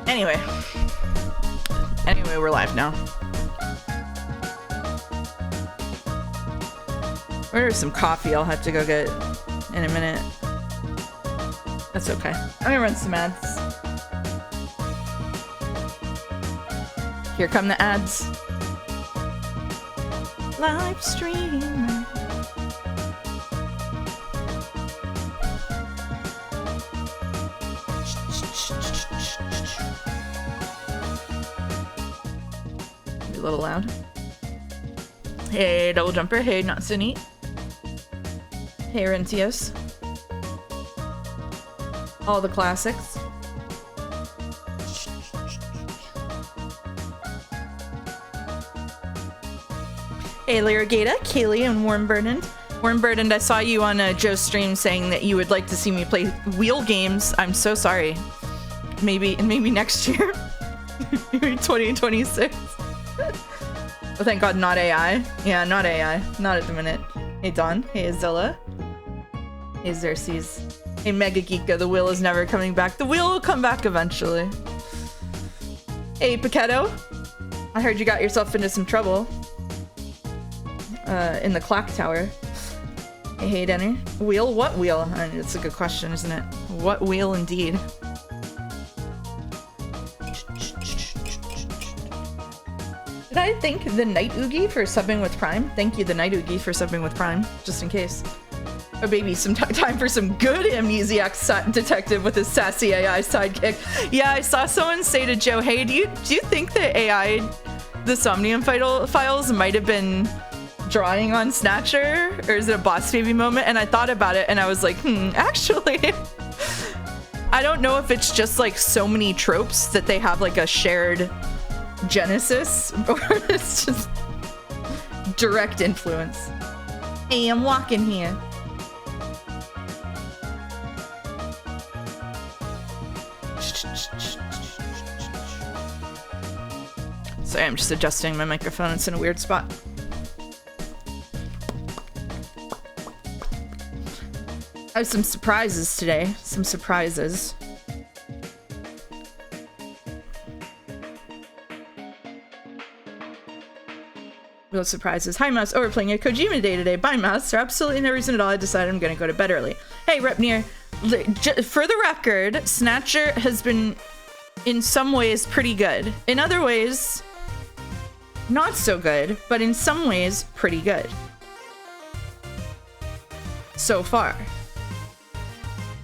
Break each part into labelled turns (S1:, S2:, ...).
S1: Anyway, we're live now. Order some coffee. I'll have to go get in a minute. That's okay. I'm gonna run some ads. Here come the ads. Live stream. Be a little loud. Hey, Double Jumper. Hey, Not So Neat. Hey, Rentios. All the classics. Hey, Lyrigata, Kaylee, and Warm Burdened. Warm Burdened, I saw you on Joe's stream saying that you would like to see me play wheel games. I'm so sorry. Maybe next year. Maybe 2026. Oh, thank God, not AI. Yeah, not AI. Not at the minute. Hey, Dawn. Hey, Azilla. Hey, Xerxes. Hey, Mega Geeka. The wheel is never coming back. The wheel will come back eventually. Hey, Paquetto. I heard you got yourself into some trouble. In the clock tower. Hey, Denner. Wheel? What wheel? It's a good question, isn't it? What wheel indeed? Did I thank the Night Oogie for subbing with Prime? Thank you, the Night Oogie, for subbing with Prime, just in case. Oh baby, some time for some good amnesiac detective with his sassy AI sidekick. Yeah, I saw someone say to Joe, hey, do you think the AI, the Somnium files might have been drawing on Snatcher, or is it a Boss Baby moment? And I thought about it and I was like, actually I don't know if it's just like so many tropes that they have like a shared genesis, or it's just direct influence. Hey, I'm walking here. Sorry, I'm just adjusting my microphone. It's in a weird spot. I have some surprises today. Some surprises. Real surprises. Hi, Mouse. Oh, we're playing a Kojima day today. Bye, Mouse. For absolutely no reason at all, I decided I'm gonna go to bed early. Hey, Repnir. For the record, Snatcher has been, in some ways, pretty good. In other ways, not so good, but in some ways, pretty good. So far.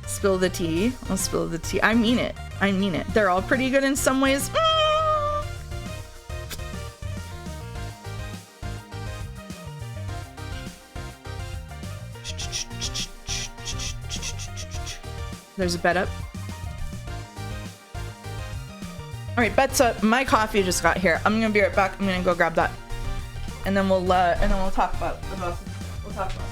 S1: Spill the tea. I'll spill the tea. I mean it. I mean it. They're all pretty good in some ways. There's a bet up. All right, bet's up. My coffee just got here. I'm gonna be right back. I'm gonna go grab that, and then we'll talk about we'll talk about.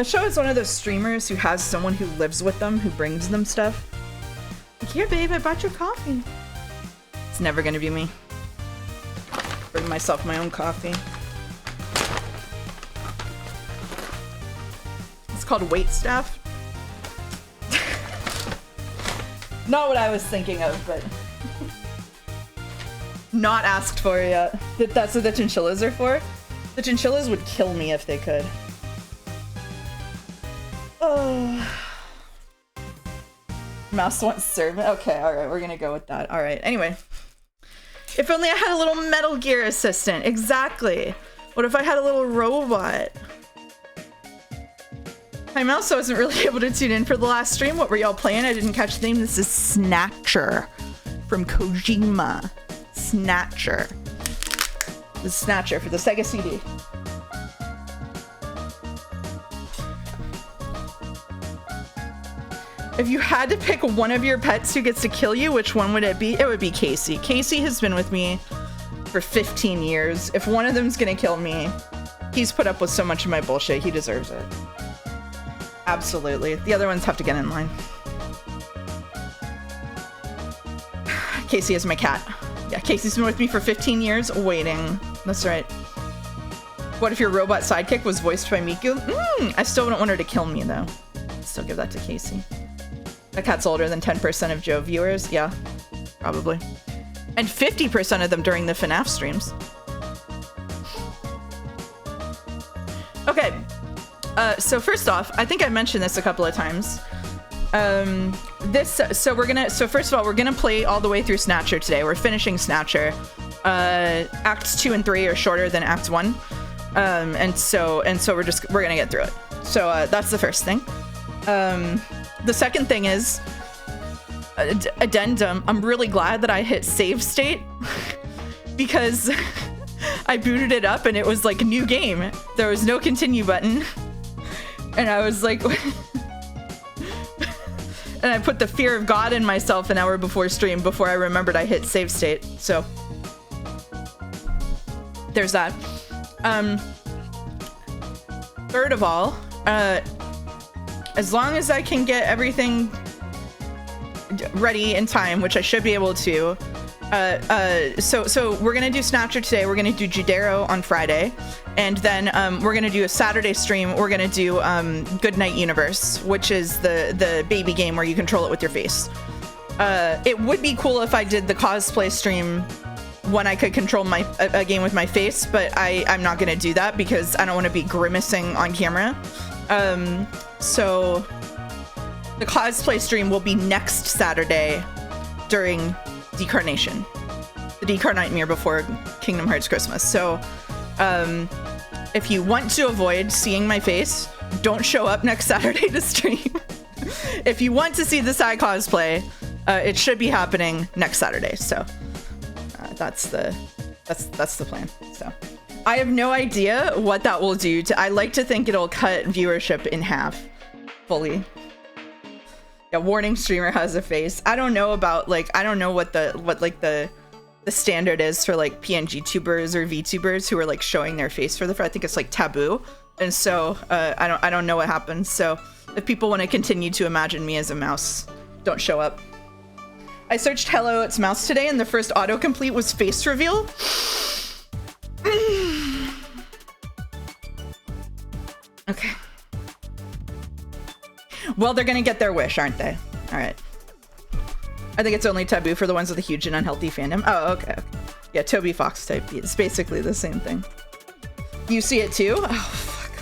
S1: Show is one of those streamers who has someone who lives with them, who brings them stuff. Like, here, babe, I bought your coffee. It's never gonna be me. Bring myself my own coffee. It's called waitstaff. Not what I was thinking of, but not asked for yet. That's what the chinchillas are for? The chinchillas would kill me if they could. Oh. Mouse wants servant. Okay, alright, we're gonna go with that. Alright, anyway. If only I had a little Metal Gear assistant. Exactly. What if I had a little robot? My mouse wasn't really able to tune in for the last stream. What were y'all playing? I didn't catch the name. This is Snatcher from Kojima. Snatcher. The Snatcher for the SegaCD. If you had to pick one of your pets who gets to kill you, which one would it be? It would be Casey. Casey has been with me for 15 years. If one of them's gonna kill me, he's put up with so much of my bullshit. He deserves it. Absolutely. The other ones have to get in line. Casey is my cat. Yeah, Casey's been with me for 15 years, waiting. That's right. What if your robot sidekick was voiced by Miku? I still wouldn't want her to kill me, though. Still give that to Casey. That cat's older than 10% of Joe viewers. Yeah, probably. And 50% of them during the FNAF streams. Okay. So first off, I think I mentioned this a couple of times. So first of all, we're gonna play all the way through Snatcher today. We're finishing Snatcher. Acts 2 and 3 are shorter than Act 1. And so we're gonna get through it. So that's the first thing. The second thing is addendum. I'm really glad that I hit save state because I booted it up and it was like new game. There was no continue button, and I was like, and I put the fear of God in myself an hour before stream before I remembered I hit save state. So there's that. Third of all, as long as I can get everything ready in time, which I should be able to, so we're gonna do Snatcher today, we're gonna do Judero on Friday, and then we're gonna do a Saturday stream, we're gonna do Goodnight Universe, which is the baby game where you control it with your face. It would be cool if I did the cosplay stream when I could control a game with my face, but I'm not gonna do that because I don't want to be grimacing on camera. So the cosplay stream will be next Saturday during Decarnation, the Decar Nightmare before Kingdom Hearts Christmas. So if you want to avoid seeing my face, don't show up next Saturday to stream. If you want to see the Sai cosplay, it should be happening next Saturday. So that's the plan. So I have no idea what that will do to, I like to think it'll cut viewership in half fully. Yeah, warning, streamer has a face. I don't know about I don't know what the standard is for like PNG tubers or VTubers who are like showing their face for the first. I think it's like taboo, and so I don't know what happens. So if people want to continue to imagine me as a mouse, don't show up. I searched hello, it's mouse today, and the first autocomplete was face reveal. Okay. Well, they're gonna get their wish, aren't they? All right. I think it's only taboo for the ones with a huge and unhealthy fandom. Oh, okay. Yeah, Toby Fox type. It's basically the same thing. You see it too? Oh, fuck.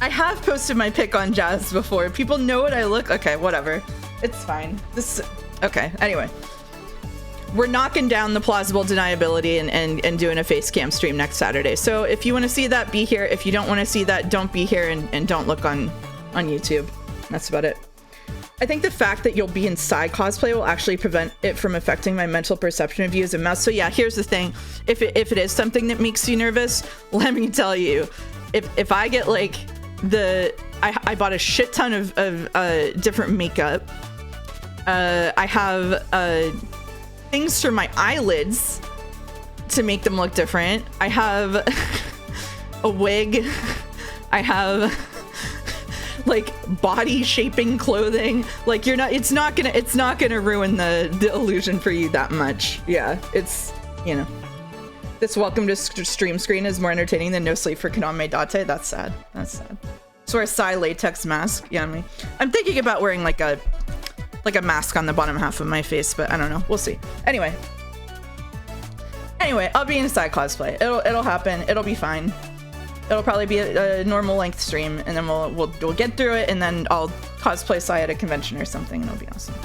S1: I have posted my pic on Jazz before. People know what I look. Okay, whatever. It's fine. Okay, anyway. We're knocking down the plausible deniability and doing a face cam stream next Saturday. So if you want to see that, be here. If you don't want to see that, don't be here and don't look on YouTube. That's about it. I think the fact that you'll be in Psy cosplay will actually prevent it from affecting my mental perception of you as a mouse. So yeah, here's the thing. If it is something that makes you nervous, let me tell you, if I get like I bought a shit ton of different makeup. I have things for my eyelids to make them look different. I have a wig. I have like body shaping clothing. Like it's not gonna ruin the illusion for you that much. Yeah, it's, you know, this welcome to stream screen is more entertaining than no sleep for Kaname Date. That's sad. That's sad. So wear a Psy latex mask. Yeah, I'm thinking about wearing like a mask on the bottom half of my face, but I don't know. We'll see. Anyway, I'll be in a Psy cosplay. It'll happen. It'll be fine. It'll probably be a normal length stream, and then we'll get through it, and then I'll cosplay Psy at a convention or something, and it'll be awesome.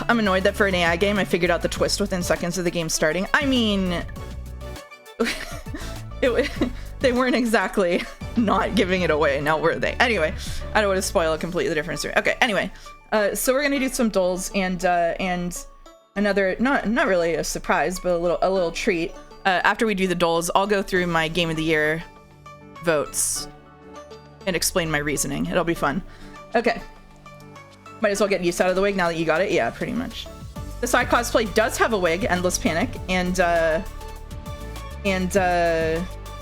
S1: I'm annoyed that for an AI game, I figured out the twist within seconds of the game starting. I mean, they weren't exactly not giving it away, now were they? Anyway, I don't want to spoil a completely different story. Okay, anyway, so we're gonna do some Dles and another, not really a surprise, but a little treat. After we do the Dles, I'll go through my Game of the Year votes. and explain my reasoning. It'll be fun. Okay. Might as well get use out of the wig now that you got it. Yeah, pretty much. The side cosplay does have a wig, Endless Panic, and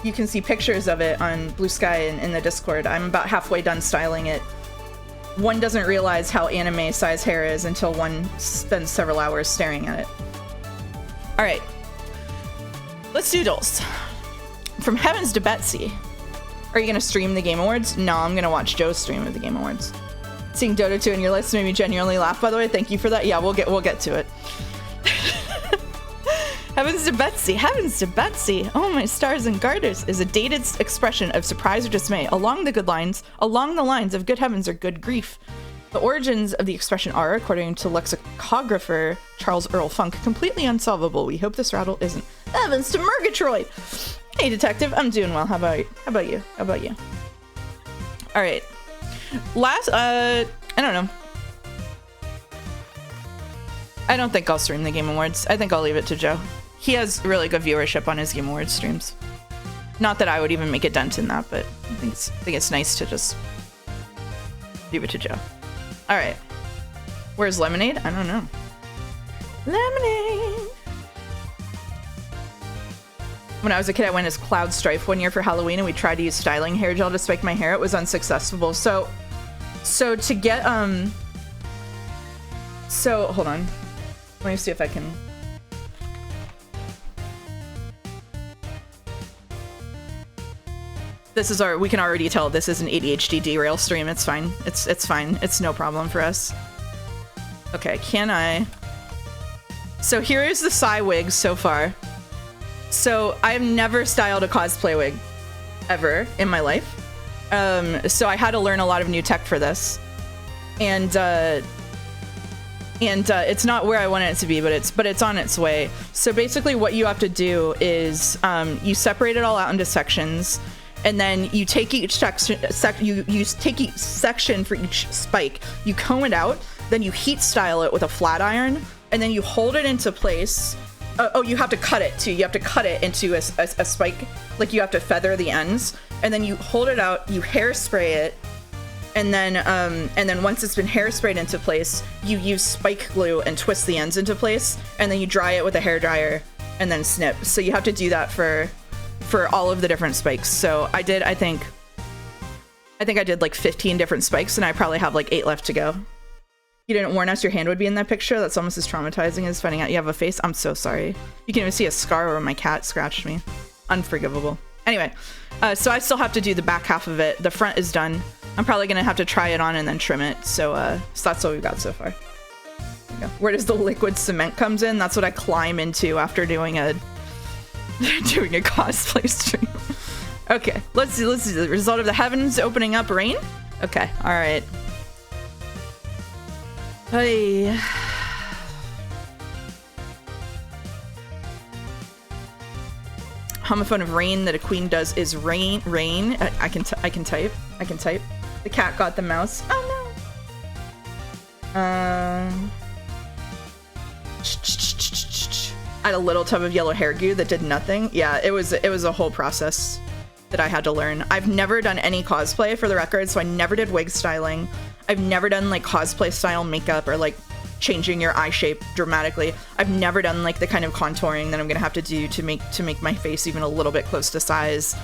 S1: you can see pictures of it on Blue Sky in the Discord. I'm about halfway done styling it. One doesn't realize how anime size hair is until one spends several hours staring at it. All right, let's do Dles. From Heavens to Betsy. Are you gonna stream the Game Awards? No, I'm gonna watch Joe's stream of the Game Awards. Seeing Dota 2 in your list made me genuinely laugh, by the way. Thank you for that. Yeah, we'll get to it. Heavens to Betsy. Heavens to Betsy. Oh, my stars and garters is a dated expression of surprise or dismay along the lines of good heavens or good grief. The origins of the expression are, according to lexicographer Charles Earl Funk, completely unsolvable. We hope this rattle isn't. Heavens to Murgatroyd. Hey, detective. I'm doing well. How about you? All right. I don't know. I don't think I'll stream the Game Awards. I think I'll leave it to Joe. He has really good viewership on his Game Awards streams. Not that I would even make a dent in that, but I think it's nice to just leave it to Joe. All right. Where's Lemonade? I don't know. Lemonade. When I was a kid, I went as Cloud Strife one year for Halloween, and we tried to use styling hair gel to spike my hair. It was unsuccessful. So to get so hold on. Let me see if I can. This is we can already tell this is an ADHD derail stream. It's fine. It's fine. It's no problem for us. Okay, can I? So here is the Psy wig so far. So I've never styled a cosplay wig ever in my life. So I had to learn a lot of new tech for this. And it's not where I want it to be, but it's on its way. So basically what you have to do is you separate it all out into sections, and then you take each section take each section for each spike, you comb it out, then you heat style it with a flat iron, and then you hold it into place. Oh, you have to cut it too. You have to cut it into a spike. Like you have to feather the ends, and then you hold it out, you hairspray it, and then once it's been hairsprayed into place, you use spike glue and twist the ends into place, and then you dry it with a hairdryer and then snip. So you have to do that for all of the different spikes. So I think I did like 15 different spikes, and I probably have like 8 left to go. You didn't warn us your hand would be in that picture? That's almost as traumatizing as finding out you have a face. I'm so sorry. You can even see a scar where my cat scratched me. Unforgivable. Anyway, so I still have to do the back half of it. The front is done. I'm probably gonna have to try it on and then trim it. So that's what we've got so far. Where does the liquid cement comes in? That's what I climb into after doing a cosplay stream. Okay, let's see the result of the heavens opening up. Rain. Okay, all right. Hey. Homophone of rain that a queen does is rain. I can type. The cat got the mouse. Oh no. I had a little tub of yellow hair goo that did nothing. Yeah, it was a whole process that I had to learn. I've never done any cosplay, for the record, so I never did wig styling. I've never done like cosplay style makeup or like changing your eye shape dramatically. I've never done like the kind of contouring that I'm gonna have to do to make my face even a little bit close to size.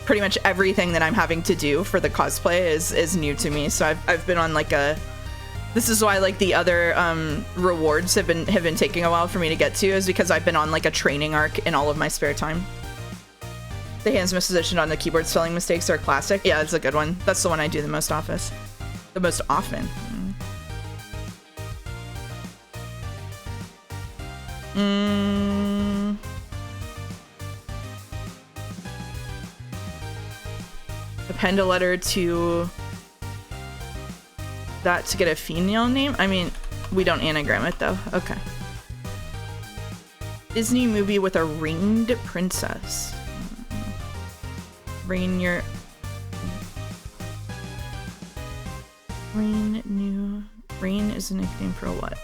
S1: Pretty much everything that I'm having to do for the cosplay is new to me. So I've been on like this is why like the other rewards have been taking a while for me to get to, is because I've been on like a training arc in all of my spare time. The hands mispositioned on the keyboard spelling mistakes are a classic. Yeah, it's a good one. That's the one I do the most often. Append a letter to that to get a female name? I mean, we don't anagram it though. Okay. Disney movie with a ringed princess. Rain is a nickname for what?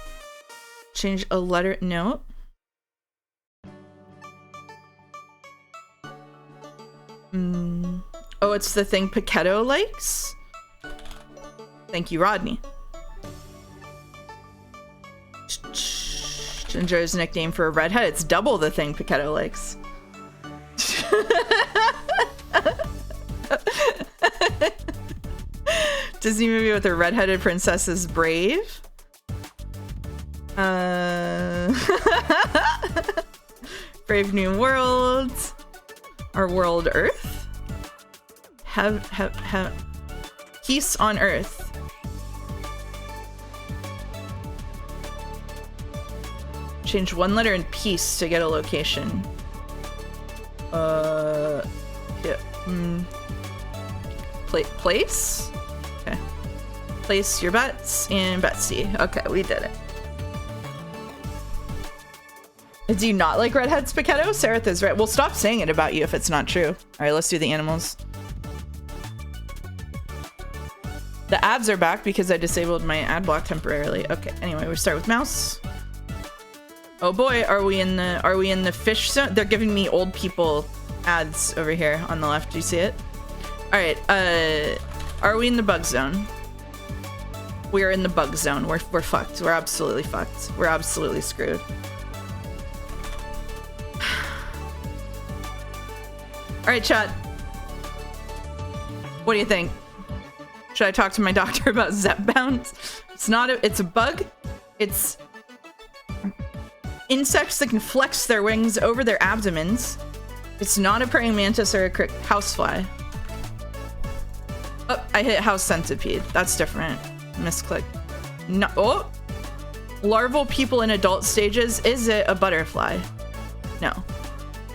S1: Change a letter. No. Oh, it's the thing Paquetto likes? Thank you, Rodney. Ginger's nickname for a redhead. It's double the thing Paquetto likes. Disney movie with a redheaded princess is Brave. Brave New World. Our world Earth. Have Peace on Earth. Change one letter in peace to get a location. Yeah. Place? Okay. Place your bets in Betsy. Okay, we did it. Do you not like redhead Spaghetto? Sereth is right. Well, stop saying it about you if it's not true. All right, let's do the animals. The ads are back because I disabled my ad block temporarily. Okay, anyway, we start with mouse. Oh boy, are we in the fish zone? They're giving me old people ads over here on the left. Do you see it? All right, are we in the bug zone? We're in the bug zone. We're fucked. We're absolutely fucked. We're absolutely screwed. All right, chat. What do you think? Should I talk to my doctor about Zep bounds? It's a bug. It's insects that can flex their wings over their abdomens. It's not a praying mantis or a housefly. Oh, I hit house centipede. That's different. Misclick. No. Oh! Larval people in adult stages. Is it a butterfly? No.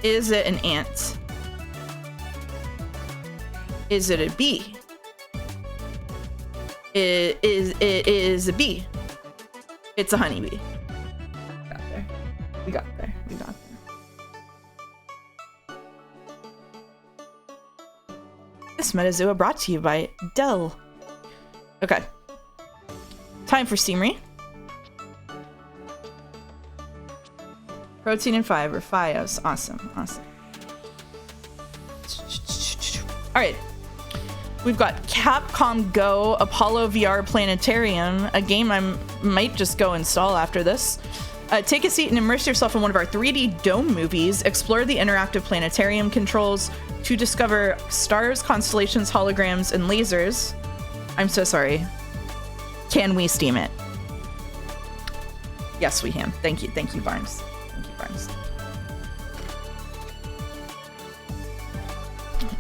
S1: Is it an ant? Is it a bee? It is a bee. It's a honeybee. Got there. We got there. We got there. This Metazoo brought to you by Dles. Okay. Time for Steamery. Protein and fiber. Fios. Awesome. Awesome. Alright. We've got Capcom Go Apollo VR Planetarium, a game I might just go install after this. Take a seat and immerse yourself in one of our 3D dome movies. Explore the interactive planetarium controls to discover stars, constellations, holograms, and lasers. I'm so sorry. Can we Steam it? Yes, we can. Thank you. Thank you, Barnes. Thank you, Barnes.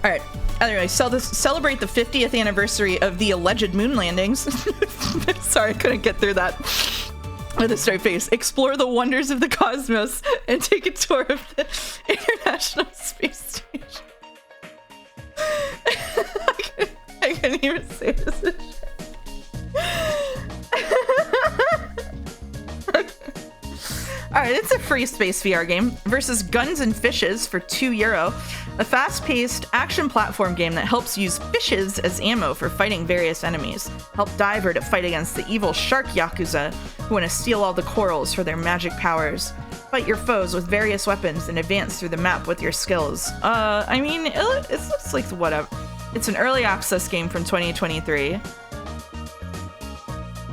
S1: All right. Anyway, celebrate the 50th anniversary of the alleged moon landings. Sorry, I couldn't get through that with a straight face. Explore the wonders of the cosmos and take a tour of the International Space Station. I couldn't even say this. Alright, it's a free space VR game versus Guns and Fishes for €2. A fast-paced action platform game that helps use fishes as ammo for fighting various enemies. Help diver to fight against the evil shark yakuza who want to steal all the corals for their magic powers. Fight your foes with various weapons and advance through the map with your skills. I mean, it looks like whatever. It's an early access game from 2023.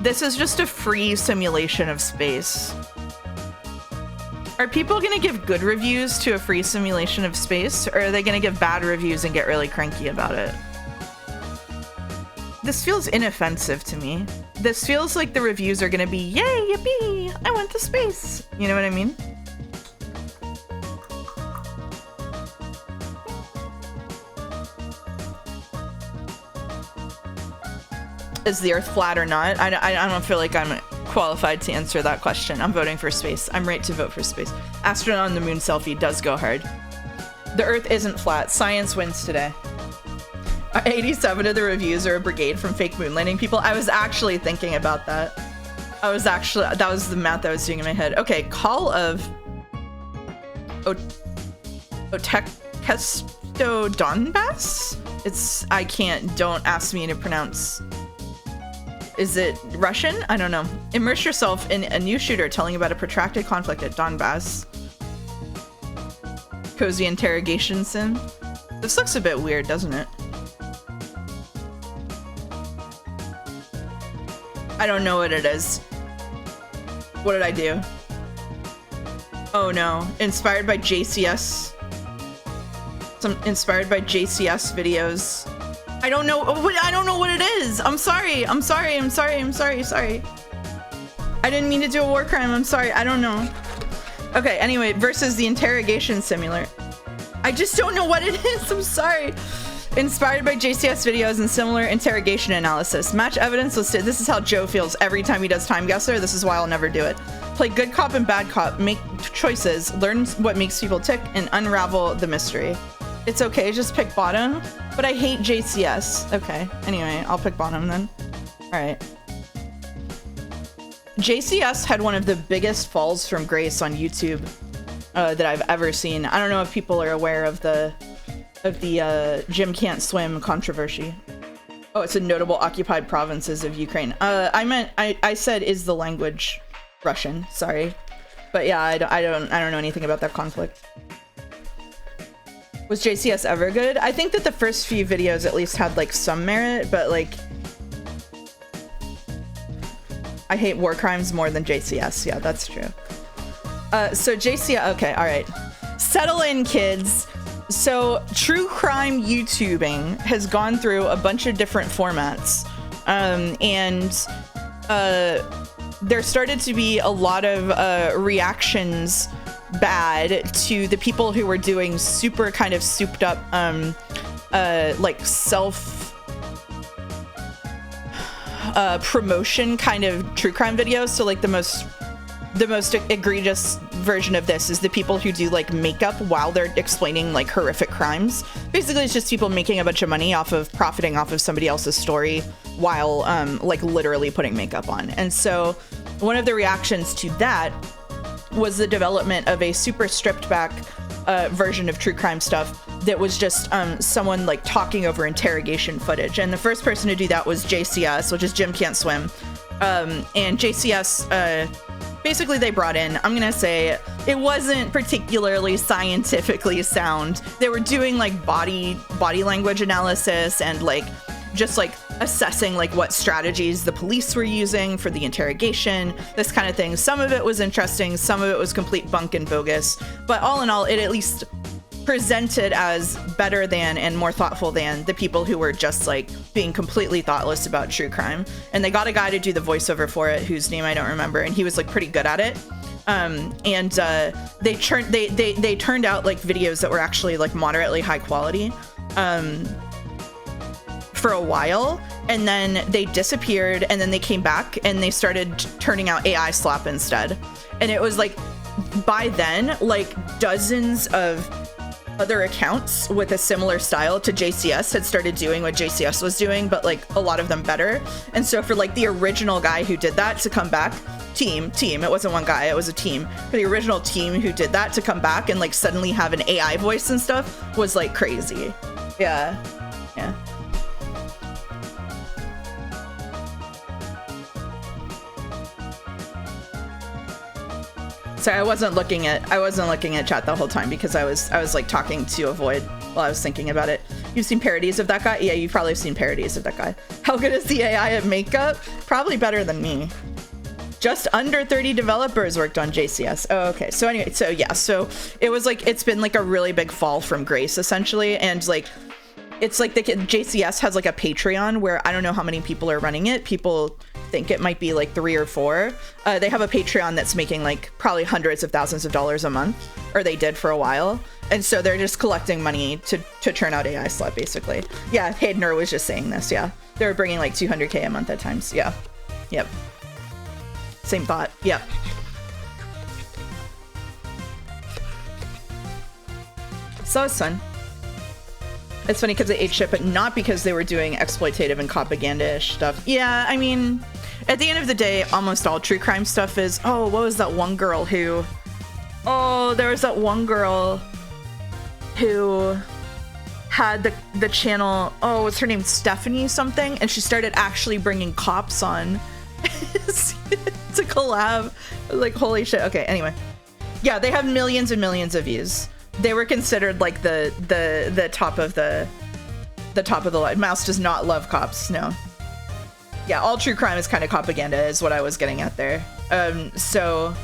S1: This is just a free simulation of space. Are people gonna give good reviews to a free simulation of space, or are they gonna give bad reviews and get really cranky about it? This feels inoffensive to me. This feels like the reviews are gonna be, yay, yippee, I went to space. You know what I mean? Is the Earth flat or not? I don't feel like I'm qualified to answer that question. I'm voting for space. I'm right to vote for space. Astronaut on the moon selfie does go hard. The Earth isn't flat. Science wins today. 87 of the reviews are a brigade from fake moon landing people. I was actually thinking about that. That was the math I was doing in my head. Okay, Call of Otekesto Donbass? Don't ask me to pronounce. Is it Russian? I don't know. Immerse yourself in a new shooter telling about a protracted conflict at Donbass. Cozy interrogation sim. This looks a bit weird, doesn't it? I don't know what it is. What did I do? Oh no, inspired by JCS. Some inspired by JCS videos. I don't know what it is. I'm sorry. Sorry. I didn't mean to do a war crime. I'm sorry. I don't know. Okay, anyway, versus the interrogation simulator. I just don't know what it is. I'm sorry. Inspired by JCS videos and similar interrogation analysis. Match evidence listed. This is how Joe feels every time he does Time Guesser. This is why I'll never do it. Play good cop and bad cop. Make choices. Learn what makes people tick and unravel the mystery. It's okay, just pick bottom. But I hate JCS. Okay, anyway, I'll pick bottom then. All right. JCS had one of the biggest falls from grace on YouTube that I've ever seen. I don't know if people are aware of the Jim Can't Swim controversy. Oh, it's a notable occupied provinces of Ukraine. I said is the language Russian, sorry. But yeah, I don't know anything about that conflict. Was JCS ever good? I think that the first few videos at least had like some merit, but like I hate war crimes more than JCS. Yeah, that's true. So JCS, okay, all right. Settle in, kids. So true crime YouTubing has gone through a bunch of different formats. There started to be a lot of reactions bad to the people who were doing super kind of souped up like self promotion kind of true crime videos. So like the most egregious version of this is the people who do like makeup while they're explaining like horrific crimes. Basically it's just people making a bunch of money off of profiting off of somebody else's story while like literally putting makeup on. And so one of the reactions to that was the development of a super stripped back version of true crime stuff that was just someone like talking over interrogation footage. And the first person to do that was JCS, which is Jim Can't Swim. And JCS, basically they brought in, I'm gonna say, it wasn't particularly scientifically sound. They were doing like body language analysis and like just like assessing like what strategies the police were using for the interrogation, this kind of thing. Some of it was interesting, some of it was complete bunk and bogus, but all in all, it at least presented as better than and more thoughtful than the people who were just like being completely thoughtless about true crime. And they got a guy to do the voiceover for it, whose name I don't remember, and he was like pretty good at it. They turned out like videos that were actually like moderately high quality for a while, and then they disappeared, and then they came back and they started turning out AI slop instead. And it was like by then like dozens of other accounts with a similar style to JCS had started doing what JCS was doing, but like a lot of them better. And so for like the original guy who did that to come back, team, it wasn't one guy, it was a team. For the original team who did that to come back and like suddenly have an AI voice and stuff was like crazy. Yeah. Sorry, I wasn't looking at chat the whole time because I was like talking to avoid while I was thinking about it. You've seen parodies of that guy? Yeah, you've probably seen parodies of that guy. How good is the AI at makeup? Probably better than me. Just under 30 developers worked on JCS. Oh, okay. So anyway, so yeah, so it was like, it's been like a really big fall from grace essentially. And like, it's like the JCS has like a Patreon where I don't know how many people are running it. People think it might be like 3 or 4. They have a Patreon that's making like probably hundreds of thousands of dollars a month, or they did for a while. And so they're just collecting money to churn out AI slot basically. Yeah, Haydener was just saying this. Yeah, they were bringing like 200K a month at times. Yeah, yep. Same thought. Yep. So it's fun. It's funny because they ate shit, but not because they were doing exploitative and propaganda-ish stuff. Yeah, I mean, at the end of the day, almost all true crime stuff is, oh, what was that one girl who... Oh, there was that one girl who had the channel, oh, what's her name? Stephanie something? And she started actually bringing cops on to collab. Like, holy shit. Okay, anyway. Yeah, they have millions and millions of views. They were considered like the top of the line. Mouse does not love cops, no. Yeah, all true crime is kind of propaganda is what I was getting at there. So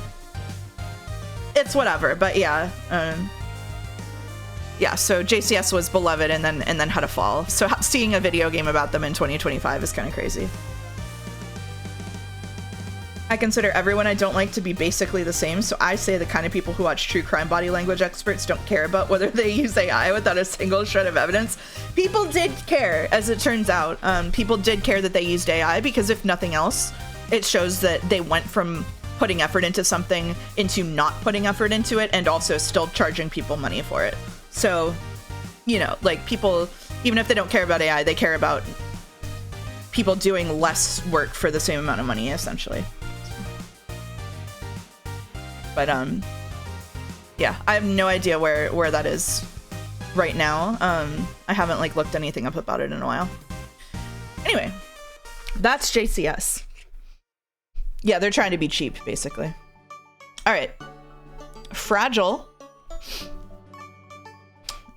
S1: it's whatever, but yeah. Yeah, so JCS was beloved and then had a fall. So seeing a video game about them in 2025 is kind of crazy. I consider everyone I don't like to be basically the same, so I say the kind of people who watch true crime body language experts don't care about whether they use AI without a single shred of evidence. People did care, as it turns out. People did care that they used AI because if nothing else, it shows that they went from putting effort into something into not putting effort into it and also still charging people money for it. So, you know, like people, even if they don't care about AI, they care about people doing less work for the same amount of money, essentially. But yeah, I have no idea where that is right now. I haven't like looked anything up about it in a while. Anyway, that's JCS. Yeah, they're trying to be cheap, basically. All right, Fragile.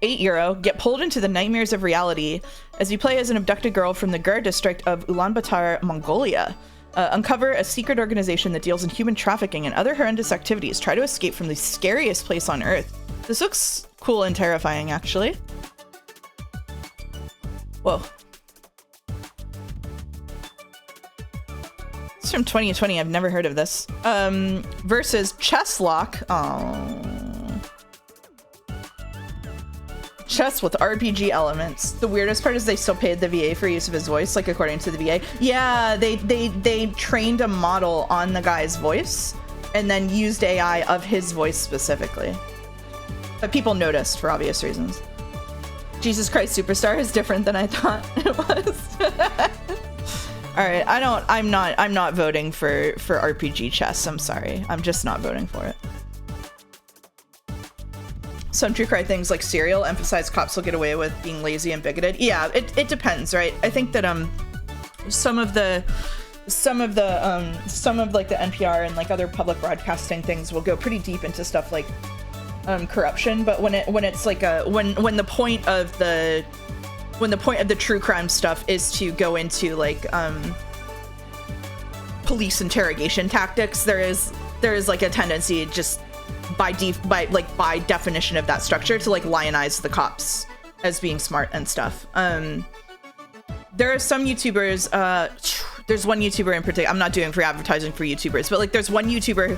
S1: €8. Get pulled into the nightmares of reality as you play as an abducted girl from the Gur district of Ulaanbaatar, Mongolia. Uncover a secret organization that deals in human trafficking and other horrendous activities. Try to escape from the scariest place on Earth. This looks cool and terrifying, actually. Whoa. It's from 2020. I've never heard of this. Versus Chesslock. Oh. Chess with RPG elements. The weirdest part is they still paid the VA for use of his voice, like according to the VA. Yeah, they trained a model on the guy's voice and then used AI of his voice specifically. But people noticed for obvious reasons. Jesus Christ Superstar is different than I thought it was. All right, I'm not voting for RPG chess. I'm sorry. I'm just not voting for it. Some true crime things like Serial emphasize cops will get away with being lazy and bigoted. Yeah, it depends, right? I think that some of like the NPR and like other public broadcasting things will go pretty deep into stuff like corruption, but when it's like when the point of the true crime stuff is to go into like police interrogation tactics, there is like a tendency just by definition of that structure to like lionize the cops as being smart and stuff. There are some YouTubers, there's one YouTuber in particular, I'm not doing free advertising for YouTubers, but like there's one YouTuber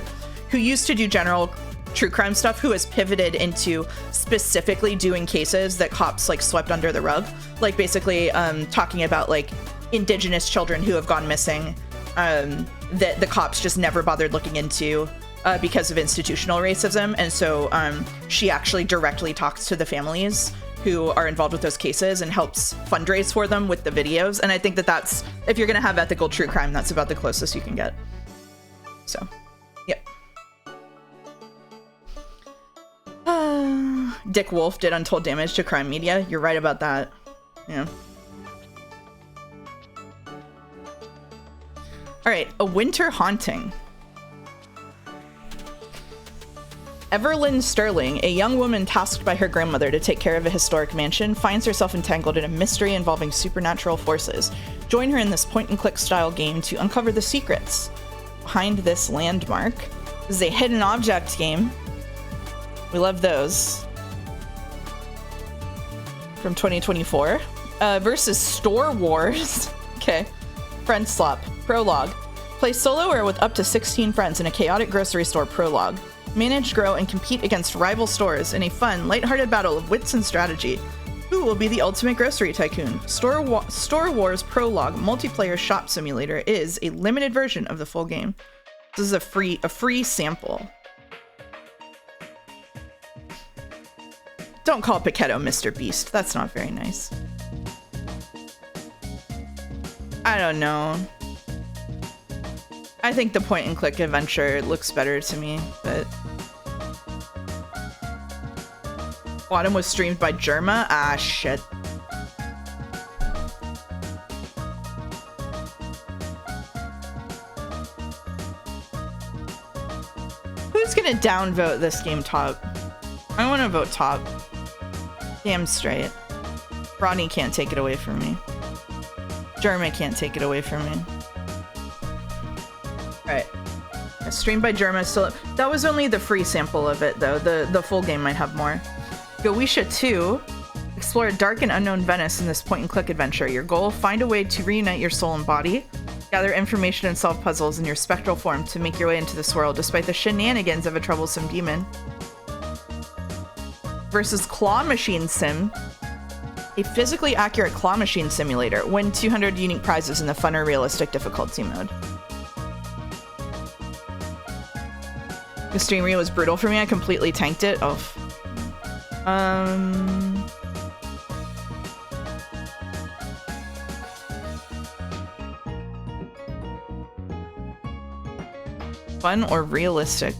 S1: who used to do general true crime stuff who has pivoted into specifically doing cases that cops like swept under the rug, like basically talking about like indigenous children who have gone missing that the cops just never bothered looking into because of institutional racism. And so she actually directly talks to the families who are involved with those cases and helps fundraise for them with the videos. And I think that that's, if you're gonna have ethical true crime, that's about the closest you can get. So, yep. Dick Wolf did untold damage to crime media. You're right about that. Yeah. All right, A Winter Haunting. Evelyn Sterling, a young woman tasked by her grandmother to take care of a historic mansion, finds herself entangled in a mystery involving supernatural forces. Join her in this point-and-click style game to uncover the secrets behind this landmark. This is a hidden object game. We love those. From 2024. Versus Store Wars. Okay. Friend Swap. Prologue. Play solo or with up to 16 friends in a chaotic grocery store prologue. Manage, grow, and compete against rival stores in a fun, lighthearted battle of wits and strategy. Who will be the ultimate grocery tycoon? Store Wars Prologue Multiplayer Shop Simulator is a limited version of the full game. This is a free sample. Don't call Paquetto Mr. Beast. That's not very nice. I don't know. I think the point-and-click adventure looks better to me, but... Autumn was streamed by Germa? Ah, shit. Who's gonna downvote this game top? I want to vote top. Damn straight. Rodney can't take it away from me. Germa can't take it away from me. streamed by Jerma. Still, that was only the free sample of it, though. The full game might have more. Gowisha 2. Explore a dark and unknown Venice in this point-and-click adventure. Your goal, find a way to reunite your soul and body. Gather information and solve puzzles in your spectral form to make your way into this world, despite the shenanigans of a troublesome demon. Versus Claw Machine Sim. A physically accurate claw machine simulator. Win 200 unique prizes in the fun or realistic difficulty mode. The stream reel was brutal for me. I completely tanked it. Oh. Fun or realistic?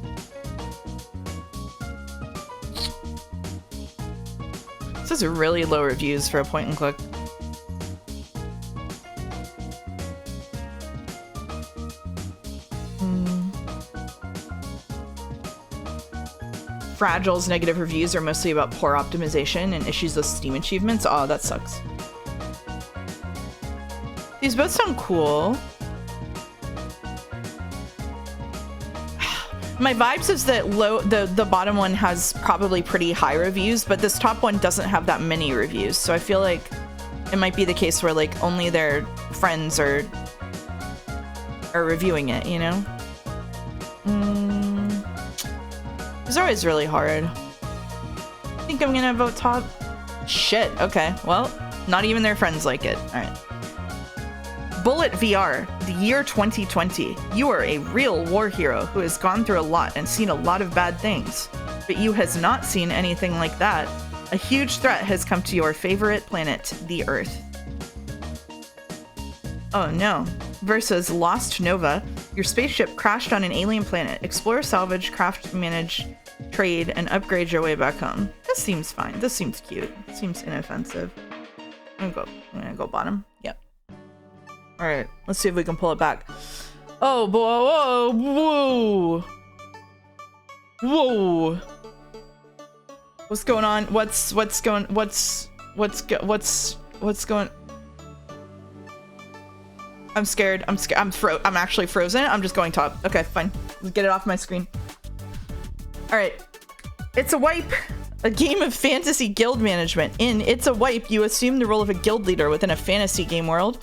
S1: This is really low reviews for a point and click. Fragile's negative reviews are mostly about poor optimization and issues with Steam achievements. Oh, that sucks. These both sound cool. My vibes is that the bottom one has probably pretty high reviews, but this top one doesn't have that many reviews. So I feel like it might be the case where like only their friends are reviewing it, you know? It's always really hard. I think I'm gonna vote top. Shit, okay. Well, not even their friends like it. All right. Bullet VR, the year 2020. You are a real war hero who has gone through a lot and seen a lot of bad things. But you has not seen anything like that. A huge threat has come to your favorite planet, the Earth. Oh no. Versus Lost Nova. Your spaceship crashed on an alien planet. Explore, salvage, craft, manage, trade, and upgrade your way back home. This seems fine. This seems cute. It seems inoffensive. I'm gonna go bottom. Yep. All right, let's see if we can pull it back. Oh boy! Whoa! Whoa! Whoa! What's going on? What's going? I'm scared. I'm actually frozen. I'm just going top. Okay, fine. Let's get it off my screen. All right. It's a Wipe. A game of fantasy guild management. In It's a Wipe, you assume the role of a guild leader within a fantasy game world.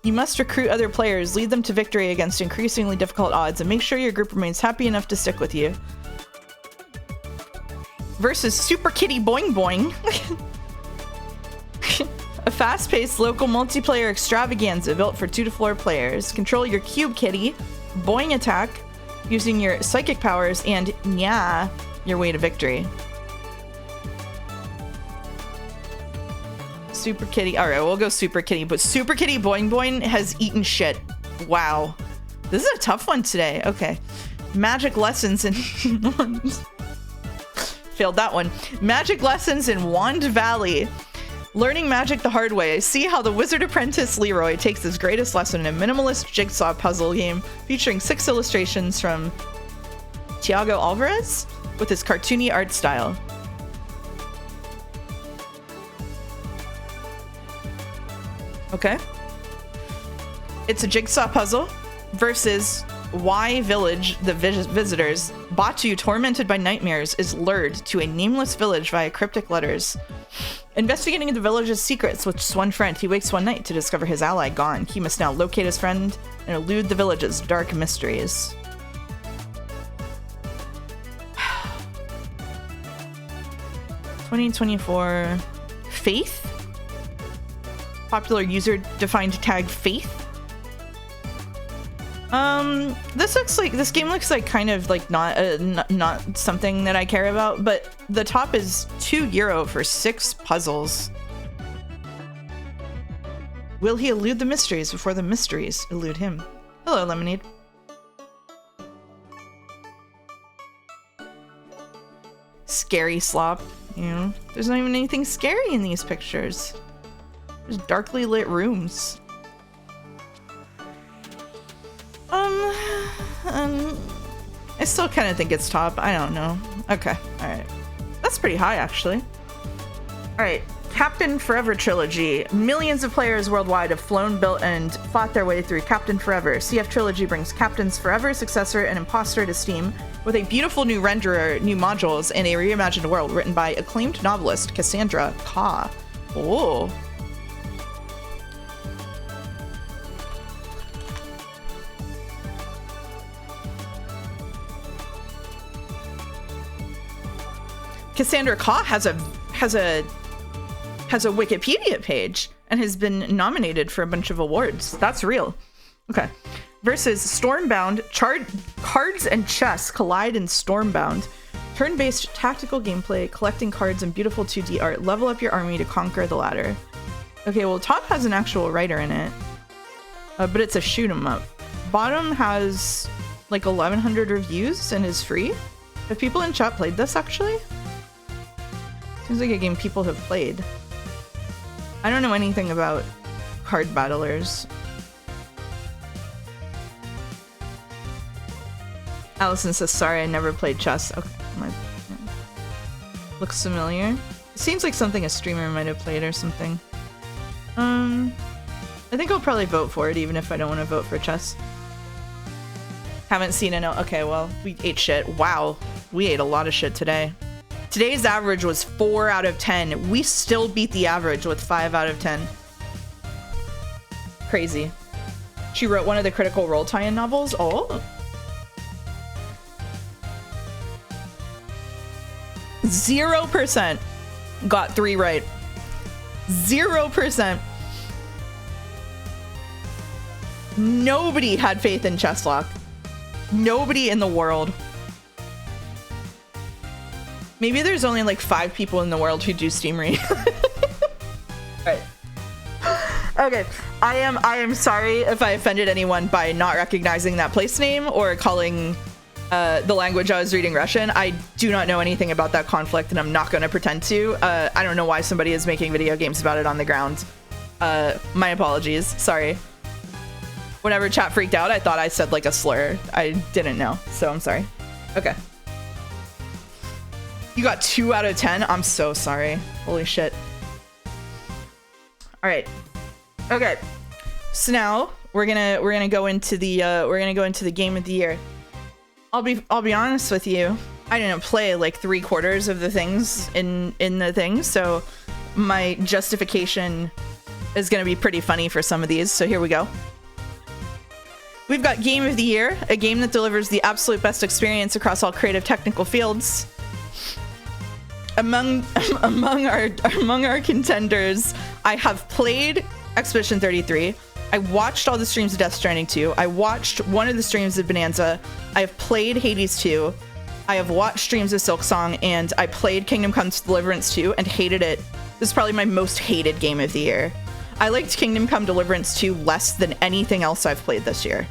S1: You must recruit other players, lead them to victory against increasingly difficult odds, and make sure your group remains happy enough to stick with you. Versus Super Kitty Boing Boing. A fast-paced local multiplayer extravaganza built for 2 to 4 players. Control your Cube Kitty, Boing attack, using your psychic powers, and nya, your way to victory. Super Kitty. All right, we'll go Super Kitty, but Super Kitty Boing Boing has eaten shit. Wow. This is a tough one today. Okay. Magic lessons in... Failed that one. Magic lessons in Wand Valley. Learning magic the hard way. See how the wizard apprentice Leroy takes his greatest lesson in a minimalist jigsaw puzzle game featuring 6 illustrations from Thiago Alvarez with his cartoony art style. Okay. It's a jigsaw puzzle versus why village the visitors. Batu, tormented by nightmares, is lured to a nameless village via cryptic letters. Investigating the village's secrets with just one friend, he wakes one night to discover his ally gone. He must now locate his friend and elude the village's dark mysteries. 2024 Faith? Popular user defined tag Faith. This game looks like kind of like not something that I care about, but the top is €2 for 6 puzzles. Will he elude the mysteries before the mysteries elude him? Hello, Lemonade. Scary slop. You know, there's not even anything scary in these pictures. There's darkly lit rooms. I still kind of think it's top. I don't know. Okay, all right. That's pretty high, actually. All right, Captain Forever Trilogy. Millions of players worldwide have flown, built, and fought their way through Captain Forever. CF Trilogy brings Captain's Forever, Successor, and Imposter to Steam with a beautiful new renderer, new modules, and a reimagined world written by acclaimed novelist Cassandra Khaw. Oh. Cassandra Khaw has a Wikipedia page and has been nominated for a bunch of awards. That's real. Okay. Versus Stormbound, cards and chess collide in Stormbound. Turn-based tactical gameplay, collecting cards and beautiful 2D art. Level up your army to conquer the ladder. Okay, well, top has an actual writer in it, but it's a shoot 'em up. Bottom has like 1,100 reviews and is free. Have people in chat played this actually? Seems like a game people have played. I don't know anything about card battlers. Allison says, sorry, I never played chess. Okay, looks familiar. It seems like something a streamer might have played or something. I think I'll probably vote for it, even if I don't want to vote for chess. Haven't seen it. Okay, well, we ate shit. Wow, we ate a lot of shit today. Today's average was 4 out of 10. We still beat the average with 5 out of 10. Crazy. She wrote one of the Critical Role tie-in novels. Oh. 0% got 3 right. 0%. Nobody had faith in Chesslock. Nobody in the world. Maybe there's only like 5 people in the world who do Steam Read. Right. Okay. I am sorry if I offended anyone by not recognizing that place name or calling the language I was reading Russian. I do not know anything about that conflict, and I'm not going to pretend to. I don't know why somebody is making video games about it on the ground. My apologies. Sorry. Whenever chat freaked out, I thought I said like a slur. I didn't know, so I'm sorry. Okay. You got 2 out of 10? I'm so sorry. Holy shit. All right. Okay. So now we're gonna go into the game of the year. I'll be honest with you. I didn't play like 3/4 of the things in the thing, so my justification is gonna be pretty funny for some of these. So here we go. We've got Game of the Year, a game that delivers the absolute best experience across all creative technical fields. Among our contenders, I have played Expedition 33. I watched all the streams of Death Stranding 2. I watched one of the streams of Bonanza. I have played Hades 2. I have watched streams of Silksong, and I played Kingdom Come Deliverance 2 and hated it. This is probably my most hated game of the year. I liked Kingdom Come Deliverance 2 less than anything else I've played this year.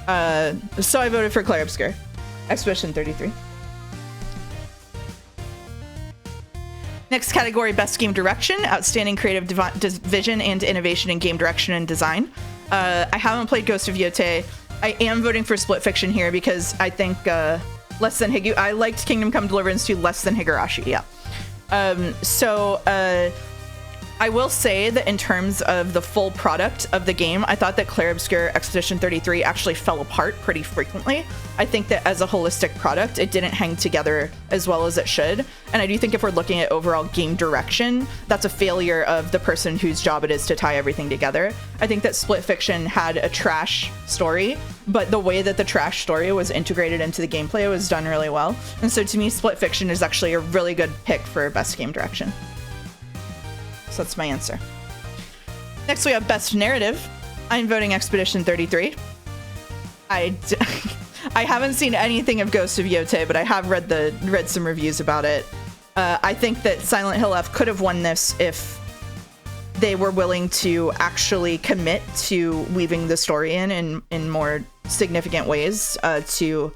S1: So I voted for Claire Obscure. Expedition 33. Next category, Best Game Direction, Outstanding Creative Vision and Innovation in Game Direction and Design. I haven't played Ghost of Yotei. I am voting for Split Fiction here because I think less than I liked Kingdom Come Deliverance 2 less than Higurashi, yeah. I will say that in terms of the full product of the game, I thought that Claire Obscure Expedition 33 actually fell apart pretty frequently. I think that as a holistic product, it didn't hang together as well as it should. And I do think if we're looking at overall game direction, that's a failure of the person whose job it is to tie everything together. I think that Split Fiction had a trash story, but the way that the trash story was integrated into the gameplay was done really well. And so to me, Split Fiction is actually a really good pick for Best Game Direction. So that's my answer. Next we have Best Narrative. I'm voting Expedition 33. I haven't seen anything of Ghost of Yotei, but I have read some reviews about it. I think that Silent Hill F could have won this if they were willing to actually commit to weaving the story in more significant ways to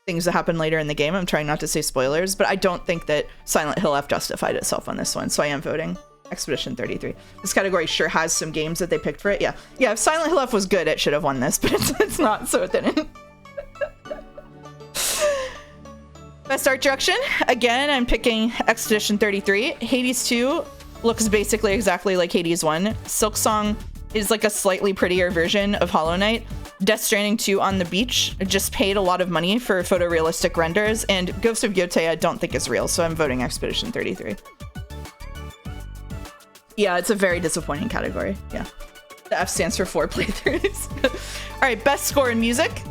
S1: things that happen later in the game. I'm trying not to say spoilers, but I don't think that Silent Hill F justified itself on this one, so I am voting Expedition 33. This category sure has some games that they picked for it. Yeah, if Silent Hill F was good, it should have won this, but it's not, so it didn't. Best Art Direction. Again, I'm picking Expedition 33. Hades 2 looks basically exactly like Hades 1. Silksong is like a slightly prettier version of Hollow Knight. Death Stranding 2 on the beach just paid a lot of money for photorealistic renders, and Ghost of Yotei I don't think is real, so I'm voting Expedition 33. Yeah, it's a very disappointing category. Yeah. The F stands for 4 playthroughs. All right, best score in music.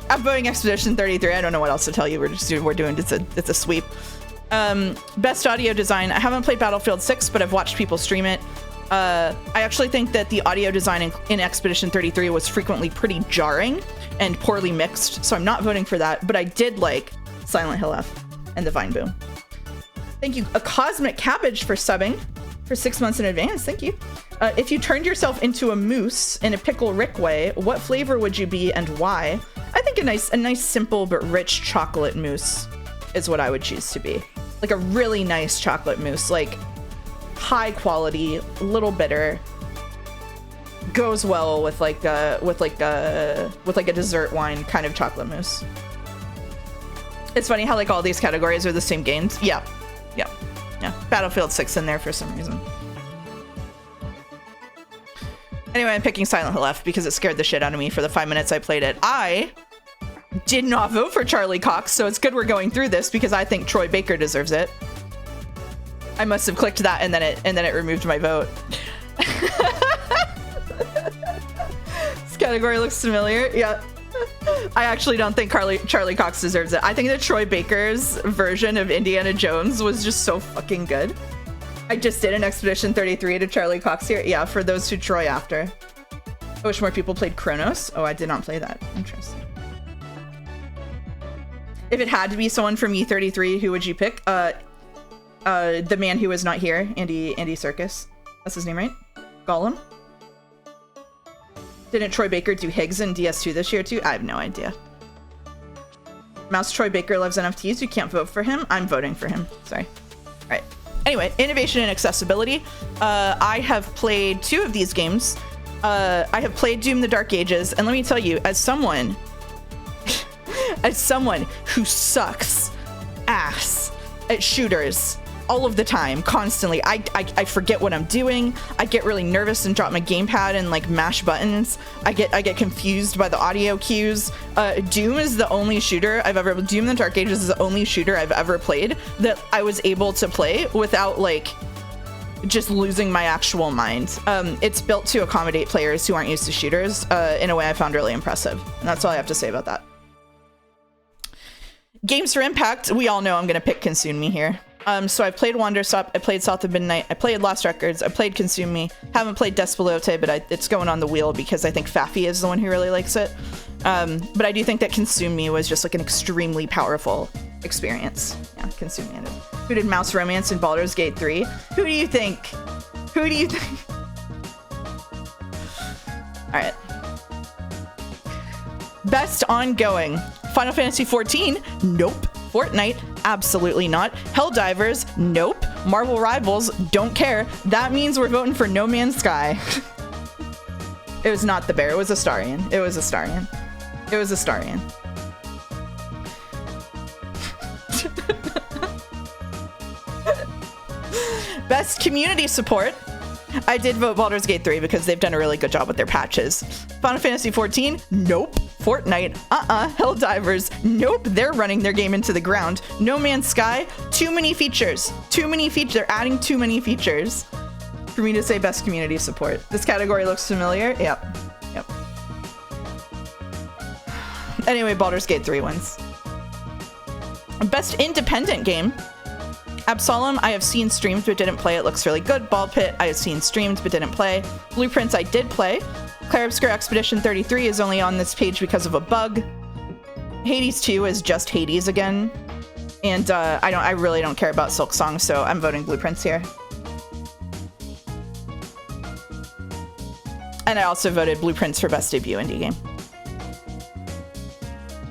S1: I'm voting Expedition 33. I don't know what else to tell you. We're doing it's a sweep. Best audio design. I haven't played Battlefield 6, but I've watched people stream it. I actually think that the audio design in Expedition 33 was frequently pretty jarring and poorly mixed, so I'm not voting for that, but I did like Silent Hill F and the Vine Boom. Thank you, A Cosmic Cabbage, for subbing for 6 months in advance. Thank you. If you turned yourself into a moose in a Pickle Rick way, what flavor would you be and why? I think a nice simple but rich chocolate mousse is what I would choose to be. Like a really nice chocolate mousse, like high quality, a little bitter, goes well with like a dessert wine kind of chocolate mousse. It's funny how like all these categories are the same games. Yeah. Battlefield 6 in there for some reason. Anyway, I'm picking Silent Hill F because it scared the shit out of me for the 5 minutes I played it. I did not vote for Charlie Cox, so it's good we're going through this because I think Troy Baker deserves it. I must have clicked that and then it removed my vote. This category looks familiar. Yeah. I actually don't think Charlie Cox deserves it. I think that Troy Baker's version of Indiana Jones was just so fucking good. I just did an Expedition 33 to Charlie Cox here. Yeah, for those who Troy after. I wish more people played Chronos. Oh, I did not play that. Interesting. If it had to be someone from E33, who would you pick? The man who was not here, Andy Serkis. That's his name, right? Gollum? Didn't Troy Baker do Higgs in DS2 this year too? I have no idea. Mouse Troy Baker loves NFTs. You can't vote for him. I'm voting for him. Sorry. All right. Anyway, innovation and accessibility. I have played 2 of these games. I have played Doom: The Dark Ages, and let me tell you, as someone who sucks ass at shooters all of the time, constantly, I forget what I'm doing. I get really nervous and drop my gamepad and like mash buttons. I get confused by the audio cues. Doom is the only shooter I've ever. Doom: The Dark Ages is the only shooter I've ever played that I was able to play without like just losing my actual mind. It's built to accommodate players who aren't used to shooters in a way I found really impressive. And that's all I have to say about that. Games for Impact, we all know I'm gonna pick Consume Me here. So I've played Wanderstop, I played South of Midnight, I played Lost Records, I played Consume Me, haven't played Despelote, but it's going on the wheel because I think Faffy is the one who really likes it. But I do think that Consume Me was just like an extremely powerful experience. Yeah, Consume Me. Who did Mouse Romance in Baldur's Gate 3? Who do you think? Who do you think? All right. Best ongoing. Final Fantasy XIV? Nope. Fortnite? Absolutely not. Helldivers? Nope. Marvel Rivals? Don't care. That means we're voting for No Man's Sky. It was not the bear. It was Astarion. It was Astarion. It was Astarion. Best community support. I did vote Baldur's Gate 3 because they've done a really good job with their patches. Final Fantasy XIV? Nope. Fortnite? Helldivers? Nope. They're running their game into the ground. No Man's Sky? Too many features. Too many features. They're adding too many features for me to say best community support. This category looks familiar. Yep. Anyway, Baldur's Gate 3 wins. Best independent game. Absalom, I have seen streamed but didn't play. It looks really good. Ball Pit, I have seen streamed but didn't play. Blueprints, I did play. Clair Obscur Expedition 33 is only on this page because of a bug. Hades 2 is just Hades again. And I really don't care about Silksong, so I'm voting Blueprints here. And I also voted Blueprints for best debut indie game.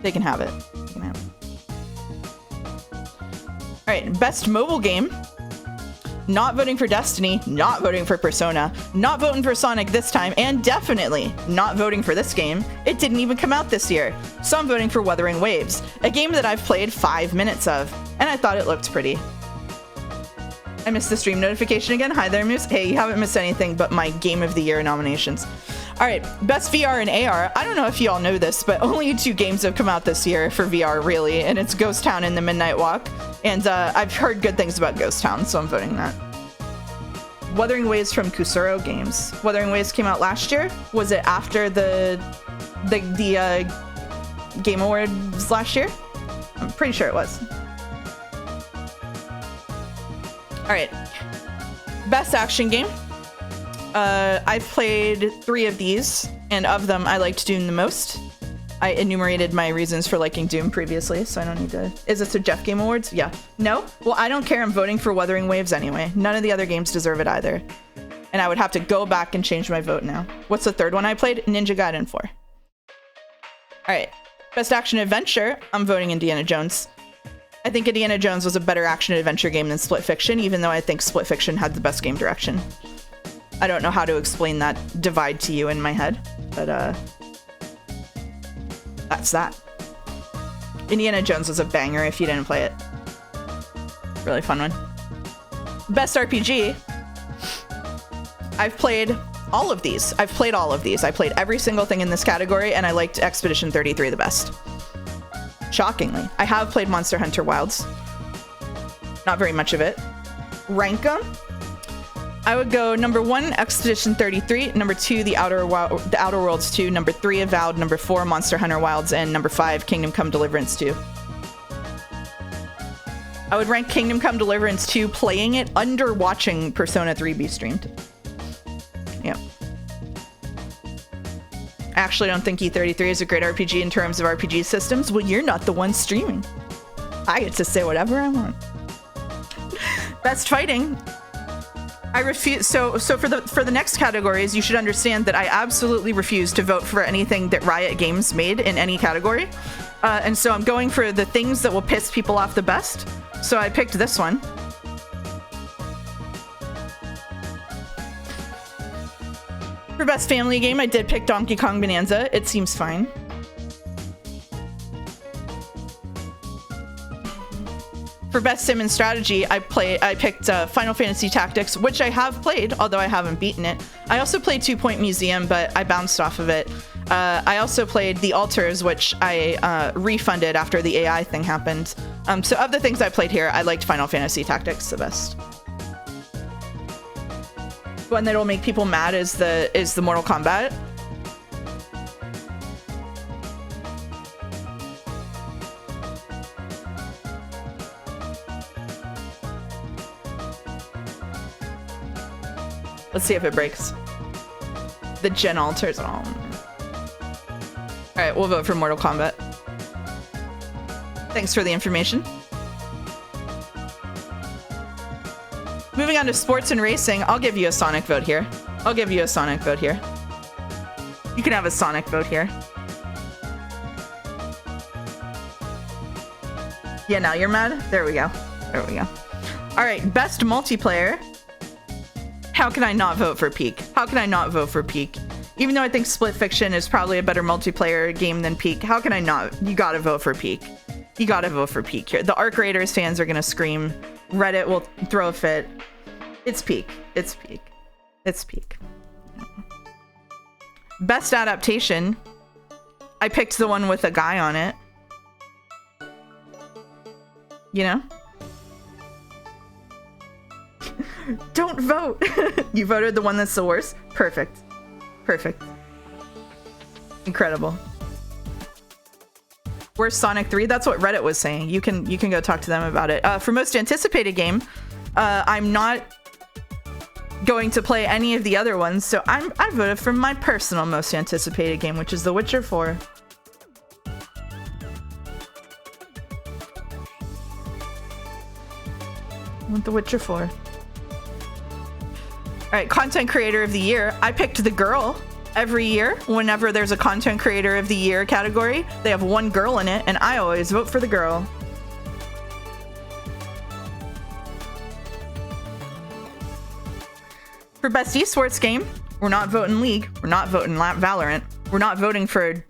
S1: They can have it. All right, best mobile game. Not voting for Destiny, not voting for Persona, not voting for Sonic this time, and definitely not voting for this game. It didn't even come out this year. So I'm voting for Wuthering Waves, a game that I've played 5 minutes of, and I thought it looked pretty. I missed the stream notification again. Hi there, Moose. Hey, you haven't missed anything but my Game of the Year nominations. All right, best VR and AR. I don't know if you all know this, but only 2 games have come out this year for VR, really, and it's Ghost Town and The Midnight Walk. And I've heard good things about Ghost Town, so I'm voting that. Wuthering Waves from Kusuro Games. Wuthering Waves came out last year. Was it after the Game Awards last year? I'm pretty sure it was. All right, best action game. I've played 3 of these, and of them, I liked Doom the most. I enumerated my reasons for liking Doom previously, so I don't need to... Is this a Jeff Game Awards? Yeah. No? Well, I don't care. I'm voting for Wuthering Waves anyway. None of the other games deserve it either. And I would have to go back and change my vote now. What's the third one I played? Ninja Gaiden 4. All right. Best action adventure. I'm voting Indiana Jones. I think Indiana Jones was a better action adventure game than Split Fiction, even though I think Split Fiction had the best game direction. I don't know how to explain that divide to you in my head, but that's that. Indiana Jones was a banger if you didn't play it. Really fun one. Best RPG. I've played all of these. I played every single thing in this category, and I liked Expedition 33 the best. Shockingly. I have played Monster Hunter Wilds. Not very much of it. Rank them. I would go number 1, Expedition 33, number 2, The Outer Worlds 2, number 3, Avowed, number 4, Monster Hunter Wilds, and number 5, Kingdom Come Deliverance 2. I would rank Kingdom Come Deliverance 2 playing it under watching Persona 3 be streamed. Yeah. I actually don't think E33 is a great RPG in terms of RPG systems. Well, you're not the one streaming. I get to say whatever I want. Best fighting. I refuse. So for the next categories, you should understand that I absolutely refuse to vote for anything that Riot Games made in any category. And so I'm going for the things that will piss people off the best. So I picked this one. For best family game, I did pick Donkey Kong Bonanza. It seems fine. For best sim and strategy, I picked Final Fantasy Tactics, which I have played, although I haven't beaten it. I also played 2 Point Museum, but I bounced off of it. I also played The Altars, which I refunded after the AI thing happened. So of the things I played here, I liked Final Fantasy Tactics the best. One that'll make people mad is the Mortal Kombat. Let's see if it breaks. The Gen Altars. Oh. All right, we'll vote for Mortal Kombat. Thanks for the information. Moving on to sports and racing, I'll give you a Sonic vote here. You can have a Sonic vote here. Yeah, now you're mad? There we go. All right, best multiplayer. How can I not vote for Peak? Even though I think Split Fiction is probably a better multiplayer game than Peak, how can I not? You gotta vote for Peak. You gotta vote for Peak here. The Arc Raiders fans are gonna scream. Reddit will throw a fit. It's Peak. Best adaptation. I picked the one with a guy on it. You know? Don't vote. You voted the one that's the worst? Perfect. Incredible. Where's Sonic 3? That's what Reddit was saying. You can go talk to them about it. For most anticipated game, I'm not going to play any of the other ones, so I voted for my personal most anticipated game, which is The Witcher 4. I want The Witcher 4. All right, content creator of the year. I picked The Girl. Every year, whenever there's a content creator of the year category, they have one girl in it, and I always vote for The Girl. For best esports game, we're not voting League, we're not voting Valorant, we're not voting for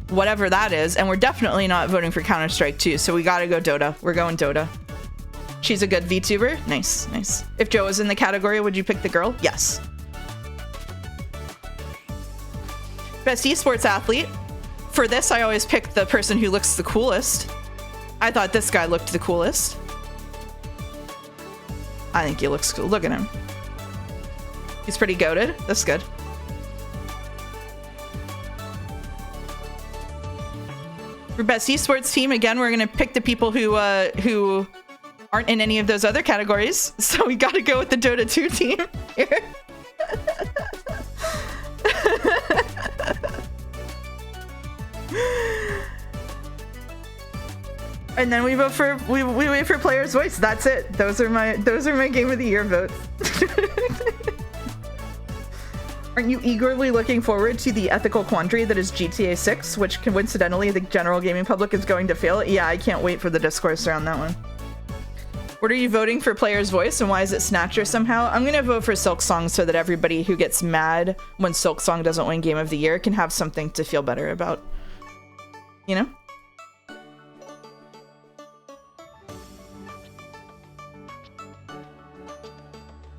S1: whatever that is, and we're definitely not voting for Counter-Strike 2, so we gotta go Dota. We're going Dota. She's a good VTuber. Nice, nice. If Joe was in the category, would you pick the girl? Yes. Best esports athlete. For this, I always pick the person who looks the coolest. I thought this guy looked the coolest. I think he looks cool. Look at him. He's pretty goated. That's good. For best esports team, again, we're gonna pick the people who aren't in any of those other categories. So we gotta go with the Dota 2 team here. And then we vote for we wait for player's voice. That's it. Those are my game of the year votes. Aren't you eagerly looking forward to the ethical quandary that is GTA 6, which coincidentally the general gaming public is going to fail? Yeah, I can't wait for the discourse around that one. What are you voting for player's voice, and why is it Snatcher somehow? I'm gonna vote for Silksong so that everybody who gets mad when Silksong doesn't win game of the year can have something to feel better about. You know?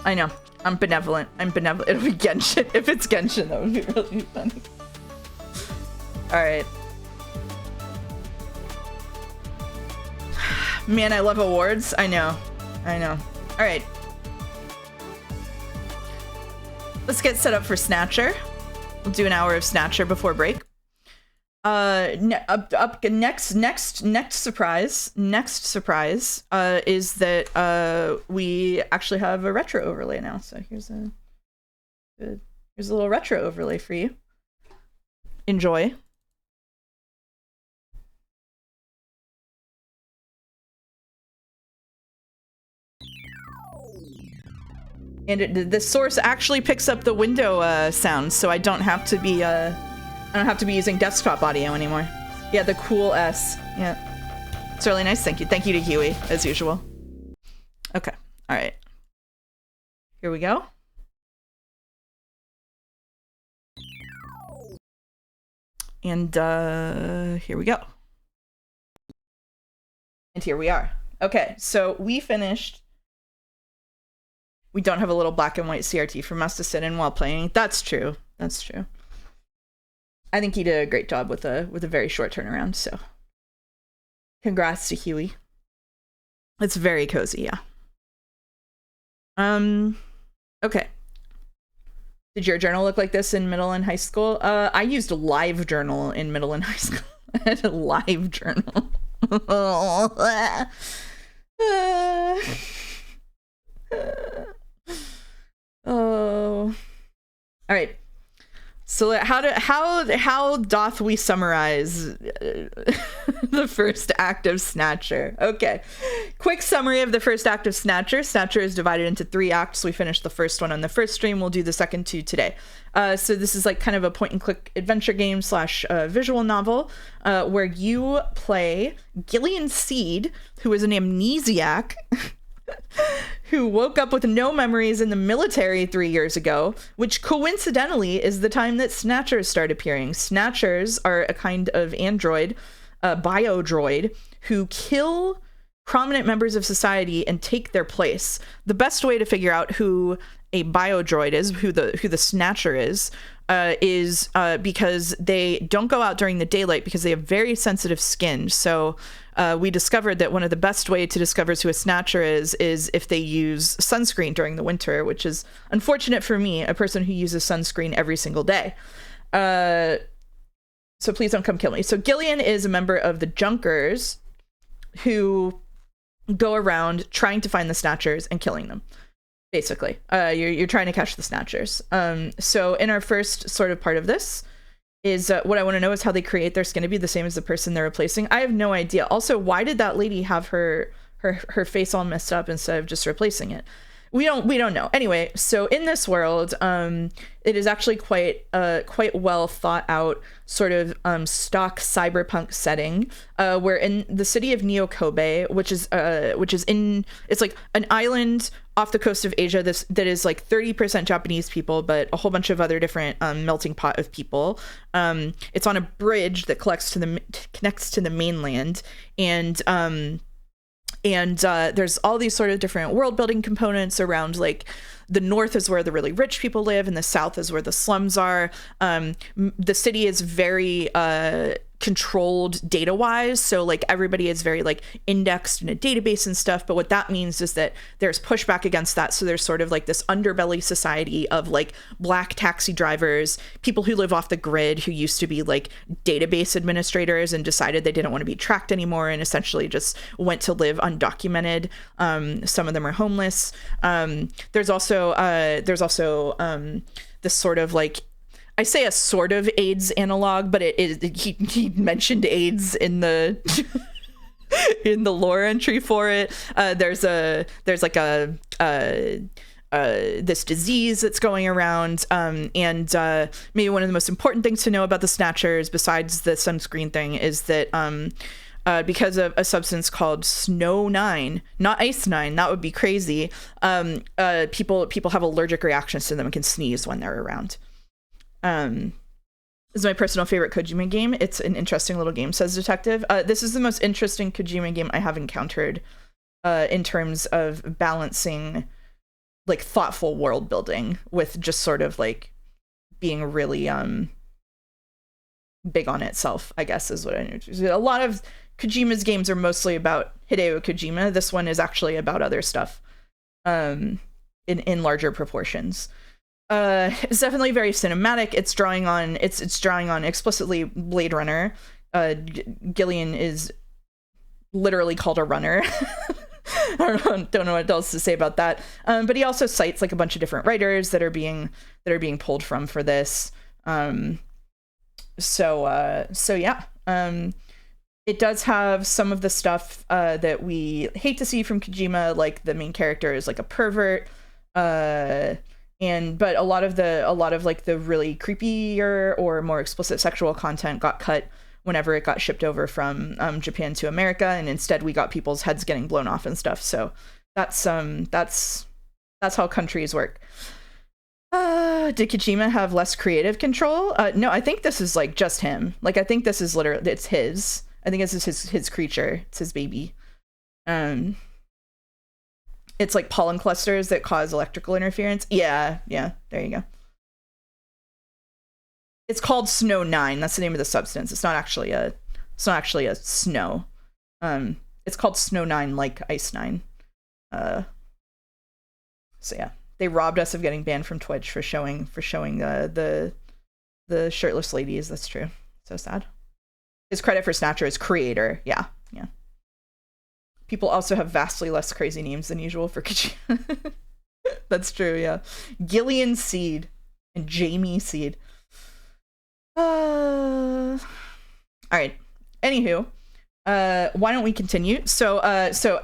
S1: I know. I'm benevolent. I'm benevolent. It'll be Genshin. If it's Genshin, that would be really funny. Alright. Man, I love awards. I know. I know. Alright. Let's get set up for Snatcher. We'll do an hour of Snatcher before break. Next surprise is that we actually have a retro overlay now. So here's a little retro overlay for you. Enjoy. And the source actually picks up the window sound, so I don't have to be using desktop audio anymore. Yeah, the cool S. Yeah. It's really nice. Thank you. Thank you to Huey, as usual. Okay. All right. Here we go. And here we go. And here we are. Okay, so we finished. We don't have a little black and white CRT for us to sit in while playing. That's true. That's true. I think he did a great job with a very short turnaround, so congrats to Huey. It's very cozy, yeah. Okay. Did your journal look like this in middle and high school? I used LiveJournal in middle and high school. I had a LiveJournal. Oh. All right. So how doth we summarize the first act of Snatcher? Okay, quick summary of the first act of Snatcher. Snatcher is divided into 3 acts. We finished the first one on the first stream. We'll do the second 2 today. So this is like kind of a point-and-click adventure game slash visual novel where you play Gillian Seed, who is an amnesiac who woke up with no memories in the military 3 years ago, which coincidentally is the time that Snatchers start appearing. Snatchers are a kind of android, biodroid, who kill prominent members of society and take their place. The best way to figure out who a biodroid is, who the Snatcher is because they don't go out during the daylight because they have very sensitive skin. So we discovered that one of the best way to discover who a Snatcher is if they use sunscreen during the winter, which is unfortunate for me, a person who uses sunscreen every single day. So please don't come kill me. So Gillian is a member of the Junkers who go around trying to find the Snatchers and killing them. Basically, you're trying to catch the Snatchers. So in our first sort of part of this is what I want to know is how they create their skin to be the same as the person they're replacing. I have no idea. Also, why did that lady have her face all messed up instead of just replacing it? We don't know. Anyway, so in this world, it is actually quite well thought out sort of stock cyberpunk setting, where in the city of Neo-Kobe, which is it's like an island off the coast of Asia that is like 30% Japanese people, but a whole bunch of other different melting pot of people. It's on a bridge that connects to the mainland, and And there's all these sort of different world building components around, like, the north is where the really rich people live and the south is where the slums are. The city is very controlled data wise, so like everybody is very like indexed in a database and stuff, but what that means is that there's pushback against that. So there's sort of like this underbelly society of like black taxi drivers, people who live off the grid, who used to be like database administrators and decided they didn't want to be tracked anymore and essentially just went to live undocumented. Some of them are homeless. There's also this sort of like, I say a sort of AIDS analog, but it is, he mentioned AIDS in the in the lore entry for it. There's like this disease that's going around, and maybe one of the most important things to know about the Snatchers, besides the sunscreen thing, is that because of a substance called Snow 9, not Ice 9, that would be crazy. People have allergic reactions to them and can sneeze when they're around. This is my personal favorite Kojima game. It's an interesting little game, says Detective. This is the most interesting Kojima game I have encountered in terms of balancing like thoughtful world building with just sort of like being really big on itself, I guess is what I know. A lot of Kojima's games are mostly about Hideo Kojima. This one is actually about other stuff in larger proportions. It's definitely very cinematic. It's drawing on explicitly Blade Runner. Gillian is literally called a runner. I don't know what else to say about that. But he also cites like a bunch of different writers that are being pulled from for this. So yeah. It does have some of the stuff that we hate to see from Kojima, like the main character is like a pervert. But a lot of like the really creepier or more explicit sexual content got cut whenever it got shipped over from Japan to America, and instead we got people's heads getting blown off and stuff. So that's how countries work. Did Kojima have less creative control? No, I think this is like just him. Like I think this is literally, it's his. I think this is his creature. It's his baby. It's like pollen clusters that cause electrical interference. Yeah, there you go. It's called Snow 9. That's the name of the substance. It's not actually a snow. It's called Snow 9, like Ice 9. So yeah, they robbed us of getting banned from Twitch for showing the shirtless ladies. That's true. So sad. His credit for Snatcher is creator. Yeah. People also have vastly less crazy names than usual for Kojima. That's true, yeah. Gillian Seed and Jamie Seed. All right. Anywho, why don't we continue? So that's the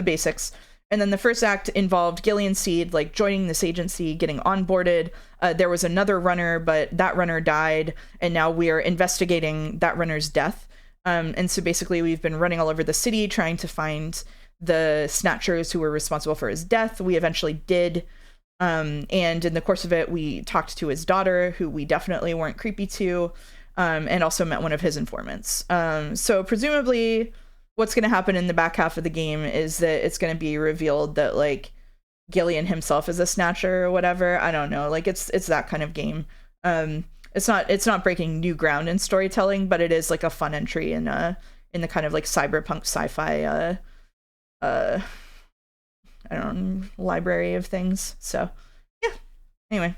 S1: basics. And then the first act involved Gillian Seed like joining this agency, getting onboarded. There was another runner, but that runner died, and now we are investigating that runner's death. And so basically we've been running all over the city trying to find the Snatchers who were responsible for his death. We eventually did. And in the course of it, we talked to his daughter, who we definitely weren't creepy to, and also met one of his informants. So presumably what's going to happen in the back half of the game is that it's going to be revealed that like Gillian himself is a Snatcher or whatever. I don't know. Like it's that kind of game. It's not breaking new ground in storytelling, but it is like a fun entry in the kind of like cyberpunk sci-fi I don't know, library of things. So yeah. Anyway.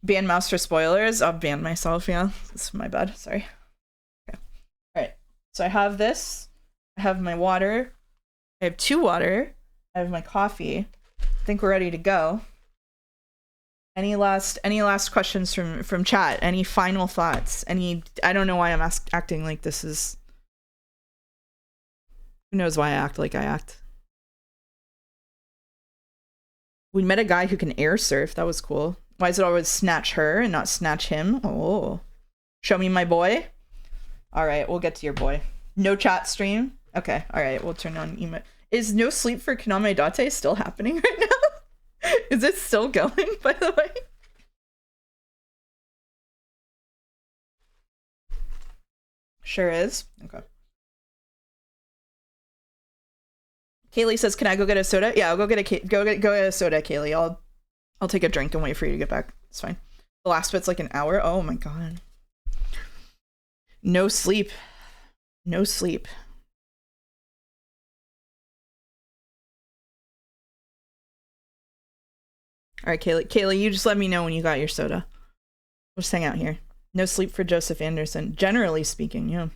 S1: Ban mouse for spoilers. I'll ban myself, yeah. That's my bad. Sorry. Okay. Alright. So I have this. I have my water. I have 2 water. I have my coffee. I think we're ready to go. Any last questions from chat? Any final thoughts? I don't know why I'm acting like this is... Who knows why I act like I act? We met a guy who can air surf. That was cool. Why is it always snatch her and not snatch him? Oh. Show me my boy. All right, we'll get to your boy. No chat stream? Okay, all right, we'll turn on emo. Is no sleep for Kaname Date still happening right now? Is it still going, by the way? Sure is. Okay. Kaylee says, "Can I go get a soda?" Yeah, I'll go get a soda, Kaylee. I'll take a drink and wait for you to get back. It's fine. The last bit's like an hour. Oh my god. No sleep. No sleep. All right, Kaylee, you just let me know when you got your soda. We'll just hang out here. No sleep for Joseph Anderson. Generally speaking, yeah.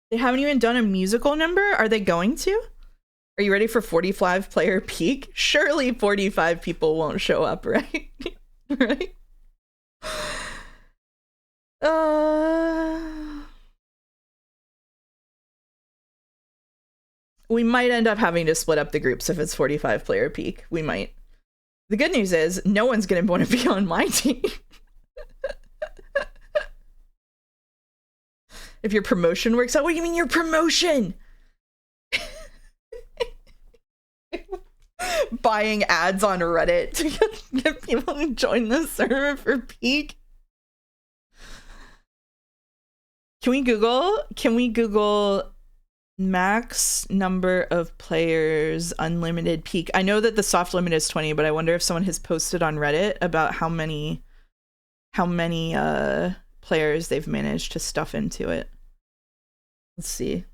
S1: They haven't even done a musical number? Are they going to? Are you ready for 45 player peak? Surely 45 people won't show up, right? Right? We might end up having to split up the groups if it's 45 player peak. We might. The good news is no one's going to want to be on my team. If your promotion works out, what do you mean your promotion? Buying ads on Reddit to get people to join the server for peak. Can we Google max number of players unlimited peak? I know that the soft limit is 20, but I wonder if someone has posted on Reddit about how many players they've managed to stuff into it. Let's see.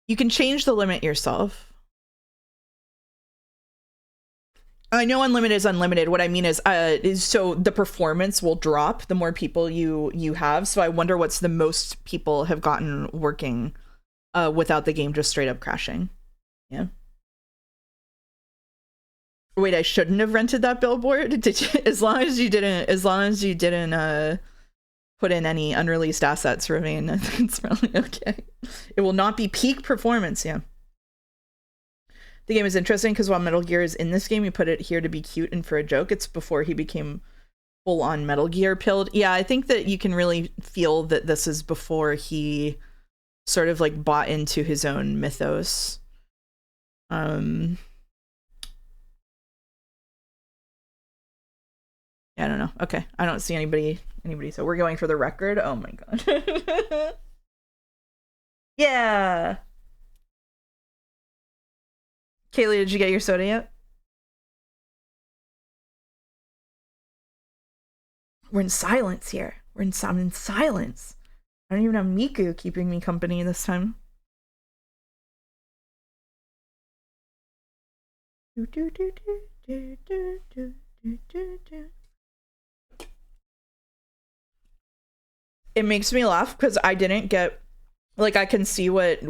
S1: You can change the limit yourself. I know unlimited is unlimited. What I mean is so the performance will drop the more people you have. So I wonder what's the most people have gotten working without the game just straight up crashing. Yeah. Wait, I shouldn't have rented that billboard? Did you, as long as you didn't put in any unreleased assets, remain, I think it's probably okay. It will not be peak performance, yeah. The game is interesting because while Metal Gear is in this game, you put it here to be cute and for a joke. It's before he became full-on Metal Gear pilled. Yeah, I think that you can really feel that this is before he sort of like bought into his own mythos. Yeah, I don't know. Okay, I don't see anybody. So we're going for the record. Oh my god. Yeah. Kaylee, did you get your soda yet? We're in silence here. I'm in silence. I don't even have Miku keeping me company this time. It makes me laugh because I didn't get, like, I can see what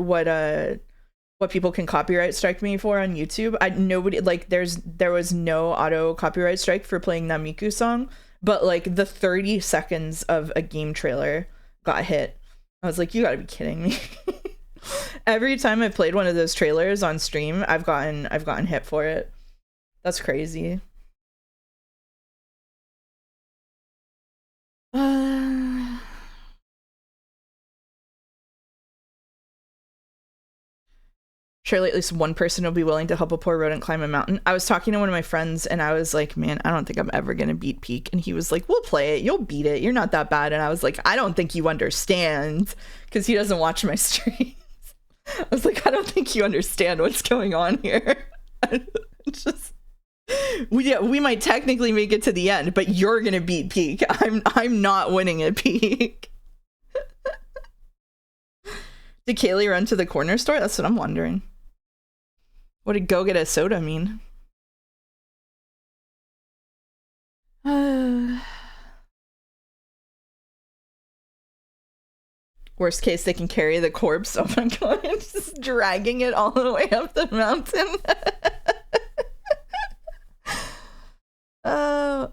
S1: people can copyright strike me for on YouTube. There was no auto copyright strike for playing that Miku song, but like the 30 seconds of a game trailer got hit. I was like, you gotta be kidding me. Every time I've played one of those trailers on stream, I've gotten hit for it. That's crazy. Surely at least one person will be willing to help a poor rodent climb a mountain. I was talking to one of my friends and I was like, man, I don't think I'm ever gonna beat Peak. And he was like, we'll play it, you'll beat it, you're not that bad. And I was like, I don't think you understand, because he doesn't watch my streams. I was like, I don't think you understand what's going on here. We might technically make it to the end, but you're gonna beat Peak. I'm not winning at Peak. Did Kaylee run to the corner store? That's what I'm wondering. What did go get a soda mean? Worst case, they can carry the corpse. Oh my god, just dragging it all the way up the mountain.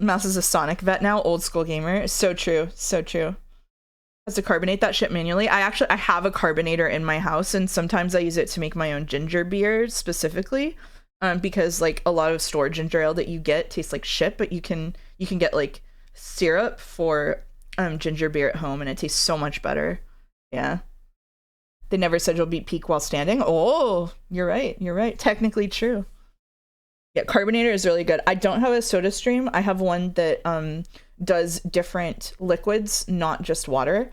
S1: Mouse is a Sonic vet now, old school gamer. So true, so true. Has to carbonate that shit manually. I have a carbonator in my house, and sometimes I use it to make my own ginger beer specifically, because like a lot of store ginger ale that you get tastes like shit, but you can get like syrup for ginger beer at home, and it tastes so much better. Yeah. They never said you'll beat Peak while standing. Oh, you're right. Technically true. Yeah, carbonator is really good. I don't have a soda stream. I have one that does different liquids, not just water,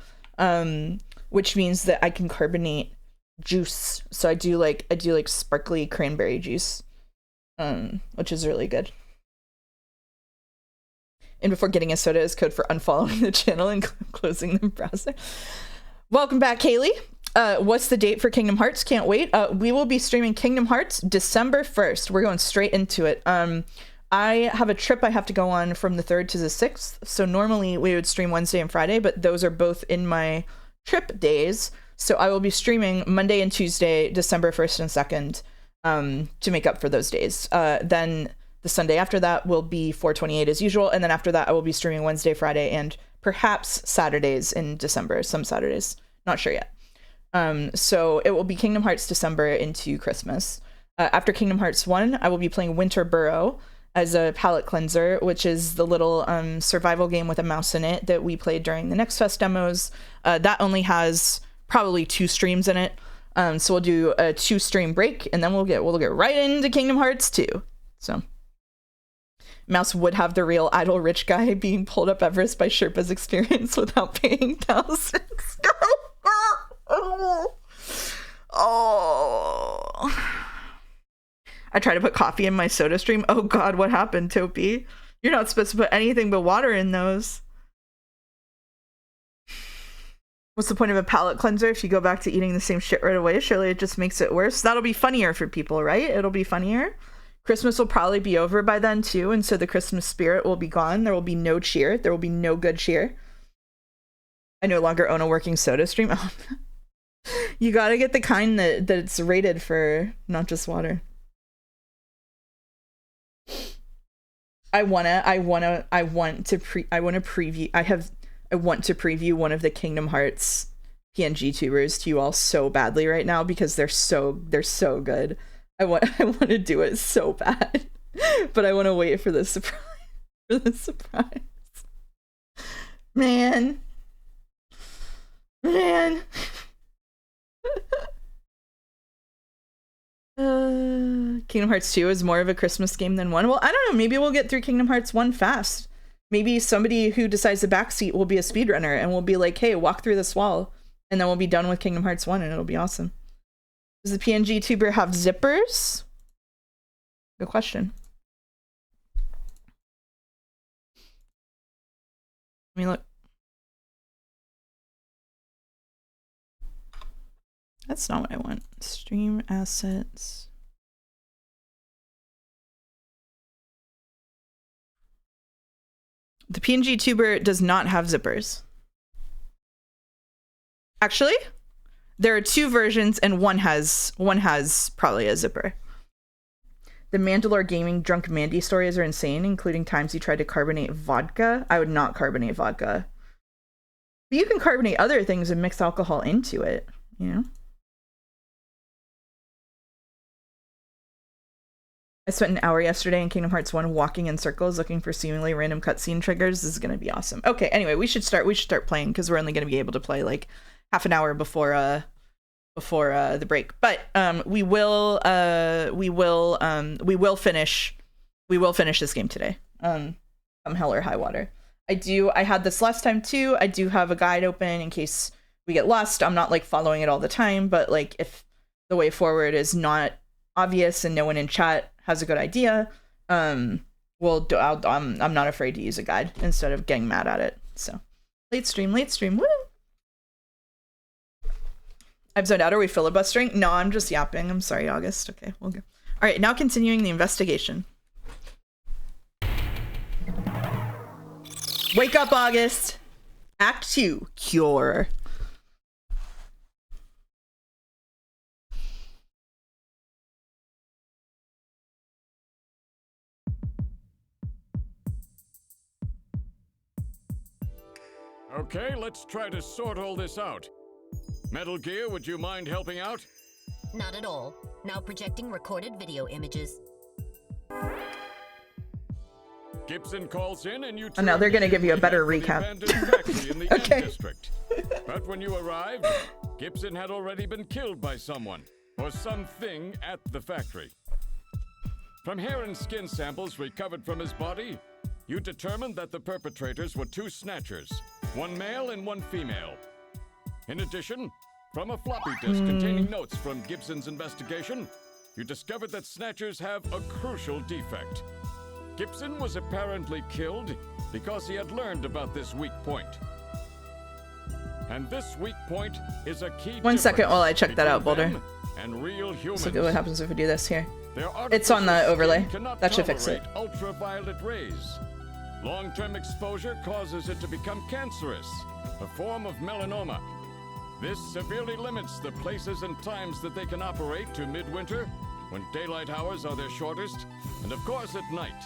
S1: which means that I can carbonate juice. So I do like sparkly cranberry juice, which is really good. And before getting a soda is code for unfollowing the channel and closing the browser. Welcome back, Kaylee. What's the date for Kingdom Hearts? Can't wait. We will be streaming Kingdom Hearts December 1st. We're going straight into it. I have a trip I have to go on from the 3rd to the 6th. So normally we would stream Wednesday and Friday, but those are both in my trip days. So I will be streaming Monday and Tuesday, December 1st and 2nd, to make up for those days. Then the Sunday after that will be 4/28 as usual. And then after that, I will be streaming Wednesday, Friday, and perhaps Saturdays in December. Some Saturdays. Not sure yet. So it will be Kingdom Hearts December into Christmas. After Kingdom Hearts 1, I will be playing Winter Burrow as a palate cleanser, which is the little survival game with a mouse in it that we played during the Next Fest demos. That only has probably 2 streams in it. So we'll do a 2-stream break, and then we'll get right into Kingdom Hearts 2. So Mouse would have the real idle rich guy being pulled up Everest by Sherpa's experience without paying thousands. Oh. I try to put coffee in my soda stream. Oh god, what happened, Topi? You're not supposed to put anything but water in those. What's the point of a palate cleanser if you go back to eating the same shit right away? Surely it just makes it worse. That'll be funnier for people, right? It'll be funnier. Christmas will probably be over by then too, and so the Christmas spirit will be gone. There will be no cheer. There will be no good cheer. I no longer own a working soda stream. Oh. You gotta get the kind that it's rated for, not just water. I want to preview one of the Kingdom Hearts PNG tubers to you all so badly right now because they're so good. I want to do it so bad, but I want to wait for the surprise. Man. Kingdom Hearts 2 is more of a Christmas game than 1. Well, I don't know. Maybe we'll get through Kingdom Hearts 1 fast. Maybe somebody who decides the backseat will be a speedrunner and we'll be like, hey, walk through this wall. And then we'll be done with Kingdom Hearts 1 and it'll be awesome. Does the PNG tuber have zippers? Good question. Let me look. That's not what I want. Stream assets. The PNG tuber does not have zippers. Actually, there are 2 versions and one has probably a zipper. The Mandalore Gaming Drunk Mandy stories are insane, including times he tried to carbonate vodka. I would not carbonate vodka. But you can carbonate other things and mix alcohol into it, you know? I spent an hour yesterday in Kingdom Hearts 1 walking in circles looking for seemingly random cutscene triggers. This is going to be awesome. Okay, anyway, we should start playing because we're only going to be able to play like half an hour before the break. But we will finish this game today. Come hell or high water. I had this last time too. I do have a guide open in case we get lost. I'm not like following it all the time, but like if the way forward is not obvious and no one in chat has a good idea, I'm not afraid to use a guide instead of getting mad at it. So late stream, woo! I've zoned out. Are we filibustering? No, I'm just yapping. I'm sorry, August. Okay, we'll go. All right, now continuing the investigation. Wake up, August. Act 2, Cure.
S2: Okay, let's try to sort all this out. Metal Gear, would you mind helping out?
S3: Not at all. Now projecting recorded video images.
S2: Gibson calls in and you
S1: Oh, now they're gonna give you a better recap.
S2: In the
S1: Okay.
S2: district. But when you arrived, Gibson had already been killed by someone or something at the factory. From hair and skin samples recovered from his body, you determined that the perpetrators were 2 Snatchers, 1 male and 1 female. In addition, from a floppy disk containing notes from Gibson's investigation, you discovered that Snatchers have a crucial defect. Gibson was apparently killed because he had learned about this weak point. And this weak point is a key.
S1: 1 second while I check that out, Boulder.
S2: And real humans.
S1: Let's look at what happens if we do this here. It's on the overlay. That should fix it.
S2: Ultraviolet rays. Long-term exposure causes it to become cancerous, a form of melanoma. This severely limits the places and times that they can operate to midwinter, when daylight hours are their shortest, and of course at night.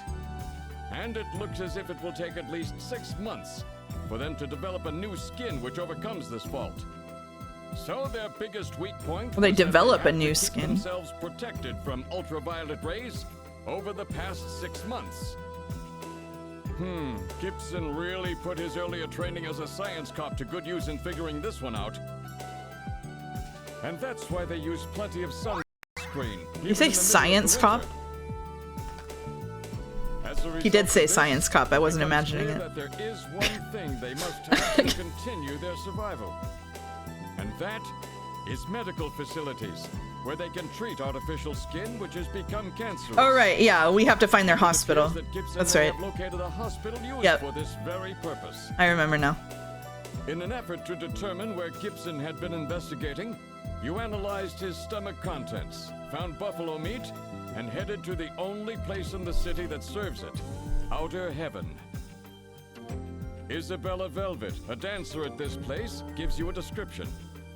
S2: And it looks as if it will take at least 6 months for them to develop a new skin which overcomes this fault. So their biggest weak point
S1: well, they develop a new skin.
S2: Themselves protected from ultraviolet rays over the past 6 months. Gibson really put his earlier training as a science cop to good use in figuring this one out. And that's why they use plenty of sunscreen.
S1: You say science cop? He did say science cop. I wasn't imagining it.
S2: That there is one thing they must have to continue their survival. And that is medical facilities, where they can treat artificial skin which has become cancerous.
S1: Oh right, yeah, we have to find their hospital. That's right.
S2: Located a hospital used for this very purpose.
S1: I remember now.
S2: In an effort to determine where Gibson had been investigating, you analyzed his stomach contents, found buffalo meat, and headed to the only place in the city that serves it, Outer Heaven. Isabella Velvet, a dancer at this place, gives you a description,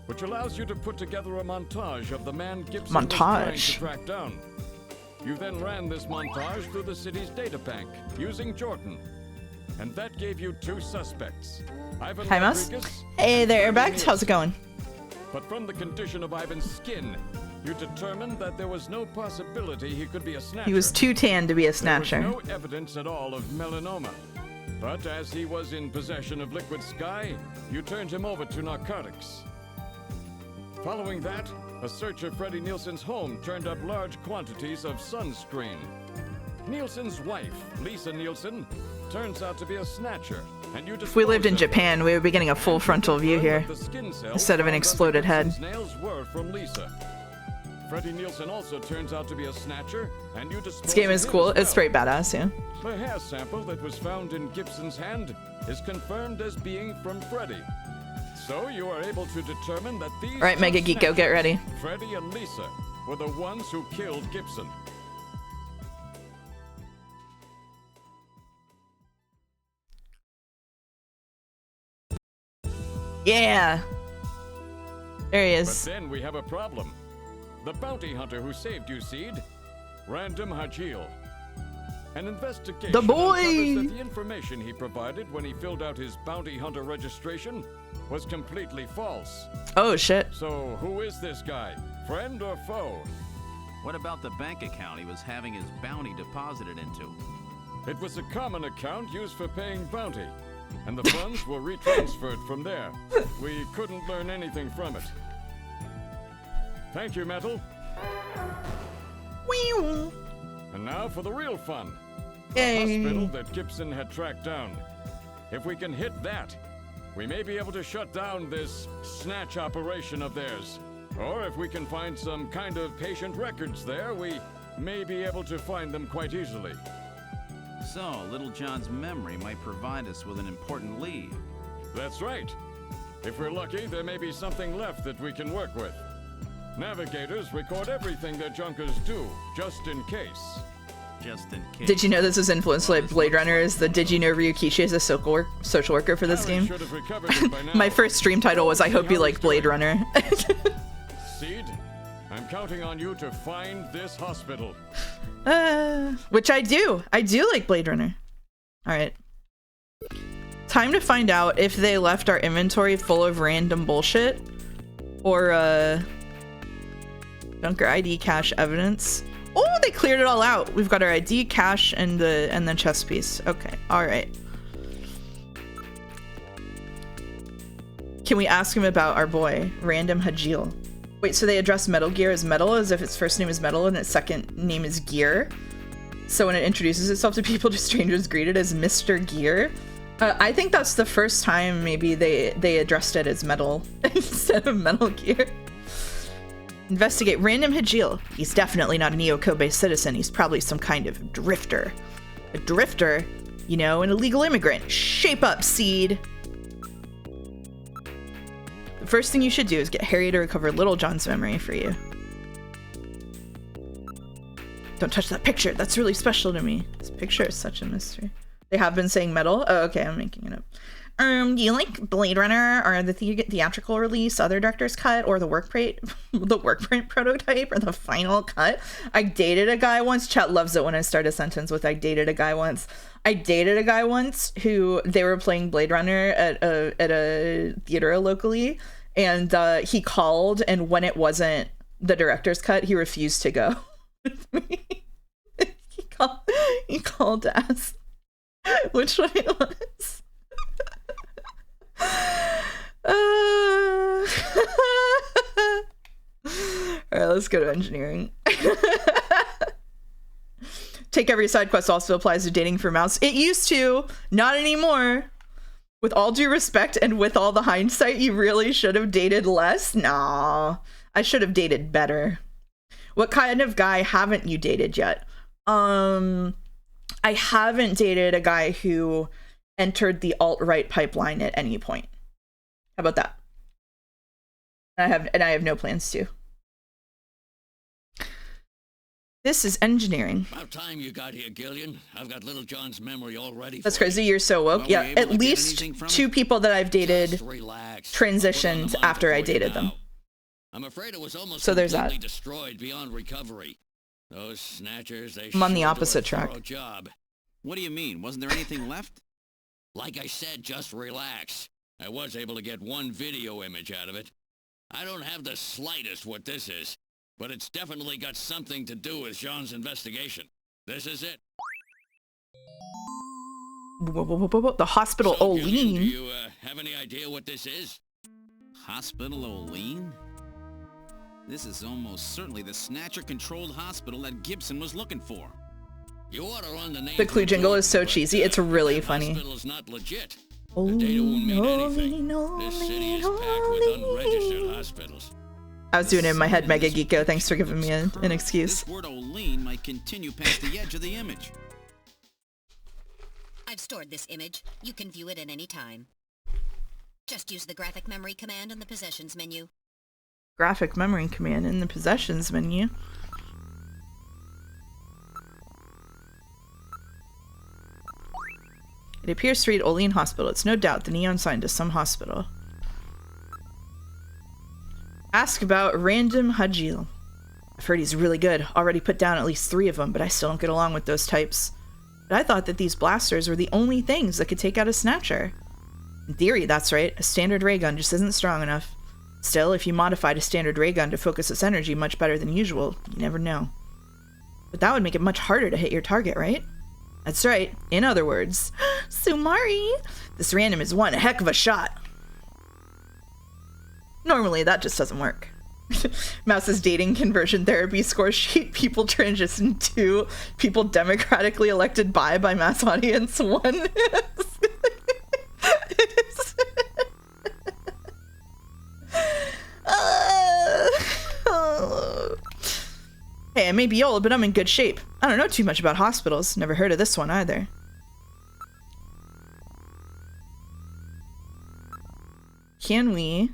S2: which allows you to put together a montage of the man Gibson was trying to track down. You then ran this montage through the city's data bank, using Jordan. And that gave you 2 suspects. Ivan Rodriguez.
S1: Hey there, airbags. How's it going?
S2: But from the condition of Ivan's skin, you determined that there was no possibility he could be a Snatcher.
S1: He was too tan to be a Snatcher.
S2: There was no evidence at all of melanoma. But as he was in possession of liquid sky, you turned him over to narcotics. Following that, a search of Freddie Nielsen's home turned up large quantities of sunscreen. Nielsen's wife, Lisa Nielsen, turns out to be a Snatcher, and you
S1: if we lived in Japan, we would be getting a full frontal view here, instead of an exploded head.
S2: Nails were from Lisa. Freddie Nielsen also turns out to be a Snatcher, and you
S1: this game is cool. It's straight badass, yeah.
S2: The hair sample that was found in Gibson's hand is confirmed as being from Freddie. So you are able to determine that these
S1: Alright, Mega Geeko, get ready.
S2: Freddie and Lisa were the ones who killed Gibson.
S1: Yeah! There he is.
S2: But then we have a problem. The bounty hunter who saved you, Seed, Random Hajil. An investigation
S1: the boy!
S2: uncovers that the information he provided when he filled out his bounty hunter registration was completely false.
S1: Oh shit.
S2: So who is this guy? Friend or foe?
S4: What about the bank account he was having his bounty deposited into?
S2: It was a common account used for paying bounty, and the funds were retransferred from there. We couldn't learn anything from it. Thank you, Metal.
S1: Wee.
S2: And now for the real fun.
S1: Yay.
S2: The hospital that Gibson had tracked down. If we can hit that, we may be able to shut down this snatch operation of theirs. Or if we can find some kind of patient records there, we may be able to find them quite easily.
S4: So, Little John's memory might provide us with an important lead.
S2: That's right. If we're lucky, there may be something left that we can work with. Navigators record everything their junkers do, just in case.
S4: Just in case.
S1: Did you know this was influenced by Blade Runner? Is the Did you know Ryukishi is a social worker for this game? My first stream title was I hope you like Blade Runner.
S2: Seed, I'm counting on you to find this hospital.
S1: Which I do. I do like Blade Runner. Alright. Time to find out if they left our inventory full of random bullshit. Or, Junker ID cache evidence. Oh, they cleared it all out. We've got our ID cache and the chest piece. Okay, alright. Can we ask him about our boy, Random Hajil? Wait, so they address Metal Gear as Metal as if its first name is Metal and its second name is Gear? So when it introduces itself to people, do strangers greet it as Mr. Gear? I think that's the first time maybe they addressed it as Metal instead of Metal Gear. Investigate random Hajil. He's definitely not a Neo-Kobe citizen. He's probably some kind of drifter. A drifter? You know, an illegal immigrant. Shape up, Seed. The first thing you should do is get Harry to recover Little John's memory for you. Don't touch that picture. That's really special to me. This picture is such a mystery. They have been saying Metal? Oh, okay, I'm making it up. Do you like Blade Runner or the theatrical release, other director's cut, or the work print prototype, or the final cut? I dated a guy once. Chat loves it when I start a sentence with I dated a guy once. I dated a guy once who they were playing Blade Runner at a theater locally, and he called, and when it wasn't the director's cut, he refused to go with me. he called to ask which one it was. Alright, let's go to engineering. Take every side quest also applies to dating for mouse. It used to, not anymore. With all due respect and with all the hindsight, you really should have dated less? Nah, I should have dated better. What kind of guy haven't you dated yet? I haven't dated a guy who entered the alt-right pipeline at any point. How about that? I have no plans to. This is engineering.
S5: About time you got here, Gillian. I've got Little John's memory all ready.
S1: That's crazy. You're so woke. Yeah, at least 2 people that I've dated transitioned after I dated them.
S5: I'm afraid it was almost
S1: so there's that.
S5: Destroyed beyond recovery. Those snatchers, they
S1: I'm on the opposite track.
S5: Job.
S4: What do you mean? Wasn't there anything left?
S5: Like I said, just relax. I was able to get one video image out of it. I don't have the slightest what this is, but it's definitely got something to do with Jean's investigation. This is it.
S1: The hospital
S5: So,
S1: Olean.
S5: Gillian, do you have any idea what this is?
S4: Hospital Olean? This is almost certainly the Snatcher-controlled hospital that Gibson was looking for.
S5: You ought to run the name.
S1: The clue jingle is so cheesy. It's really funny.
S5: Hospital's not legit. The data won't mean anything. This city is packed with unregistered hospitals.
S1: I was doing it in my head, Mega Geeko. Thanks for giving me an excuse.
S4: This word Olean might continue past the edge of the image.
S3: I've stored this image. You can view it at any time. Just use the graphic memory command in the possessions menu.
S1: Graphic memory command in the possessions menu. It appears to read Olean Hospital. It's no doubt the neon sign to some hospital. Ask about random Hajil. I've heard he's really good. Already put down at least 3 of them, but I still don't get along with those types. But I thought that these blasters were the only things that could take out a Snatcher. In theory, that's right. A standard ray gun just isn't strong enough. Still, if you modified a standard ray gun to focus its energy much better than usual, you never know. But that would make it much harder to hit your target, right? That's right. In other words, Sumari, this random is one heck of a shot. Normally, that just doesn't work. Mouse's dating conversion therapy score sheet. People transition to people democratically elected by Mass audience 1. Hey, I may be old, but I'm in good shape. I don't know too much about hospitals. Never heard of this one either. Can we...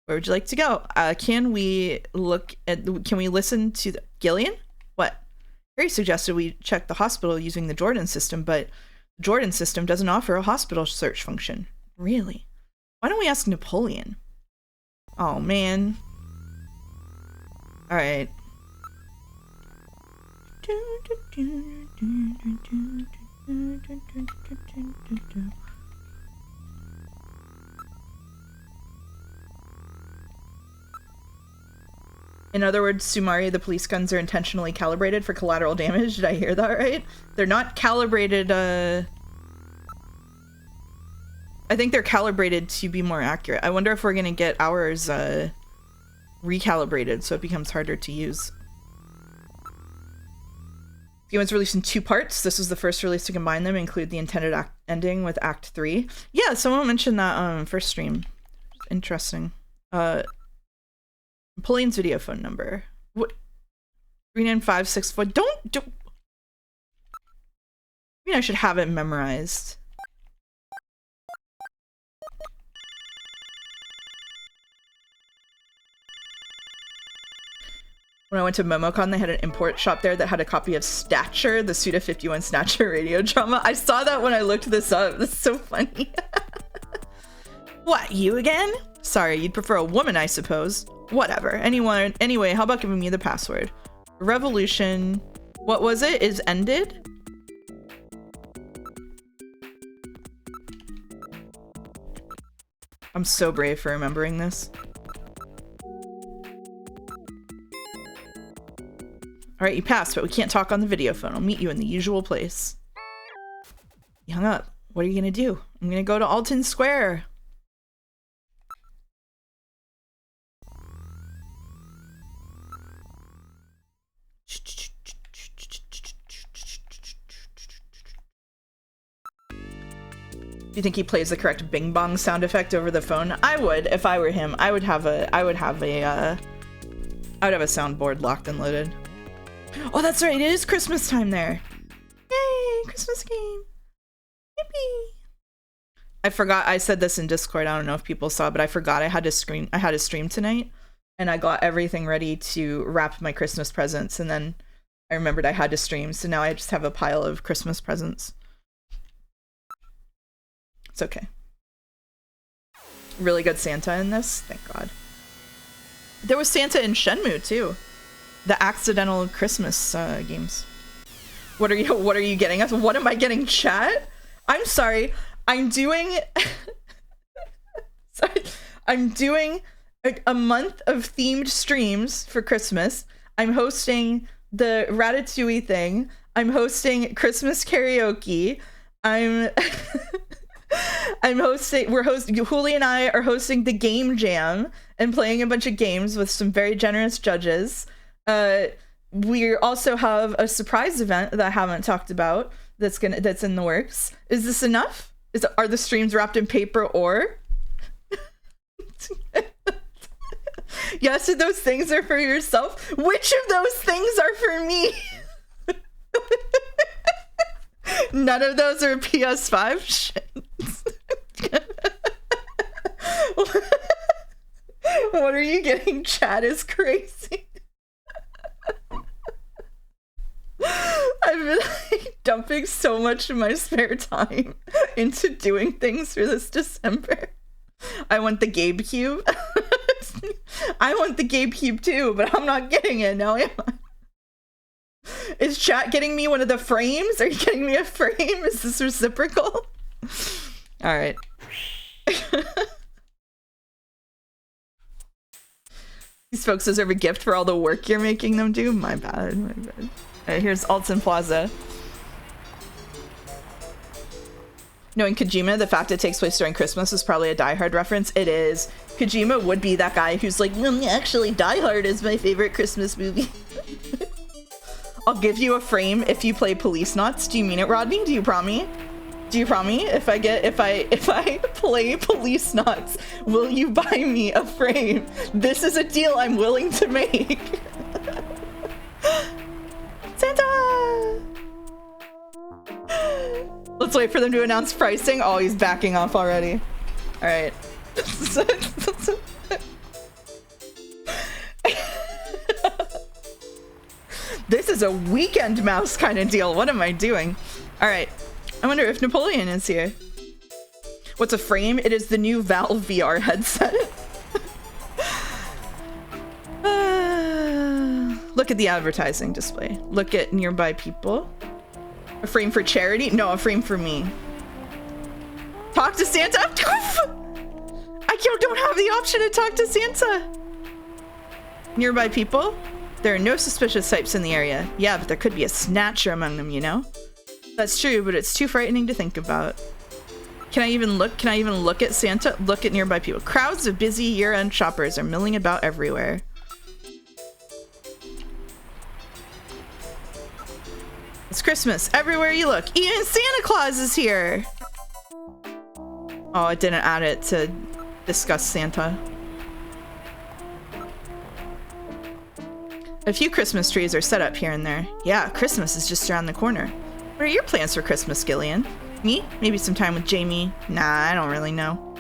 S1: Where would you like to go? Can we look at... Can we listen to... Gillian? What? Harry suggested we check the hospital using the Jordan system, but the Jordan system doesn't offer a hospital search function. Really? Why don't we ask Napoleon? Oh, man. Alright. In other words, Sumari, the police guns are intentionally calibrated for collateral damage. Did I hear that right? They're not calibrated, I think they're calibrated to be more accurate. I wonder if we're gonna get ours, recalibrated so it becomes harder to use. The game was released in 2 parts. This was the first release to combine them, include the intended ending with Act 3. Yeah, someone mentioned that first stream. Interesting. Napoleon's video phone number. What? 39564. Don't. I mean, I should have it memorized. When I went to MomoCon, they had an import shop there that had a copy of Snatcher, the Suda 51 Snatcher radio drama. I saw that when I looked this up. That's so funny. What, you again? Sorry, you'd prefer a woman, I suppose. Whatever. Anyway, how about giving me the password? Revolution. What was it? Is ended? I'm so brave for remembering this. Alright, you passed, but we can't talk on the video phone. I'll meet you in the usual place. You hung up. What are you gonna do? I'm gonna go to Alton Square. Do you think he plays the correct bing bong sound effect over the phone? I would, if I were him. I would have a soundboard locked and loaded. Oh, that's right. It is Christmas time there. Yay, Christmas game. Yippee. I forgot. I said this in Discord. I don't know if people saw, but I forgot I had to stream tonight, and I got everything ready to wrap my Christmas presents, and then I remembered I had to stream, so now I just have a pile of Christmas presents. It's okay. Really good Santa in this. Thank God. There was Santa in Shenmue too. The accidental Christmas games. What are you getting us? What am I getting, chat? I'm sorry. I'm doing sorry. I'm doing a month of themed streams for Christmas. I'm hosting the Ratatouille thing. I'm hosting Christmas karaoke. Huli and I are hosting the Game Jam and playing a bunch of games with some very generous judges. We also have a surprise event that I haven't talked about that's in the works. Is this enough? Are the streams wrapped in paper or? Yes, those things are for yourself. Which of those things are for me? None of those are PS5 shit. What are you getting? Chat is crazy. I've been dumping so much of my spare time into doing things for this December. I want the Gabe Cube. I want the Gabe Cube too, but I'm not getting it now, am I? Is chat getting me one of the frames? Are you getting me a frame? Is this reciprocal? All right. These folks deserve a gift for all the work you're making them do. My bad. All right, here's Alton Plaza. Knowing Kojima, the fact it takes place during Christmas is probably a Die Hard reference. It is. Kojima would be that guy who's like, actually, Die Hard is my favorite Christmas movie. I'll give you a frame if you play Police Knots. Do you mean it, Rodney? Do you promise? Do you promise? If I play Police Knots, will you buy me a frame? This is a deal I'm willing to make. Santa! Let's wait for them to announce pricing. Oh, he's backing off already. All right. This is a weekend mouse kind of deal. What am I doing? All right. I wonder if Napoleon is here. What's a frame? It is the new Valve VR headset. Look at the advertising display. Look at nearby people. A frame for charity? No, a frame for me. Talk to Santa? I don't have the option to talk to Santa. Nearby people? There are no suspicious types in the area. Yeah, but there could be a snatcher among them, you know? That's true, but it's too frightening to think about. Can I even look at Santa? Look at nearby people. Crowds of busy year-end shoppers are milling about everywhere. It's Christmas everywhere you look. Even Santa Claus is here. Oh, it didn't add it to discuss Santa. A few Christmas trees are set up here and there. Yeah, Christmas is just around the corner. What are your plans for Christmas, Gillian? Me? Maybe some time with Jamie? Nah, I don't really know.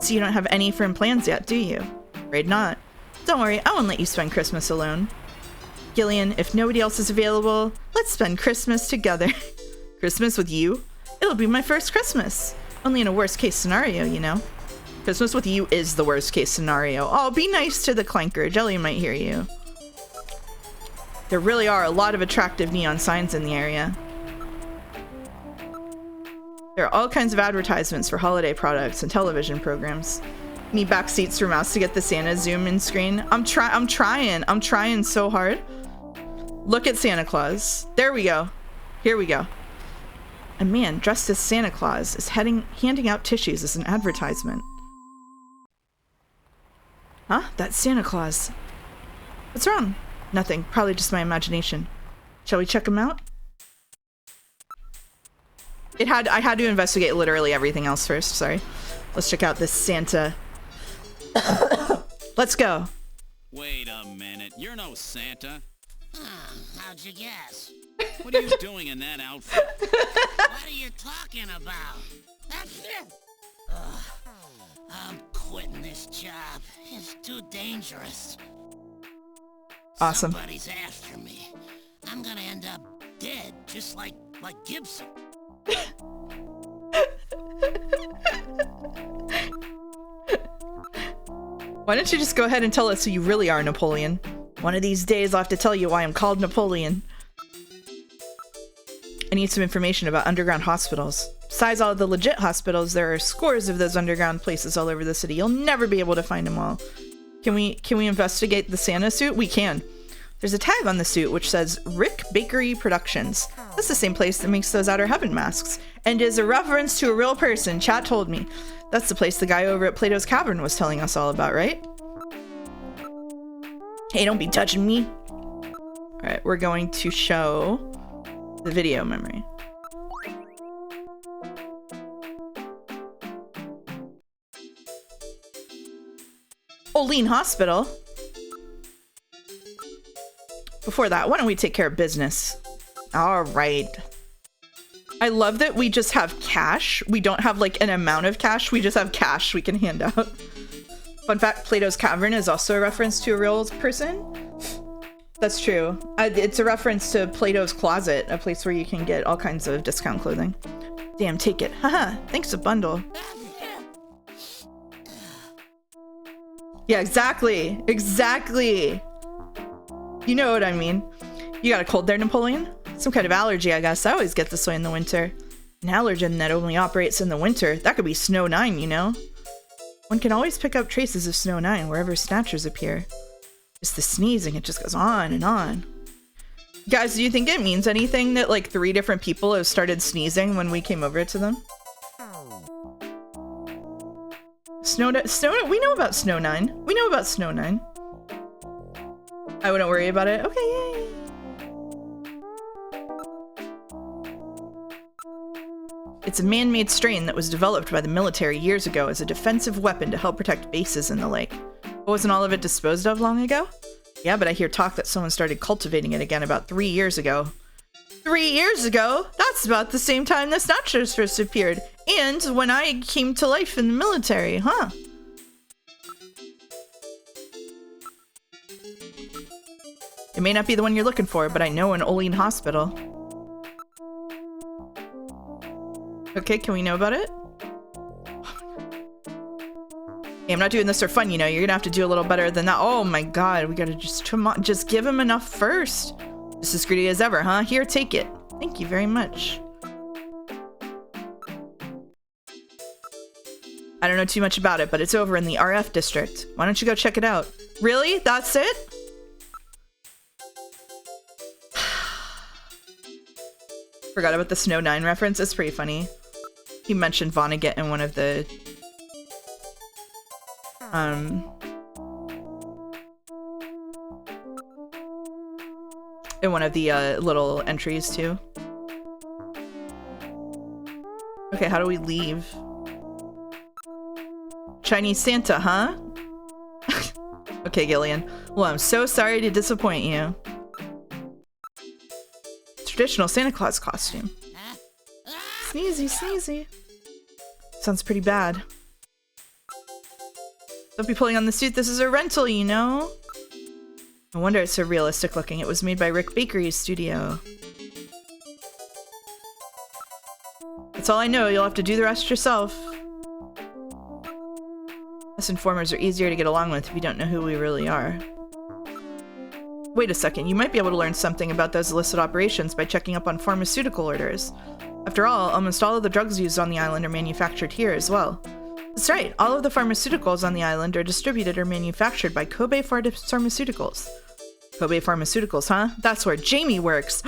S1: So you don't have any firm plans yet, do you? Afraid not. Don't worry, I won't let you spend Christmas alone. Gillian, if nobody else is available, let's spend Christmas together. Christmas with you? It'll be my first Christmas. Only in a worst case scenario, you know. Christmas with you is the worst case scenario. Oh, be nice to the clanker. Jelly might hear you. There really are a lot of attractive neon signs in the area. There are all kinds of advertisements for holiday products and television programs. Need back seats for mouse to get the Santa zoom in screen. I'm trying so hard. Look at Santa Claus. There we go. Here we go. A man dressed as Santa Claus is handing out tissues as an advertisement. Huh? That's Santa Claus. What's wrong? Nothing. Probably just my imagination. Shall we check him out? I had to investigate literally everything else first. Sorry. Let's check out this Santa. Let's go.
S4: Wait a minute. You're no Santa.
S3: How'd you guess?
S4: What are you doing in that outfit?
S3: What are you talking about? I'm quitting this job. It's too dangerous.
S1: Awesome.
S3: Somebody's after me. I'm gonna end up dead, just like Gibson.
S1: Why don't you just go ahead and tell us who you really are, Napoleon? One of these days I'll have to tell you why I'm called Napoleon. I need some information about underground hospitals. Besides all of the legit hospitals, there are scores of those underground places all over the city. You'll never be able to find them all. Can we investigate the Santa suit? We can. There's a tag on the suit which says Rick Bakery Productions. That's the same place that makes those Outer Heaven masks, and is a reference to a real person, chat told me. That's the place the guy over at Plato's Cavern was telling us all about, right? Hey, don't be touching me. Alright, we're going to show the video memory. Olean Hospital. Before that, why don't we take care of business? All right. I love that we just have cash. We don't have like an amount of cash. We just have cash we can hand out. Fun fact, Plato's Cavern is also a reference to a real person. That's true. It's a reference to Plato's Closet, a place where you can get all kinds of discount clothing. Damn, take it. Haha, thanks a bundle. Yeah, exactly. Exactly. You know what I mean. You got a cold there, Napoleon? Some kind of allergy, I guess. I always get this way in the winter. An allergen that only operates in the winter. That could be Snow 9, you know? One can always pick up traces of Snow 9 wherever Snatchers appear. Just the sneezing, it just goes on and on. Guys, do you think it means anything that like 3 different people have started sneezing when we came over to them? Snow, we know about Snow 9. We know about Snow 9. I wouldn't worry about it. Okay, yay. It's a man-made strain that was developed by the military years ago as a defensive weapon to help protect bases in the lake. Wasn't all of it disposed of long ago? Yeah, but I hear talk that someone started cultivating it again about 3 years ago. 3 years ago? That's about the same time the Snatchers first appeared. And when I came to life in the military, huh? It may not be the one you're looking for, but I know an Olean hospital. Okay, can we know about it? Hey, I'm not doing this for fun, you know. You're gonna have to do a little better than that. Oh my god, we gotta just give him enough first. Just as greedy as ever, huh? Here, take it. Thank you very much. I don't know too much about it, but it's over in the RF district. Why don't you go check it out? Really? That's it? Forgot about the Snow 9 reference. It's pretty funny. He mentioned Vonnegut in one of the little entries too. Okay, how do we leave? Chinese Santa, huh? Okay, Gillian. Well, I'm so sorry to disappoint you. Traditional Santa Claus costume. Sneezy, sneezy. Sounds pretty bad. Don't be pulling on the suit. This is a rental, you know? No wonder it's so realistic looking. It was made by Rick Bakery's studio. That's all I know. You'll have to do the rest yourself. Us informers are easier to get along with if you don't know who we really are. Wait a second. You might be able to learn something about those illicit operations by checking up on pharmaceutical orders. After all, almost all of the drugs used on the island are manufactured here as well. That's right. All of the pharmaceuticals on the island are distributed or manufactured by Kobe Pharmaceuticals. Kobe Pharmaceuticals, huh? That's where Jamie works.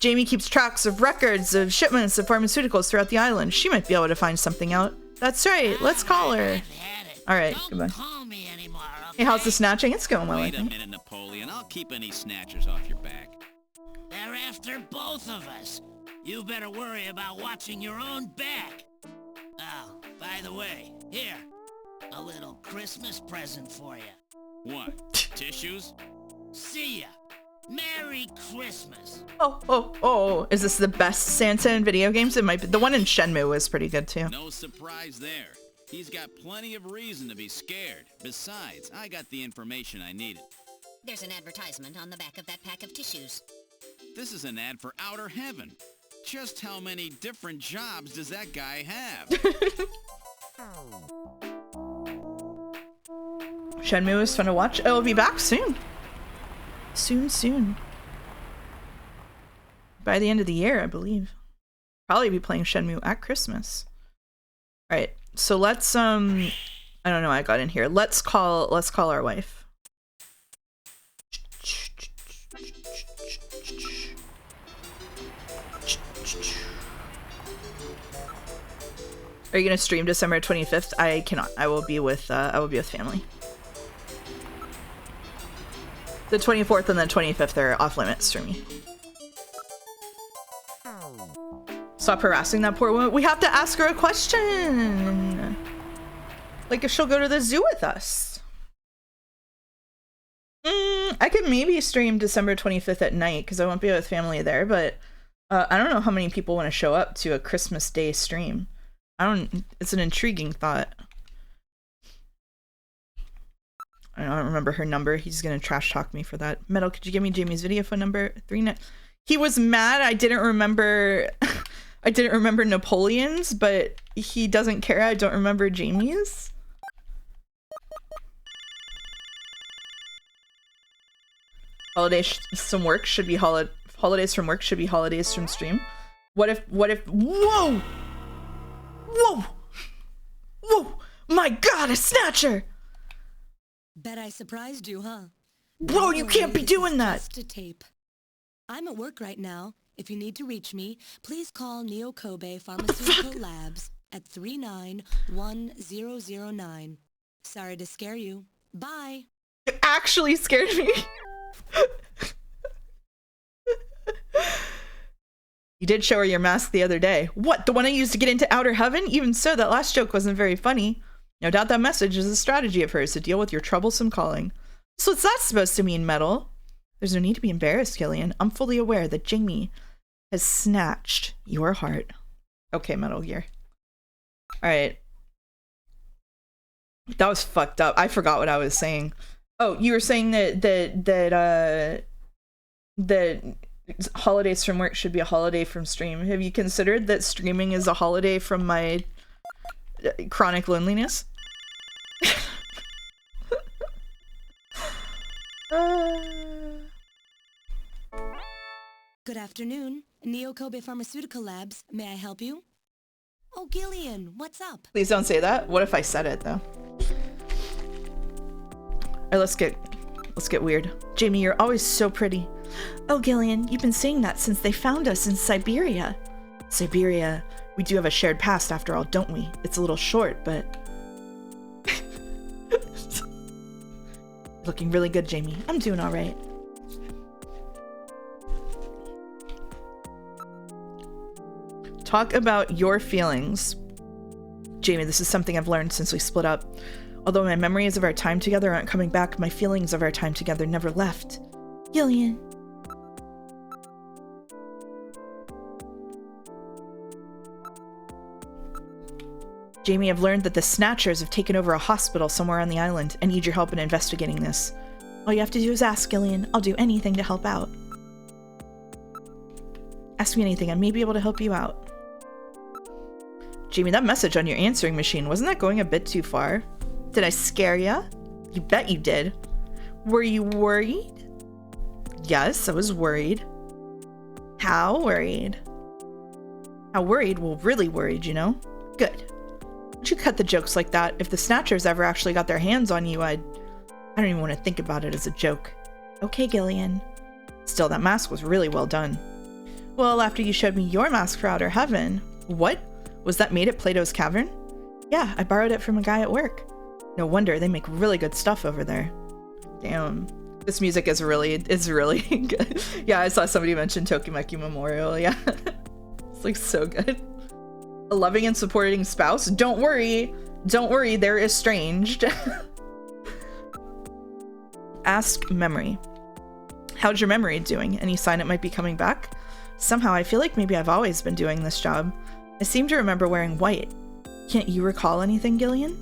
S1: Jamie keeps tracks of records of shipments of pharmaceuticals throughout the island. She might be able to find something out. That's right. Let's call her. All right. Goodbye. Hey, how's the snatching? It's going well.
S4: Wait a minute, Napoleon. I'll keep any snatchers off your back.
S6: They're after both of us. You better worry about watching your own back. Oh, by the way, here. A little Christmas present for you.
S4: What? Tissues?
S6: See ya. Merry Christmas.
S1: Oh. Is this the best Santa in video games? It might be. The one in Shenmue was pretty good too.
S4: No surprise there. He's got plenty of reason to be scared. Besides, I got the information I needed.
S3: There's an advertisement on the back of that pack of tissues.
S4: This is an ad for outer heaven. Just how many different jobs does that guy have?
S1: Shenmue is fun to watch. It'll be back soon. Soon. By the end of the year, I believe. Probably be playing Shenmue at Christmas. All right. So let's I don't know how I got in here. Let's call our wife. Are you gonna stream December 25th? I cannot. I will be with family. The 24th and the 25th are off limits for me. Stop harassing that poor woman. We have to ask her a question. Like if she'll go to the zoo with us. I could maybe stream December 25th at night because I won't be with family there, but I don't know how many people want to show up to a Christmas Day stream. It's an intriguing thought. I don't remember her number. He's gonna trash talk me for that. Metal, could you give me Jamie's video phone number? 39. He was mad. I didn't remember. I didn't remember Napoleon's, but he doesn't care. I don't remember Jamie's. Holidays from work should be holidays from work should be holidays from stream. What if? Whoa! My God, a snatcher!
S7: Bet I surprised you, huh?
S1: Bro, you can't be doing that!
S7: Just a tape. I'm at work right now. If you need to reach me, please call Neo Kobe Pharmaceutical Labs at 391009. Sorry to scare you. Bye.
S1: You actually scared me. You did show her your mask the other day. What, the one I used to get into outer heaven? Even so, that last joke wasn't very funny. No doubt that message is a strategy of hers to deal with your troublesome calling. So what's that supposed to mean, Metal? There's no need to be embarrassed, Killian. I'm fully aware that Jamie has snatched your heart. Okay, Metal Gear. Alright. That was fucked up. I forgot what I was saying. Oh, you were saying that holidays from work should be a holiday from stream. Have you considered that streaming is a holiday from my chronic loneliness?
S7: Good afternoon. Neo Kobe Pharmaceutical Labs. May I help you? Oh, Gillian, what's up?
S1: Please don't say that. What if I said it though? Alright, let's get weird. Jamie, you're always so pretty. Oh, Gillian, you've been saying that since they found us in Siberia. Siberia. We do have a shared past after all, don't we? It's a little short, but... Looking really good, Jamie. I'm doing alright. Talk about your feelings. Jamie, this is something I've learned since we split up. Although my memories of our time together aren't coming back, my feelings of our time together never left. Gillian. Jamie, I've learned that the Snatchers have taken over a hospital somewhere on the island. I need your help in investigating this. All you have to do is ask, Gillian. I'll do anything to help out. Ask me anything. I may be able to help you out. Jamie, that message on your answering machine, wasn't that going a bit too far? Did I scare ya? You bet you did. Were you worried? Yes, I was worried. How worried? How worried? Well, really worried, you know? Good. Would you cut the jokes like that? If the Snatchers ever actually got their hands on you, I don't even want to think about it as a joke. Okay, Gillian. Still, that mask was really well done. Well, after you showed me your mask for Outer Heaven. What? Was that made at Plato's Cavern? Yeah, I borrowed it from a guy at work. No wonder, they make really good stuff over there. Damn. This music is really good. Yeah, I saw somebody mention Tokimeki Memorial, yeah. It's like so good. A loving and supporting spouse? Don't worry, they're estranged. Ask memory. How's your memory doing? Any sign it might be coming back? Somehow I feel like maybe I've always been doing this job. I seem to remember wearing white. Can't you recall anything, Gillian?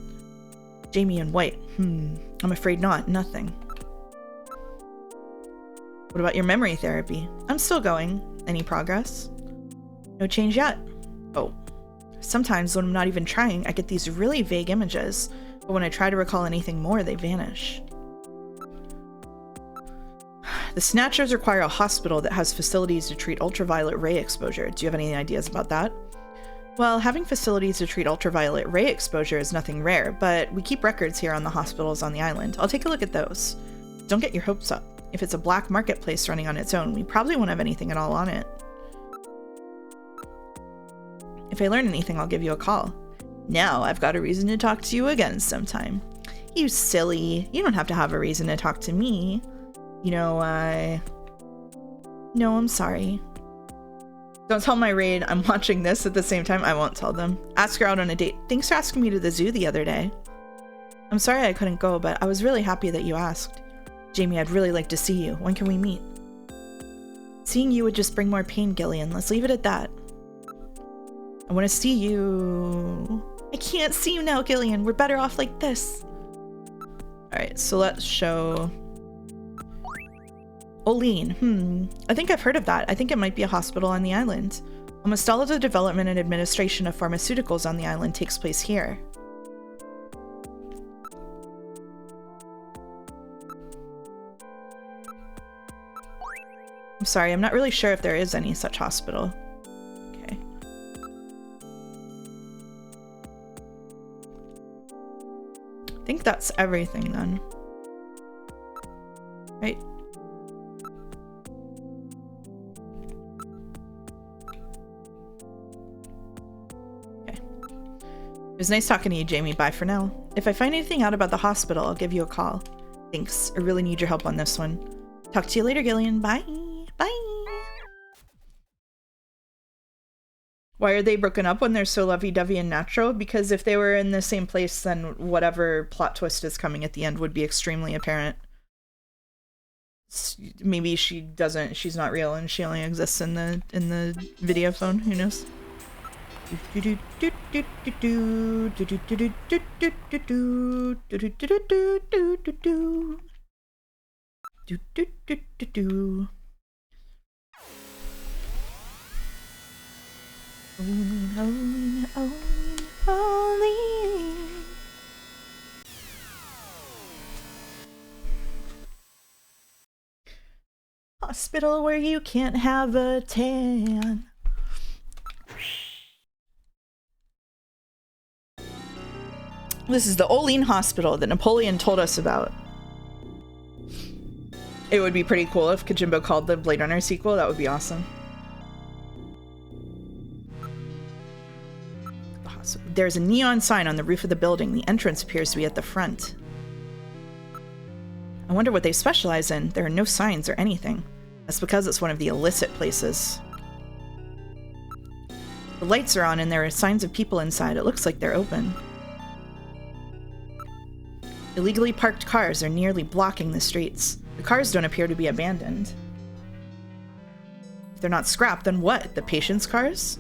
S1: Jamie in white. I'm afraid not. Nothing. What about your memory therapy? I'm still going. Any progress? No change yet. Oh. Sometimes when I'm not even trying, I get these really vague images, but when I try to recall anything more, they vanish. The Snatchers require a hospital that has facilities to treat ultraviolet ray exposure. Do you have any ideas about that? Well, having facilities to treat ultraviolet ray exposure is nothing rare, but we keep records here on the hospitals on the island. I'll take a look at those. Don't get your hopes up. If it's a black marketplace running on its own, we probably won't have anything at all on it. If I learn anything, I'll give you a call. Now I've got a reason to talk to you again sometime. You silly. You don't have to have a reason to talk to me. You know, No, I'm sorry. Don't tell my raid I'm watching this at the same time. I won't tell them. Ask her out on a date. Thanks for asking me to the zoo the other day. I'm sorry I couldn't go, but I was really happy that you asked. Jamie, I'd really like to see you. When can we meet? Seeing you would just bring more pain, Gillian. Let's leave it at that. I want to see you. I can't see you now, Gillian. We're better off like this. Alright, so let's show... Olean. I think I've heard of that. I think it might be a hospital on the island. Almost all of the development and administration of pharmaceuticals on the island takes place here. I'm sorry, I'm not really sure if there is any such hospital. Okay. I think that's everything then. Right? It was nice talking to you, Jamie. Bye for now. If I find anything out about the hospital, I'll give you a call. Thanks. I really need your help on this one. Talk to you later, Gillian. Bye. Bye. Why are they broken up when they're so lovey-dovey and natural? Because if they were in the same place, then whatever plot twist is coming at the end would be extremely apparent. Maybe she's not real and she only exists in the video phone. Who knows? Hospital where you can't have a tan. This is the Olean Hospital that Napoleon told us about. It would be pretty cool if Kojima called the Blade Runner sequel. That would be awesome. There's a neon sign on the roof of the building. The entrance appears to be at the front. I wonder what they specialize in. There are no signs or anything. That's because it's one of the illicit places. The lights are on and there are signs of people inside. It looks like they're open. Illegally parked cars are nearly blocking the streets. The cars don't appear to be abandoned. If they're not scrapped, then what? The patient's cars?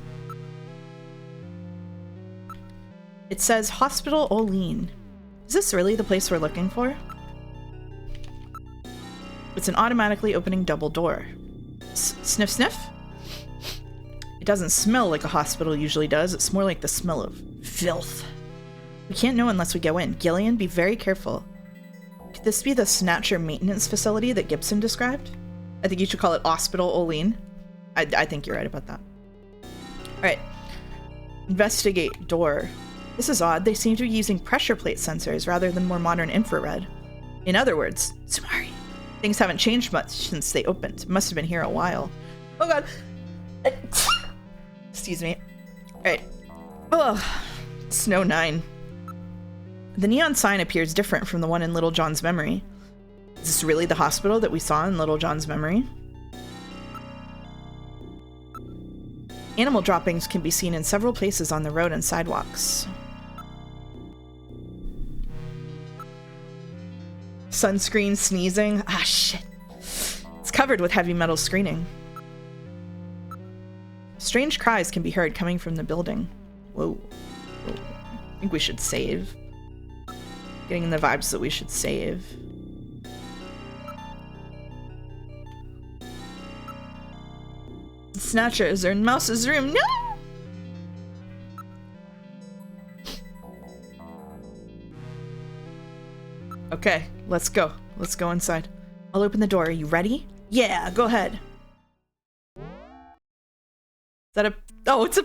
S1: It says Hospital Olean. Is this really the place we're looking for? It's an automatically opening double door. Sniff, sniff? It doesn't smell like a hospital usually does. It's more like the smell of filth. We can't know unless we go in. Gillian, be very careful. Could this be the Snatcher maintenance facility that Gibson described? I think you should call it Hospital Olean. I think you're right about that. Alright. Investigate door. This is odd. They seem to be using pressure plate sensors rather than more modern infrared. In other words, Sumari. Things haven't changed much since they opened. Must have been here a while. Oh god. Excuse me. Alright. Ugh. Snow 9. The neon sign appears different from the one in Little John's memory. Is this really the hospital that we saw in Little John's memory? Animal droppings can be seen in several places on the road and sidewalks. Sunscreen sneezing. Ah, shit. It's covered with heavy metal screening. Strange cries can be heard coming from the building. Whoa. Whoa. I think we should save. Getting the vibes that we should save. Snatcher, is there in Mouse's room? No! Okay, let's go. Let's go inside. I'll open the door. Are you ready? Yeah, go ahead. Is that a... Oh, it's a...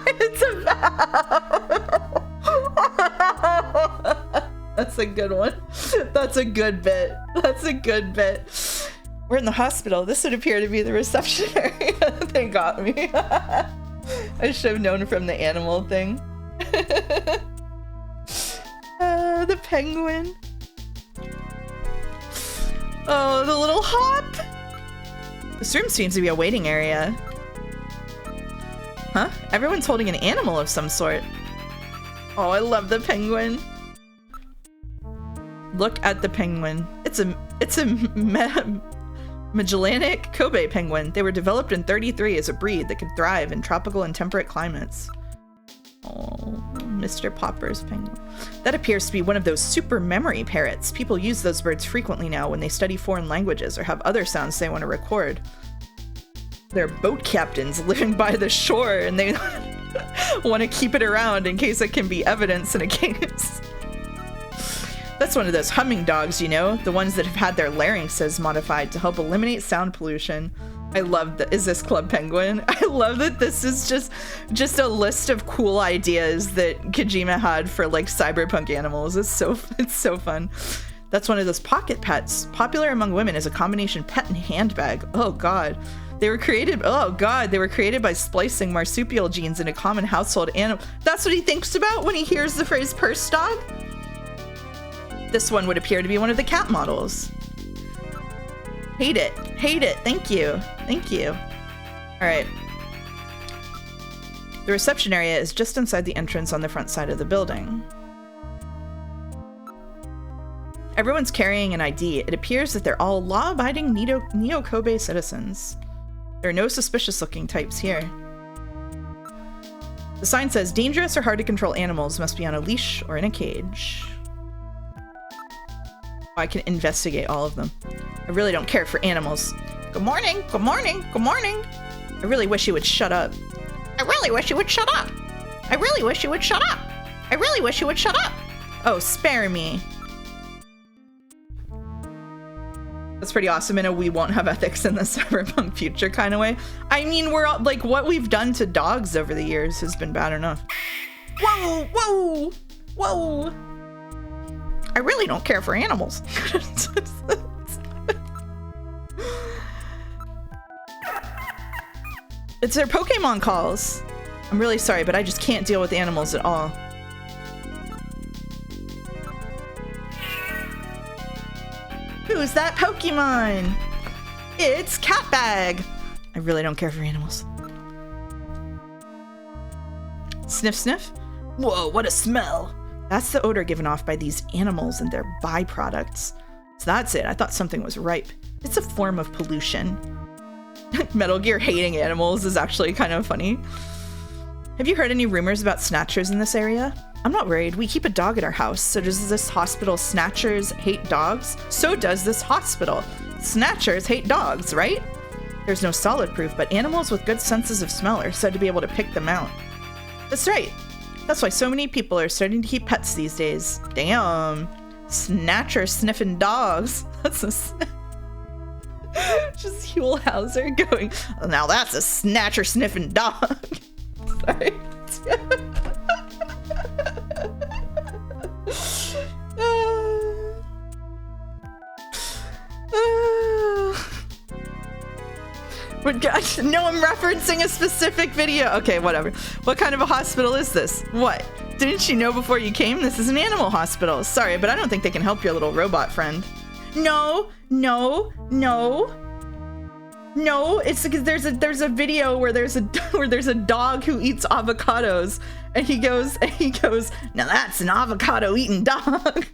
S1: It's a valve! That's a good one. That's a good bit. That's a good bit. We're in the hospital. This would appear to be the reception area. They got me. I should have known from the animal thing. The penguin. Oh, the little hop. This room seems to be a waiting area. Huh? Everyone's holding an animal of some sort. Oh, I love the penguin. Look at the penguin. It's a Magellanic Kobe penguin. They were developed in 33 as a breed that could thrive in tropical and temperate climates. Oh, Mr. Popper's penguin. That appears to be one of those super memory parrots. People use those birds frequently now when they study foreign languages or have other sounds they want to record. They're boat captains living by the shore and they want to keep it around in case it can be evidence in a case. That's one of those humming dogs, you know? The ones that have had their larynxes modified to help eliminate sound pollution. I love that. Is this Club Penguin? I love that this is just a list of cool ideas that Kojima had for like cyberpunk animals. It's so fun. That's one of those pocket pets. Popular among women as a combination pet and handbag. Oh god. They were created by splicing marsupial genes into common household animal. That's what he thinks about when he hears the phrase purse dog? This one would appear to be one of the cat models. Hate it. Hate it. Thank you. Thank you. Alright. The reception area is just inside the entrance on the front side of the building. Everyone's carrying an ID. It appears that they're all law-abiding Neo-Kobe citizens. There are no suspicious-looking types here. The sign says, dangerous or hard-to-control animals must be on a leash or in a cage. I can investigate all of them. I really don't care for animals. Good morning, good morning, good morning. I really wish you would shut up. I really wish you would shut up. I really wish you would shut up. I really wish you would shut up. Oh, spare me. That's pretty awesome in a we won't have ethics in the cyberpunk future kind of way. I mean, we're all, like, what we've done to dogs over the years has been bad enough. Whoa, whoa, whoa. I really don't care for animals. It's their Pokemon calls. I'm really sorry, but I just can't deal with animals at all. Who's that Pokemon? It's Catbag. I really don't care for animals. Sniff, sniff. Whoa, what a smell. That's the odor given off by these animals and their byproducts. So that's it. I thought something was ripe. It's a form of pollution. Metal Gear hating animals is actually kind of funny. Have you heard any rumors about snatchers in this area? I'm not worried. We keep a dog at our house. So does this hospital snatchers hate dogs? So does this hospital. Snatchers hate dogs, right? There's no solid proof, but animals with good senses of smell are said to be able to pick them out. That's right. That's why so many people are starting to keep pets these days. Damn. Snatcher sniffing dogs. That's a just Huell Hauser going, now that's a snatcher sniffing dog. Sorry. But gosh, no, I'm referencing a specific video. Okay, whatever. What kind of a hospital is this? What? Didn't you know before you came? This is an animal hospital. Sorry, but I don't think they can help your little robot friend. No, no, no. No, it's because there's a video where there's a dog who eats avocados, and he goes, now that's an avocado eating dog.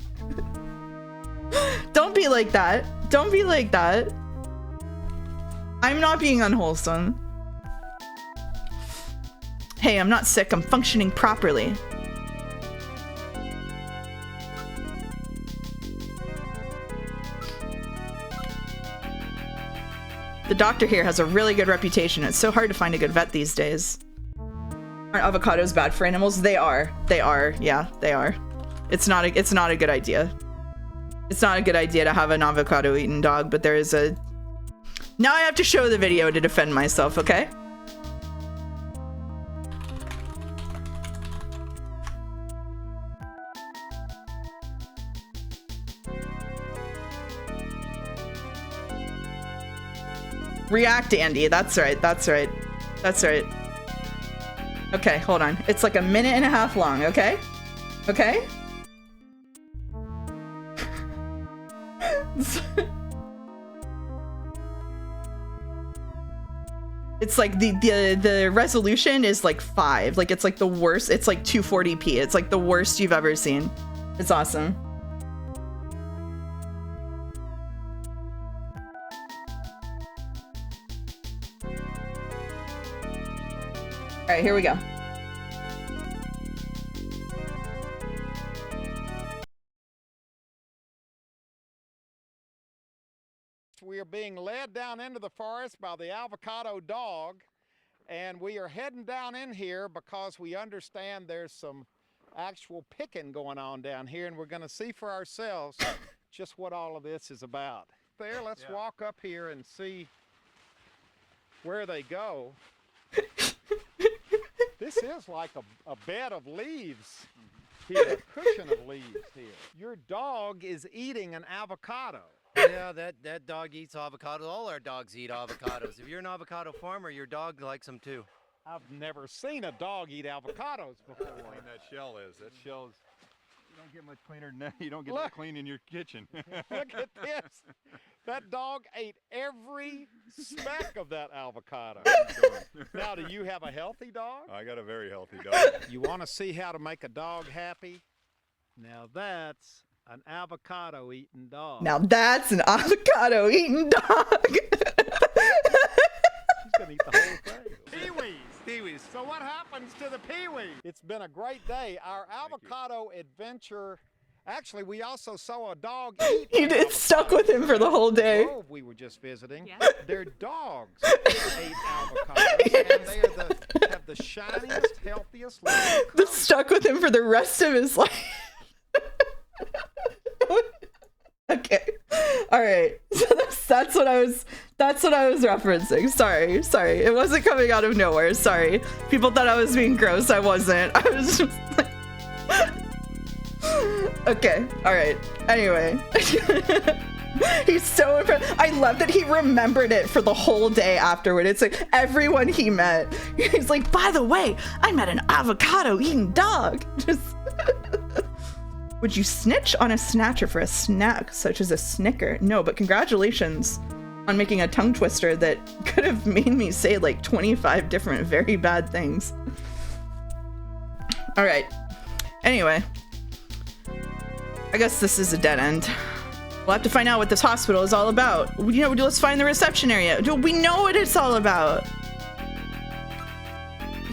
S1: Don't be like that. Don't be like that. I'm not being unwholesome. Hey, I'm not sick. I'm functioning properly. The doctor here has a really good reputation. It's so hard to find a good vet these days. Aren't avocados bad for animals? They are. They are. Yeah, they are. It's not a good idea. It's not a good idea to have an avocado eating dog, but there is a... Now I have to show the video to defend myself, okay? React, Andy. That's right. That's right. That's right. Okay, hold on. It's like a minute and a half long, okay? Okay? It's like the resolution is like 5. Like it's like the worst. It's like 240p. It's like the worst you've ever seen. It's awesome. All right, here we go.
S8: We are being led down into the forest by the avocado dog, and we are heading down in here because we understand there's some actual picking going on down here, and we're going to see for ourselves just what all of this is about. There, let's walk up here and see where they go. This is like a bed of leaves here, a cushion of leaves here. Your dog is eating an avocado.
S9: Yeah, that dog eats avocados. All our dogs eat avocados. If you're an avocado farmer, your dog likes them too.
S8: I've never seen a dog eat avocados before.
S10: How clean that shell is. That shell's, you don't get much cleaner than that. You don't get that clean in your kitchen.
S8: Look at this. That dog ate every speck of that avocado. Now, do you have a healthy dog?
S10: I got a very healthy dog.
S8: You want to see how to make a dog happy? Now that's an avocado eating dog.
S1: Now that's an avocado eating dog.
S8: She's gonna eat the whole thing. Peewees.
S9: Peewees.
S8: So what happens to the peewee? It's been a great day. Our avocado adventure. Actually, we also saw a dog eat.
S1: It stuck with him for the whole day.
S8: The grove we were just visiting. Yeah. Their dogs ate avocados, and they are have the shiniest, healthiest.
S1: That stuck with him for the rest of his life. Okay. All right. So that's what I was referencing. Sorry. It wasn't coming out of nowhere. Sorry. People thought I was being gross. I wasn't. I was just like okay. All right. Anyway. He's so impressed. I love that he remembered it for the whole day afterward. It's like everyone he met. He's like, by the way, I met an avocado eating dog. Just would you snitch on a snatcher for a snack such as a Snicker? No, but congratulations on making a tongue twister that could have made me say like 25 different very bad things. All right. Anyway, I guess this is a dead end. We'll have to find out what this hospital is all about. You know, let's find the reception area. We know what it's all about.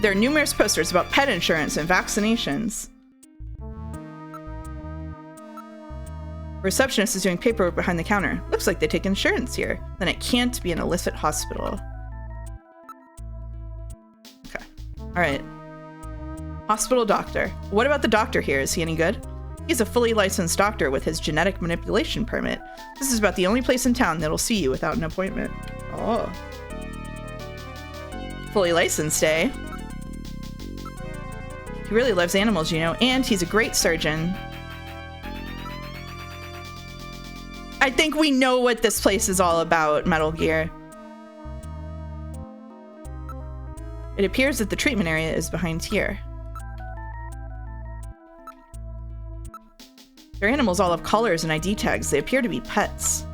S1: There are numerous posters about pet insurance and vaccinations. Receptionist is doing paperwork behind the counter. Looks like they take insurance here. Then it can't be an illicit hospital. Okay. All right. Hospital doctor. What about the doctor here? Is he any good? He's a fully licensed doctor with his genetic manipulation permit. This is about the only place in town that'll see you without an appointment. Oh. Fully licensed, eh? He really loves animals, you know, and he's a great surgeon. I think we know what this place is all about, Metal Gear. It appears that the treatment area is behind here. Their animals all have collars and ID tags. They appear to be pets.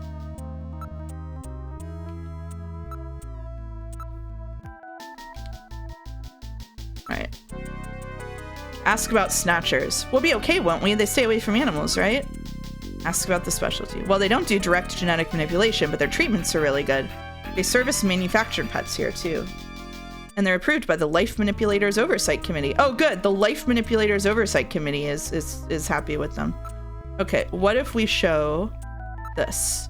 S1: Alright. Ask about snatchers. We'll be okay, won't we? They stay away from animals, right? Ask about the specialty. Well, they don't do direct genetic manipulation, but their treatments are really good. They service manufactured pets here, too. And they're approved by the Life Manipulators Oversight Committee. Oh, good. The Life Manipulators Oversight Committee is happy with them. Okay, what if we show this?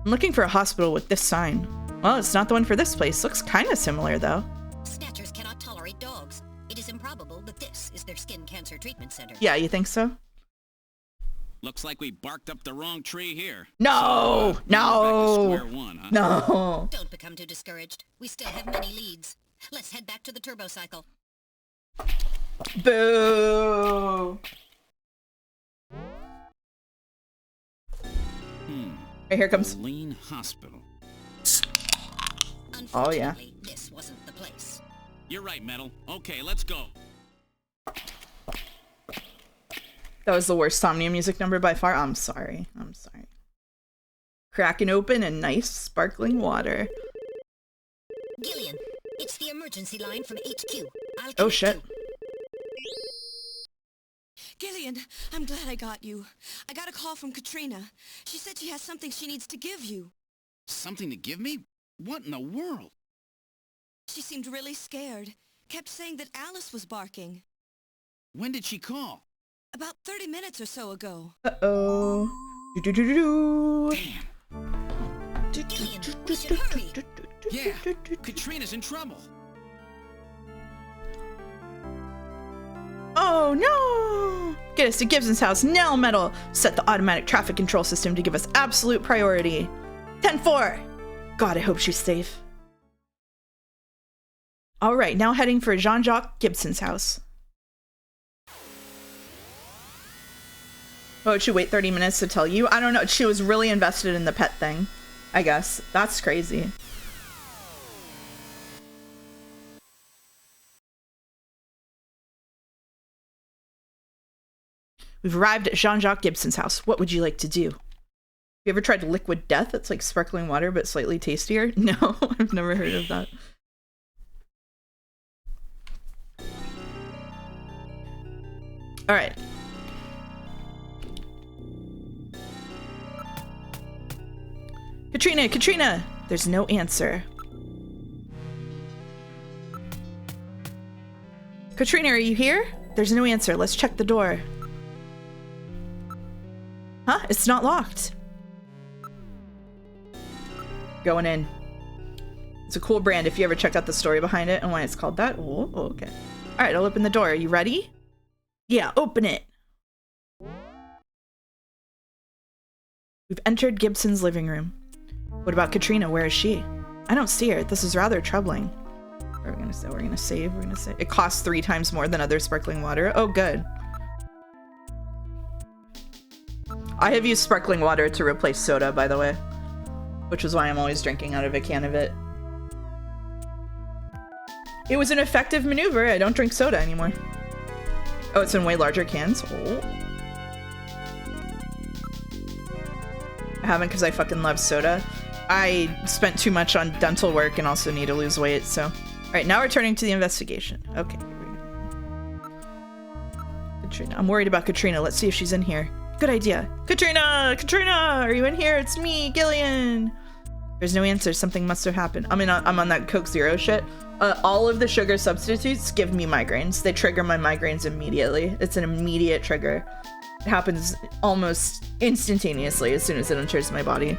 S1: I'm looking for a hospital with this sign. Well, it's not the one for this place. Looks kind of similar, though.
S3: Snatchers cannot tolerate dogs. It is improbable that this is their skin cancer treatment center.
S1: Yeah, you think so?
S4: Looks like we barked up the wrong tree here.
S1: No!
S4: So,
S1: no!
S4: back to square one, huh?
S1: No!
S3: Don't become too discouraged. We still have many leads. Let's head back to the turbo cycle.
S1: Boo! Right, here comes
S4: Lean Hospital.
S1: Oh yeah.
S3: This wasn't the place.
S4: You're right, Metal. Okay, let's go.
S1: That was the worst Somnia music number by far. I'm sorry. I'm sorry. Cracking open a nice sparkling water.
S3: Gillian, it's the emergency line from HQ.
S1: Oh shit.
S7: Gillian, I'm glad I got you. I got a call from Katrina. She said she has something she needs to give you.
S4: Something to give me? What in the world?
S7: She seemed really scared. Kept saying that Alice was barking.
S4: When did she call?
S7: About 30 minutes or so ago.
S1: Uh-oh. Do-do-do-do-do.
S3: Gillian, we should hurry.
S4: Yeah, Katrina's in trouble.
S1: Oh no! Get us to Gibson's house now, Metal! Set the automatic traffic control system to give us absolute priority. 10-4! God, I hope she's safe. Alright, now heading for Jean-Jacques Gibson's house. Oh, did she wait 30 minutes to tell you? I don't know. She was really invested in the pet thing, I guess. That's crazy. We've arrived at Jean-Jacques Gibson's house. What would you like to do? Have you ever tried liquid death? It's like sparkling water, but slightly tastier. No, I've never heard of that. All right. Katrina, Katrina! There's no answer. Katrina, are you here? There's no answer. Let's check the door. Huh? It's not locked. Going in. It's a cool brand if you ever check out the story behind it and why it's called that. Oh, okay. All right, I'll open the door. Are you ready? Yeah, open it. We've entered Gibson's living room. What about Katrina? Where is she? I don't see her. This is rather troubling. What are we gonna say? We're gonna save. We're gonna say it costs 3 times more than other sparkling water. Oh, good. I have used sparkling water to replace soda, by the way, which is why I'm always drinking out of a can of it. It was an effective maneuver. I don't drink soda anymore. Oh, it's in way larger cans. Oh. I haven't because I fucking love soda. I spent too much on dental work and also need to lose weight, so. All right, now returning to the investigation. Okay, here we go. Katrina. I'm worried about Katrina. Let's see if she's in here. Good idea. Katrina! Katrina! Are you in here? It's me, Gillian! There's no answer. Something must have happened. I'm on that Coke Zero shit. All of the sugar substitutes give me migraines. They trigger my migraines immediately. It's an immediate trigger. It happens almost instantaneously as soon as it enters my body.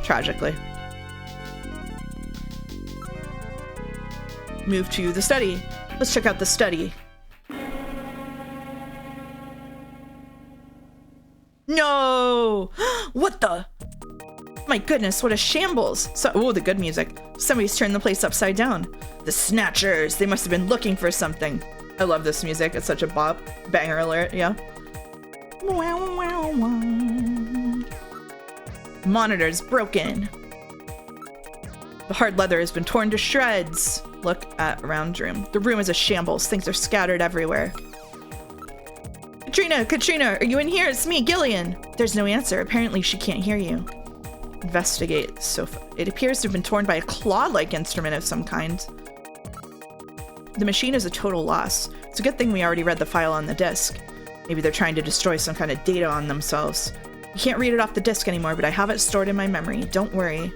S1: Tragically. Move to the study. Let's check out the study. No! What the? My goodness, what a shambles. Oh, the good music. Somebody's turned the place upside down. The Snatchers. They must have been looking for something. I love this music. It's such a bop. Banger alert, yeah. Wow, wow, wow. Monitor's broken. The hard leather has been torn to shreds. Look at around room. The room is a shambles. Things are scattered everywhere. Katrina! Katrina! Are you in here? It's me, Gillian! There's no answer. Apparently she can't hear you. Investigate sofa. It appears to have been torn by a claw-like instrument of some kind. The machine is a total loss. It's a good thing we already read the file on the disk. Maybe they're trying to destroy some kind of data on themselves. You can't read it off the disk anymore, but I have it stored in my memory. Don't worry.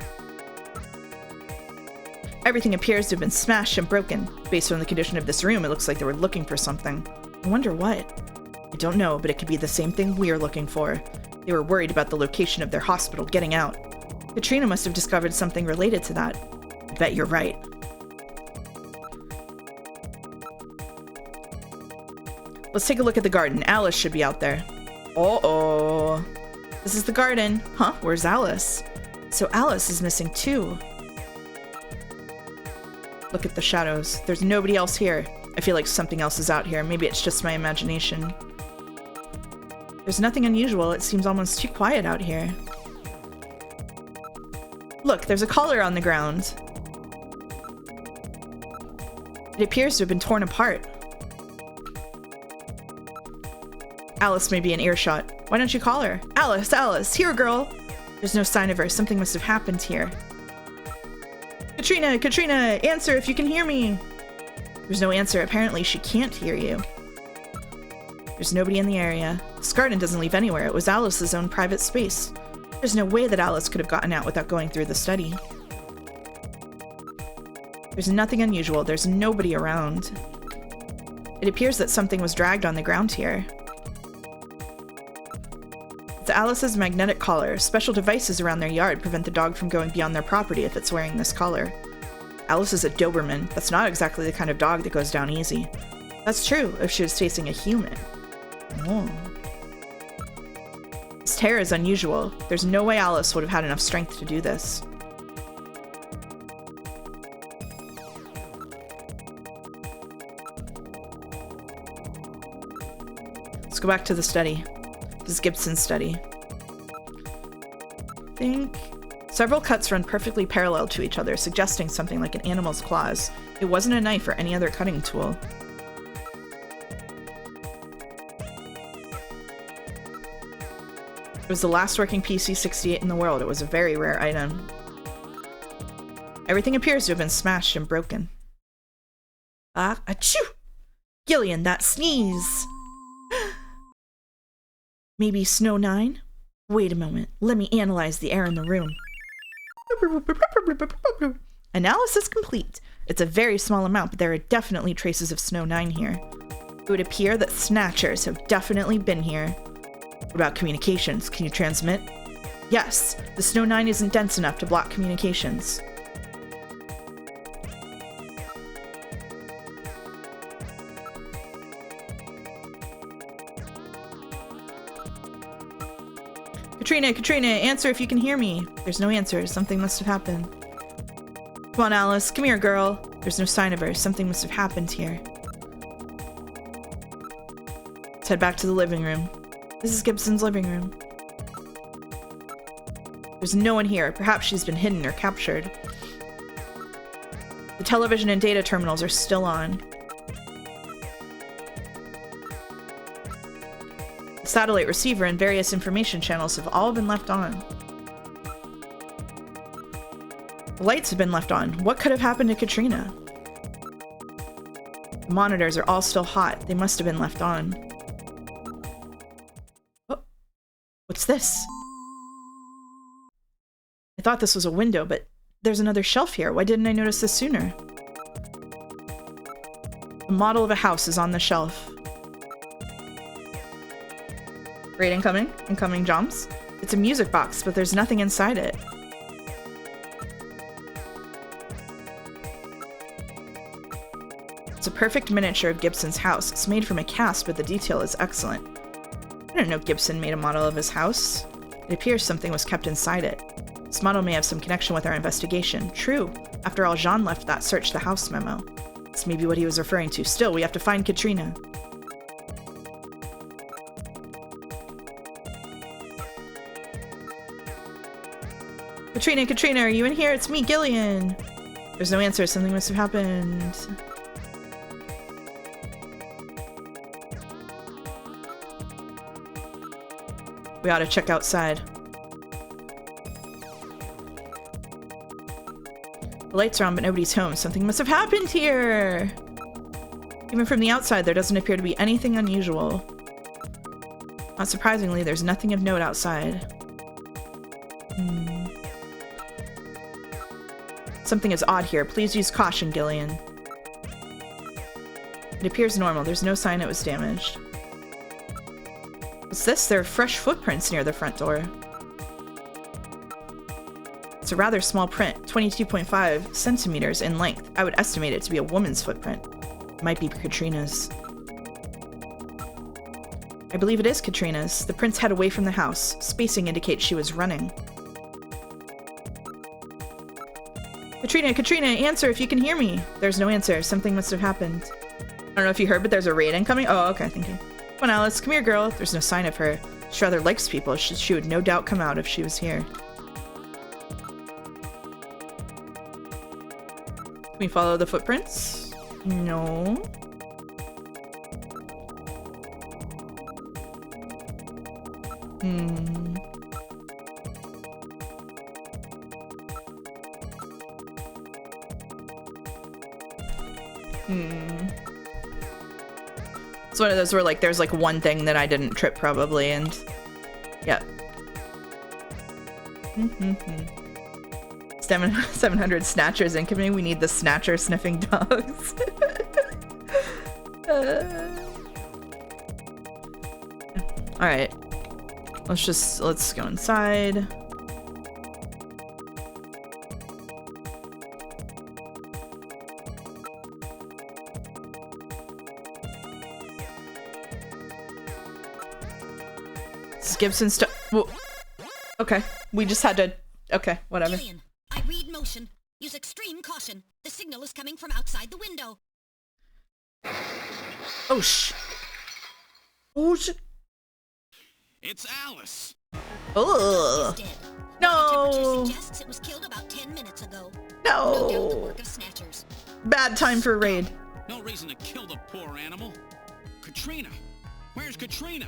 S1: Everything appears to have been smashed and broken. Based on the condition of this room, it looks like they were looking for something. I wonder what? I don't know, but it could be the same thing we're looking for. They were worried about the location of their hospital getting out. Katrina must have discovered something related to that. I bet you're right. Let's take a look at the garden. Alice should be out there. Uh-oh. This is the garden. Huh? Where's Alice? So Alice is missing too. Look at the shadows. There's nobody else here. I feel like something else is out here. Maybe it's just my imagination. There's nothing unusual. It seems almost too quiet out here. Look, there's a collar on the ground. It appears to have been torn apart. Alice may be in earshot. Why don't you call her? Alice, Alice, here, girl! There's no sign of her. Something must have happened here. Katrina, Katrina, answer if you can hear me! There's no answer. Apparently she can't hear you. There's nobody in the area. This garden doesn't leave anywhere. It was Alice's own private space. There's no way that Alice could have gotten out without going through the study. There's nothing unusual. There's nobody around. It appears that something was dragged on the ground here. It's Alice's magnetic collar. Special devices around their yard prevent the dog from going beyond their property if it's wearing this collar. Alice is a Doberman. That's not exactly the kind of dog that goes down easy. That's true if she was facing a human. Oh. This tear is unusual. There's no way Alice would have had enough strength to do this. Let's go back to the study. This is Gibson's study. I think several cuts run perfectly parallel to each other, suggesting something like an animal's claws. It wasn't a knife or any other cutting tool. It was the last working PC-68 in the world. It was a very rare item. Everything appears to have been smashed and broken. Ah, achoo! Gillian, that sneeze! Maybe Snow 9? Wait a moment. Let me analyze the air in the room. Analysis complete. It's a very small amount, but there are definitely traces of Snow 9 here. It would appear that Snatchers have definitely been here. What about communications? Can you transmit? Yes, the Snow 9 isn't dense enough to block communications. Katrina, Katrina, answer if you can hear me. There's no answer. Something must have happened. Come on, Alice. Come here, girl. There's no sign of her. Something must have happened here. Let's head back to the living room. This is Gibson's living room. There's no one here. Perhaps she's been hidden or captured. The television and data terminals are still on. The satellite receiver and various information channels have all been left on. The lights have been left on. What could have happened to Katrina? The monitors are all still hot. They must have been left on. What's this? I thought this was a window, but there's another shelf here. Why didn't I notice this sooner? A model of a house is on the shelf. Raid incoming. Incoming jumps. It's a music box, but there's nothing inside it. It's a perfect miniature of Gibson's house. It's made from a cast, but the detail is excellent. I didn't know Gibson made a model of his house. It appears something was kept inside it. This model may have some connection with our investigation. True. After all, Jean left that search the house memo. It's maybe what he was referring to. Still, we have to find Katrina. Katrina, are you in here? It's me, Gillian. There's no answer. Something must have happened. We ought to check outside. The lights are on, but nobody's home. Something must have happened here! Even from the outside, there doesn't appear to be anything unusual. Not surprisingly, there's nothing of note outside. Something is odd here. Please use caution, Gillian. It appears normal. There's no sign it was damaged. What's this? There are fresh footprints near the front door. It's a rather small print, 22.5 centimeters in length. I would estimate it to be a woman's footprint. It might be Katrina's. I believe it is Katrina's. The prints head away from the house. Spacing indicates she was running. Katrina, answer if you can hear me. There's no answer. Something must have happened. I don't know if you heard, but there's a raid incoming. Oh, okay, thank you. Come on, Alice. Come here, girl. There's no sign of her. She rather likes people. She would no doubt come out if she was here. Can we follow the footprints? No. It's one of those where, like, there's, like, one thing that I didn't trip, probably, and... yeah. 700 Snatchers incoming. We need the Snatcher sniffing dogs. Alright. Let's go inside. Gibson's okay, we just had to. Okay, whatever.
S3: Gillian, I read motion. Use extreme caution. The signal is coming from outside the window.
S1: Oh
S4: It's Alice.
S1: Ugh. No.
S3: Suggests it was killed about 10 minutes ago.
S1: No.
S3: No doubt the work of Snatchers.
S1: Bad time for a raid.
S4: No reason to kill the poor animal. Katrina, where's Katrina?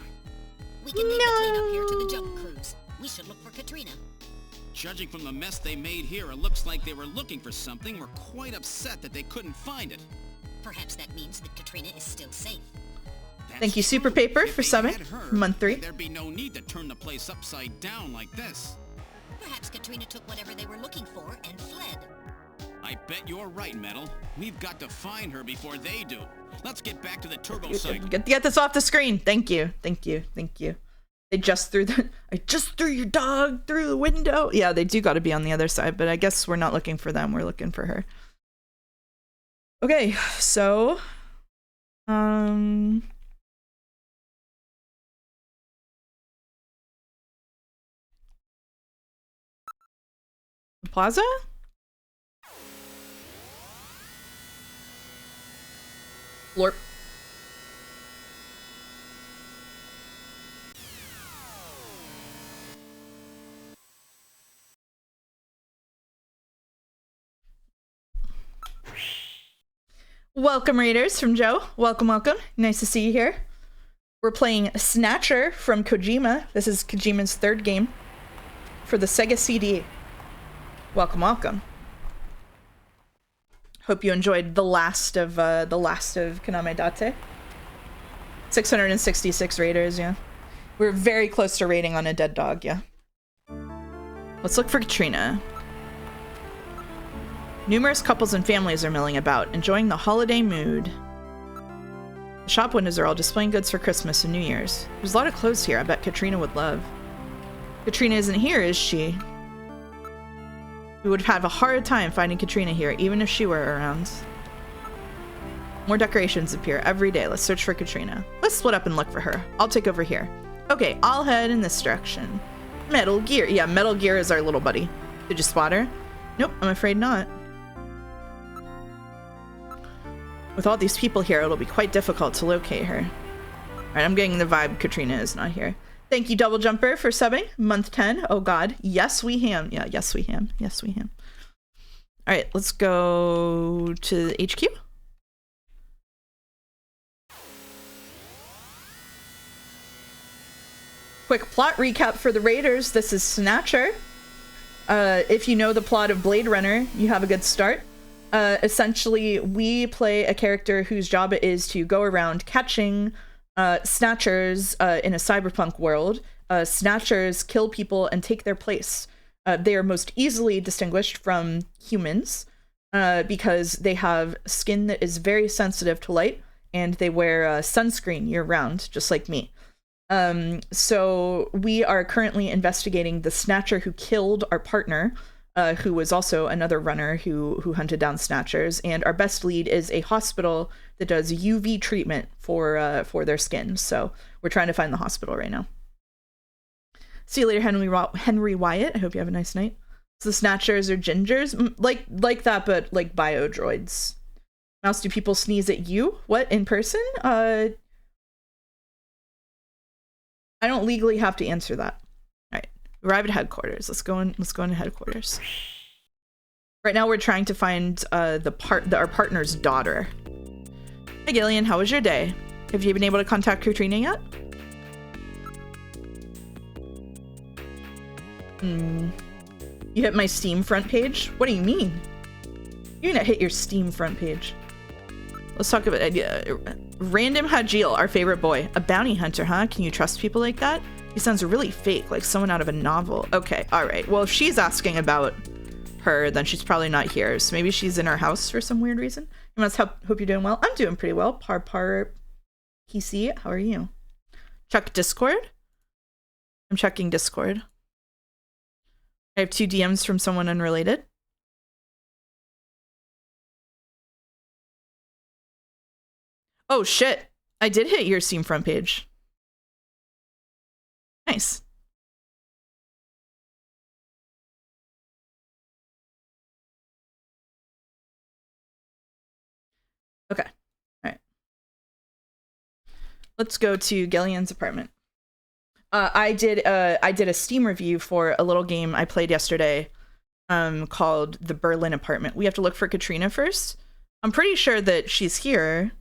S3: We can leave the cleanup here to the junk crews. We should look for Katrina.
S4: Judging from the mess they made here, it looks like they were looking for something. We're quite upset that they couldn't find it.
S3: Perhaps that means that Katrina is still safe.
S1: Thank you, Super Paper, for subbing. Month 3.
S4: There'd be no need to turn the place upside down like this.
S3: Perhaps Katrina took whatever they were looking for and fled.
S4: I bet you're right, Metal. We've got to find her before they do. Let's get back to the turbo site.
S1: Get this off the screen. Thank you. They just threw I just threw your dog through the window. Yeah, they do got to be on the other side, but I guess we're not looking for them. We're looking for her. Okay, so Plaza? Lorp. Welcome, Raiders, from Joe. Welcome. Nice to see you here. We're playing Snatcher from Kojima. This is Kojima's 3rd game for the SegaCD. Welcome. Hope you enjoyed the last of Kaname Date. 666 Raiders, yeah. We're very close to rating on a dead dog, yeah. Let's look for Katrina. Numerous couples and families are milling about, enjoying the holiday mood. The shop windows are all displaying goods for Christmas and New Year's. There's a lot of clothes here I bet Katrina would love. Katrina isn't here, is she? We would have a hard time finding Katrina here, even if she were around. More decorations appear every day. Let's search for Katrina. Let's split up and look for her. I'll take over here. Okay, I'll head in this direction. Metal Gear. Yeah, Metal Gear is our little buddy. Did you spot her? Nope, I'm afraid not. With all these people here, it'll be quite difficult to locate her. Alright, I'm getting the vibe Katrina is not here. Thank you, Double Jumper, for subbing. Month 10. Oh god. Yes, we ham. Yeah, yes, we ham. Yes, we ham. Alright, let's go to HQ. Quick plot recap for the Raiders. This is Snatcher. If you know the plot of Blade Runner, you have a good start. Essentially, we play a character whose job it is to go around catching snatchers in a cyberpunk world. Snatchers kill people and take their place. They are most easily distinguished from humans because they have skin that is very sensitive to light, and they wear sunscreen year-round, just like me. So we are currently investigating the Snatcher who killed our partner, who was also another runner who hunted down Snatchers, and our best lead is a hospital that does UV treatment for their skin. So we're trying to find the hospital right now. See you later, Henry Wyatt. I hope you have a nice night. So the Snatchers are gingers, like that, but like bio droids. Mouse, do people sneeze at you? What, in person? I don't legally have to answer that. All right, arrive at headquarters. Let's go into headquarters. Right now, we're trying to find our partner's daughter. Hey, Gillian, how was your day? Have you been able to contact Katrina yet? You hit my Steam front page? What do you mean? You're gonna hit your Steam front page. Let's talk about Random Hajil, our favorite boy. A bounty hunter, huh? Can you trust people like that? He sounds really fake, like someone out of a novel. Okay, alright. Well, if she's asking about her, then she's probably not here. So maybe she's in our house for some weird reason. You must hope you're doing well. I'm doing pretty well. Par PC, how are you? Check Discord? I'm checking Discord. I have 2 DMs from someone unrelated. Oh shit, I did hit your Steam front page. Nice. Okay, all right. Let's go to Gillian's apartment. I did a Steam review for a little game I played yesterday called The Berlin Apartment. We have to look for Katrina first. I'm pretty sure that she's here.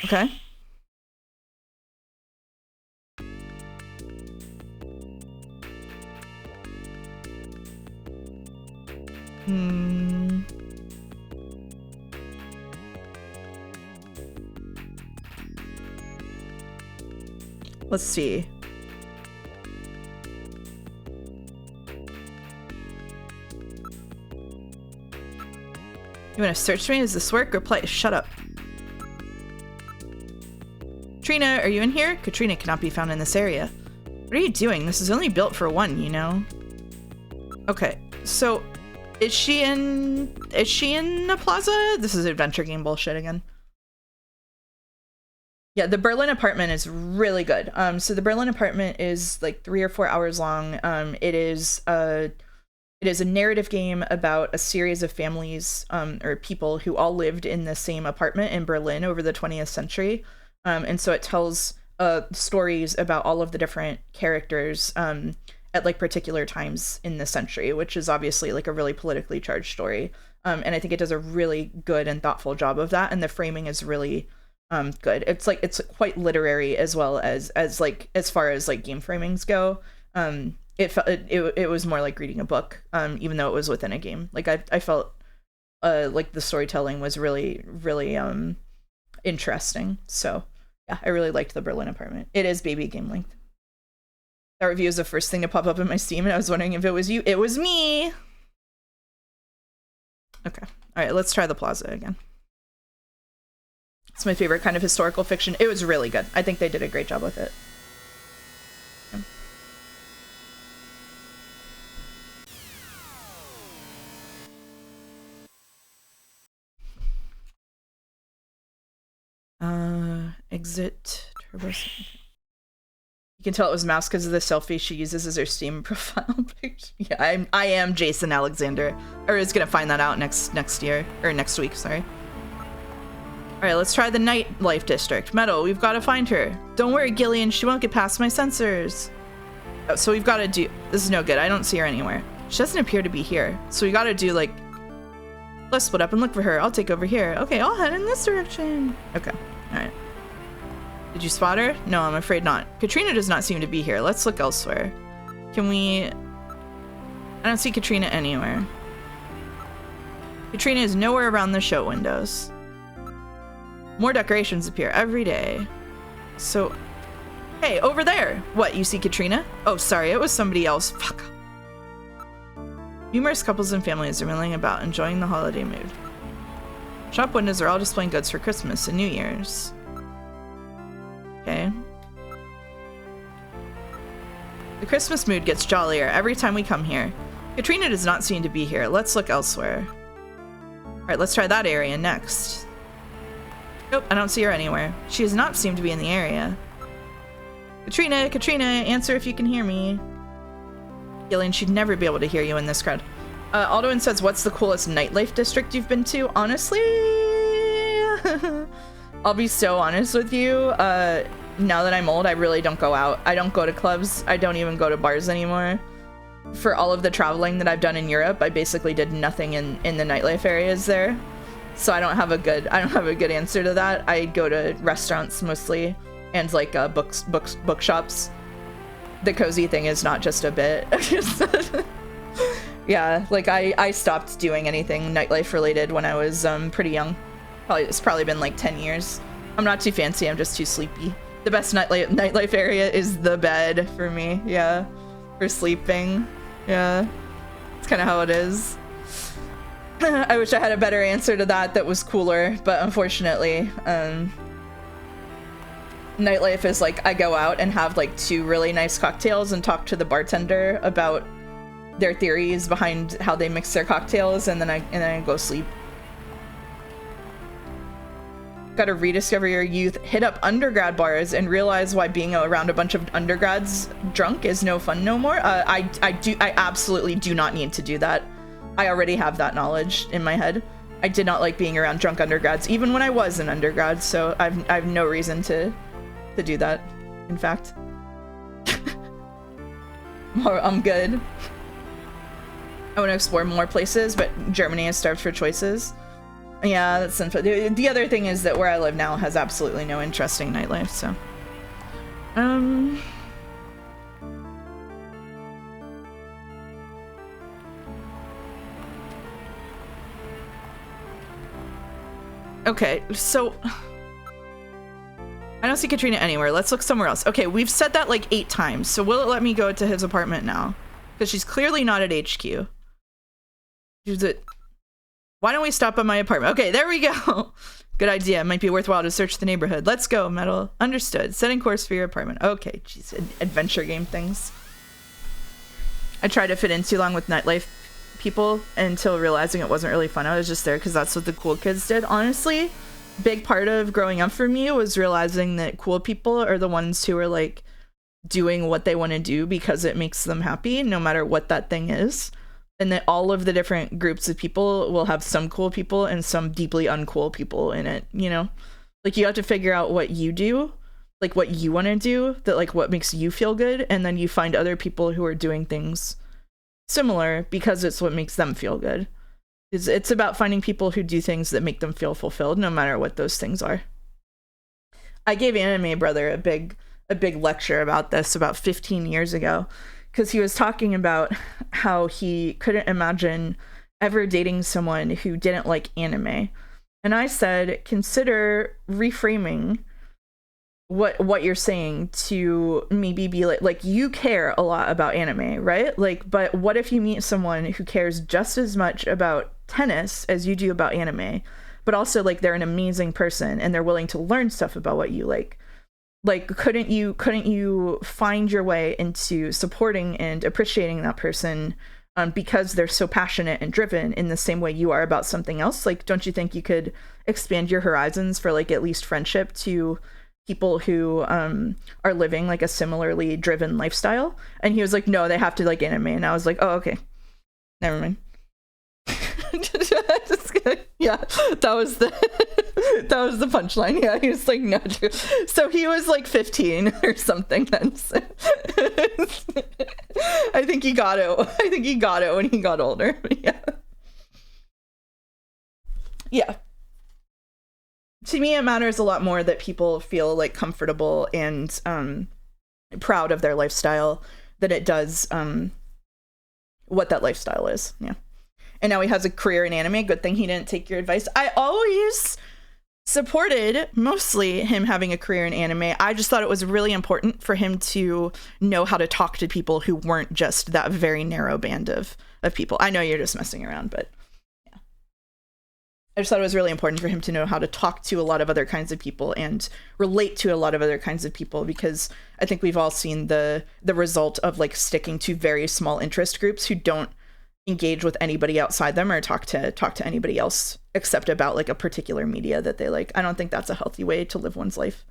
S1: Okay. Let's see. You want to search me? Does this work or play? Shut up. Katrina, are you in here? Katrina cannot be found in this area. What are you doing? This is only built for one, you know? Okay, so is she in the plaza? This is adventure game bullshit again. Yeah, the Berlin Apartment is really good. So the Berlin Apartment is like 3 or 4 hours long. It is a narrative game about a series of families or people who all lived in the same apartment in Berlin over the 20th century. And so it tells stories about all of the different characters at like particular times in the century, which is obviously like a really politically charged story. And I think it does a really good and thoughtful job of that. And the framing is really good. It's quite literary as well as like as far as like game framings go. It was more like reading a book, even though it was within a game. Like I felt like the storytelling was really interesting. So Yeah, I really liked the Berlin apartment. It is baby game length. That review is the first thing to pop up in my Steam, and I was wondering if it was you. It was me! Okay. Alright, let's try the Plaza again. It's my favorite kind of historical fiction. It was really good. I think they did a great job with it. Exit turbo. You can tell it was mouse because of the selfie she uses as her Steam profile picture. Yeah, I am Jason Alexander. Or is gonna find that out next year or next week. Sorry. All right, let's try the nightlife district. Metal, we've got to find her. Don't worry, Gillian. She won't get past my sensors. Oh, so we've got to do. This is no good. I don't see her anywhere. She doesn't appear to be here. So we got to do like. Let's split up and look for her. I'll take over here. Okay, I'll head in this direction. Okay. All right. Did you spot her? No, I'm afraid not. Katrina does not seem to be here. Let's look elsewhere. Can we... I don't see Katrina anywhere. Katrina is nowhere around the show windows. More decorations appear every day. So... Hey, over there! What, you see Katrina? Oh, sorry, it was somebody else. Fuck. Numerous couples and families are milling about, enjoying the holiday mood. Shop windows are all displaying goods for Christmas and New Year's. Okay. The Christmas mood gets jollier every time we come here. Katrina does not seem to be here. Let's look elsewhere. Alright, let's try that area next. Nope, I don't see her anywhere. She does not seem to be in the area. Katrina, Katrina, answer if you can hear me. Gillian, she'd never be able to hear you in this crowd. Alduin says, what's the coolest nightlife district you've been to? Honestly... I'll be so honest with you, now that I'm old, I really don't go out. I don't go to clubs. I don't even go to bars anymore. For all of the traveling that I've done in Europe, I basically did nothing in the nightlife areas there. So I don't have a good answer to that. I go to restaurants mostly and like bookshops. The cozy thing is not just a bit. Yeah, like I stopped doing anything nightlife related when I was pretty young. It's probably been like 10 years. I'm not too fancy, I'm just too sleepy. The best nightlife area is the bed for me, yeah. For sleeping, yeah. It's kind of how it is. I wish I had a better answer to that was cooler, but unfortunately, nightlife is like I go out and have like 2 really nice cocktails and talk to the bartender about their theories behind how they mix their cocktails, and then I go sleep. Gotta rediscover your youth, hit up undergrad bars, and realize why being around a bunch of undergrads drunk is no fun no more. I absolutely do not need to do that. I already have that knowledge in my head. I did not like being around drunk undergrads, even when I was an undergrad, so I've no reason to do that, in fact. I'm good. I want to explore more places, but Germany is starved for choices. Yeah, that's sinful. The other thing is that where I live now has absolutely no interesting nightlife, so. Okay, so I don't see Katrina anywhere. Let's look somewhere else. Okay, we've said that like 8 times, so will it let me go to his apartment now? Because she's clearly not at HQ. Why don't we stop at my apartment? Okay, there we go. Good idea. It might be worthwhile to search the neighborhood. Let's go, Metal. Understood. Setting course for your apartment. Okay, jeez, adventure game things. I tried to fit in too long with nightlife people until realizing it wasn't really fun. I was just there because that's what the cool kids did. Honestly, big part of growing up for me was realizing that cool people are the ones who are like doing what they want to do because it makes them happy, no matter what that thing is. And that all of the different groups of people will have some cool people and some deeply uncool people in it, you know? Like, you have to figure out what you do, like what you want to do, that like what makes you feel good, and then you find other people who are doing things similar because it's what makes them feel good. It's about finding people who do things that make them feel fulfilled, no matter what those things are. I gave Anime Brother a big lecture about this about 15 years ago, because he was talking about how he couldn't imagine ever dating someone who didn't like anime. And I said, consider reframing what you're saying to maybe be like you care a lot about anime, right? Like, but what if you meet someone who cares just as much about tennis as you do about anime, but also like they're an amazing person and they're willing to learn stuff about what you like? Like, couldn't you find your way into supporting and appreciating that person because they're so passionate and driven in the same way you are about something else? Like, don't you think you could expand your horizons for like at least friendship to people who are living like a similarly driven lifestyle? And he was like, no, they have to like anime. And I was like, oh, okay, never mind. Yeah, that was the punchline. Yeah, he was like, no. So he was like 15 or something then. So I think he got it when he got older. Yeah. Yeah. To me, it matters a lot more that people feel like comfortable and proud of their lifestyle than it does what that lifestyle is. Yeah. And now he has a career in anime. Good thing he didn't take your advice. I always supported mostly him having a career in anime. I just thought it was really important for him to know how to talk to people who weren't just that very narrow band of people. I know you're just messing around, but yeah. I just thought it was really important for him to know how to talk to a lot of other kinds of people and relate to a lot of other kinds of people, because I think we've all seen the result of like sticking to very small interest groups who don't engage with anybody outside them or talk to anybody else except about like a particular media that they like. I don't think that's a healthy way to live one's life.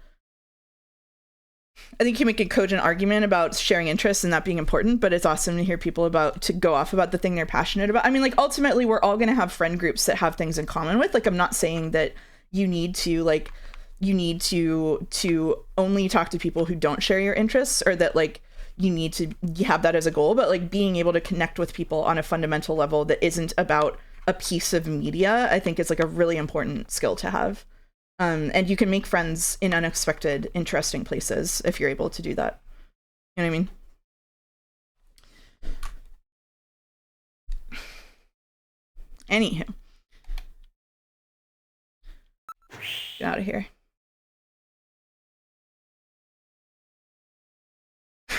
S1: I think you make a cogent argument about sharing interests and that being important, but it's awesome to hear people to go off about the thing they're passionate about. I mean, like, ultimately we're all going to have friend groups that have things in common with. Like, I'm not saying that you need to only talk to people who don't share your interests, or that like you need to have that as a goal, but like being able to connect with people on a fundamental level that isn't about a piece of media, I think is like a really important skill to have. And you can make friends in unexpected, interesting places if you're able to do that. You know what I mean? Anywho. Get out of here.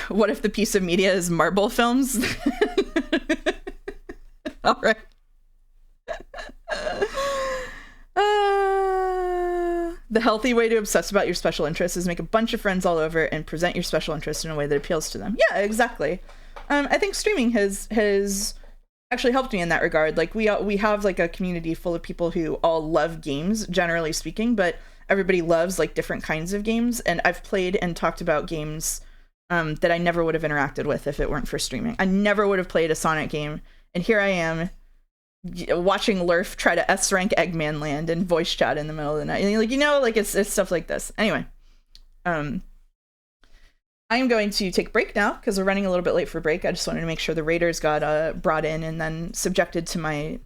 S1: What if the piece of media is Marvel films? All right. The healthy way to obsess about your special interests is make a bunch of friends all over and present your special interest in a way that appeals to them. Yeah, exactly. I think streaming has actually helped me in that regard. Like we have like a community full of people who all love games, generally speaking, but everybody loves like different kinds of games. And I've played and talked about games that I never would have interacted with if it weren't for streaming. I never would have played a Sonic game, and here I am watching Lurf try to S-rank Eggman Land and voice chat in the middle of the night. And like, you know, like it's stuff like this. Anyway, I am going to take a break now because we're running a little bit late for break. I just wanted to make sure the raiders got brought in and then subjected to my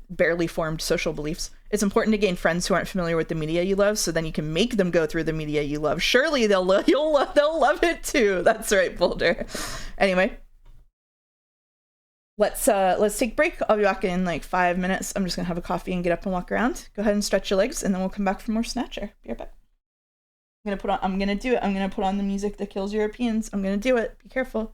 S1: barely formed social beliefs. It's important to gain friends who aren't familiar with the media you love, so then you can make them go through the media you love. Surely they'll love it too. That's right, Boulder. Anyway, let's take a break. I'll be back in like 5 minutes. I'm just gonna have a coffee and get up and walk around. Go ahead and stretch your legs, and then we'll come back for more Snatcher. Be right back. I'm gonna do it. I'm gonna put on the music that kills Europeans. I'm gonna do it. Be careful.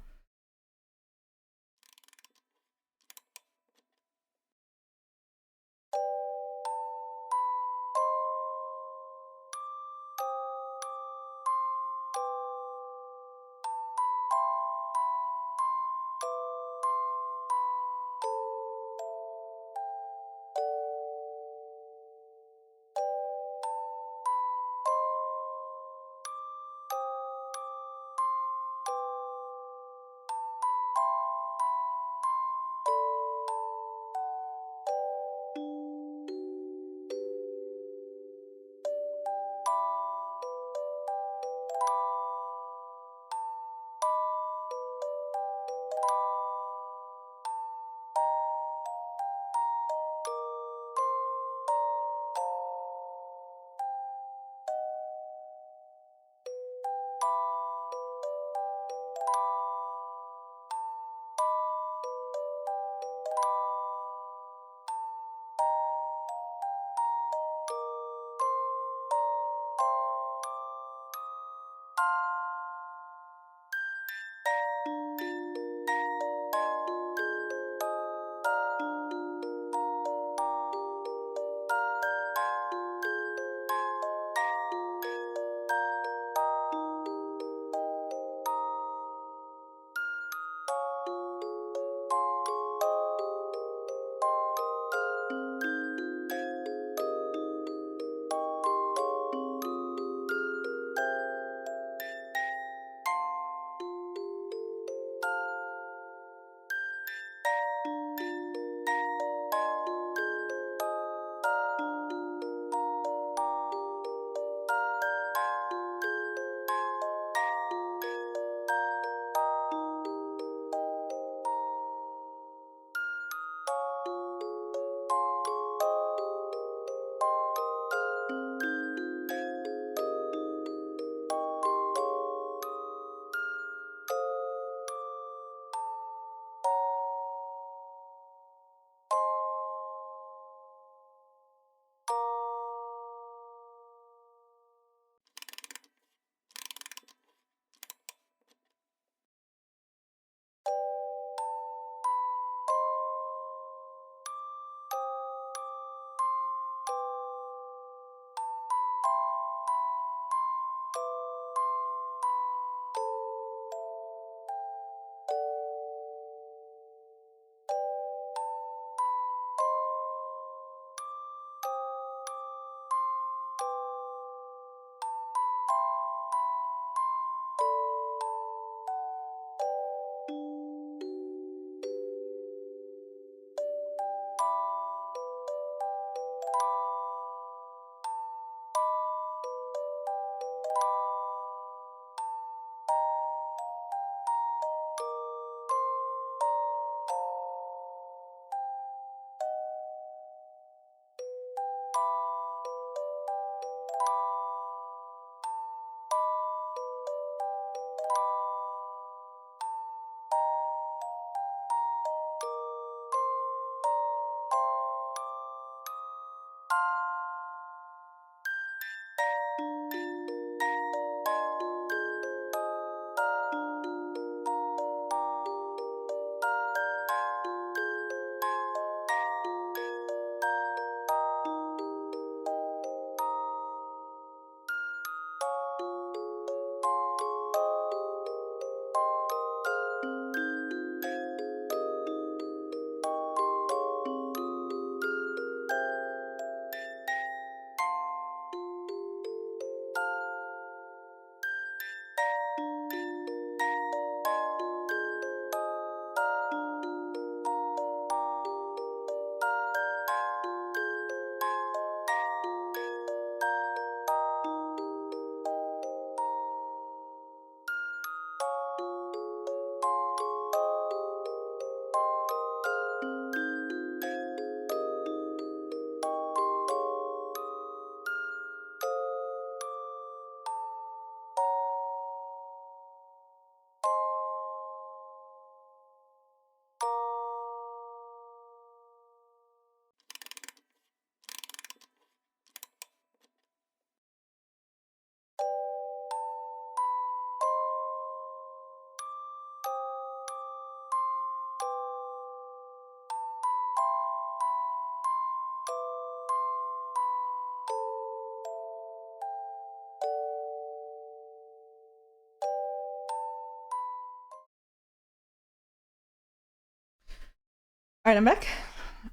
S1: Alright, I'm back.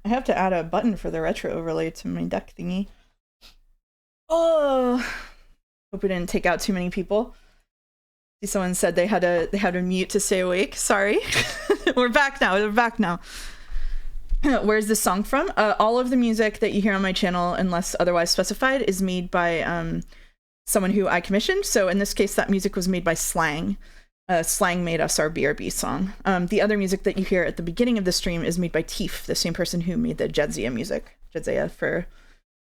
S1: I have to add a button for the retro overlay to my deck thingy. Oh, hope we didn't take out too many people. See, someone said they had to mute to stay awake. Sorry. We're back now. We're back now. Where's this song from? All of the music that you hear on my channel, unless otherwise specified, is made by someone who I commissioned. So in this case, that music was made by Slang. Slang made us our BRB song. The other music that you hear at the beginning of the stream is made by Teef, the same person who made the Jedzia music. Jedzia for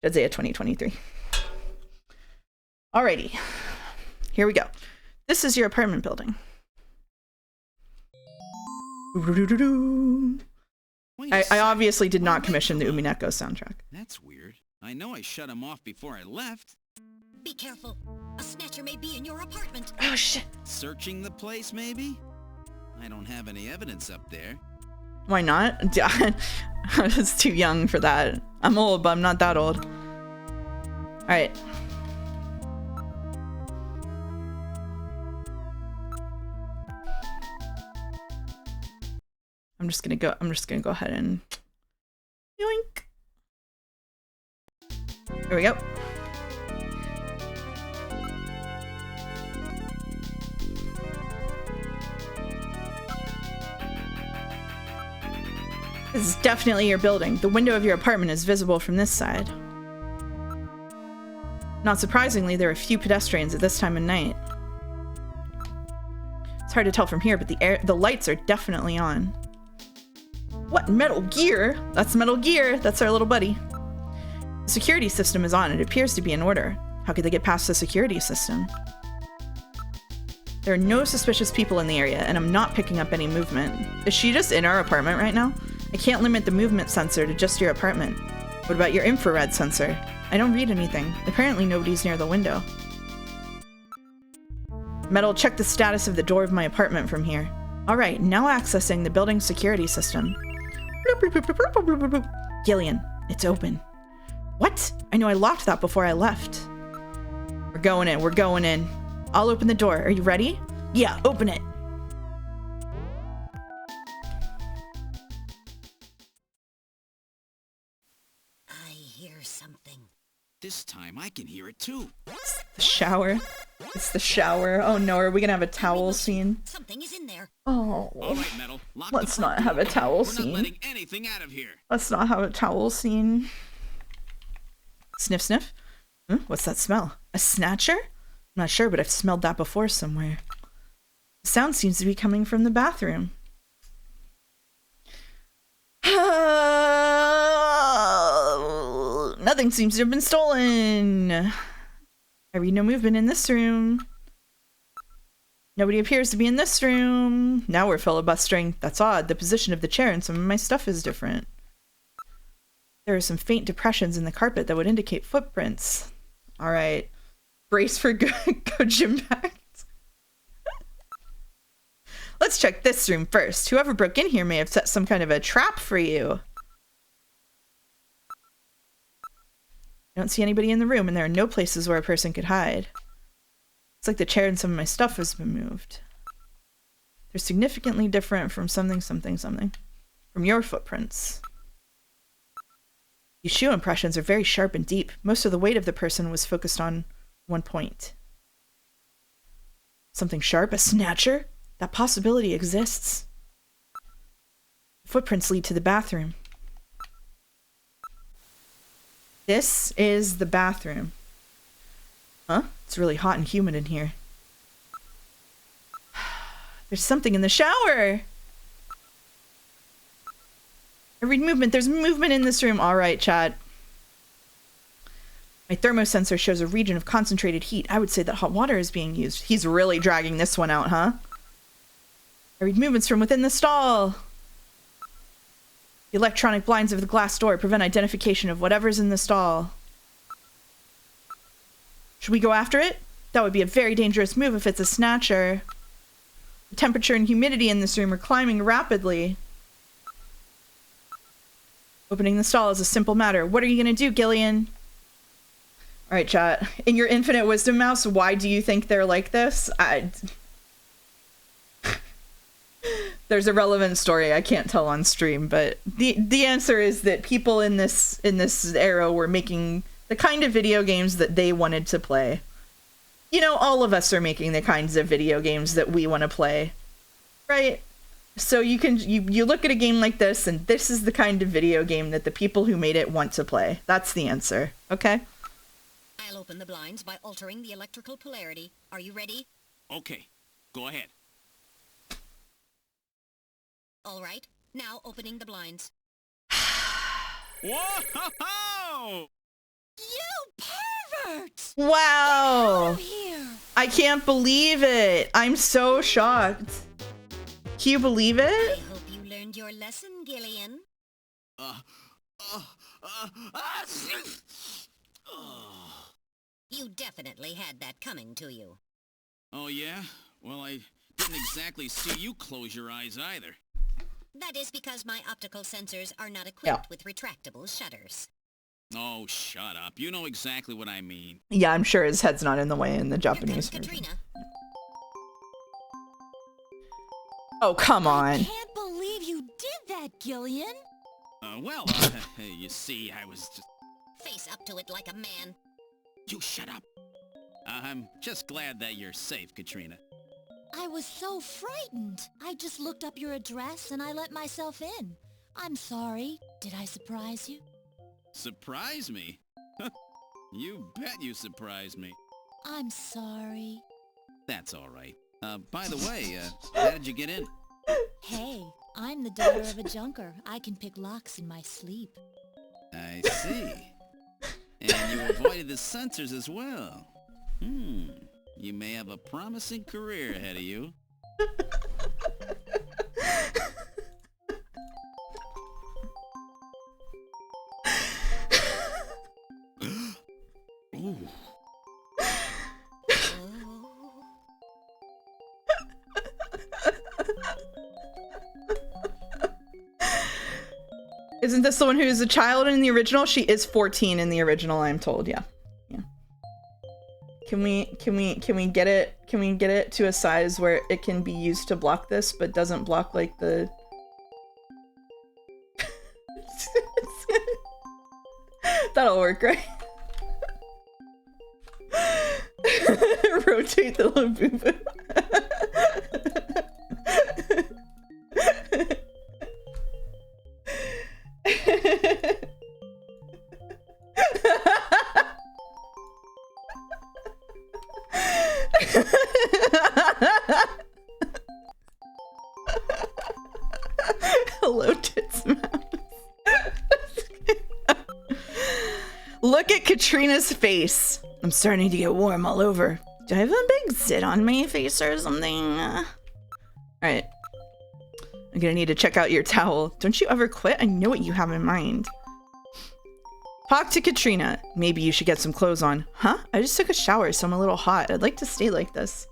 S1: Jedzia 2023. Alrighty, here we go. This is your apartment building. I obviously did not commission the Umineko soundtrack.
S4: That's weird. I know I shut him off before I left.
S3: Be careful. A Snatcher may be in your apartment.
S1: Oh, shit.
S4: Searching the place, maybe? I don't have any evidence up there.
S1: Why not? I was too young for that. I'm old, but I'm not that old. Alright. I'm just gonna go ahead and yoink. There we go. This is definitely your building. The window of your apartment is visible from this side. Not surprisingly, there are few pedestrians at this time of night. It's hard to tell from here, but the lights are definitely on. What? Metal Gear? That's Metal Gear. That's our little buddy. The security system is on. It appears to be in order. How could they get past the security system? There are no suspicious people in the area, and I'm not picking up any movement. Is she just in our apartment right now? I can't limit the movement sensor to just your apartment. What about your infrared sensor? I don't read anything. Apparently nobody's near the window. Metal, check the status of the door of my apartment from here. Alright, now accessing the building's security system. Gillian, it's open. What? I know I locked that before I left. We're going in, we're going in. I'll open the door. Are you ready? Yeah, open it.
S3: I hear something.
S4: This time I can hear it too.
S1: It's the shower. It's the shower. Oh no, are we gonna have a towel scene?
S3: Something is in there.
S1: Oh.
S4: All right, Metal.
S1: Let's not have a towel scene.
S4: We're not letting anything out of here.
S1: Let's not have a towel scene. Sniff, sniff. What's that smell? A Snatcher? I'm not sure, but I've smelled that before somewhere. The sound seems to be coming from the bathroom. Nothing seems to have been stolen. I read no movement in this room. Nobody appears to be in this room. Now we're filibustering. That's odd. The position of the chair and some of my stuff is different. There are some faint depressions in the carpet that would indicate footprints. All right. Brace for Kojima. Let's check this room first. Whoever broke in here may have set some kind of a trap for you. I don't see anybody in the room, and there are no places where a person could hide. It's like the chair and some of my stuff has been moved. They're significantly different from something. From your footprints. These shoe impressions are very sharp and deep. Most of the weight of the person was focused on one point. Something sharp? A Snatcher? That possibility exists. The footprints lead to the bathroom. This is the bathroom. Huh? It's really hot and humid in here. There's something in the shower! I read movement. There's movement in this room. Alright, chat. My thermosensor shows a region of concentrated heat. I would say that hot water is being used. He's really dragging this one out, huh? I read movements from within the stall. The electronic blinds of the glass door prevent identification of whatever's in the stall. Should we go after it? That would be a very dangerous move if it's a Snatcher. The temperature and humidity in this room are climbing rapidly. Opening the stall is a simple matter. What are you gonna do, Gillian? Alright, chat. In your infinite wisdom, Mouse, why do you think they're like this? there's a relevant story I can't tell on stream, but the answer is that people in this era were making the kind of video games that they wanted to play. You know, all of us are making the kinds of video games that we want to play, right? So you look at a game like this, and this is the kind of video game that the people who made it want to play. That's the answer, okay?
S3: I'll open the blinds by altering the electrical polarity. Are you ready?
S4: Okay, go ahead.
S3: All right, now opening the blinds.
S4: Whoa!
S7: You pervert!
S1: Wow!
S7: Get out of here!
S1: I can't believe it. I'm so shocked. Can you believe
S3: I
S1: it?
S3: hope you learned your lesson, Gillian. You definitely had that coming to you.
S4: Oh, yeah? Well, I didn't exactly see you close your eyes either.
S3: That is because my optical sensors are not equipped with retractable shutters.
S4: Oh, shut up. You know exactly what I mean.
S1: Yeah, I'm sure his head's not in the way in the
S3: Here
S1: Japanese
S3: comes
S1: version.
S3: Katrina.
S1: Oh, come on.
S7: I can't believe you did that, Gillian.
S4: Well, you see, I was just...
S3: Face up to it like a man.
S4: You shut up. I'm just glad that you're safe, Katrina.
S7: I was so frightened. I just looked up your address and I let myself in. I'm sorry. Did I surprise you?
S4: Surprise me? You bet you surprised me.
S7: I'm sorry.
S4: That's all right. By the way, how did you get in?
S7: Hey, I'm the daughter of a junker. I can pick locks in my sleep.
S4: I see. And you avoided the sensors as well. You may have a promising career ahead of you. Ooh.
S1: Isn't this the one who is a child in the original? She is 14 in the original, I'm told. Yeah. Can we get it to a size where it can be used to block this, but doesn't block like the... That'll work, right? Rotate the Labubu. Hello, Tits Mouse. Look at Katrina's face. I'm starting to get warm all over. Do I have a big zit on my face or something? Alright. I'm gonna need to check out your towel. Don't you ever quit? I know what you have in mind. Talk to Katrina. Maybe you should get some clothes on. Huh? I just took a shower, so I'm a little hot. I'd like to stay like this.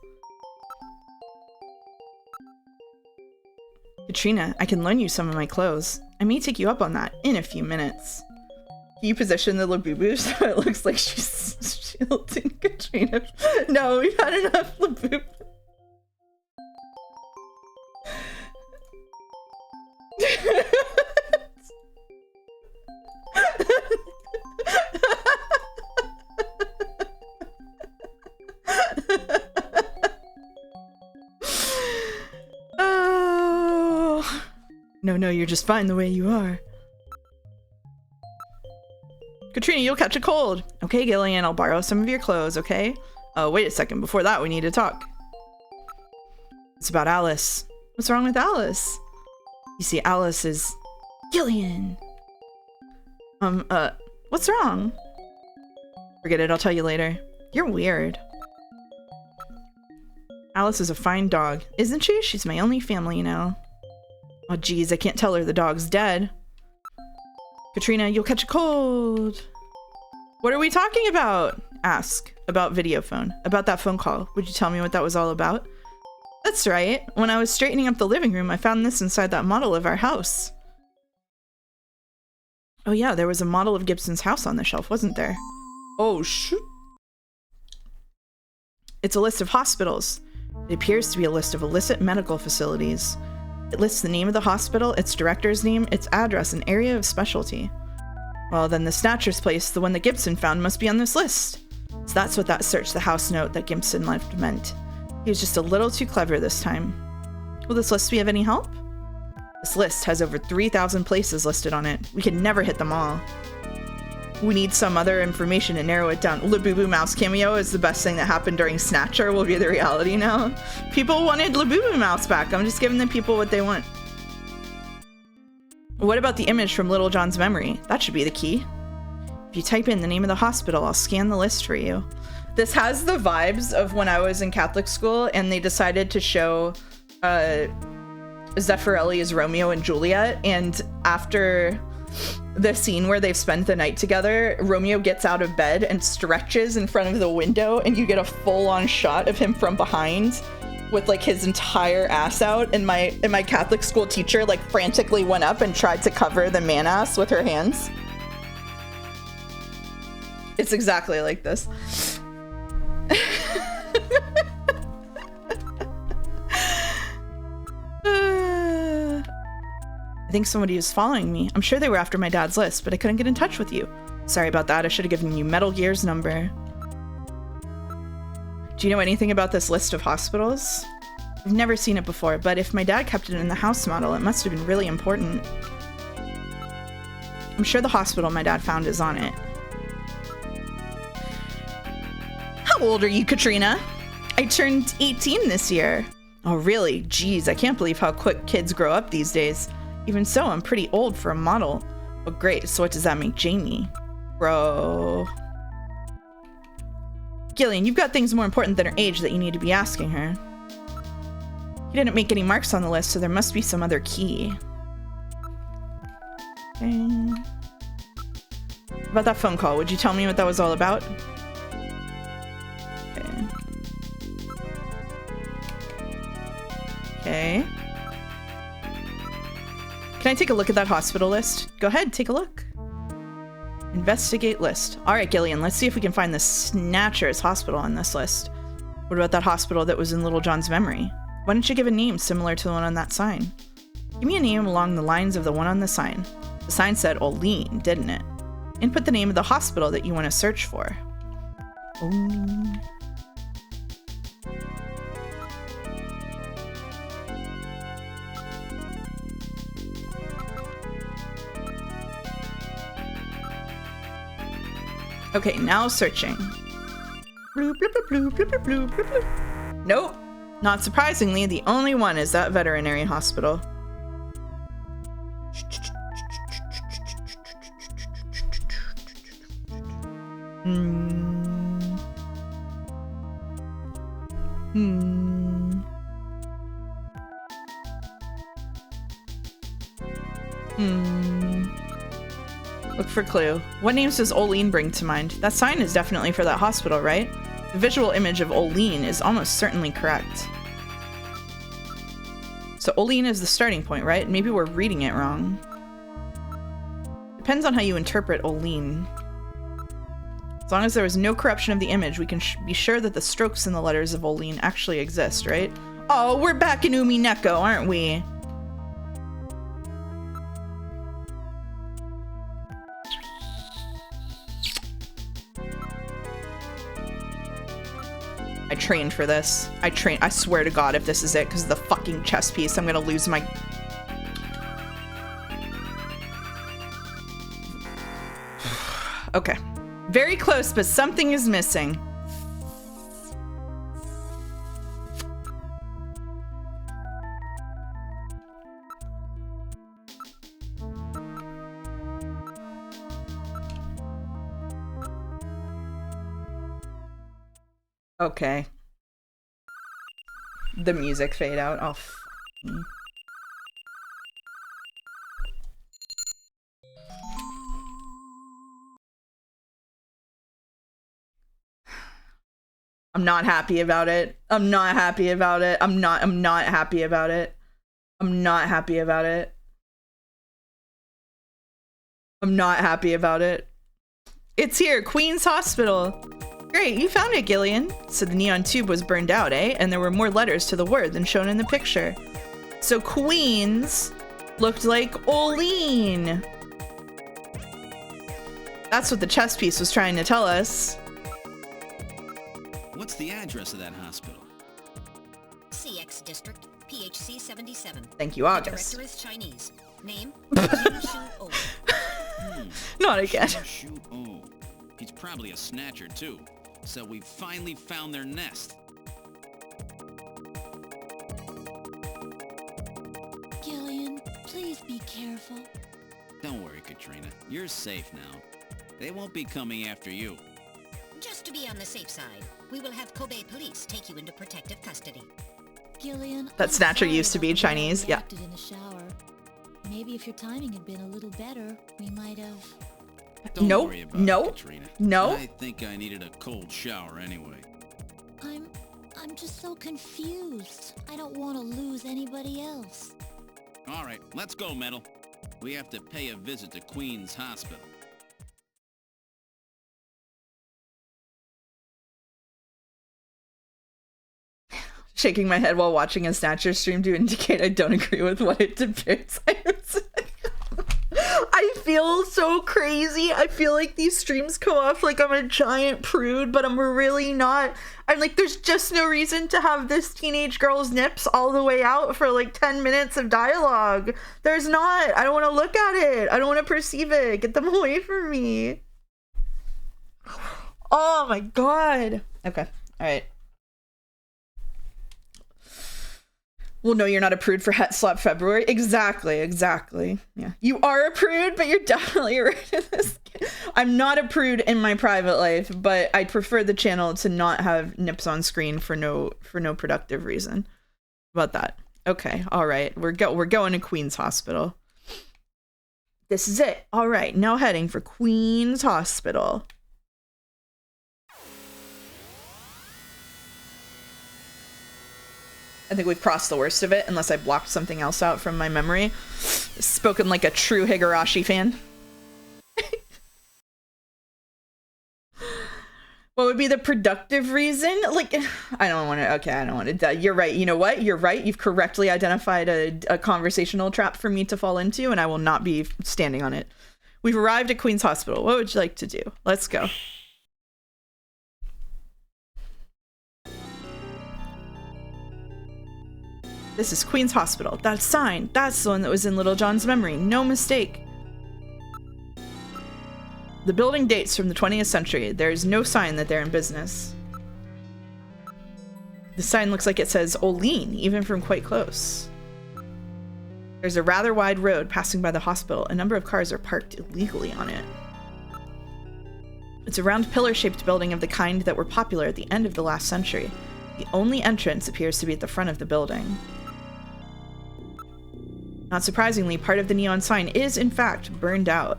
S1: Katrina, I can loan you some of my clothes. I may take you up on that in a few minutes. Can you position the Labubu so it looks like she's shielding Katrina? No, we've had enough Labubu. Oh. No, you're just fine the way you are. Katrina, you'll catch a cold. Okay, Gillian, I'll borrow some of your clothes, okay? Wait a second. Before that, we need to talk. It's about Alice. What's wrong with Alice? You see, Alice is... Gillian! What's wrong? Forget it, I'll tell you later. You're weird. Alice is a fine dog, isn't she? She's my only family now. Oh, geez, I can't tell her the dog's dead. Katrina, you'll catch a cold. What are we talking about? Ask. About video phone. About that phone call. Would you tell me what that was all about? That's right. When I was straightening up the living room, I found this inside that model of our house. Oh yeah, there was a model of Gibson's house on the shelf, wasn't there? Oh shoot. It's a list of hospitals. It appears to be a list of illicit medical facilities. It lists the name of the hospital, its director's name, its address, and area of specialty. Well, then the Snatcher's place, the one that Gibson found, must be on this list. So that's what that search the house note that Gibson left meant. He was just a little too clever this time. Will this list be of any help? This list has over 3,000 places listed on it. We can never hit them all. We need some other information to narrow it down. Labubu Mouse cameo is the best thing that happened during Snatcher will be the reality now. People wanted Labubu Mouse back. I'm just giving the people what they want. What about the image from Little John's memory? That should be the key. If you type in the name of the hospital, I'll scan the list for you. This has the vibes of when I was in Catholic school and they decided to show Zeffirelli's Romeo and Juliet, and after the scene where they've spent the night together, Romeo gets out of bed and stretches in front of the window, and you get a full-on shot of him from behind with like his entire ass out, and my Catholic school teacher like frantically went up and tried to cover the man ass with her hands. It's exactly like this. I think somebody was following me. I'm sure they were after my dad's list, but I couldn't get in touch with you. Sorry about that. I should have given you Metal Gear's number. Do you know anything about this list of hospitals? I've never seen it before, but if my dad kept it in the house model, it must have been really important. I'm sure the hospital my dad found is on it. How old are you, Katrina? I turned 18 this year. Oh, really? Geez, I can't believe how quick kids grow up these days. Even so, I'm pretty old for a model. Oh, great. So what does that make Jamie? Bro. Gillian, you've got things more important than her age that you need to be asking her. He didn't make any marks on the list, so there must be some other key. Okay. About that phone call, would you tell me what that was all about? Okay. Okay. Can I take a look at that hospital list? Go ahead, take a look. Investigate list. All right, Gillian, let's see if we can find the Snatcher's hospital on this list. What about that hospital that was in Little John's memory? Why don't you give a name similar to the one on that sign? Give me a name along the lines of the one on the sign. The sign said Olean, didn't it? Input the name of the hospital that you want to search for. Olean. Okay, now searching. Bloop, bloop, bloop, bloop, bloop, bloop, bloop, bloop. Nope. Not surprisingly, the only one is that veterinary hospital. Look for clue. What names does Olean bring to mind? That sign is definitely for that hospital, right? The visual image of Olean is almost certainly correct. So Olean is the starting point, right? Maybe we're reading it wrong. Depends on how you interpret Olean. As long as there was no corruption of the image, we can be sure that the strokes in the letters of Olean actually exist, right? Oh, we're back in Umineko, aren't we? I trained for this. I swear to God, if this is it, because of the fucking chess piece, I'm gonna lose my... Okay. Very close, but something is missing. Okay. The music fade out. Oh, I'm not happy about it. I'm not happy about it. I'm not happy about it. I'm not happy about it. I'm not happy about it. It's here, Queen's Hospital. Great, you found it, Gillian. So the neon tube was burned out, eh? And there were more letters to the word than shown in the picture. So Queens looked like Olean. That's what the chess piece was trying to tell us.
S4: What's the address of that hospital?
S3: CX District, PHC 77.
S1: Thank you,
S3: The
S1: August.
S3: director is Chinese. Name?
S1: Not again.
S4: Oh, he's probably a snatcher too. So we finally found their nest.
S7: Gillian, please be careful.
S4: Don't worry, Katrina. You're safe now. They won't be coming after you.
S3: Just to be on the safe side, we will have Kobe police take you into protective custody.
S7: Gillian,
S1: That
S7: I'm
S1: Snatcher
S7: sorry
S1: used to
S7: about
S1: be
S7: the way I
S1: Chinese, yeah.
S7: reacted in the shower. Maybe if your timing had been a little better, we might have...
S4: Don't
S1: Nope,
S4: worry about
S1: nope,
S4: it, Katrina.
S1: no.
S4: I think I needed a cold shower anyway.
S7: I'm just so confused. I don't want to lose anybody else.
S4: All right, let's go, Metal. We have to pay a visit to Queen's Hospital.
S1: Shaking my head while watching a Snatcher stream to indicate I don't agree with what it depicts. I feel so crazy. I feel like these streams come off like I'm a giant prude, but I'm really not. I'm like, there's just no reason to have this teenage girl's nips all the way out for like 10 minutes of dialogue. There's not. I don't want to look at it. I don't want to perceive it. Get them away from me. Oh my god. Okay. All right. Well, no, you're not a prude for Het Slap February. Exactly. Yeah. You are a prude, but you're definitely right in this game. I'm not a prude in my private life, but I prefer the channel to not have nips on screen for no productive reason. How about that? Okay, all right. We're going to Queen's Hospital. This is it. All right, now heading for Queen's Hospital. I think we've crossed the worst of it, unless I blocked something else out from my memory. Spoken like a true Higurashi fan. What would be the productive reason? Like, I don't want to, okay, I don't want to, you're right. You know what? You're right. You've correctly identified a conversational trap for me to fall into, and I will not be standing on it. We've arrived at Queen's Hospital. What would you like to do? Let's go. This is Queen's Hospital. That sign, that's the one that was in Little John's memory. No mistake. The building dates from the 20th century. There is no sign that they're in business. The sign looks like it says Olean, even from quite close. There's a rather wide road passing by the hospital. A number of cars are parked illegally on it. It's a round pillar-shaped building of the kind that were popular at the end of the last century. The only entrance appears to be at the front of the building. Not surprisingly, part of the neon sign is, in fact, burned out.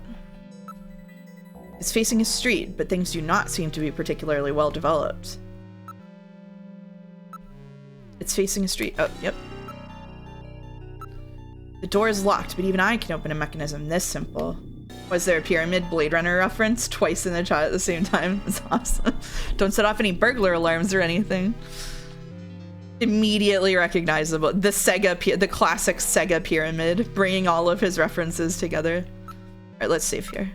S1: It's facing a street, but things do not seem to be particularly well developed. It's facing a street. Oh, yep. The door is locked, but even I can open a mechanism this simple. Was there a pyramid Blade Runner reference twice in the chat at the same time? That's awesome. Don't set off any burglar alarms or anything. Immediately recognizable. The classic Sega pyramid, bringing all of his references together. All right, let's save here.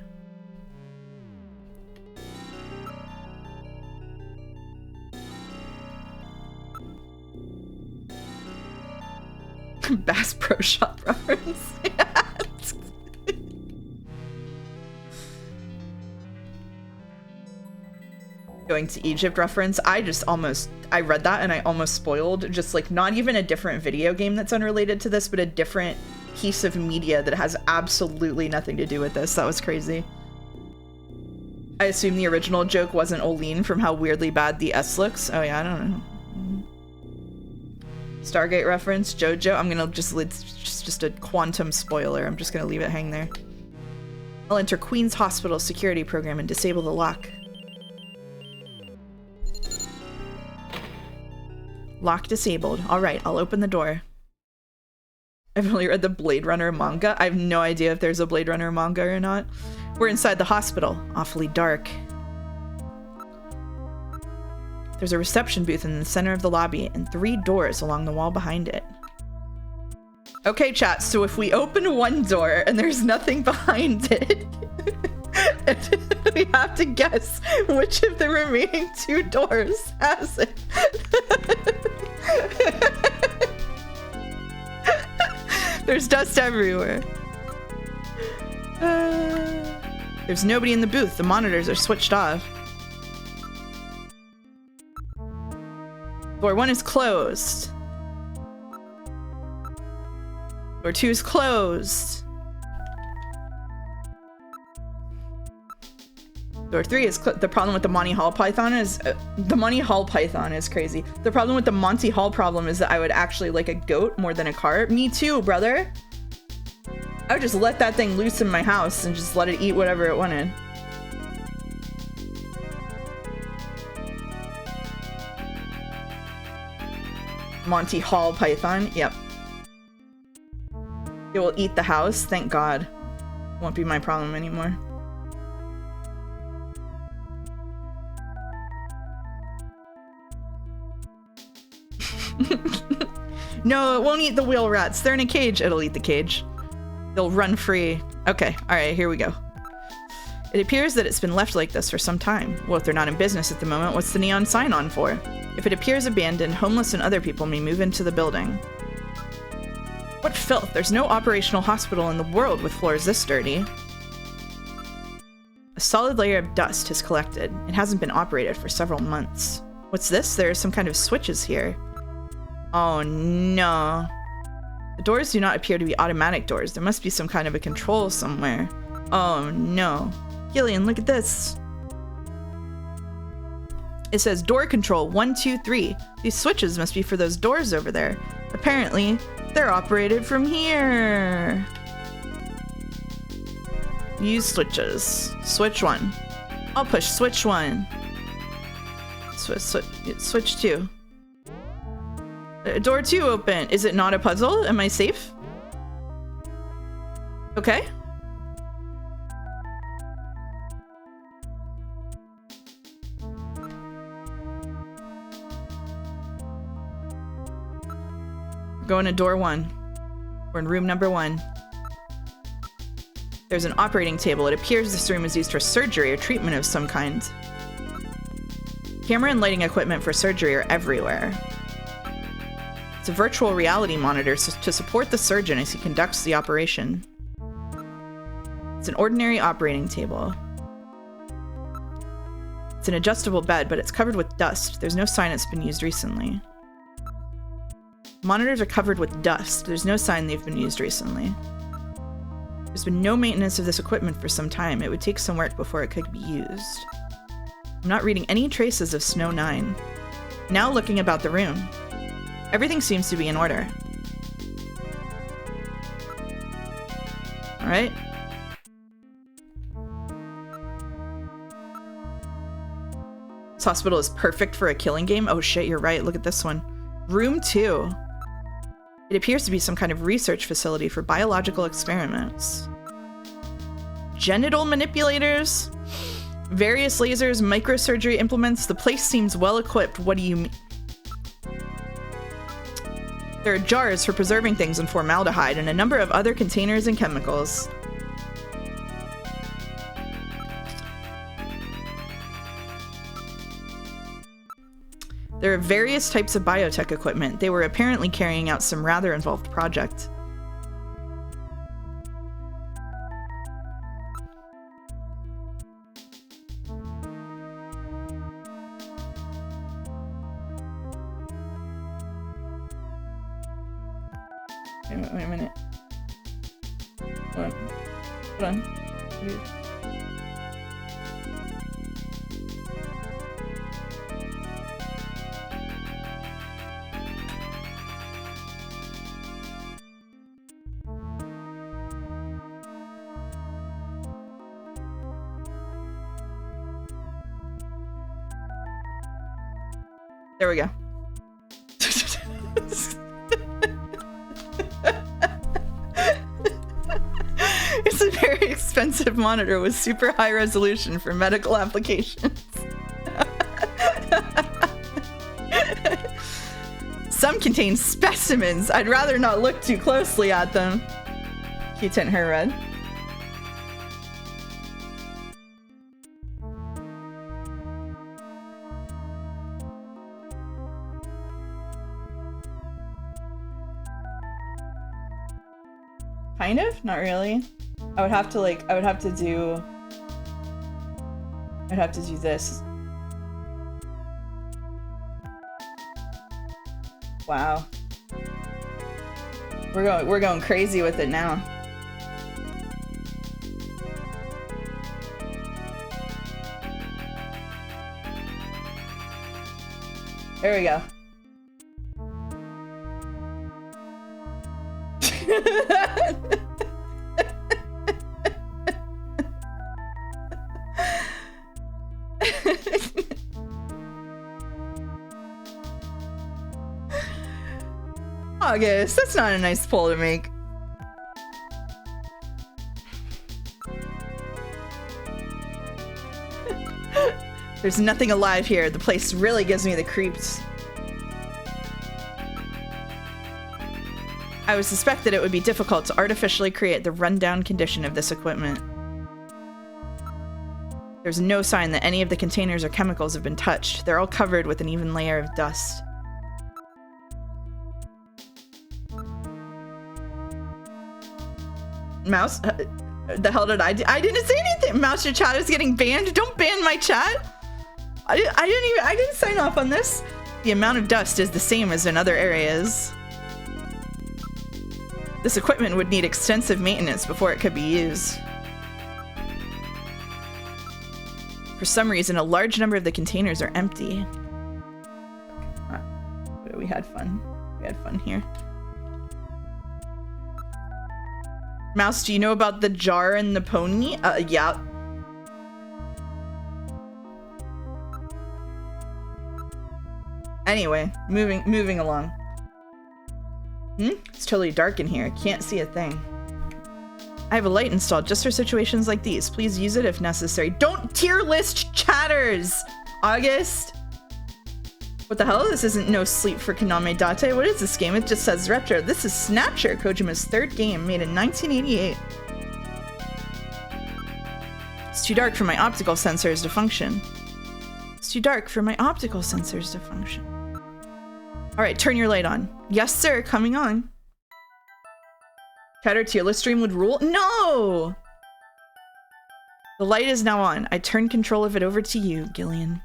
S1: Bass Pro Shop reference. Going to Egypt reference. I read that and I almost spoiled just like not even a different video game that's unrelated to this, but a different piece of media that has absolutely nothing to do with this. That was crazy. I assume the original joke wasn't Olean from how weirdly bad the S looks. Oh yeah, I don't know. Stargate reference, JoJo. I'm gonna just a quantum spoiler. I'm just gonna leave it hang there. I'll enter Queen's Hospital security program and disable the lock. Lock disabled. All right, I'll open the door. I've only read the Blade Runner manga. I have no idea if there's a Blade Runner manga or not. We're inside the hospital. Awfully dark. There's a reception booth in the center of the lobby and 3 doors along the wall behind it. Okay, chat, so if we open one door and there's nothing behind it, we have to guess which of the remaining 2 doors has it. There's dust everywhere. There's nobody in the booth. The monitors are switched off. Door 1 is closed. Door 2 is closed. Door 3 is the problem with the Monty Hall Python is the Monty Hall Python is crazy. The problem with the Monty Hall problem is that I would actually like a goat more than a car. Me too, brother. I would just let that thing loose in my house and just let it eat whatever it wanted. Monty Hall Python, yep. It will eat the house, thank God. Won't be my problem anymore. No, it won't eat the wheel rats. They're in a cage. It'll eat the cage. They'll run free. Okay, alright, here we go. It appears that it's been left like this for some time. Well, if they're not in business at the moment, what's the neon sign on for? If it appears abandoned, homeless and other people may move into the building. What filth! There's no operational hospital in the world with floors this dirty. A solid layer of dust has collected. It hasn't been operated for several months. What's this? There are some kind of switches here. Oh no. The doors do not appear to be automatic doors. There must be some kind of a control somewhere. Oh no. Gillian, look at this. It says door control 1, 2, 3. These switches must be for those doors over there. Apparently, they're operated from here. Use switches. Switch 1. I'll push switch 1. Switch 2. Door 2 open. Is it not a puzzle? Am I safe? Okay. Going to door 1. We're in room number 1. There's an operating table. It appears this room is used for surgery or treatment of some kind. Camera and lighting equipment for surgery are everywhere. It's a virtual reality monitor to support the surgeon as he conducts the operation. It's an ordinary operating table. It's an adjustable bed, but it's covered with dust. There's no sign it's been used recently. Monitors are covered with dust. There's no sign they've been used recently. There's been no maintenance of this equipment for some time. It would take some work before it could be used. I'm not reading any traces of Snow 9. Now looking about the room. Everything seems to be in order. Alright. This hospital is perfect for a killing game. Oh shit, you're right. Look at this one. Room 2. It appears to be some kind of research facility for biological experiments. Genital manipulators? Various lasers, microsurgery implements. The place seems well equipped. What do you mean? There are jars for preserving things in formaldehyde and a number of other containers and chemicals. There are various types of biotech equipment. They were apparently carrying out some rather involved project. Wait a minute. Hold on. There we go. It's a very expensive monitor with super high resolution for medical applications. Some Some contain specimens. I'd rather not look too closely at them. Can you tint her red? Kind of? Not really. I would have to do this. Wow. We're going crazy with it now. There we go. August, that's not a nice poll to make. There's nothing alive here. The place really gives me the creeps. I would suspect that it would be difficult to artificially create the rundown condition of this equipment. There's no sign that any of the containers or chemicals have been touched. They're all covered with an even layer of dust. Mouse? The hell did I do? I didn't say anything! Mouse, your chat is getting banned. Don't ban my chat! I didn't sign off on this. The amount of dust is the same as in other areas. This equipment would need extensive maintenance before it could be used. For some reason, a large number of the containers are empty. We had fun. We had fun here. Mouse, do you know about the jar and the pony? Yeah. Anyway, moving along. It's totally dark in here. I can't see a thing. I have a light installed just for situations like these. Please use it if necessary. Don't tier list chatters! August? What the hell? This isn't No Sleep for Kaname Date. What is this game? It just says retro. This is Snatcher, Kojima's third game, made in 1988. It's too dark for my optical sensors to function. It's too dark for my optical sensors to function. Alright, turn your light on. Yes, sir, coming on. Chatter tier list stream would rule? No! The light is now on. I turn control of it over to you, Gillian.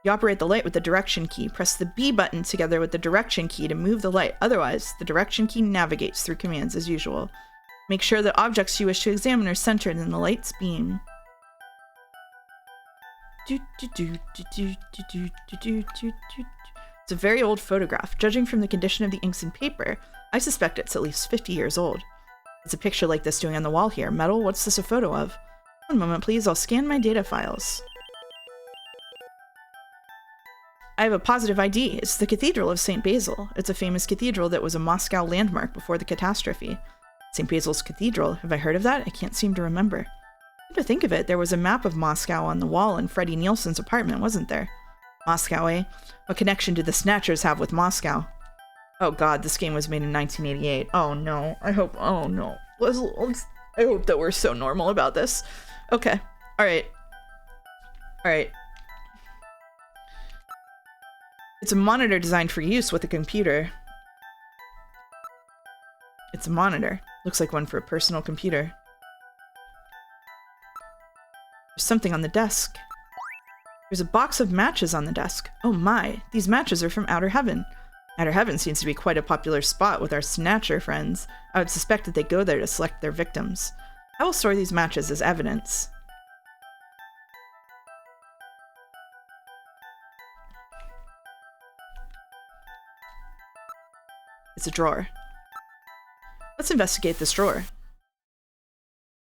S1: You operate the light with the direction key. Press the B button together with the direction key to move the light. Otherwise, the direction key navigates through commands as usual. Make sure that objects you wish to examine are centered in the light's beam. It's a very old photograph. Judging from the condition of the inks and paper, I suspect it's at least 50 years old. It's a picture like this doing on the wall here. Metal, what's this a photo of? One moment, please. I'll scan my data files. I have a positive ID. It's the Cathedral of St. Basil. It's a famous cathedral that was a Moscow landmark before the catastrophe. St. Basil's Cathedral. Have I heard of that? I can't seem to remember. Come to think of it, there was a map of Moscow on the wall in Freddie Nielsen's apartment, wasn't there? Moscow, eh? What connection do the Snatchers have with Moscow? Oh god, this game was made in 1988. Oh no. I hope... Oh no. I hope that we're so normal about this. Okay. Alright. Alright. It's a monitor designed for use with a computer. It's a monitor. Looks like one for a personal computer. There's something on the desk. There's a box of matches on the desk. Oh my, these matches are from Outer Heaven. Outer Heaven seems to be quite a popular spot with our Snatcher friends. I would suspect that they go there to select their victims. I will store these matches as evidence. It's a drawer. Let's investigate this drawer.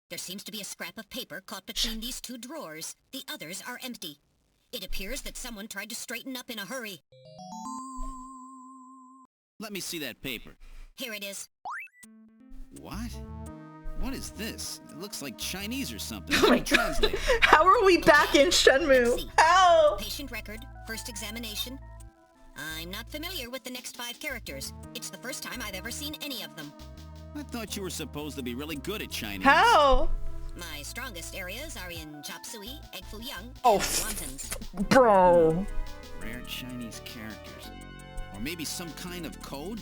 S3: There seems to be a scrap of paper caught between these two drawers. The others are empty. It appears that someone tried to straighten up in a hurry.
S4: Let me see that paper.
S3: Here it is.
S4: What? What is this? It looks like Chinese or something.
S1: Oh my god. How are we back in Shenmue? How?
S3: Patient record, first examination. I'm not familiar with the next 5 characters. It's the first time I've ever seen any of them.
S4: I thought you were supposed to be really good at Chinese.
S1: How?
S3: My strongest areas are in chop suey, egg foo young,
S1: Oh,
S3: and wontons.
S1: bro.
S4: Rare Chinese characters. Or maybe some kind of code?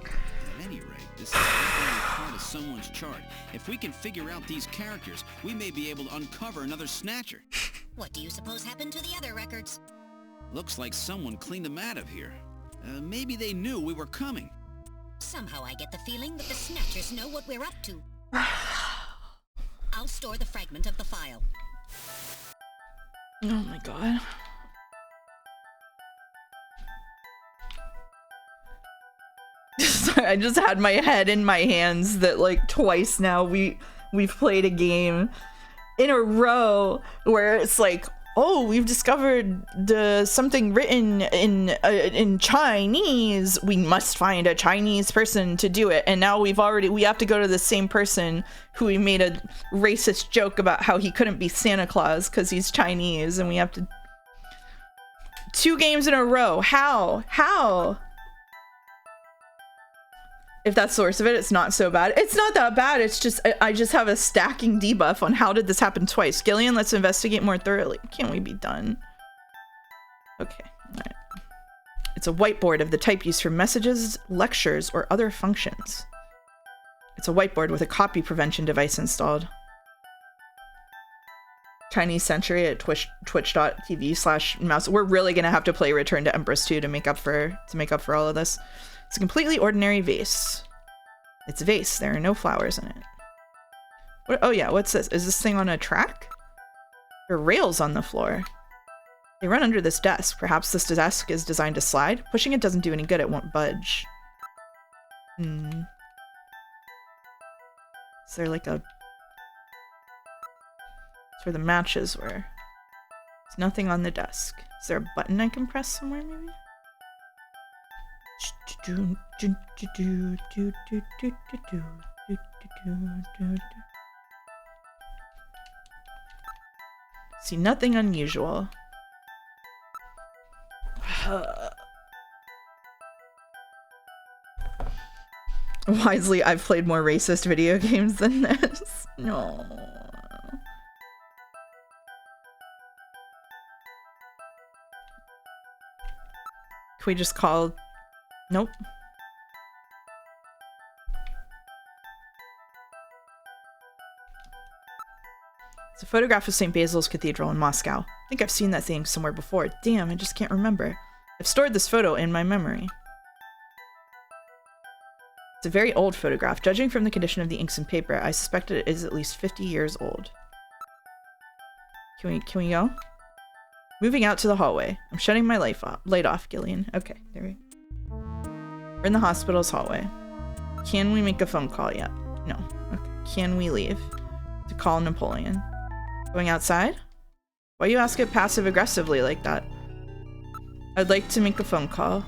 S4: At any rate, this is definitely part of someone's chart. If we can figure out these characters, we may be able to uncover another Snatcher.
S3: What do you suppose happened to the other records?
S4: Looks like someone cleaned them out of here. Maybe they knew we were coming.
S3: Somehow I get the feeling that the Snatchers know what we're up to. I'll store the fragment of the file.
S1: Oh my god. I just had my head in my hands that like twice now we've played a game in a row where it's like, oh, we've discovered something written in Chinese. We must find a Chinese person to do it. And now we have to go to the same person who we made a racist joke about how he couldn't be Santa Claus because he's Chinese, and we have to 2 games in a row. How? If that's the source of it, it's not so bad. It's not that bad. It's just, I just have a stacking debuff on how did this happen twice. Gillian, let's investigate more thoroughly. Can't we be done? Okay, all right. It's a whiteboard of the type used for messages, lectures, or other functions. It's a whiteboard with a copy prevention device installed. Chinese Century at twitch.tv/mouse. We're really gonna have to play Return to Empress 2 to make up for all of this. It's a completely ordinary vase. It's a vase. There are no flowers in it. What, oh yeah, what's this? Is this thing on a track? There are rails on the floor. They run under this desk. Perhaps this desk is designed to slide? Pushing it doesn't do any good. It won't budge. Is there like a... It's where the matches were. There's nothing on the desk. Is there a button I can press somewhere maybe? See, nothing unusual. Wisely, I've played more racist video games than this. No. Can we just call... Nope. It's a photograph of St. Basil's Cathedral in Moscow. I think I've seen that thing somewhere before. Damn, I just can't remember. I've stored this photo in my memory. It's a very old photograph. Judging from the condition of the inks and paper, I suspect it is at least 50 years old. Can we go? Moving out to the hallway. I'm shutting my light off, Gillian. Okay, there we go. We're in the hospital's hallway. Can we make a phone call yet? No. Okay. Can we leave? To call Napoleon. Going outside? Why you ask it passive-aggressively like that? I'd like to make a phone call.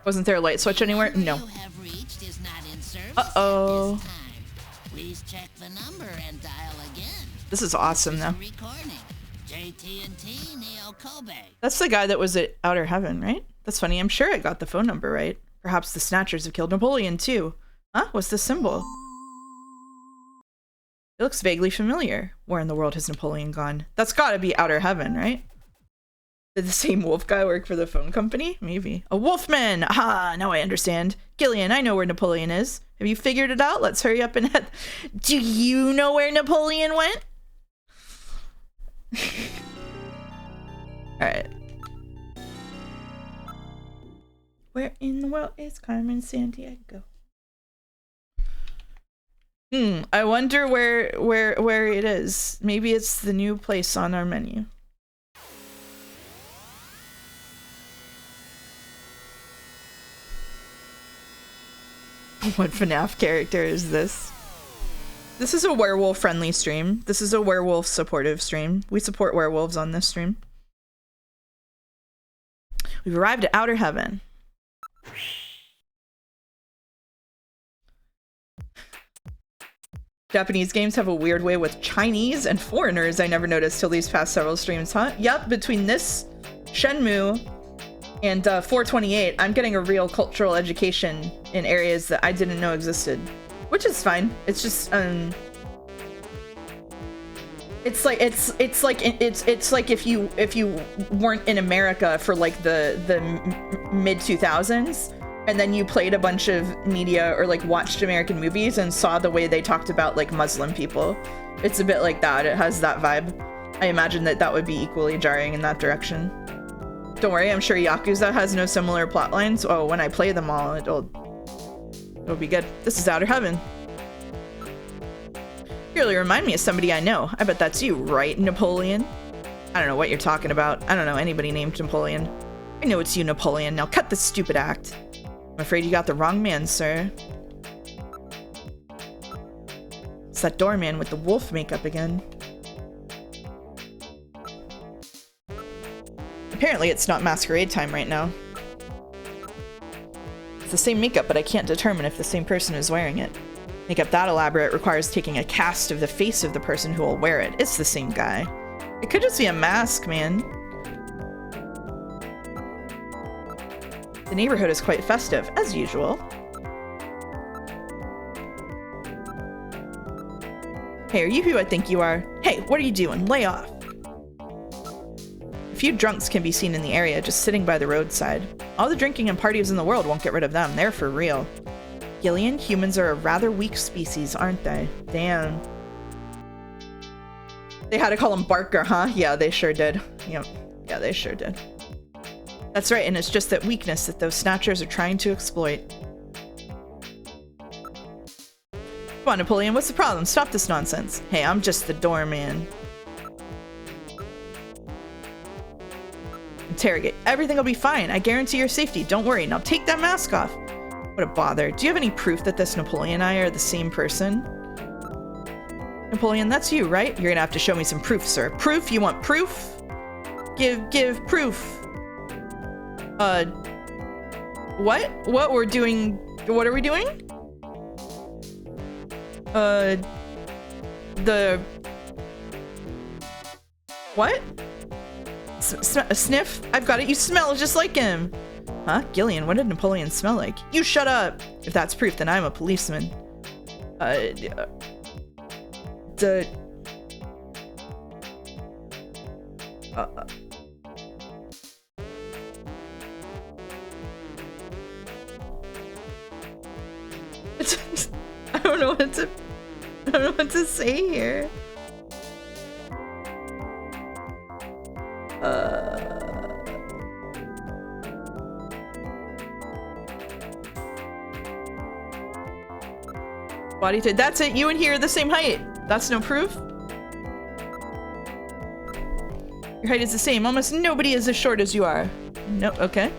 S1: Wasn't there a light switch anywhere? No. Uh-oh.
S6: Please check the number and dial again.
S1: This is awesome, though.
S6: JT&T Neo Kobe.
S1: That's the guy that was at Outer Heaven, right? That's funny. I'm sure I got the phone number right. Perhaps the Snatchers have killed Napoleon, too. Huh? What's this symbol? It looks vaguely familiar. Where in the world has Napoleon gone? That's gotta be Outer Heaven, right? Did the same wolf guy work for the phone company? Maybe. A wolfman! Aha! Now I understand. Gillian, I know where Napoleon is. Have you figured it out? Let's hurry up and head. Do you know where Napoleon went? Alright. Where in the world is Carmen Sandiego? I wonder where it is. Maybe it's the new place on our menu. What FNAF character is this? This is a werewolf-friendly stream. This is a werewolf-supportive stream. We support werewolves on this stream. We've arrived at Outer Heaven. Japanese games have a weird way with Chinese and foreigners I never noticed till these past several streams, huh? Yep, between this, Shenmue, and 428, I'm getting a real cultural education in areas that I didn't know existed. Which is fine. It's just, it's like if you weren't in America for like the mid 2000s, and then you played a bunch of media or like watched American movies and saw the way they talked about like Muslim people. It's a bit like that. It has that vibe. I imagine that would be equally jarring in that direction. Don't worry, I'm sure Yakuza has no similar plot lines. Oh, when I play them all, it'll be good. This is Outer Heaven. You really remind me of somebody I know. I bet that's you, right, Napoleon? I don't know what you're talking about. I don't know anybody named Napoleon. I know it's you, Napoleon. Now cut this stupid act. I'm afraid you got the wrong man, sir. It's that doorman with the wolf makeup again. Apparently it's not masquerade time right now. It's the same makeup, but I can't determine if the same person is wearing it. Makeup that elaborate requires taking a cast of the face of the person who will wear it. It's the same guy. It could just be a mask, man. The neighborhood is quite festive, as usual. Hey, are you who I think you are? Hey, what are you doing? Lay off. A few drunks can be seen in the area, just sitting by the roadside. All the drinking and parties in the world won't get rid of them. They're for real. Gillian, humans are a rather weak species, aren't they? Damn. They had to call him Barker, huh? Yeah, they sure did. Yep. Yeah, they sure did. That's right, and it's just that weakness that those Snatchers are trying to exploit. Come on, Napoleon, what's the problem? Stop this nonsense. Hey, I'm just the doorman. Interrogate. Everything will be fine. I guarantee your safety. Don't worry. Now take that mask off. What a bother. Do you have any proof that this Napoleon and I are the same person? Napoleon, that's you, right? You're gonna have to show me some proof, sir. Proof? You want proof? Give proof. What? What we're doing? What are we doing? What? Sniff? I've got it. You smell just like him. Huh? Gillian, what did Napoleon smell like? You shut up! If that's proof, then I'm a policeman. I don't know what to say here. Body type. That's it. You and he are the same height. That's no proof. Your height is the same. Almost nobody is as short as you are. No. Okay.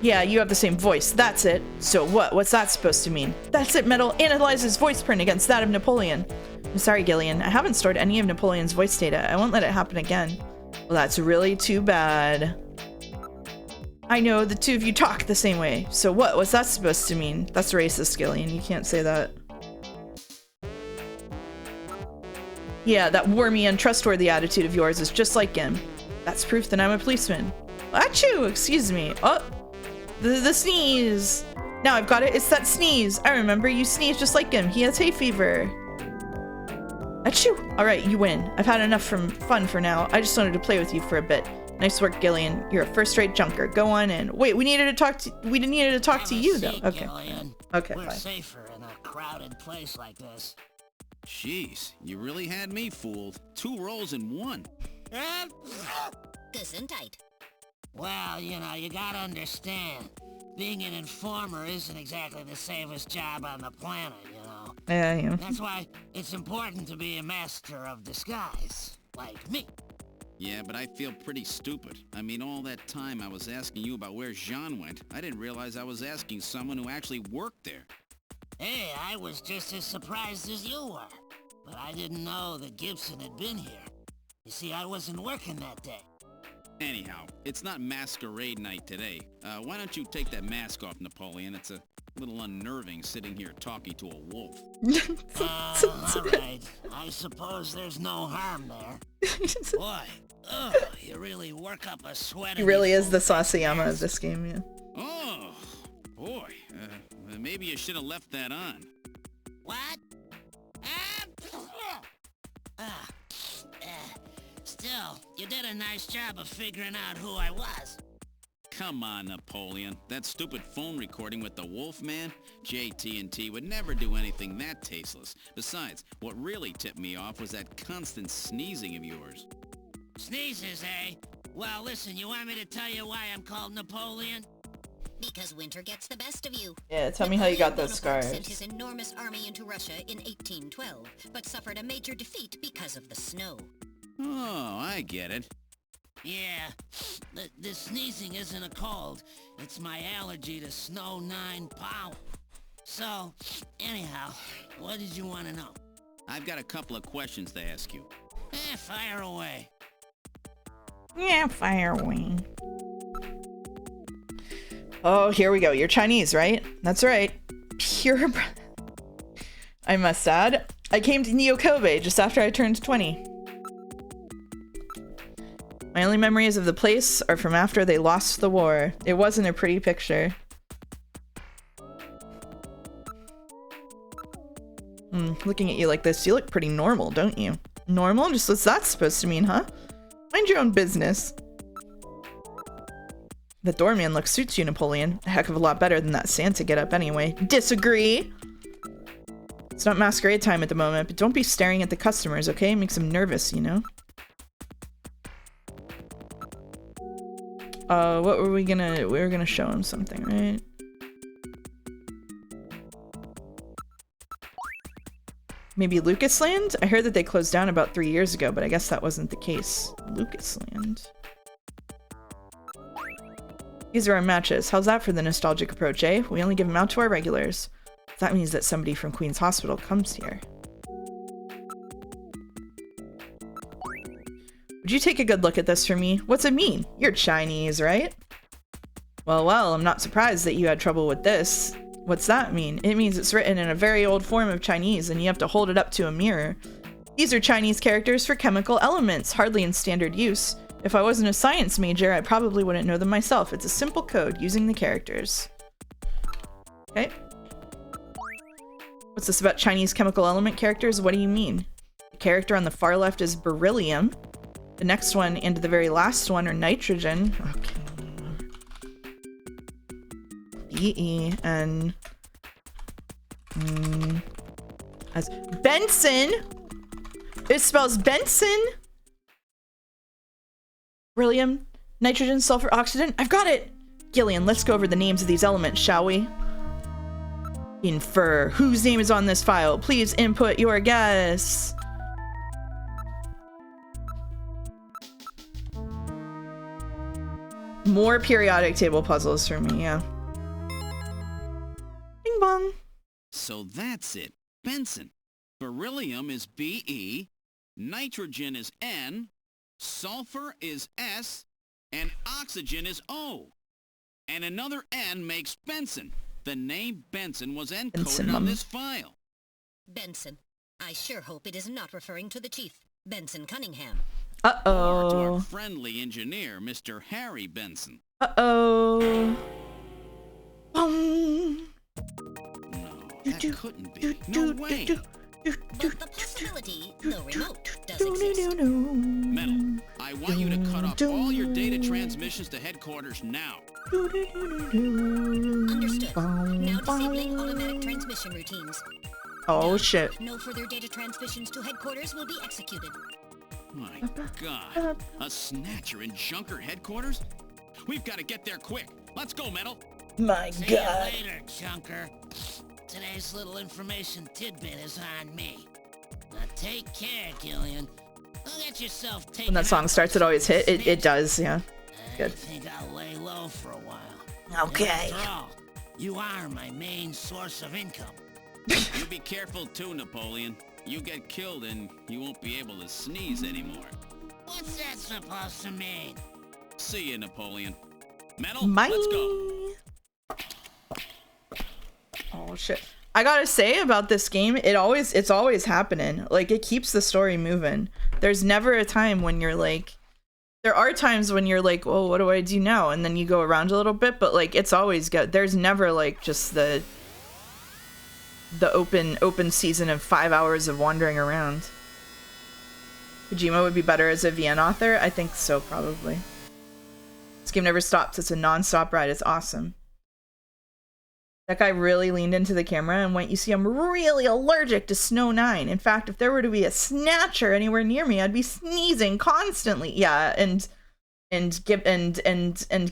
S1: Yeah, you have the same voice. That's it. So what? What's that supposed to mean? That's it, Metal. Analyze his voice print against that of Napoleon. I'm sorry, Gillian. I haven't stored any of Napoleon's voice data. I won't let it happen again. Well, that's really too bad. I know, the two of you talk the same way. So what? What's that supposed to mean? That's racist, Gillian. You can't say that. Yeah, that wormy, untrustworthy attitude of yours is just like him. That's proof that I'm a policeman. Achoo! Excuse me. Oh! The sneeze! Now I've got it. It's that sneeze. I remember. You sneeze just like him. He has hay fever. Achoo! Alright, you win. I've had enough fun for now. I just wanted to play with you for a bit. Nice work, Gillian. You're a first-rate junker. Go on in. Wait, we needed to talk to you, though. Okay.
S6: Gillian.
S1: Okay,
S6: We're
S1: fine.
S6: safer in a crowded place like this.
S4: Jeez, you really had me fooled. 2 roles in 1.
S3: Gesundheit.
S6: Well, you know, you gotta understand. Being an informer isn't exactly the safest job on the planet, you know.
S1: Yeah.
S6: That's why it's important to be a master of disguise, like me.
S4: Yeah, but I feel pretty stupid. I mean, all that time I was asking you about where Jean went, I didn't realize I was asking someone who actually worked there.
S6: Hey, I was just as surprised as you were. But I didn't know that Gibson had been here. You see, I wasn't working that day.
S4: Anyhow, it's not masquerade night today. Why don't you take that mask off, Napoleon? It's a little unnerving sitting here talking to a wolf.
S6: Alright. I suppose there's no harm there. Boy, you really work up a sweat.
S1: He really is the Sasayama of this game, yeah.
S4: Oh, boy. Maybe you should have left that on.
S6: What? Still, you did a nice job of figuring out who I was.
S4: Come on, Napoleon. That stupid phone recording with the Wolfman? JT&T would never do anything that tasteless. Besides, what really tipped me off was that constant sneezing of yours.
S6: Sneezes, eh? Well, listen, you want me to tell you why I'm called Napoleon?
S3: Because winter gets the best of you.
S1: Yeah, tell me how you got those
S3: Bonaparte
S1: scars.
S3: sent his enormous army into Russia in 1812, but suffered a major defeat because of the snow.
S4: Oh, I get it.
S6: Yeah, the sneezing isn't a cold. It's my allergy to snow 9 power. So, anyhow, what did you want to know?
S4: I've got a couple of questions to ask you.
S6: Fire away.
S1: Yeah, fire away. Oh, here we go. You're Chinese, right? That's right. Pure. I must add, I came to Neo Kobe just after I turned 20. My only memories of the place are from after they lost the war. It wasn't a pretty picture. Looking at you like this, you look pretty normal, don't you? Normal? Just what's that supposed to mean, huh? Mind your own business. The doorman look suits you, Napoleon. A heck of a lot better than that Santa getup anyway. Disagree! It's not masquerade time at the moment, but don't be staring at the customers, okay? It makes them nervous, you know? What were we were gonna show him something, right? Maybe Lucasland? I heard that they closed down about 3 years ago, but I guess that wasn't the case. Lucasland. These are our matches. How's that for the nostalgic approach, eh? We only give them out to our regulars. That means that somebody from Queen's Hospital comes here. Would you take a good look at this for me? What's it mean? You're Chinese, right? Well, I'm not surprised that you had trouble with this. What's that mean? It means it's written in a very old form of Chinese and you have to hold it up to a mirror. These are Chinese characters for chemical elements, hardly in standard use. If I wasn't a science major, I probably wouldn't know them myself. It's a simple code using the characters. Okay. What's this about Chinese chemical element characters? What do you mean? The character on the far left is beryllium. The next one and the very last one are nitrogen. Okay. B-E-N. As Benson! It spells Benson! Beryllium, nitrogen, sulfur, oxygen. I've got it! Gillian, let's go over the names of these elements, shall we? Infer. Whose name is on this file? Please input your guess. More periodic table puzzles for me, yeah. Bing bong.
S4: So that's it. Benson. Beryllium is Be, nitrogen is N, sulfur is S, and oxygen is O. And another N makes Benson. The name Benson was encoded on this file.
S3: Benson. I sure hope it is not referring to the chief, Benson Cunningham.
S1: Uh-oh.
S4: Or to our friendly engineer, Mr. Harry Benson.
S1: Uh-oh. Boom.
S4: No, that couldn't be. No way.
S3: But the possibility, though remote, does exist.
S4: Metal, I want you to cut off all your data transmissions to headquarters now.
S3: Understood. Now disabling automatic transmission routines.
S1: Oh, shit.
S3: No further data transmissions to headquarters will be executed.
S4: My God. A Snatcher in Junker headquarters? We've got to get there quick. Let's go, Metal.
S1: My
S6: See
S1: God.
S6: you later, Junker. Today's little information tidbit is on me. Now take care, Gillian. Don't get yourself taken.
S1: When that song starts, it always hit. It does, yeah. Good.
S6: I think I'll lay low for a while.
S1: Okay.
S6: After all, you are my main source of income.
S4: You be careful too, Napoleon. You get killed and you won't be able to sneeze anymore.
S6: What's that supposed to mean?
S4: See you, Napoleon. Metal,
S1: Bye.
S4: let's go.
S1: Oh shit. I gotta say about this game, it's always happening. Like, it keeps the story moving. There's never a time when you're like, there are times when you're like, well, what do I do now? And then you go around a little bit, but like, it's always good. There's never like just the open season of 5 hours of wandering around. Kojima would be better as a VN author? I think so, probably. This game never stops. It's a non-stop ride. It's awesome. That guy really leaned into the camera and went, you see, I'm really allergic to Snow 9. In fact, if there were to be a Snatcher anywhere near me, I'd be sneezing constantly. Yeah, and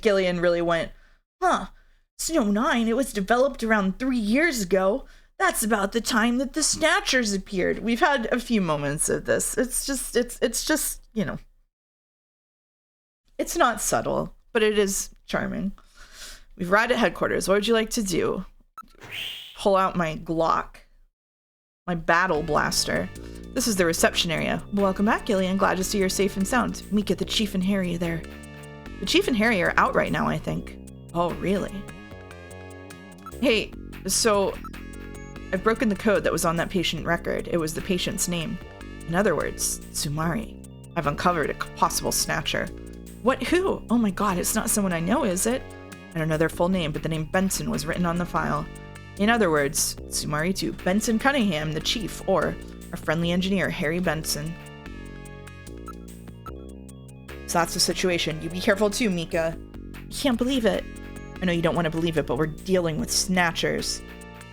S1: Gillian really went, huh, Snow 9, it was developed around 3 years ago. That's about the time that the Snatchers appeared. We've had a few moments of this. It's just, you know, it's not subtle, but it is charming. We've arrived at headquarters. What would you like to do? Pull out my Glock. My battle blaster. This is the reception area. Welcome back, Gillian. Glad to see you're safe and sound. Meet the Chief and Harry there. The Chief and Harry are out right now, I think. Oh, really? Hey, so I've broken the code that was on that patient record. It was the patient's name. In other words, Tsumari. I've uncovered a possible Snatcher. What? Who? Oh my god, it's not someone I know, is it? I don't know their full name, but the name Benson was written on the file. In other words, Tsumari to Benson Cunningham, the chief, or our friendly engineer, Harry Benson. So that's the situation. You be careful too, Mika. I can't believe it. I know you don't want to believe it, but we're dealing with Snatchers.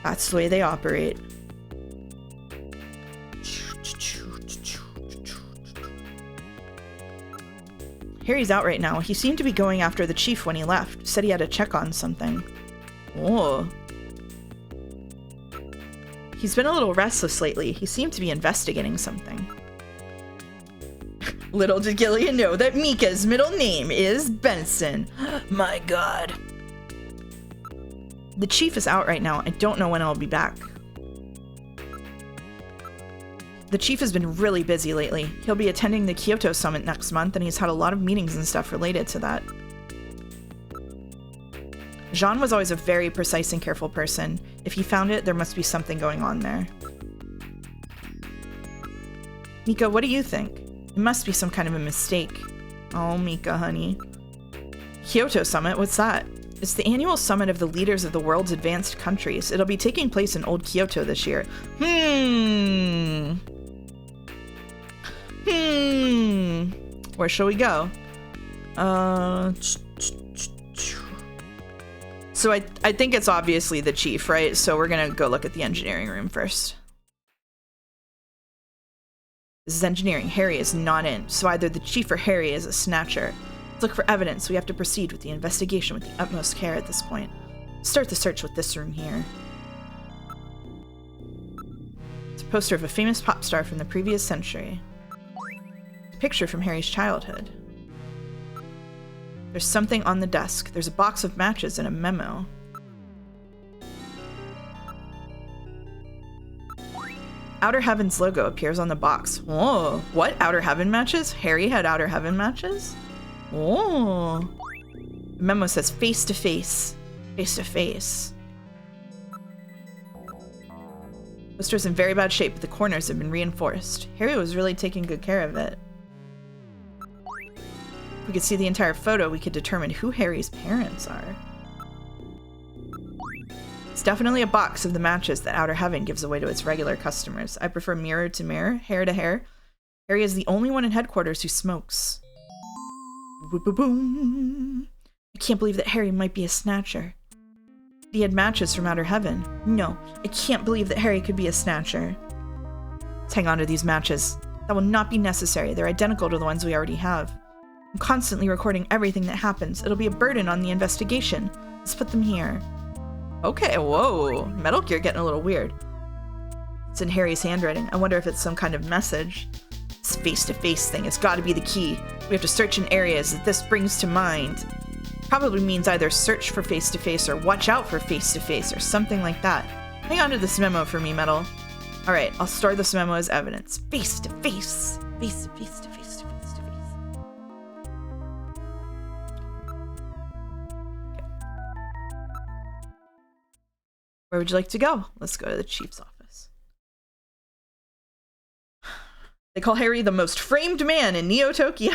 S1: That's the way they operate. Harry's out right now. He seemed to be going after the chief when he left. Said he had to check on something. Oh. He's been a little restless lately. He seemed to be investigating something. Little did Gillian know that Mika's middle name is Benson. My god. The chief is out right now. I don't know when I'll be back. The chief has been really busy lately. He'll be attending the Kyoto summit next month, and he's had a lot of meetings and stuff related to that. Jean was always a very precise and careful person. If he found it, there must be something going on there. Mika, what do you think? It must be some kind of a mistake. Oh, Mika, honey. Kyoto summit? What's that? It's the annual summit of the leaders of the world's advanced countries. It'll be taking place in Old Kyoto this year. Where shall we go? So I think it's obviously the chief, right? So we're gonna go look at the engineering room first. This is engineering. Harry is not in, so either the chief or Harry is a Snatcher. Let's look for evidence. We have to proceed with the investigation with the utmost care at this point. Start the search with this room here. It's a poster of a famous pop star from the previous century. A picture from Harry's childhood. There's something on the desk. There's a box of matches and a memo. Outer Heaven's logo appears on the box. Whoa, what? Outer Heaven matches? Harry had Outer Heaven matches? Oh. The memo says face to face. Face to face. Poster's in very bad shape, but the corners have been reinforced. Harry was really taking good care of it. If we could see the entire photo, we could determine who Harry's parents are. It's definitely a box of the matches that Outer Heaven gives away to its regular customers. I prefer mirror to mirror, hair to hair. Harry is the only one in headquarters who smokes. Boom. I can't believe that Harry might be a Snatcher. He had matches from Outer Heaven. No, I can't believe that Harry could be a Snatcher. Let's hang on to these matches. That will not be necessary. They're identical to the ones we already have. I'm constantly recording everything that happens. It'll be a burden on the investigation. Let's put them here. Okay, whoa. Metal Gear getting a little weird. It's in Harry's handwriting. I wonder if it's some kind of message. This face-to-face thing has got to be the key. We have to search in areas that this brings to mind. Probably means either search for face-to-face or watch out for face-to-face or something like that. Hang on to this memo for me, Metal. All right, I'll store this memo as evidence. Face to face. Face to face to face to face to face. Okay. Where would you like to go? Let's go to the chief's office. They call Harry the most framed man in Neo Tokyo.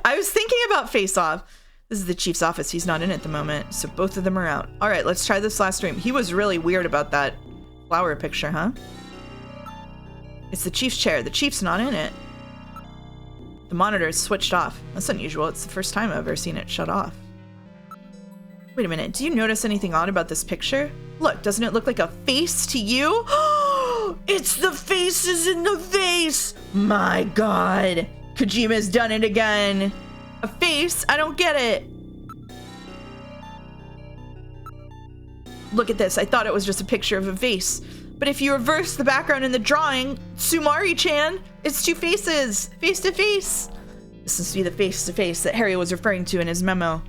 S1: I was thinking about Face Off. This is the chief's office. He's not in at the moment, so both of them are out. All right, let's try this last stream. He was really weird about that flower picture, huh? It's the chief's chair. The chief's not in it. The monitor is switched off. That's unusual. It's the first time I've ever seen it shut off. Wait a minute. Do you notice anything odd about this picture? Look, doesn't it look like a face to you? It's the faces in the vase! My god. Kojima's done it again. A face? I don't get it. Look at this. I thought it was just a picture of a vase. But if you reverse the background in the drawing, Sumari-chan, it's two faces. Face to face. This must be the face to face that Harry was referring to in his memo.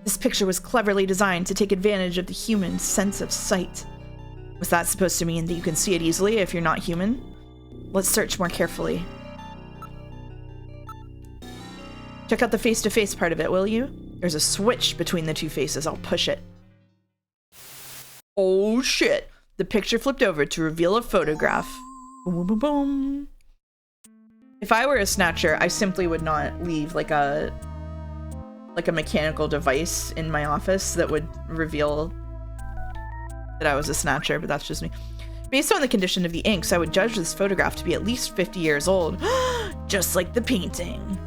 S1: This picture was cleverly designed to take advantage of the human sense of sight. Was that supposed to mean that you can see it easily if you're not human? Let's search more carefully. Check out the face-to-face part of it, will you? There's a switch between the two faces. I'll push it. Oh shit. The picture flipped over to reveal a photograph. Boom, boom, boom. If I were a Snatcher, I simply would not leave like a mechanical device in my office that would reveal that I was a Snatcher, but that's just me. Based on the condition of the inks, I would judge this photograph to be at least 50 years old. Just like the painting.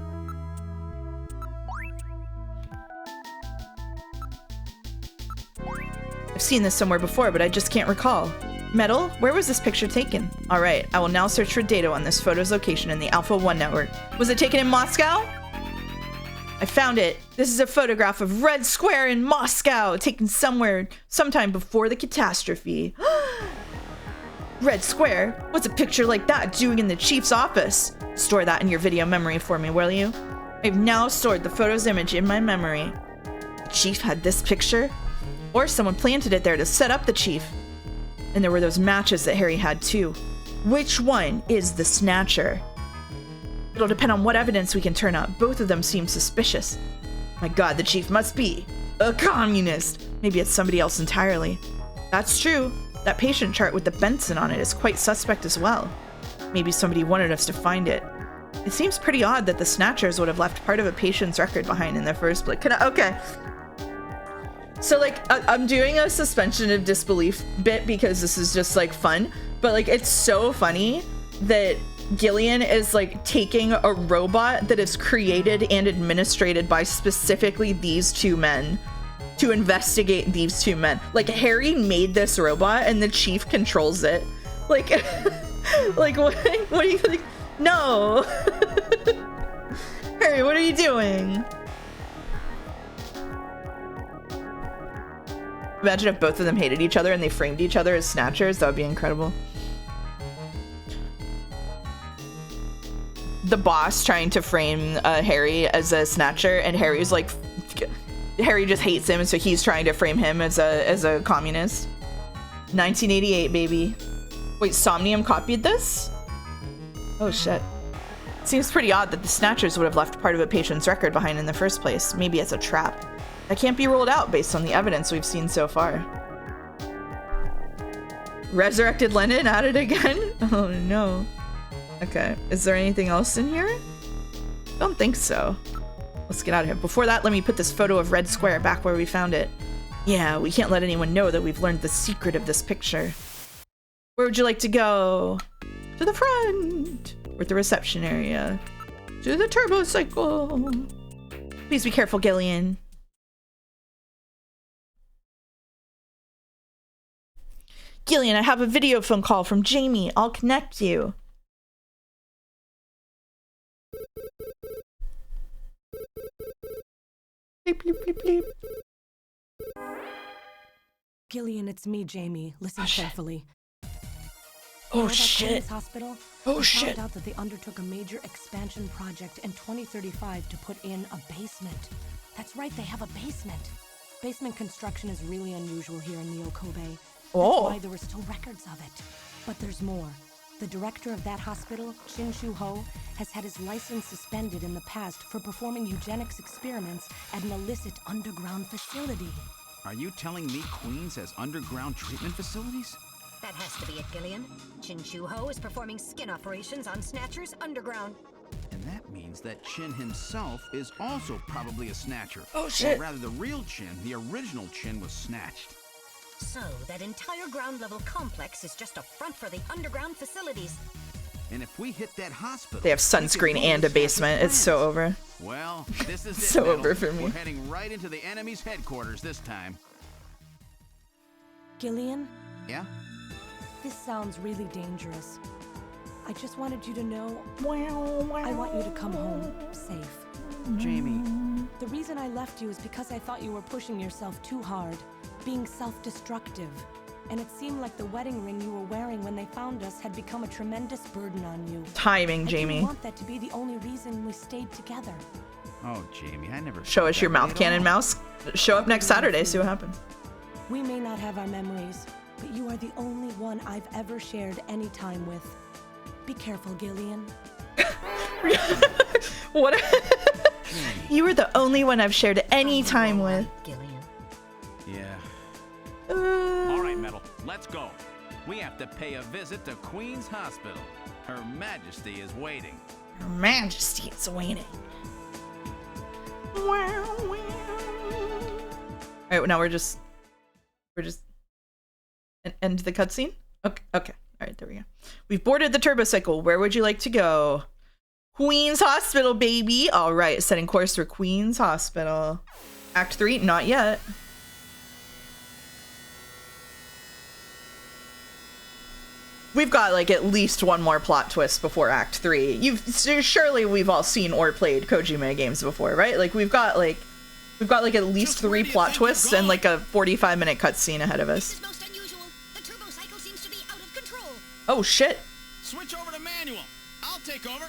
S1: I've seen this somewhere before, but I just can't recall. Metal, where was this picture taken? All right, I will now search for data on this photo's location in the Alpha 1 network. Was it taken in Moscow? I found it. This is a photograph of Red Square in Moscow, taken sometime before the catastrophe. Red Square? What's a picture like that doing in the chief's office? Store that in your video memory for me, will you? I've now stored the photo's image in my memory. The chief had this picture? Or someone planted it there to set up the chief. And there were those matches that Harry had too. Which one is the Snatcher? It'll depend on what evidence we can turn up. Both of them seem suspicious. My god, the chief must be a communist. Maybe it's somebody else entirely. That's true. That patient chart with the Benson on it is quite suspect as well. Maybe somebody wanted us to find it. It seems pretty odd that the Snatchers would have left part of a patient's record behind in the first place. Okay. So, like, I'm doing a suspension of disbelief bit because this is just, like, fun. But, like, it's so funny that Gillian is, like, taking a robot that is created and administrated by specifically these two men to investigate these two men. Like, Harry made this robot and the chief controls it. Like, like, what do you think? No! Harry, what are you doing? Imagine if both of them hated each other and they framed each other as Snatchers. That would be incredible. The boss trying to frame Harry as a Snatcher, and Harry's like, Harry just hates him, and so he's trying to frame him as a communist. 1988, baby. Wait, Somnium copied this? Oh shit. Seems pretty odd that the Snatchers would have left part of a patient's record behind in the first place. Maybe as a trap. That can't be ruled out based on the evidence we've seen so far. Resurrected Lenin at it again? Oh no. Okay, is there anything else in here? Don't think so. Let's get out of here. Before that, let me put this photo of Red Square back where we found it. Yeah, we can't let anyone know that we've learned the secret of this picture. Where would you like to go? To the front! Or the reception area. To the turbo cycle. Please be careful, Gillian. Gillian, I have a video phone call from Jamie. I'll connect you. Bleep, bleep, bleep, bleep.
S7: Gillian, it's me, Jamie. Listen carefully.
S1: Oh shit.
S7: Hospital?
S1: Oh shit.
S7: Found out that they undertook a major expansion project in 2035 to put in a basement. That's right, they have a basement. Basement construction is really unusual here in Neo Kobe.
S1: Oh.
S7: That's why there were still records of it. But there's more. The director of that hospital, Chin Shu Ho, has had his license suspended in the past for performing eugenics experiments at an illicit underground facility.
S4: Are you telling me Queens has underground treatment facilities?
S3: That has to be it, Gillian. Chin Shu Ho is performing skin operations on Snatchers underground.
S4: And that means that Chin himself is also probably a Snatcher.
S1: Oh, shit.
S4: Or rather, the real Chin, the original Chin, was snatched.
S3: So, that entire ground level complex is just a front for the underground facilities.
S4: And if we hit that hospital...
S1: They have sunscreen and a basement. It's so over.
S4: Well, this is it,
S1: So
S4: Metal.
S1: over for me.
S4: We're heading right into the enemy's headquarters this time.
S7: Gillian,
S4: Yeah?
S7: this sounds really dangerous. I just wanted you to know I want you to come home safe.
S4: Jamie.
S7: The reason I left you is because I thought you were pushing yourself too hard, being self-destructive. And it seemed like the wedding ring you were wearing when they found us had become a tremendous burden on you.
S1: Timing,
S7: I
S1: Jamie.
S7: didn't want that to be the only reason we stayed together.
S4: Oh, Jamie, I never...
S1: Show us your mouth cannon, mouse. Show up next Saturday, see what happens.
S7: We may not have our memories, but you are the only one I've ever shared any time with. Be careful, Gillian.
S1: What? You were the only one I've shared any time with.
S3: Gillian.
S4: Yeah.
S1: Uh,
S4: All right, Metal, let's go. We have to pay a visit to Queen's Hospital. Her Majesty is waiting.
S1: Her Majesty is waiting. Alright, now we're just end the cutscene? Okay. Alright, there we go. We've boarded the turbocycle. Where would you like to go? Queen's Hospital, baby! Alright, setting course for Queen's Hospital. Act 3, not yet. We've got like at least one more plot twist before Act 3. Surely we've all seen or played Kojima games before, right? Like we've got like at least 3 plot twists and like a 45-minute cutscene ahead of
S3: This
S1: us.
S3: is most unusual. The turbo cycle seems to be out of control.
S1: Oh shit!
S4: Switch over to manual. I'll take over.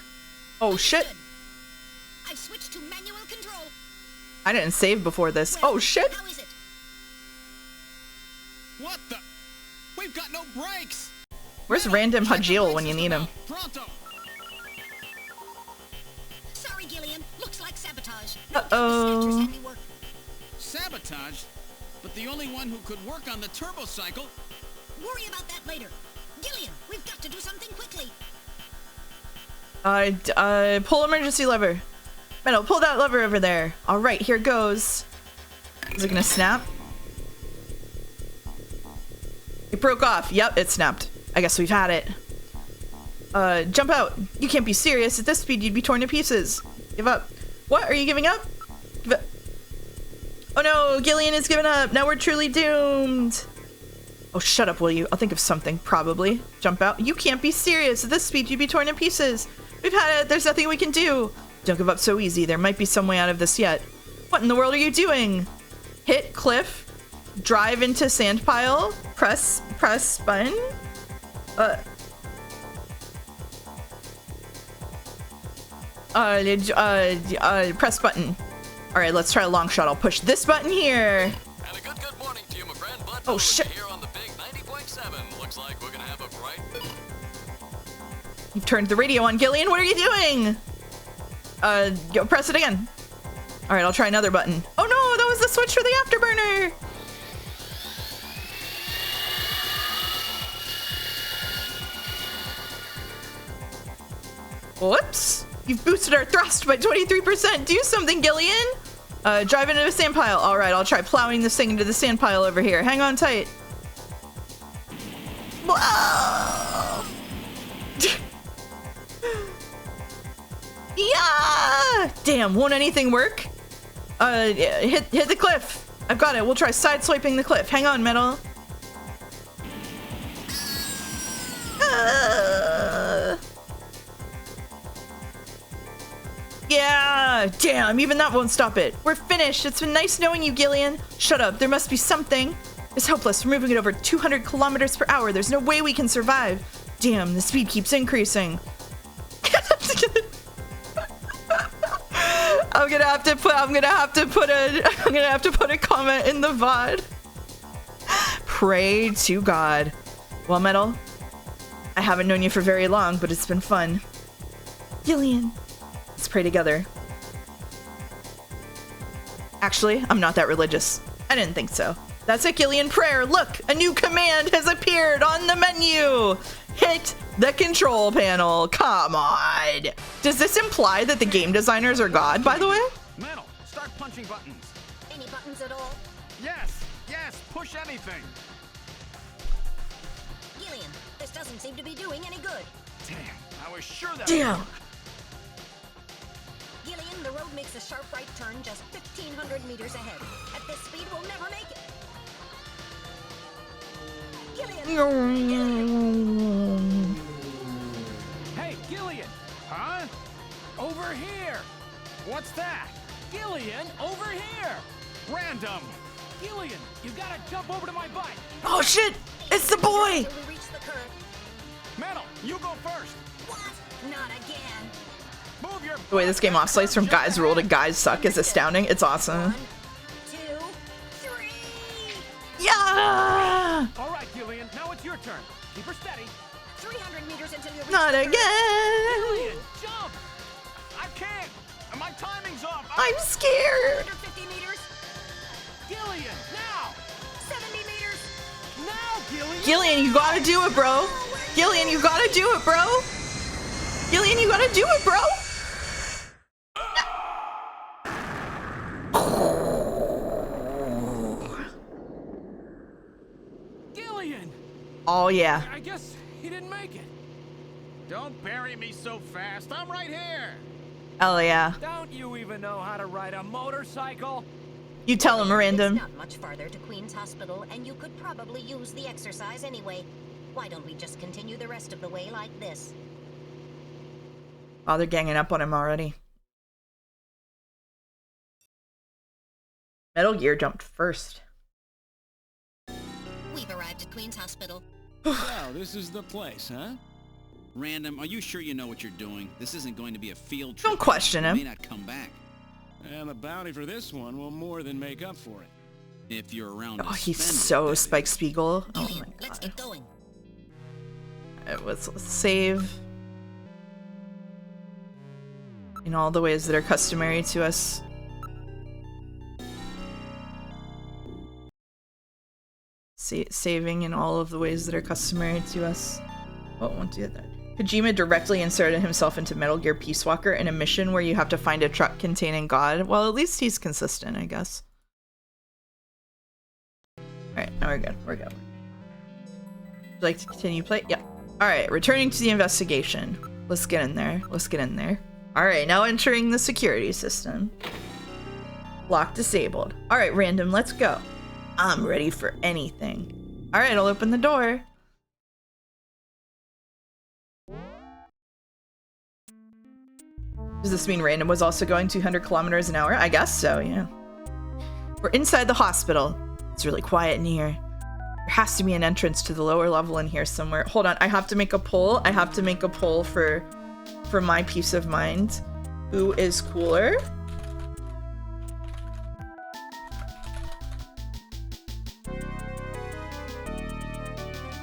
S1: Oh shit!
S3: Good. I've switched to manual control.
S1: I didn't save before this.
S3: Well,
S1: Oh shit!
S3: How is it?
S4: What the? We've got no brakes.
S1: Where's random Hajil when you need him?
S4: Pronto.
S3: Sorry, Gillian. Looks like sabotage.
S1: Uh-oh.
S3: Snatcher's handiwork.
S4: Sabotage? But the only one who could work on the turbo cycle.
S3: Worry about that later. Gillian, we've got to do something quickly.
S1: Pull emergency lever. Metal, pull that lever over there. Alright, here goes. Is it gonna snap? It broke off. Yep, it snapped. I guess we've had it. Jump out. You can't be serious. At this speed, you'd be torn to pieces. Give up. What? Are you giving up? Give up. Oh no, Gillian is giving up. Now we're truly doomed. Oh, shut up, will you? I'll think of something, probably. Jump out. You can't be serious. At this speed, you'd be torn to pieces. We've had it. There's nothing we can do. Don't give up so easy. There might be some way out of this yet. What in the world are you doing? Hit cliff. Drive into sand pile. Press button. Press button. All right, let's try a long shot. I'll push this button here.
S2: And a good morning to you, my friend. Bud
S1: Oh, shit.
S2: Here on the big 90.7. Looks like we're gonna have a bright...
S1: You've turned the radio on, Gillian. What are you doing? Go press it again. All right, I'll try another button. Oh no, that was the switch for the afterburner. Whoops. You've boosted our thrust by 23%. Do something, Gillian. Drive into a sand pile. All right, I'll try plowing this thing into the sand pile over here. Hang on tight. Whoa. Yeah! Damn, won't anything work? Hit the cliff. I've got it. We'll try side swiping the cliff. Hang on, Metal. Yeah! Damn, even that won't stop it. We're finished. It's been nice knowing you, Gillian. Shut up. There must be something. It's hopeless. We're moving at over 200 kilometers per hour. There's no way we can survive. Damn, the speed keeps increasing. I'm gonna have to put a comment in the VOD. pray to God. Well, Metal, I haven't known you for very long, but it's been fun. Gillian, let's pray together. Actually, I'm not that religious. I didn't think so. That's a Gillian prayer. Look, a new command has appeared on the menu. Hit the control panel. Come on. Does this imply that the game designers are God, by the way?
S10: Metal, start punching buttons.
S3: Any buttons at all?
S10: Yes, yes, push anything.
S3: Gillian, this doesn't seem to be doing any good.
S10: Damn, I was sure that.
S1: Damn.
S3: Gillian, the road makes a sharp right turn just 1,500 meters ahead. At this speed, we'll never make it. Gillian!
S10: Hey, Gillian! Huh? Over here! What's that? Gillian, over here! Random! Gillian, you gotta jump over to my bike!
S1: Oh shit! It's the boy!
S3: Until we reach the curve.
S10: Metal, you go first!
S3: What? Not again.
S10: Move your
S1: The way this game oscillates from guys rule to guys suck is astounding. It's awesome.
S3: 1, 2, 3.
S1: Yeah!
S10: All right, Gillian, now it's your turn. Keep her steady.
S3: 300 meters until you reach
S1: Not
S3: the curve.
S1: again!
S10: Gillian, jump! I can't! My timing's off!
S1: I'm scared!
S3: 150 meters.
S10: Gillian, now!
S3: 70 meters.
S10: Now, Gillian!
S1: Gillian, you gotta do it, bro! Gillian, you gotta do it, bro! Gillian, you gotta do it, bro!
S10: Gillian!
S1: Oh, yeah.
S10: I guess he didn't make it. Don't bury me so fast. I'm right here.
S1: Hell yeah.
S10: Don't you even know how to ride a motorcycle?
S1: You tell him, Random.
S3: It's not much farther to Queen's Hospital, and you could probably use the exercise anyway. Why don't we just continue the rest of the way like this?
S1: Oh, they're ganging up on him already. Metal Gear jumped first.
S3: We've arrived at Queen's Hospital.
S4: Wow, this is the place, huh? Random, are you sure you know what you're doing? This isn't going to be a field trip.
S1: Don't question
S4: You
S1: him.
S4: may not come back.
S5: And the bounty for this one will more than make up for it.
S4: If you're around
S1: Oh,
S4: to
S1: he's
S4: spend it,
S1: so
S4: that is.
S1: Spike Spiegel. Oh
S3: Gillian,
S1: my
S3: let's
S1: god.
S3: get going.
S1: Alright, let's save. In all the ways that are customary to us. Saving in all of the ways that are customary to us. Oh, won't do that. Kojima directly inserted himself into Metal Gear Peace Walker in a mission where you have to find a truck containing God. Well, at least he's consistent, I guess. Alright, now we're good. We're good. Would you like to continue play? Yeah. Alright, returning to the investigation. Let's get in there. Let's get in there. Alright, now entering the security system. Lock disabled. Alright, Random, let's go. I'm ready for anything. Alright, I'll open the door. Does this mean Random was also going 200 kilometers an hour? I guess so, yeah. We're inside the hospital. It's really quiet in here. There has to be an entrance to the lower level in here somewhere. Hold on, I have to make a poll. I have to make a poll for my peace of mind. Who is cooler?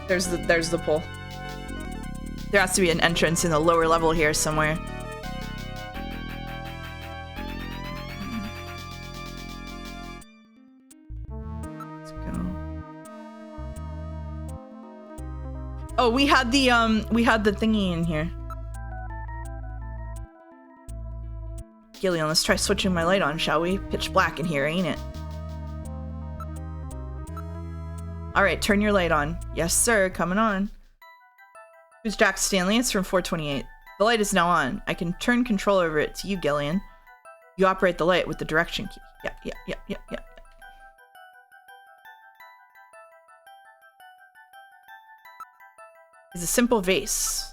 S1: There's the poll. There has to be an entrance in the lower level here somewhere. Let's go. Oh, we had the thingy in here. Gillian, let's try switching my light on, shall we? Pitch black in here, ain't it? Alright, turn your light on. Yes, sir, coming on. Who's Jack Stanley? It's from 428. The light is now on. I can turn control over it to you, Gillian. You operate the light with the direction key. Yeah. It's a simple vase.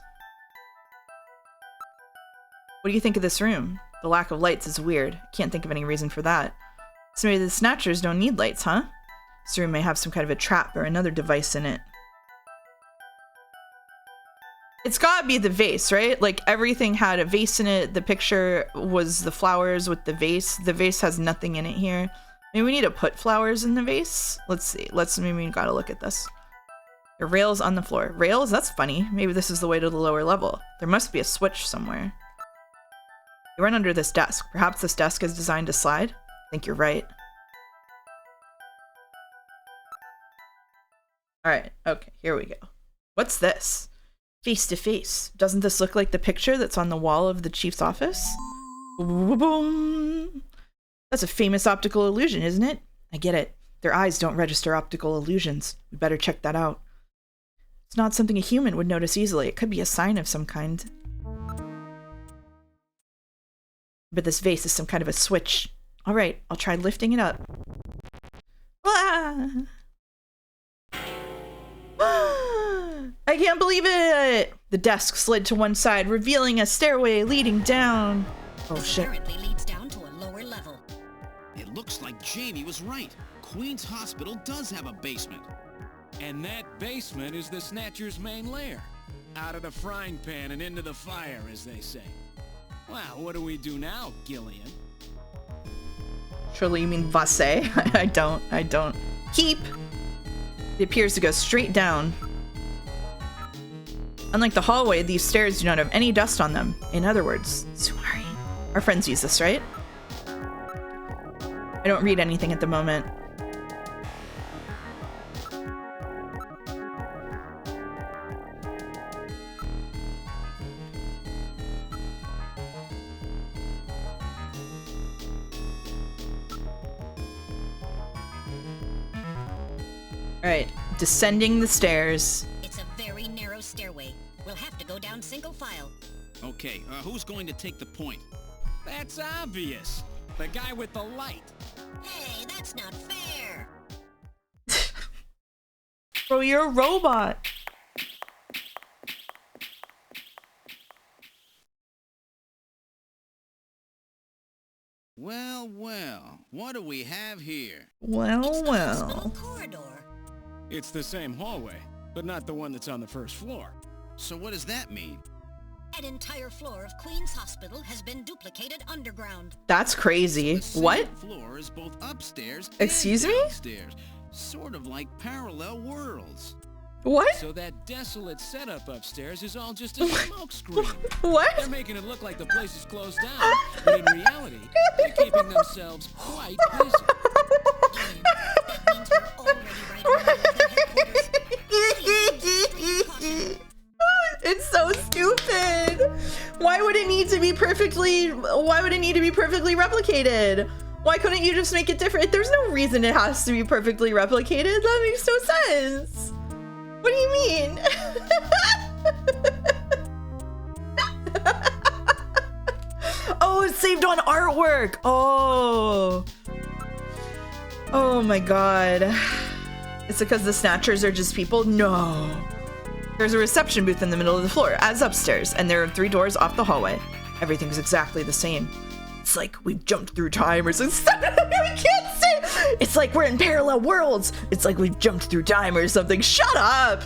S1: What do you think of this room? The lack of lights is weird. Can't think of any reason for that. So maybe the Snatchers don't need lights, huh? This room may have some kind of a trap or another device in it. It's gotta be the vase, right? Like, everything had a vase in it. The picture was the flowers with the vase. The vase has nothing in it here. Maybe we need to put flowers in the vase. Let's see. Maybe we gotta look at this. There are rails on the floor. Rails? That's funny. Maybe this is the way to the lower level. There must be a switch somewhere. You run under this desk. Perhaps this desk is designed to slide? I think you're right. Alright, okay, here we go. What's this? Face to face. Doesn't this look like the picture that's on the wall of the chief's office? Boom. That's a famous optical illusion, isn't it? I get it. Their eyes don't register optical illusions. We better check that out. It's not something a human would notice easily. It could be a sign of some kind. But this vase is some kind of a switch. Alright, I'll try lifting it up. Ah! I can't believe it! The desk slid to one side, revealing a stairway leading down. Oh shit.
S3: Apparently leads down to a lower level.
S4: It looks like Jamie was right. Queen's Hospital does have a basement.
S10: And that basement is the Snatcher's main lair. Out of the frying pan and into the fire, as they say. Well, what do we do now, Gillian?
S1: Surely you mean Vasse? I don't. Keep! It appears to go straight down. Unlike the hallway, these stairs do not have any dust on them. In other words, Sumari. Our friends use this, right? I don't read anything at the moment. Alright, descending the stairs.
S3: It's a very narrow stairway. We'll have to go down single file.
S4: Okay, who's going to take the point?
S10: That's obvious. The guy with the light.
S3: Hey, that's not fair.
S1: Bro, you're a robot.
S4: Well, well, what do we have here?
S1: Well.
S3: Corridor.
S10: It's the same hallway, but not the one that's on the first floor.
S4: So what does that mean?
S3: An entire floor of Queen's Hospital has been duplicated underground.
S1: That's crazy.
S4: The
S1: What?
S4: same floor is both upstairs
S1: Excuse
S4: and
S1: me?
S4: downstairs. Sort of like parallel worlds.
S1: What?
S10: So that desolate setup upstairs is all just a smokescreen.
S1: What?
S10: They're making it look like the place is closed down, but in reality, they're keeping themselves quite busy.
S3: That means we're already right around their headquarters. Please use extreme caution.
S1: It's so stupid. Why would it need to be perfectly replicated? Why couldn't you just make it different? There's no reason it has to be perfectly replicated. That makes no sense. What do you mean? Oh, it's saved on artwork. Oh. Oh my god. It's because the Snatchers are just people? No. There's a reception booth in the middle of the floor, as upstairs, and there are 3 doors off the hallway. Everything's exactly the same. It's like we've jumped through time or something. I can't say. It's like we're in parallel worlds. It's like we've jumped through time or something. Shut up.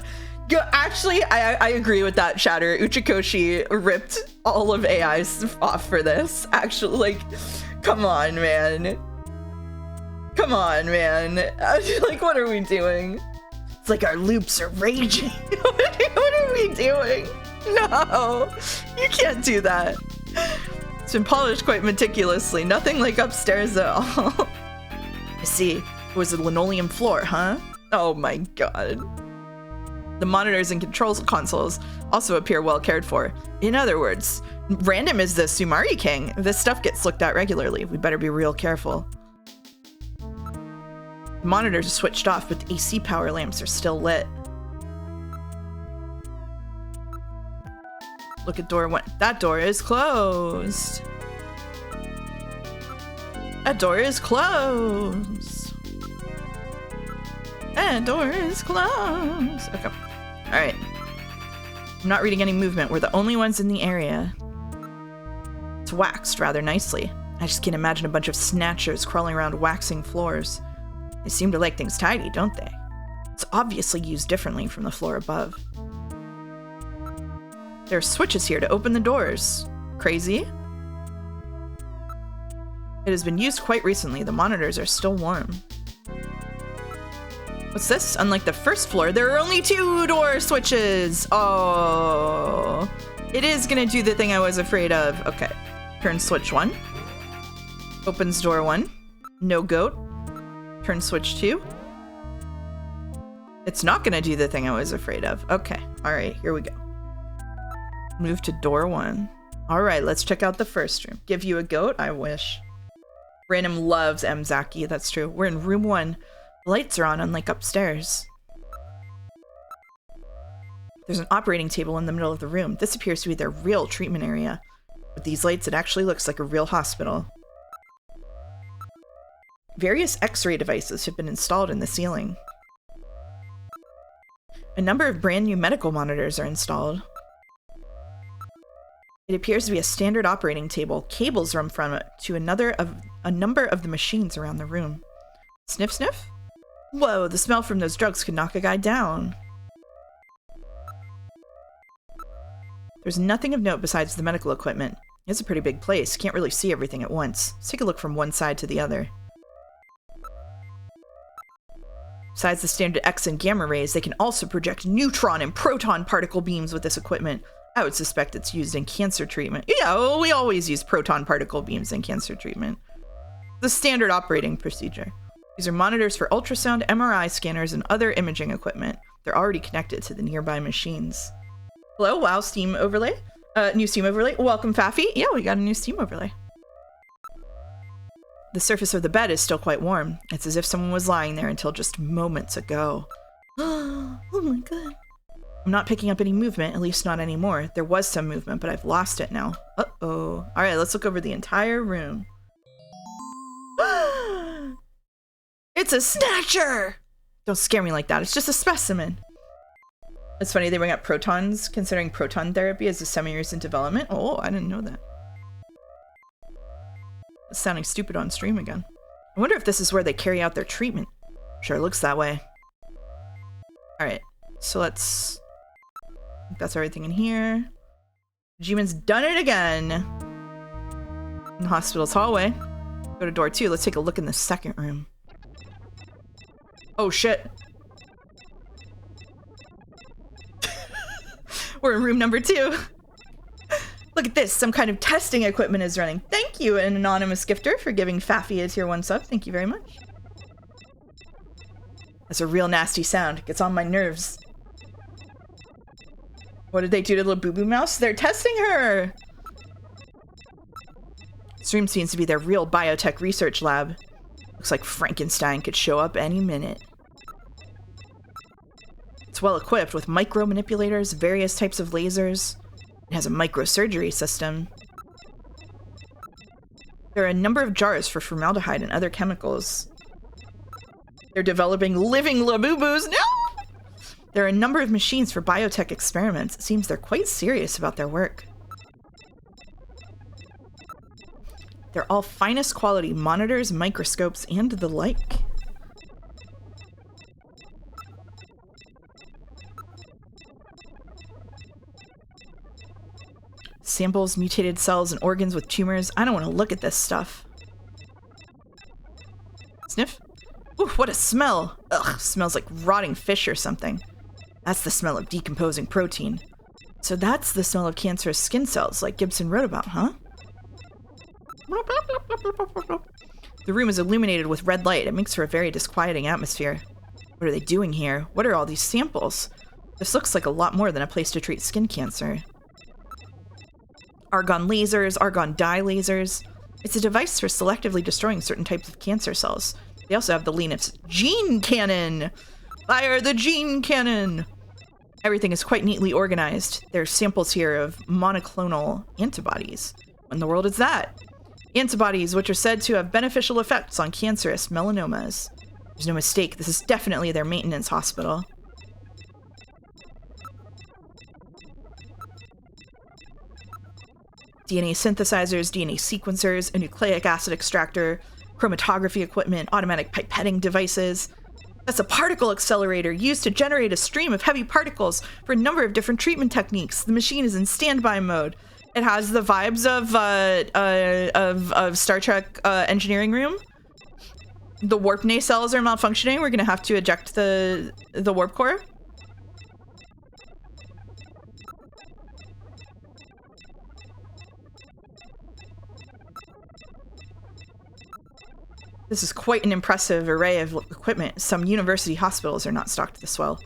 S1: Actually, I agree with that, Shatter. Uchikoshi ripped all of AIs off for this. Actually, like, come on, man. Come on, man. Like, what are we doing? It's like our loops are raging. What are we doing? No, you can't do that. It's been polished quite meticulously. Nothing like upstairs at all. I see. It was a linoleum floor, huh? Oh my god. The monitors and controls consoles also appear well cared for. In other words, random is the Sumari King. This stuff gets looked at regularly. We better be real careful. The monitors are switched off, but the AC power lamps are still lit. Look at door 1. That door is closed. That door is closed. That door is closed. Okay. Alright. I'm not reading any movement. We're the only ones in the area. It's waxed rather nicely. I just can't imagine a bunch of snatchers crawling around waxing floors. They seem to like things tidy, don't they? It's obviously used differently from the floor above. There are switches here to open the doors. Crazy? It has been used quite recently. The monitors are still warm. What's this? Unlike the first floor, there are only 2 door switches. Oh, it is gonna do the thing I was afraid of. Okay, turn switch 1. Opens door 1. No goat. Turn switch 2. It's not gonna do the thing I was afraid of. Okay, all right, here we go. Move to door 1. All right, let's check out the first room. Give you a goat? I wish. Random loves M. Zaki, that's true. We're in room 1. Lights are on, unlike upstairs. There's an operating table in the middle of the room. This appears to be their real treatment area. With these lights, it actually looks like a real hospital. Various X-ray devices have been installed in the ceiling. A number of brand new medical monitors are installed. It appears to be a standard operating table. Cables run from it to a number of the machines around the room. Sniff, sniff? Whoa, the smell from those drugs could knock a guy down. There's nothing of note besides the medical equipment. It's a pretty big place. Can't really see everything at once. Let's take a look from one side to the other. Besides the standard X and gamma rays, they can also project neutron and proton particle beams with this equipment. I would suspect it's used in cancer treatment. Yeah, well, we always use proton particle beams in cancer treatment. The standard operating procedure. These are monitors for ultrasound, MRI scanners, and other imaging equipment. They're already connected to the nearby machines. Hello, wow, Steam overlay. New Steam overlay. Welcome, Faffy. Yeah, we got a new Steam overlay. The surface of the bed is still quite warm. It's as if someone was lying there until just moments ago. Oh my god. I'm not picking up any movement, at least not anymore. There was some movement, but I've lost it now. Uh-oh. Alright, let's look over the entire room. It's a Snatcher! Don't scare me like that, it's just a specimen. It's funny they bring up protons, considering proton therapy as a semi-years in development. Oh, I didn't know that. It's sounding stupid on stream again. I wonder if this is where they carry out their treatment. Sure looks that way. Alright, so let's... I think that's everything in here. Jimin's done it again! In the hospital's hallway. Go to door 2, let's take a look in the second room. Oh shit. We're in room number 2. Look at this, some kind of testing equipment is running. Thank you, an anonymous gifter, for giving Faffy a tier 1 sub. Thank you very much. That's a real nasty sound. It gets on my nerves. What did they do to little boo-boo mouse? They're testing her! This room seems to be their real biotech research lab. Looks like Frankenstein could show up any minute. It's well equipped with micro manipulators, various types of lasers. It has a microsurgery system. There are a number of jars for formaldehyde and other chemicals. They're developing living Labubu's. No! There are a number of machines for biotech experiments. It seems they're quite serious about their work. They're all finest quality monitors, microscopes, and the like. Samples, mutated cells, and organs with tumors. I don't want to look at this stuff. Sniff? Ooh, what a smell! Ugh, smells like rotting fish or something. That's the smell of decomposing protein. So that's the smell of cancerous skin cells, like Gibson wrote about, huh? The room is illuminated with red light. It makes for a very disquieting atmosphere. What are they doing here? What are all these samples? This looks like a lot more than a place to treat skin cancer. Argon lasers, argon dye lasers. It's a device for selectively destroying certain types of cancer cells. They also have the Linux gene cannon! Fire the gene cannon! Everything is quite neatly organized. There are samples here of monoclonal antibodies. What in the world is that? Antibodies which are said to have beneficial effects on cancerous melanomas. There's no mistake, this is definitely their maintenance hospital. DNA synthesizers, DNA sequencers, a nucleic acid extractor, chromatography equipment, automatic pipetting devices. That's a particle accelerator used to generate a stream of heavy particles for a number of different treatment techniques. The machine is in standby mode. It has the vibes of Star Trek engineering room. The warp nacelles are malfunctioning. We're gonna have to eject the warp core. This is quite an impressive array of equipment. Some university hospitals are not stocked this well.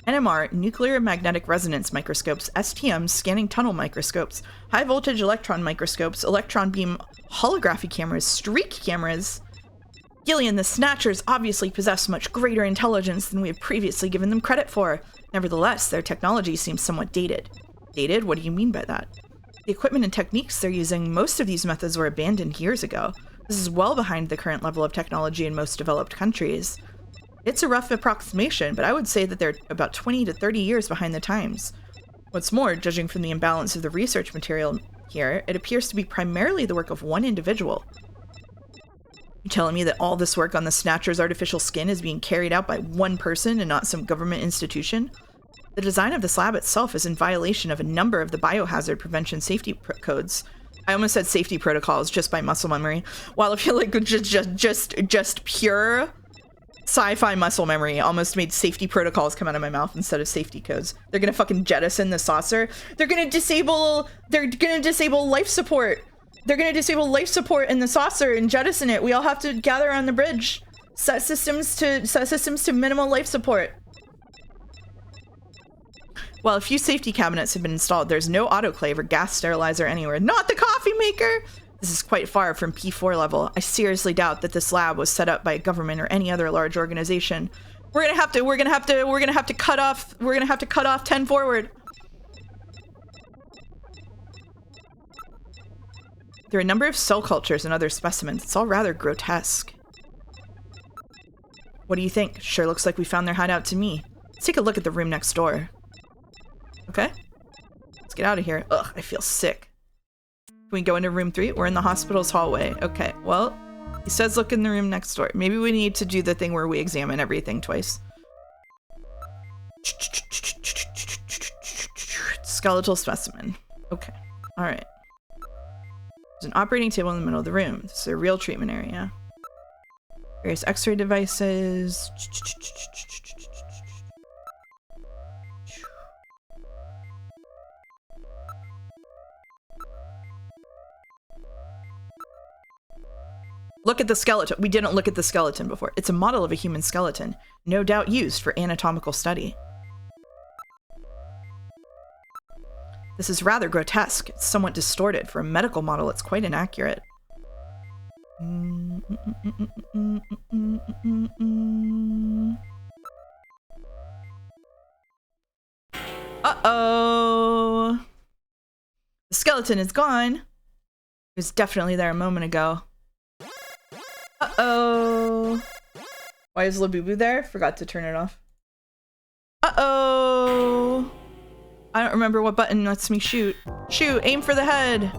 S1: NMR, nuclear magnetic resonance microscopes, STM, scanning tunnel microscopes, high voltage electron microscopes, electron beam holography cameras, streak cameras. Gillian, the Snatchers obviously possess much greater intelligence than we have previously given them credit for. Nevertheless, their technology seems somewhat dated. Dated? What do you mean by that? The equipment and techniques they're using, most of these methods were abandoned years ago. This is well behind the current level of technology in most developed countries. It's a rough approximation, but I would say that they're about 20 to 30 years behind the times. What's more, judging from the imbalance of the research material here, it appears to be primarily the work of one individual. You telling me that all this work on the Snatcher's artificial skin is being carried out by one person and not some government institution? The design of this lab itself is in violation of a number of the biohazard prevention safety codes. I almost said safety protocols just by muscle memory. While I feel like just pure sci-fi muscle memory almost made safety protocols come out of my mouth instead of safety codes. They're gonna fucking jettison the saucer. They're gonna disable life support. They're gonna disable life support in the saucer and jettison it. We all have to gather on the bridge. Set systems to minimal life support. While a few safety cabinets have been installed, there's no autoclave or gas sterilizer anywhere. Not the coffee maker! This is quite far from P4 level. I seriously doubt that this lab was set up by a government or any other large organization. We're gonna have to cut off 10 forward. There are a number of cell cultures and other specimens. It's all rather grotesque. What do you think? Sure looks like we found their hideout to me. Let's take a look at the room next door. Okay. Let's get out of here. Ugh, I feel sick. Can we go into room 3? We're in the hospital's hallway. Okay, well, he says look in the room next door. Maybe we need to do the thing where we examine everything twice. Skeletal specimen. Okay, all right. There's an operating table in the middle of the room. This is a real treatment area. Various x-ray devices. Look at the skeleton. We didn't look at the skeleton before. It's a model of a human skeleton, no doubt used for anatomical study. This is rather grotesque. It's somewhat distorted. For a medical model, it's quite inaccurate. Uh-oh. The skeleton is gone. It was definitely there a moment ago. Uh-oh. Why is Labubu there? Forgot to turn it off. Uh-oh. I don't remember what button lets me shoot. Shoot, aim for the head.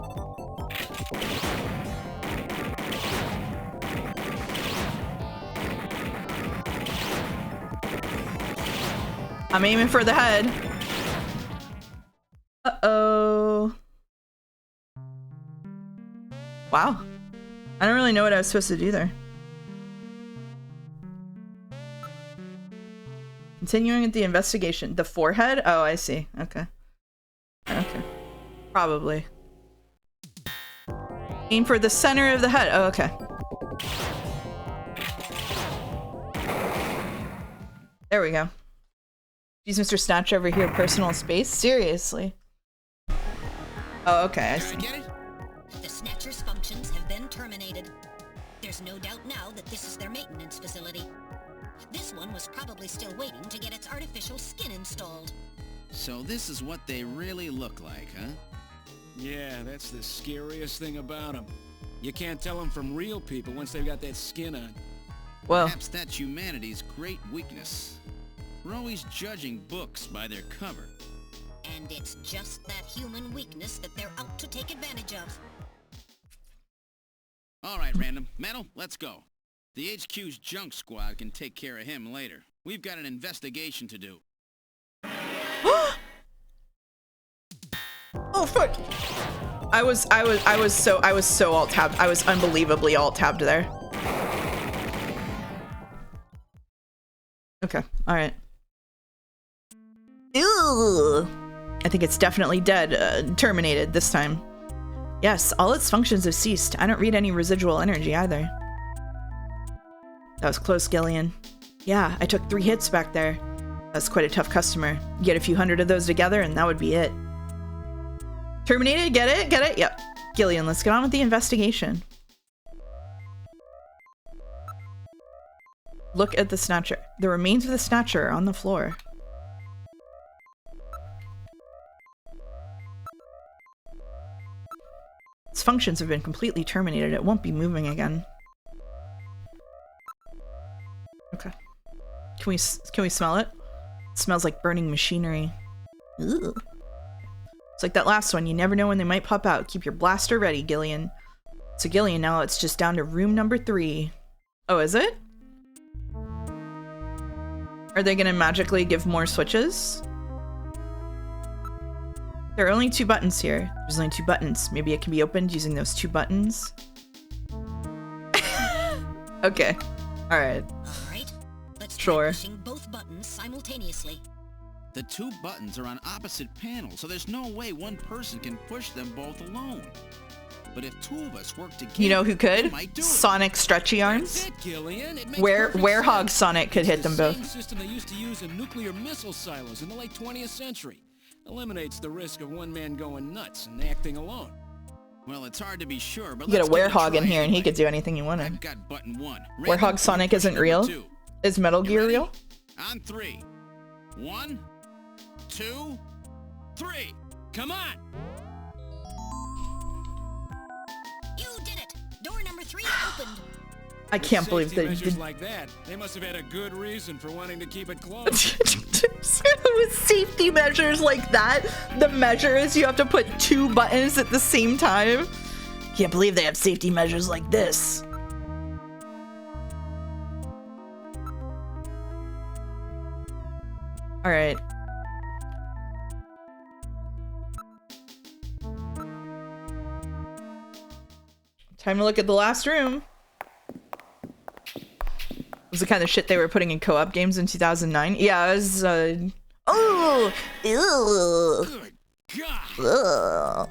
S1: I'm aiming for the head. Uh-oh. Wow. I don't really know what I was supposed to do there. Continuing with the investigation. The forehead? Oh, I see. Okay. Okay. Probably. Aim for the center of the head. Oh, okay. There we go. Use Mr. Snatcher over here, personal space? Seriously? Oh, okay, I see.
S3: The Snatcher's functions have been terminated. There's no doubt now that this is their maintenance facility. This one was probably still waiting to get its artificial skin installed.
S4: So this is what they really look like, huh?
S5: Yeah, that's the scariest thing about them. You can't tell them from real people once they've got that skin on.
S1: Well,
S4: perhaps that's humanity's great weakness. We're always judging books by their cover.
S3: And it's just that human weakness that they're out to take advantage of.
S4: All right, Random. Metal, let's go. The HQ's junk squad can take care of him later. We've got an investigation to do.
S1: Oh, fuck! I was so alt-tabbed. I was unbelievably alt-tabbed there. Okay, alright. Ew. I think it's definitely dead, terminated this time. Yes, all its functions have ceased. I don't read any residual energy either. That was close, Gillian. Yeah, I took 3 hits back there. That's quite a tough customer. You get a few hundred of those together and that would be it. Terminated, get it? Get it? Yep. Gillian, let's get on with the investigation. Look at the Snatcher. The remains of the Snatcher are on the floor. Its functions have been completely terminated. It won't be moving again. Okay. Can we smell it? It smells like burning machinery. Ugh. It's like that last one. You never know when they might pop out. Keep your blaster ready, Gillian. So Gillian, now it's just down to room number 3. Oh, is it? Are they gonna magically give more switches? There are only 2 buttons here. There's only 2 buttons. Maybe it can be opened using those 2 buttons. Okay. Alright.
S3: Alright. Let's
S1: Sure.
S3: try pushing both buttons simultaneously.
S4: The 2 buttons are on opposite panels, so there's no way one person can push them both alone. But if 2 of us work together,
S1: You know who
S4: we
S1: could?
S4: might do it.
S1: Sonic stretchy arms.
S10: That's it, Gillian. It makes
S1: Where
S10: perfect
S1: Werehog
S10: sense.
S1: Sonic could hit them
S10: The
S1: both.
S10: same system they used to use in nuclear missile silos in the late 20th century. Eliminates the risk of one man going nuts and acting alone.
S4: Well, it's hard to be sure, but
S1: You get a
S4: let's give it
S1: Werehog in
S4: try
S1: here and he
S4: anyway.
S1: could do anything he wanted.
S4: I've got button 1.
S1: Werehog
S4: Random,
S1: Sonic
S4: push
S1: isn't
S4: number
S1: real?
S4: 2.
S1: Is Metal
S4: You
S1: Gear
S4: ready?
S1: real?
S4: On 3. 1, 2, 3.
S10: Come on!
S3: You did it! Door number 3 opened.
S1: I can't believe
S10: Safety
S1: they
S10: measures
S1: did.
S10: like that. They must have had a good reason for wanting to keep it closed.
S1: With safety measures like that, the measure is you have to put 2 buttons at the same time. Can't believe they have safety measures like this. All right. Time to look at the last room. Was the kind of shit they were putting in co-op games in 2009. Yeah, it was, oh! Ew!
S10: Good God!
S1: Ugh.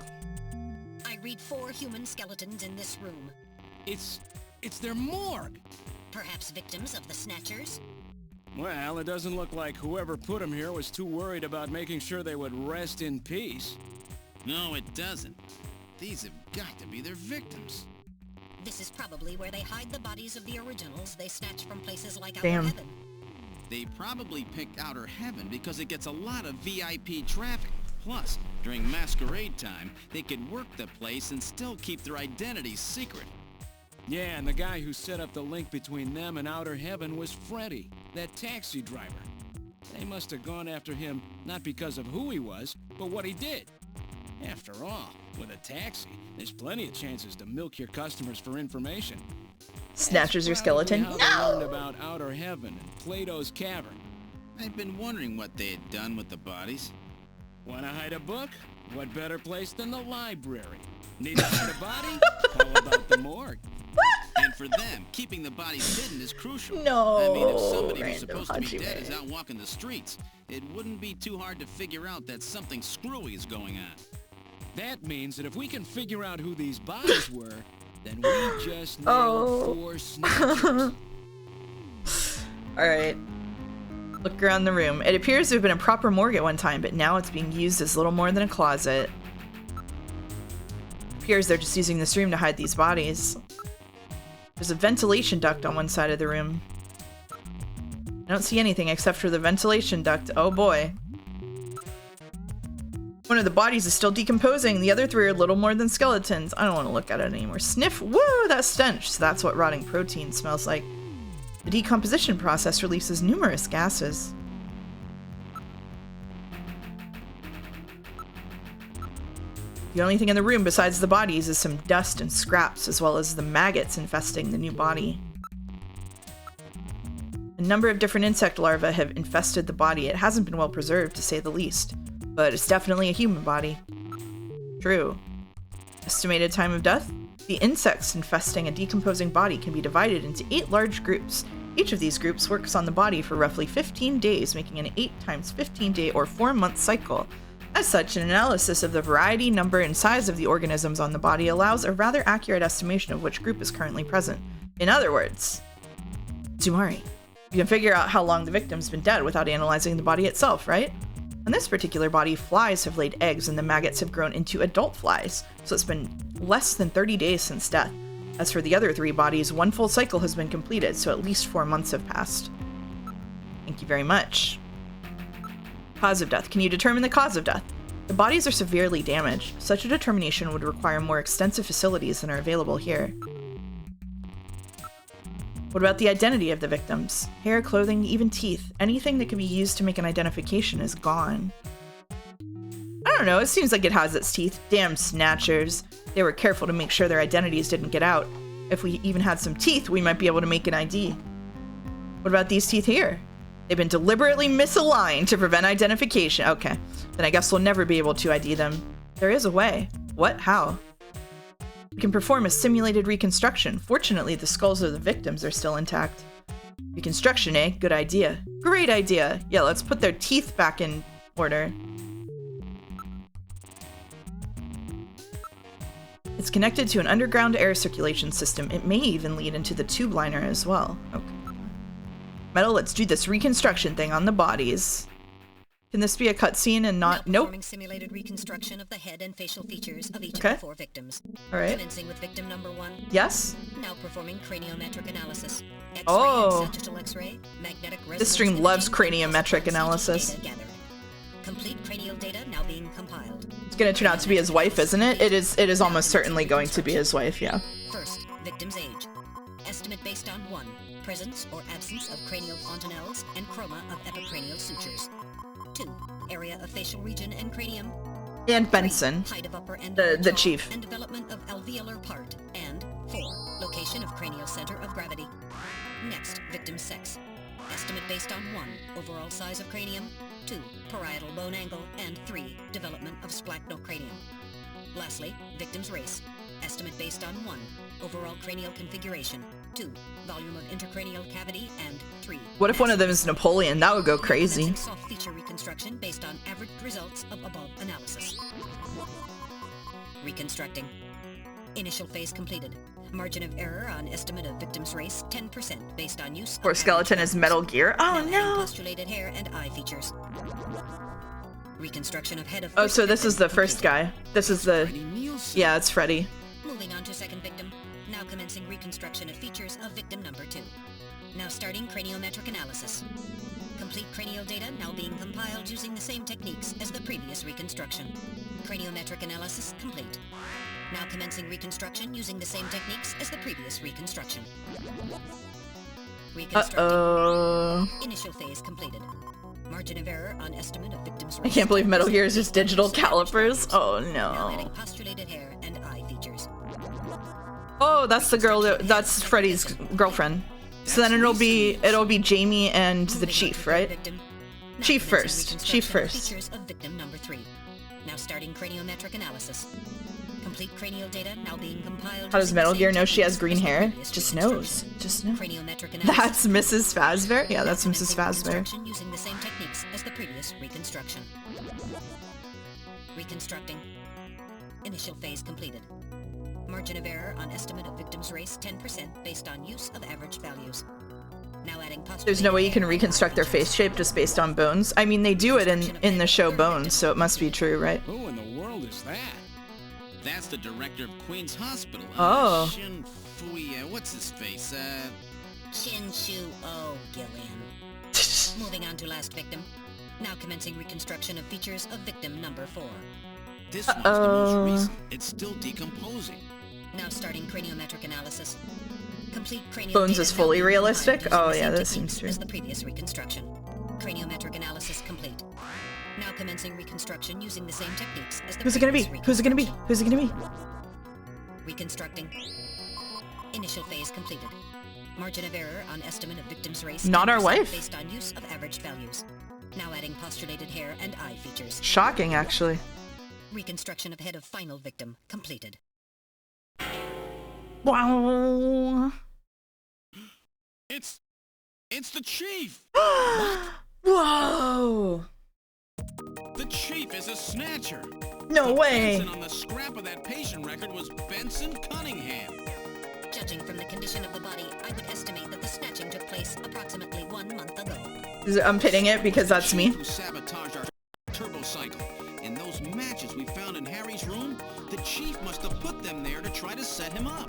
S3: I read 4 human skeletons in this room.
S10: It's their morgue.
S3: Perhaps victims of the Snatchers?
S10: Well, it doesn't look like whoever put them here was too worried about making sure they would rest in peace.
S4: No, it doesn't. These have got to be their victims.
S3: This is probably where they hide the bodies of the originals they snatch from places like
S1: Damn.
S3: Outer Heaven.
S4: They probably picked Outer Heaven because it gets a lot of VIP traffic. Plus, during masquerade time, they could work the place and still keep their identities secret.
S10: Yeah, and the guy who set up the link between them and Outer Heaven was Freddy, that taxi driver. They must have gone after him not because of who he was, but what he did. After all, with a taxi, there's plenty of chances to milk your customers for information.
S1: Snatchers your
S10: That's probably
S1: skeleton?
S10: how they learned about Outer Heaven and Plato's Cavern.
S4: I've been wondering what they had done with the bodies.
S10: Want to hide a book? What better place than the library? Need to hide a body? How about the morgue?
S4: And for them, keeping the bodies hidden is crucial.
S1: No,
S4: I mean, if somebody who's
S1: random
S4: supposed to be
S1: Hajime.
S4: dead is out walking the streets, it wouldn't be too hard to figure out that something screwy is going on.
S10: That means that if we can figure out who these bodies were, then we just nailed
S1: Oh.
S10: 4 snatchers.
S1: Alright. Look around the room. It appears to have been a proper morgue at one time, but now it's being used as little more than a closet. It appears they're just using this room to hide these bodies. There's a ventilation duct on one side of the room. I don't see anything except for the ventilation duct. Oh boy. One of the bodies is still decomposing. The other 3 are little more than skeletons. I don't want to look at it anymore. Sniff. Woo! That stench. So that's what rotting protein smells like. The decomposition process releases numerous gases. The only thing in the room besides the bodies is some dust and scraps, as well as the maggots infesting the new body. A number of different insect larvae have infested the body. It hasn't been well preserved, to say the least, but it's definitely a human body. True. Estimated time of death? The insects infesting a decomposing body can be divided into 8 large groups. Each of these groups works on the body for roughly 15 days, making an 8 times 15 day or 4-month cycle. As such, an analysis of the variety, number, and size of the organisms on the body allows a rather accurate estimation of which group is currently present. In other words, Zumari. You can figure out how long the victim's been dead without analyzing the body itself, right? On this particular body, flies have laid eggs and the maggots have grown into adult flies, so it's been less than 30 days since death. As for the other 3 bodies, 1 full cycle has been completed, so at least 4 months have passed. Thank you very much. Cause of death. Can you determine the cause of death? The bodies are severely damaged. Such a determination would require more extensive facilities than are available here. What about the identity of the victims? Hair, clothing, even teeth. Anything that could be used to make an identification is gone. I don't know, it seems like it has its teeth. Damn Snatchers. They were careful to make sure their identities didn't get out. If we even had some teeth, we might be able to make an ID. What about these teeth here? They've been deliberately misaligned to prevent identification. Okay, then I guess we'll never be able to ID them. There is a way. What? How? We can perform a simulated reconstruction. Fortunately, the skulls of the victims are still intact. Reconstruction, eh? Good idea. Great idea. Yeah, let's put their teeth back in order. It's connected to an underground air circulation system. It may even lead into the tube liner as well. Okay. Metal, let's do this reconstruction thing on the bodies. Can this be a cutscene and not?
S3: Now
S1: Nope.
S3: Simulated reconstruction of the head and facial features of each
S1: Okay.
S3: of the 4 victims.
S1: All right.
S3: Commencing with victim number 1.
S1: Yes.
S3: Now performing craniometric analysis. X-ray
S1: Oh.
S3: and sagittal X-ray, magnetic resonance
S1: This stream loves
S3: imaging, and
S1: craniometric
S3: pulse
S1: analysis.
S3: data gathered. Complete cranial data now being compiled.
S1: It's gonna turn out to be his wife, isn't it? It is almost certainly going to be his wife, yeah.
S3: First, victim's age. Estimate based on 1. Presence or absence of cranial fontanelles and chroma of epicranial sutures. 2. Area of facial region and cranium.
S1: And
S3: 3.
S1: Benson,
S3: Height of upper and
S1: the
S3: lower jaw
S1: chief.
S3: and development of alveolar part. And 4. Location of cranial center of gravity. Next, victim's sex. Estimate based on 1. Overall size of cranium. 2. Parietal bone angle. And 3. Development of splachocranium. Lastly, victim's race. Estimate based on 1. Overall cranial configuration. 2. Volume of intercranial cavity. And 3.
S1: What if one of them is Napoleon? That would go crazy.
S3: Commencing soft feature reconstruction based on average results of above analysis. Reconstructing. Initial phase completed. Margin of error on estimate of victim's race 10% based on use.
S1: Poor skeleton is Metal Gear. Oh
S3: Now adding
S1: no.
S3: postulated hair and eye features. Reconstruction of head of.
S1: Oh,
S3: first
S1: so this is
S3: victim
S1: the first
S3: completed.
S1: guy. This is the. Yeah, it's Freddy.
S3: Moving on to second victim. Now commencing reconstruction of features of victim number 2. Now starting craniometric analysis. Complete cranial data now being compiled using the same techniques as the previous reconstruction. Craniometric analysis complete. Now commencing reconstruction using the same techniques as the previous reconstruction. Reconstructing.
S1: Uh-oh.
S3: Initial phase completed. Margin of error on estimate of victim's
S1: I
S3: race.
S1: can't believe Metal Gear is just digital calipers. Oh
S3: Now adding
S1: no.
S3: postulated hair and eye features.
S1: Oh, that's the girl that's Freddy's girlfriend. So then it'll be Jamie and the chief, right?
S3: Victim. Now
S1: Chief
S3: commencing
S1: first. Chief
S3: reconstruction of
S1: first.
S3: Features of victim number 3. Now starting craniometric analysis. Complete cranial data now being compiled.
S1: How does
S3: using
S1: Metal
S3: the
S1: Gear
S3: same
S1: know she has
S3: techniques
S1: green
S3: as the
S1: hair?
S3: previous
S1: Just
S3: reconstruction.
S1: knows. Just knows.
S3: Craniometric analysis.
S1: That's Mrs. Fazbear? Yeah, that's Mrs.
S3: Commencing
S1: Fazbear.
S3: reconstruction using the same techniques as the previous reconstruction. Reconstructing. Initial phase completed. Margin of error on estimate of victim's race 10% based on use of average values. Now adding postulated
S1: There's no way you can
S3: hair and
S1: reconstruct their
S3: eye features.
S1: face shape just based on bones. I mean, they do it in the show Bones, so it must be true, right?
S4: Who in the world is that? That's the director of Queen's Hospital.
S1: Oh.
S4: Shin Fui, what's his face?
S3: Shin Shu O Gillian. Moving on to last victim. Now commencing reconstruction of features of victim number 4.
S4: This one's the most recent. It's still decomposing.
S3: Now starting craniometric analysis. Complete cranial
S1: Bones
S3: data
S1: is
S3: now
S1: fully
S3: being
S1: realistic?
S3: compiled
S1: Oh,
S3: using the
S1: yeah,
S3: same
S1: that seems
S3: techniques
S1: true.
S3: as the previous reconstruction. Craniometric analysis complete. Now commencing reconstruction using the same techniques as the
S1: Who's it gonna be?
S3: previous
S1: Who's it gonna be?
S3: reconstruction.
S1: Who's it gonna be?
S3: Reconstructing. Initial phase completed. Margin of error on estimate of victim's race.
S1: Not our
S3: 10%
S1: wife.
S3: Based on use of average values. Now adding postulated hair and eye features.
S1: Shocking, actually.
S3: Reconstruction of head of final victim completed.
S1: Wow.
S4: It's the chief.
S1: Whoa.
S4: The chief is a snatcher.
S1: No way.
S4: Benson on the scrap of that patient record was Benson Cunningham.
S3: Judging from the condition of the body, I would estimate that the snatching took place approximately 1 month ago.
S1: I'm pitting it because that's me.
S4: Who sabotaged our turbo cycle. And those matches we found in Harry's room, the chief must have put them there to try to set him up.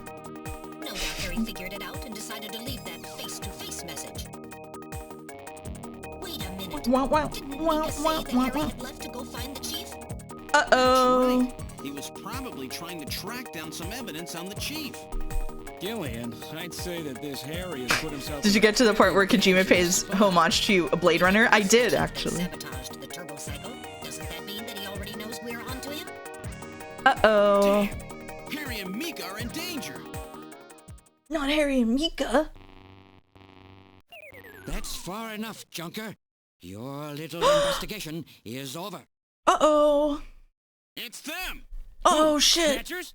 S3: No doubt Harry figured it out and decided to leave that face-to-face message. Wait a minute. Didn't Mika say that Harry had left to go find the chief?
S1: Uh-oh.
S4: Right. He was probably trying to track down some evidence on the chief.
S10: Gillian, I'd say that this Harry has put himself...
S1: Did you get to the part where Kojima pays homage to a Blade Runner? I did, actually.
S3: Sabotaged the turbo cycle. Doesn't that mean that he already knows we're onto him?
S1: Uh-oh.
S4: Damn. Harry and Mika are in danger.
S1: Not Harry and Mika.
S5: That's far enough, Junker. Your little investigation is over.
S1: Uh-oh.
S4: It's them.
S1: Oh, shit.
S10: Snatchers?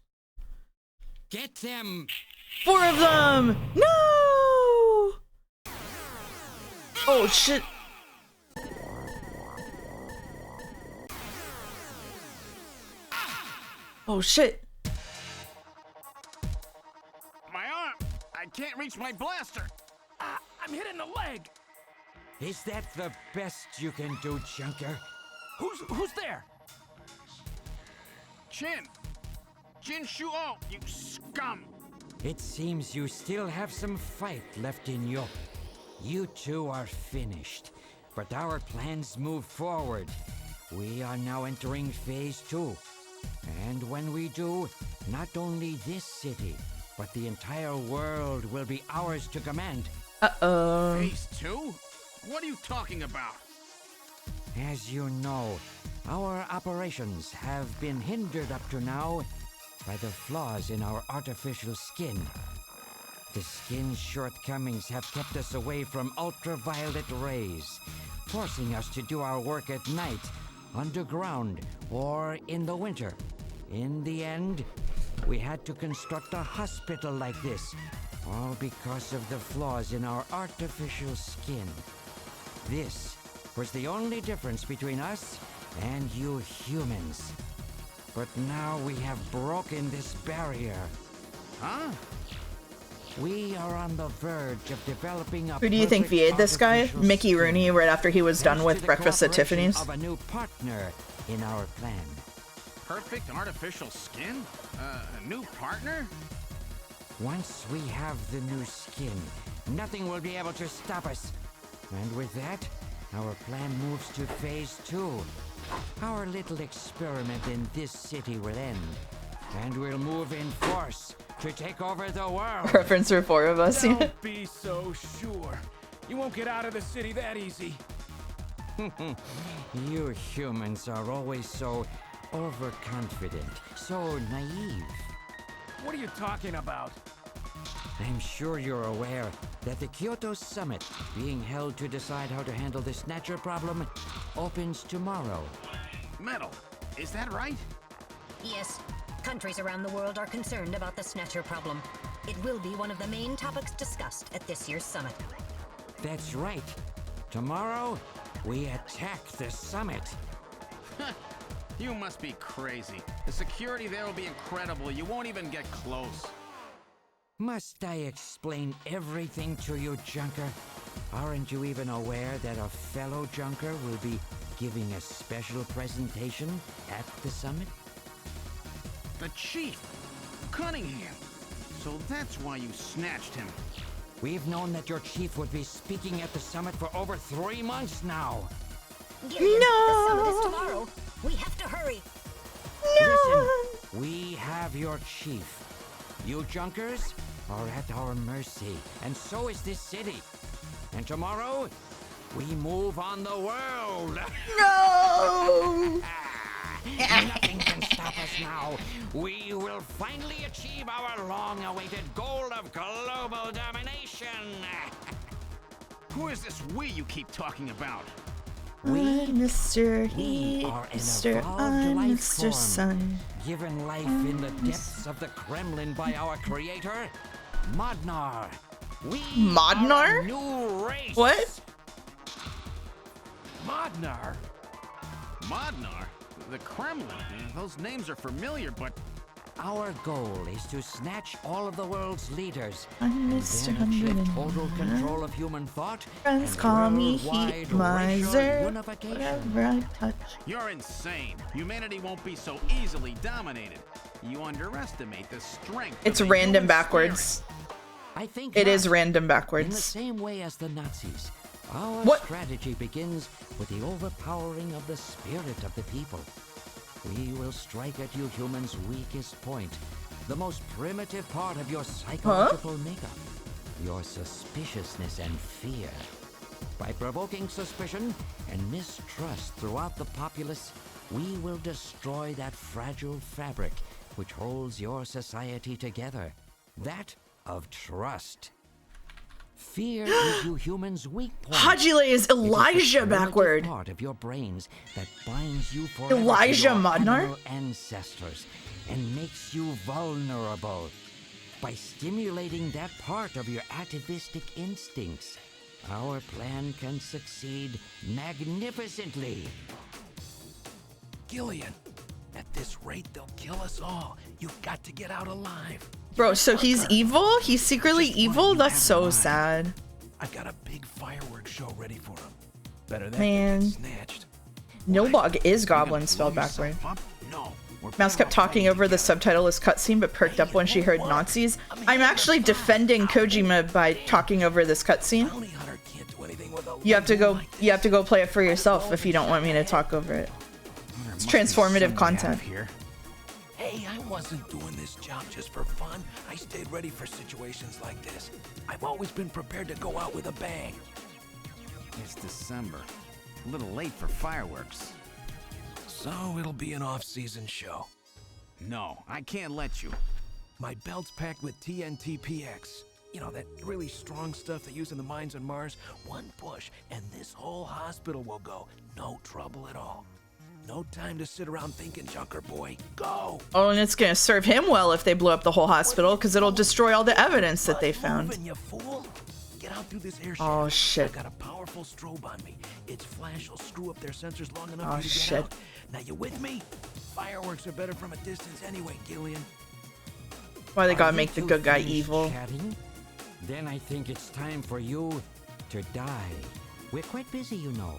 S5: Get them.
S1: 4 of them. No. Oh, shit. Oh, shit.
S10: My arm! I can't reach my blaster! I'm hit in the leg!
S11: Is that the best you can do, Junker?
S10: Who's there? Jin Shuo, you scum!
S11: It seems you still have some fight left in you. You two are finished, but our plans move forward. We are now entering Phase 2. And when we do, not only this city, but the entire world will be ours to command.
S1: Uh-oh.
S10: Phase 2? What are you talking about?
S11: As you know, our operations have been hindered up to now by the flaws in our artificial skin. The skin's shortcomings have kept us away from ultraviolet rays, forcing us to do our work at night, underground, or in the winter. In the end, we had to construct a hospital like this, all because of the flaws in our artificial skin. This was the only difference between us and you humans. But now we have broken this barrier.
S10: Huh?
S11: We are on the verge of developing a
S1: Who do you think VA'd this guy? Mickey Rooney, right after he was done with Breakfast at Tiffany's?
S11: Of a new partner in our plan.
S10: Perfect artificial skin? A new partner?
S11: Once we have the new skin, nothing will be able to stop us. And with that, our plan moves to Phase 2. Our little experiment in this city will end, and we'll move in force to take over the world.
S1: Reference for 4 of us.
S10: Don't be so sure. You won't get out of the city that easy.
S11: You humans are always so overconfident, so naive.
S10: What are you talking about?
S11: I'm sure you're aware that the Kyoto Summit, being held to decide how to handle the Snatcher problem, opens tomorrow.
S10: Metal, is that right?
S3: Yes. Countries around the world are concerned about the Snatcher problem. It will be one of the main topics discussed at this year's summit.
S11: That's right. Tomorrow, we attack the summit.
S10: You must be crazy. The security there will be incredible. You won't even get close.
S11: Must I explain everything to you, Junker? Aren't you even aware that a fellow Junker will be giving a special presentation at the summit?
S10: The chief, Cunningham. So that's why you snatched him.
S11: We've known that your chief would be speaking at the summit for over 3 months now.
S3: Gillian,
S1: No!
S3: the summit is tomorrow. We have to hurry.
S11: Listen, we have your chief. You Junkers are at our mercy, and so is this city. And tomorrow, we move on the world.
S1: No!
S11: Nothing can stop us now. We will finally achieve our long-awaited goal of global domination.
S10: Who is this we you keep talking about?
S1: Mr.
S11: We
S1: Heat,
S11: are an
S1: Mr.
S11: evolved
S1: I'm
S11: life
S1: Mr.
S11: form,
S1: Sun.
S11: given life in the depths of the Kremlin by our creator, Modnar. We
S1: Modnar?
S11: are a new race.
S1: What?
S10: Modnar?
S9: Modnar? The Kremlin? Those names are familiar, but...
S11: Our goal is to snatch all of the world's leaders
S1: I'm
S11: and
S1: Mr.
S11: then achieve
S1: 101.
S11: total control of human thought
S1: Friends
S11: and
S1: call me
S11: worldwide
S1: Heat
S11: racial
S1: Miser.
S11: unification.
S1: Whatever I touch.
S9: You're insane. Humanity won't be so easily dominated. You underestimate the strength
S1: It's
S9: of the
S1: random
S9: human
S1: backwards.
S9: spirit.
S11: I think
S1: It is
S11: not.
S1: random
S11: In the
S1: backwards.
S11: same way as the Nazis, our
S1: What?
S11: strategy begins with the overpowering of the spirit of the people. We will strike at you humans' weakest point, the most primitive part of your psychological makeup, your suspiciousness and fear. By provoking suspicion and mistrust throughout the populace, we will destroy that fragile fabric which holds your society together, that of trust. Fear is you humans' weak point.
S1: Hajile is
S11: It is the
S1: Elijah
S11: primitive
S1: backward.
S11: part of your brains that binds you forever to
S1: Elijah
S11: your
S1: Modnar?
S11: animal ancestors and makes you vulnerable. By stimulating that part of your atavistic instincts, our plan can succeed magnificently.
S10: Gillian, at this rate, they'll kill us all. You've got to get out alive.
S1: Bro, so he's evil? He's secretly evil? That's so sad.
S10: I've got a big fireworks show ready for him. Better that
S1: Man.
S10: than get snatched.
S1: Nilbog is Goblin spelled backward.
S10: No.
S1: Mouse kept talking over the subtitleless cutscene but perked up when she heard Nazis. I'm actually defending Kojima by talking over this cutscene. You have to go play it for yourself if you don't want me to talk over it. It's transformative content.
S10: Hey, I wasn't doing this job just for fun. I stayed ready for situations like this. I've always been prepared to go out with a bang.
S9: It's December. A little late for fireworks.
S10: So it'll be an off-season show.
S9: No, I can't let you.
S10: My belt's packed with TNT-PX. You know, that really strong stuff they use in the mines on Mars. One push, and this whole hospital will go. No trouble at all. No time to sit around thinking, Junker boy. Go!
S1: Oh, and it's gonna serve him well if they blow up the whole hospital, because it'll destroy all the evidence that they found.
S10: Moving, you fool. Get out through this air shaft.
S1: Oh, shit.
S10: I've got a powerful strobe on me. Its flash will screw up their sensors long enough
S1: Oh,
S10: for you to get
S1: shit.
S10: out. Now you with me? Fireworks are better from a distance anyway, Gillian.
S1: Why they gotta
S11: Are
S1: make
S11: you
S1: the
S11: two
S1: good guy
S11: finished
S1: evil?
S11: chatting? Then I think it's time for you to die. We're quite busy, you know.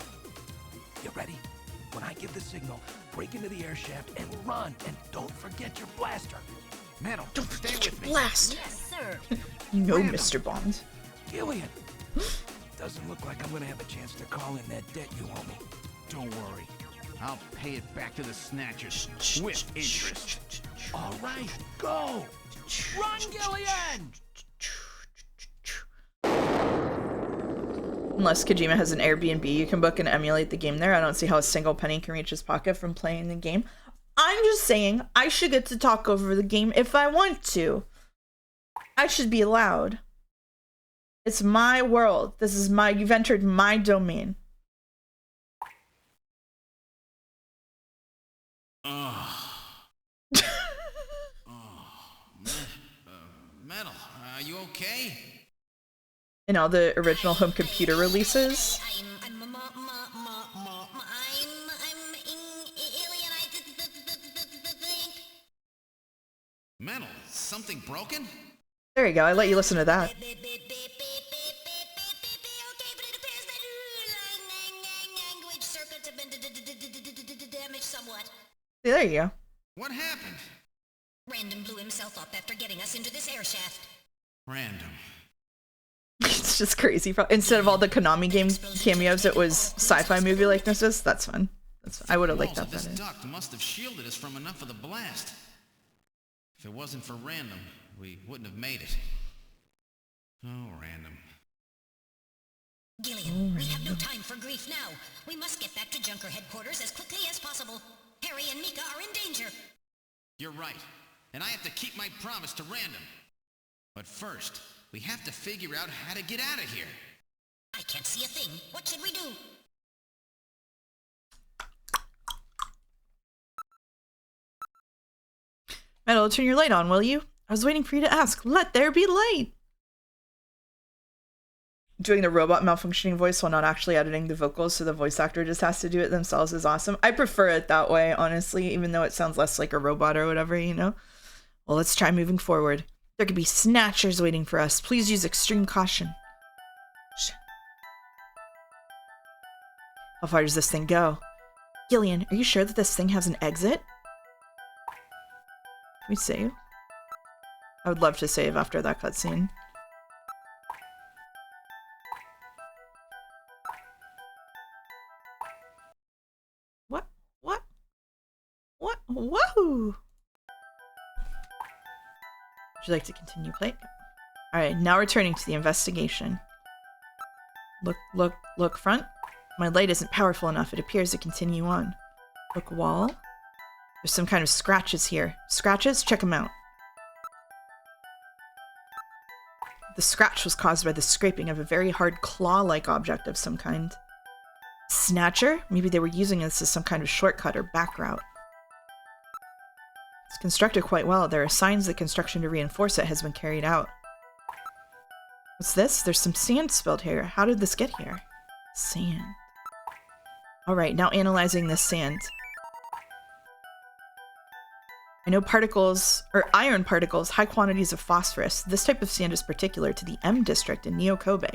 S10: You ready? When I give the signal, break into the air shaft and run. And don't forget your blaster. Metal,
S1: Don't
S10: stay
S1: forget
S10: with
S1: your
S10: me.
S1: blast.
S3: Yes, sir.
S1: You know,
S10: Random.
S1: Mr. Bond.
S10: Gillian. Doesn't look like I'm gonna have a chance to call in that debt you owe me.
S9: Don't worry. I'll pay it back to the Snatchers with interest.
S10: All right, go!
S6: Run, Gillian!
S1: Unless Kojima has an Airbnb you can book and emulate the game there, I don't see how a single penny can reach his pocket from playing the game. I'm just saying, I should get to talk over the game if I want to. I should be allowed. It's my world. You've entered my domain.
S4: Metal, are you okay?
S1: In all the original home computer releases.
S4: Metal, something broken?
S1: There you go. I let you listen to that. See, there you go.
S4: What happened?
S3: Random blew himself up after getting us into this air shaft.
S4: Random.
S1: It's just crazy. Instead of all the Konami game cameos, it was sci-fi movie likenesses. That's fun. I would have liked that
S4: This
S1: better.
S4: duct must have shielded us from enough of the blast. If it wasn't for Random, we wouldn't have made it. Oh, Random.
S3: Gillian, we have no time for grief now. We must get back to Junker headquarters as quickly as possible. Harry and Mika are in danger.
S4: You're right. And I have to keep my promise to Random. But first, we have to figure out how to get out of here.
S3: I can't see a thing. What should we do?
S1: Metal, turn your light on, will you? I was waiting for you to ask. Let there be light! Doing the robot malfunctioning voice while not actually editing the vocals so the voice actor just has to do it themselves is awesome. I prefer it that way, honestly, even though it sounds less like a robot or whatever, you know? Well, let's try moving forward. There could be snatchers waiting for us. Please use extreme caution. How far does this thing go? Gillian, are you sure that this thing has an exit? Can we save? I would love to save after that cutscene. What? What? What? Whoa! Would you like to continue playing? Alright, now returning to the investigation. Look front. My light isn't powerful enough. It appears to continue on. Look wall. There's some kind of scratches here. Scratches? Check them out. The scratch was caused by the scraping of a very hard claw-like object of some kind. Snatcher? Maybe they were using this as some kind of shortcut or back route. It's constructed quite well. There are signs that construction to reinforce it has been carried out. What's this? There's some sand spilled here. How did this get here? Sand. Alright, now analyzing this sand. I know particles, or iron particles, high quantities of phosphorus. This type of sand is particular to the M district in Neo Kobe.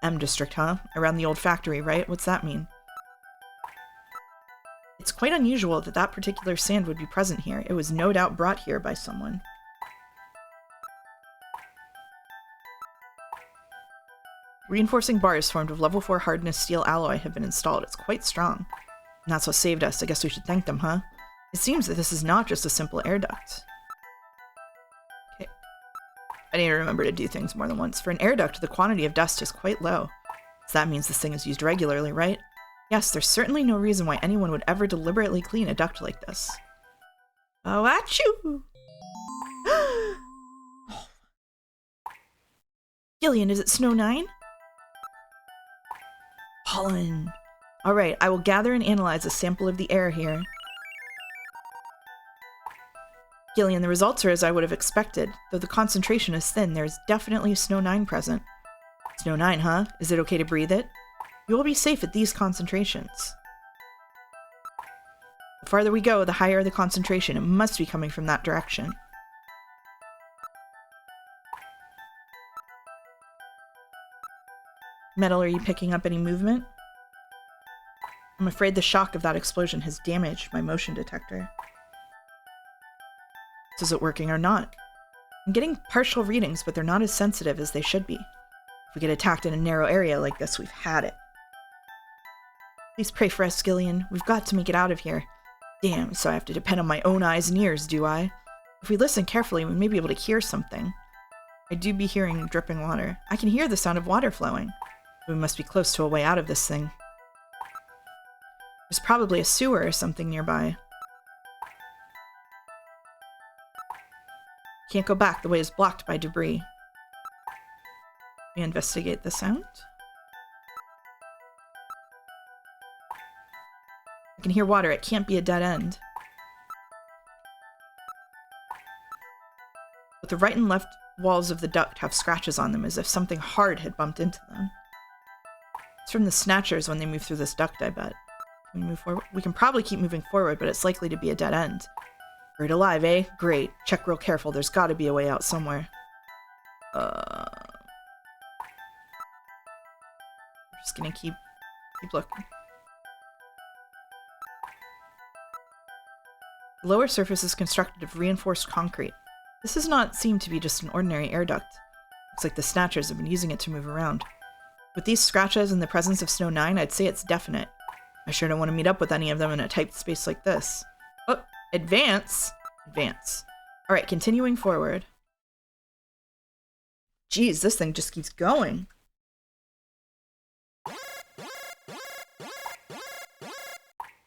S1: M district, huh? Around the old factory, right? What's that mean? It's quite unusual that that particular sand would be present here. It was no doubt brought here by someone. Reinforcing bars formed of level 4 hardness steel alloy have been installed. It's quite strong. And that's what saved us. I guess we should thank them, huh? It seems that this is not just a simple air duct. Okay. I need to remember to do things more than once. For an air duct, the quantity of dust is quite low. So that means this thing is used regularly, right? Yes, there's certainly no reason why anyone would ever deliberately clean a duct like this. Oh, achoo! Gillian, is it Snow 9? Pollen. Alright, I will gather and analyze a sample of the air here. Gillian, the results are as I would have expected. Though the concentration is thin, there is definitely Snow 9 present. Snow 9, huh? Is it okay to breathe it? You will be safe at these concentrations. The farther we go, the higher the concentration. It must be coming from that direction. Metal, are you picking up any movement? I'm afraid the shock of that explosion has damaged my motion detector. Is it working or not? I'm getting partial readings, but they're not as sensitive as they should be. If we get attacked in a narrow area like this, we've had it. Please pray for us, Gillian. We've got to make it out of here. Damn, so I have to depend on my own eyes and ears, do I? If we listen carefully, we may be able to hear something. I do be hearing dripping water. I can hear the sound of water flowing. We must be close to a way out of this thing. There's probably a sewer or something nearby. Can't go back. The way is blocked by debris. We investigate the sound. I can hear water. It can't be a dead end. But the right and left walls of the duct have scratches on them, as if something hard had bumped into them. It's from the Snatchers when they move through this duct, I bet. Can we move forward? We can probably keep moving forward, but it's likely to be a dead end. Buried alive, eh? Great. Check real careful. There's got to be a way out somewhere. We're just gonna keep looking. The lower surface is constructed of reinforced concrete. This does not seem to be just an ordinary air duct. Looks like the Snatchers have been using it to move around. With these scratches and the presence of Snow 9, I'd say it's definite. I sure don't want to meet up with any of them in a tight space like this. Oh, advance! Advance. Alright, continuing forward. Jeez, this thing just keeps going.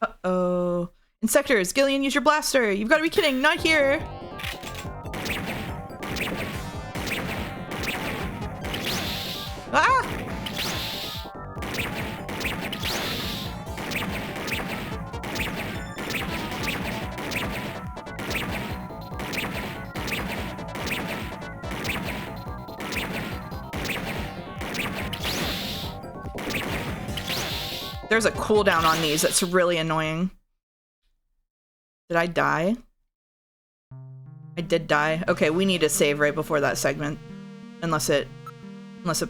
S1: Uh-oh. Insectors, Gillian, use your blaster! You've got to be kidding, not here! Ah! There's a cooldown on these that's really annoying. Did I die? I did die. Okay, we need to save right before that segment. Unless it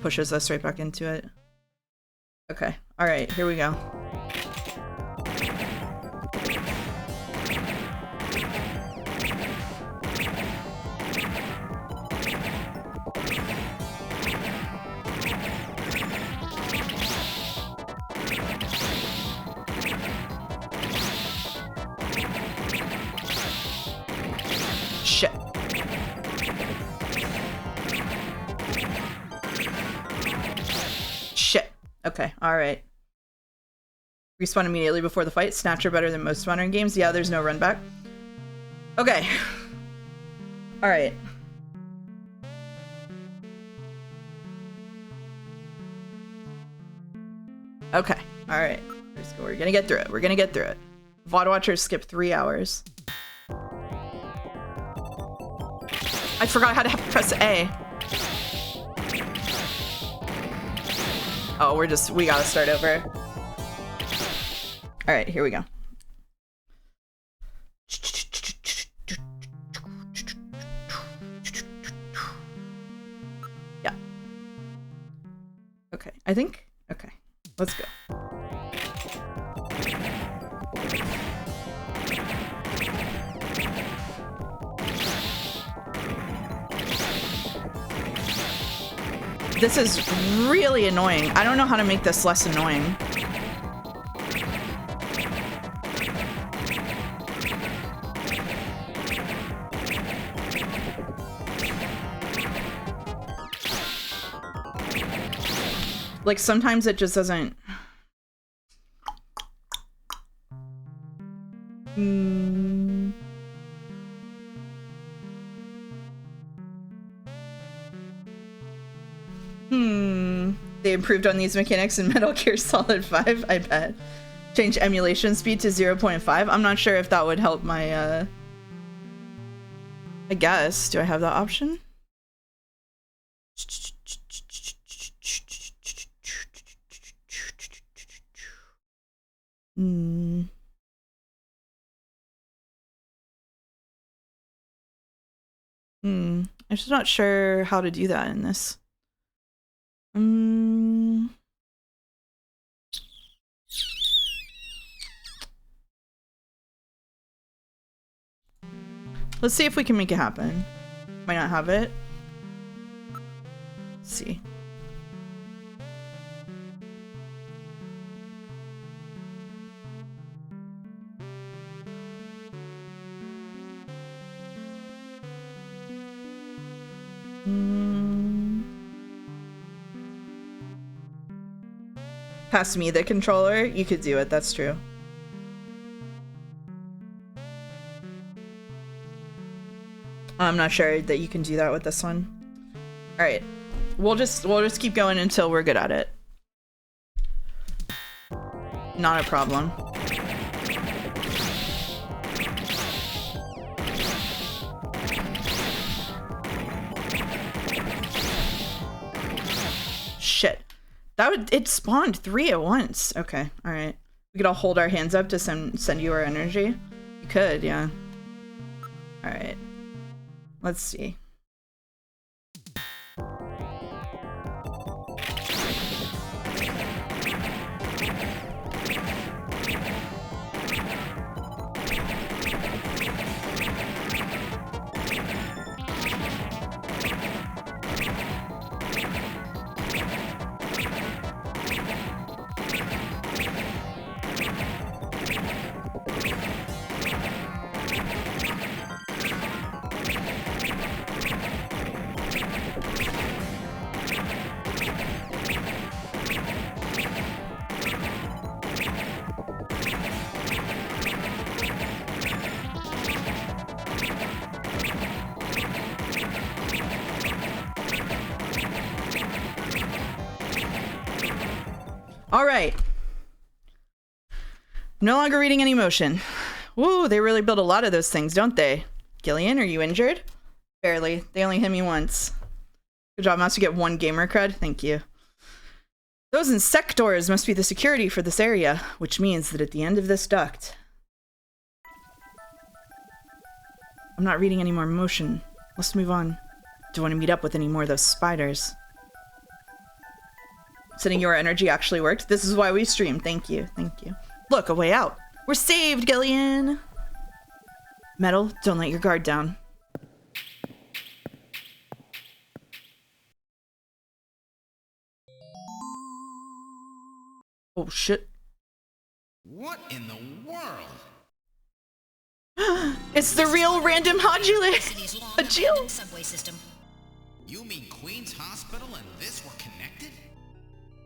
S1: pushes us right back into it. Okay, alright, here we go. Shit. Shit. Okay, alright. Respawn immediately before the fight. Snatcher better than most modern games. Yeah, there's no run back. Okay. Alright. Okay. Alright. We're gonna get through it. We're gonna get through it. VOD watchers skip 3 hours. I forgot how to press A. Oh, we gotta start over. Alright, here we go. Yeah. Okay, I think, okay, let's go. This is really annoying. I don't know how to make this less annoying. Like, sometimes it just doesn't... They improved on these mechanics in Metal Gear Solid 5, I bet. Change emulation speed to 0.5. I'm not sure if that would help my, I guess. Do I have that option? I'm just not sure how to do that in this. Let's see if we can make it happen. Might not have it. Let's see. Pass me the controller. You could do it, that's true. I'm not sure that you can do that with this one. All right, we'll just keep going until we're good at it. Not a problem. Shit. It spawned 3 at once. Okay, all right. We could all hold our hands up to send you our energy. You could, yeah. All right. Let's see. All right. No longer reading any motion. Woo, they really build a lot of those things, don't they? Gillian, are you injured? Barely. They only hit me once. Good job, Mouse. You get 1 gamer cred. Thank you. Those insectors must be the security for this area, which means that at the end of this duct... I'm not reading any more motion. Let's move on. Don't want to meet up with any more of those spiders. Sending your energy actually worked. This is why we stream. Thank you. Thank you. Look, a way out. We're saved, Gillian! Metal, don't let your guard down. Oh, shit.
S4: What in the world?
S1: It's the real random Hajile!
S3: Subway system.
S4: You mean Queen's Hospital and this were connected?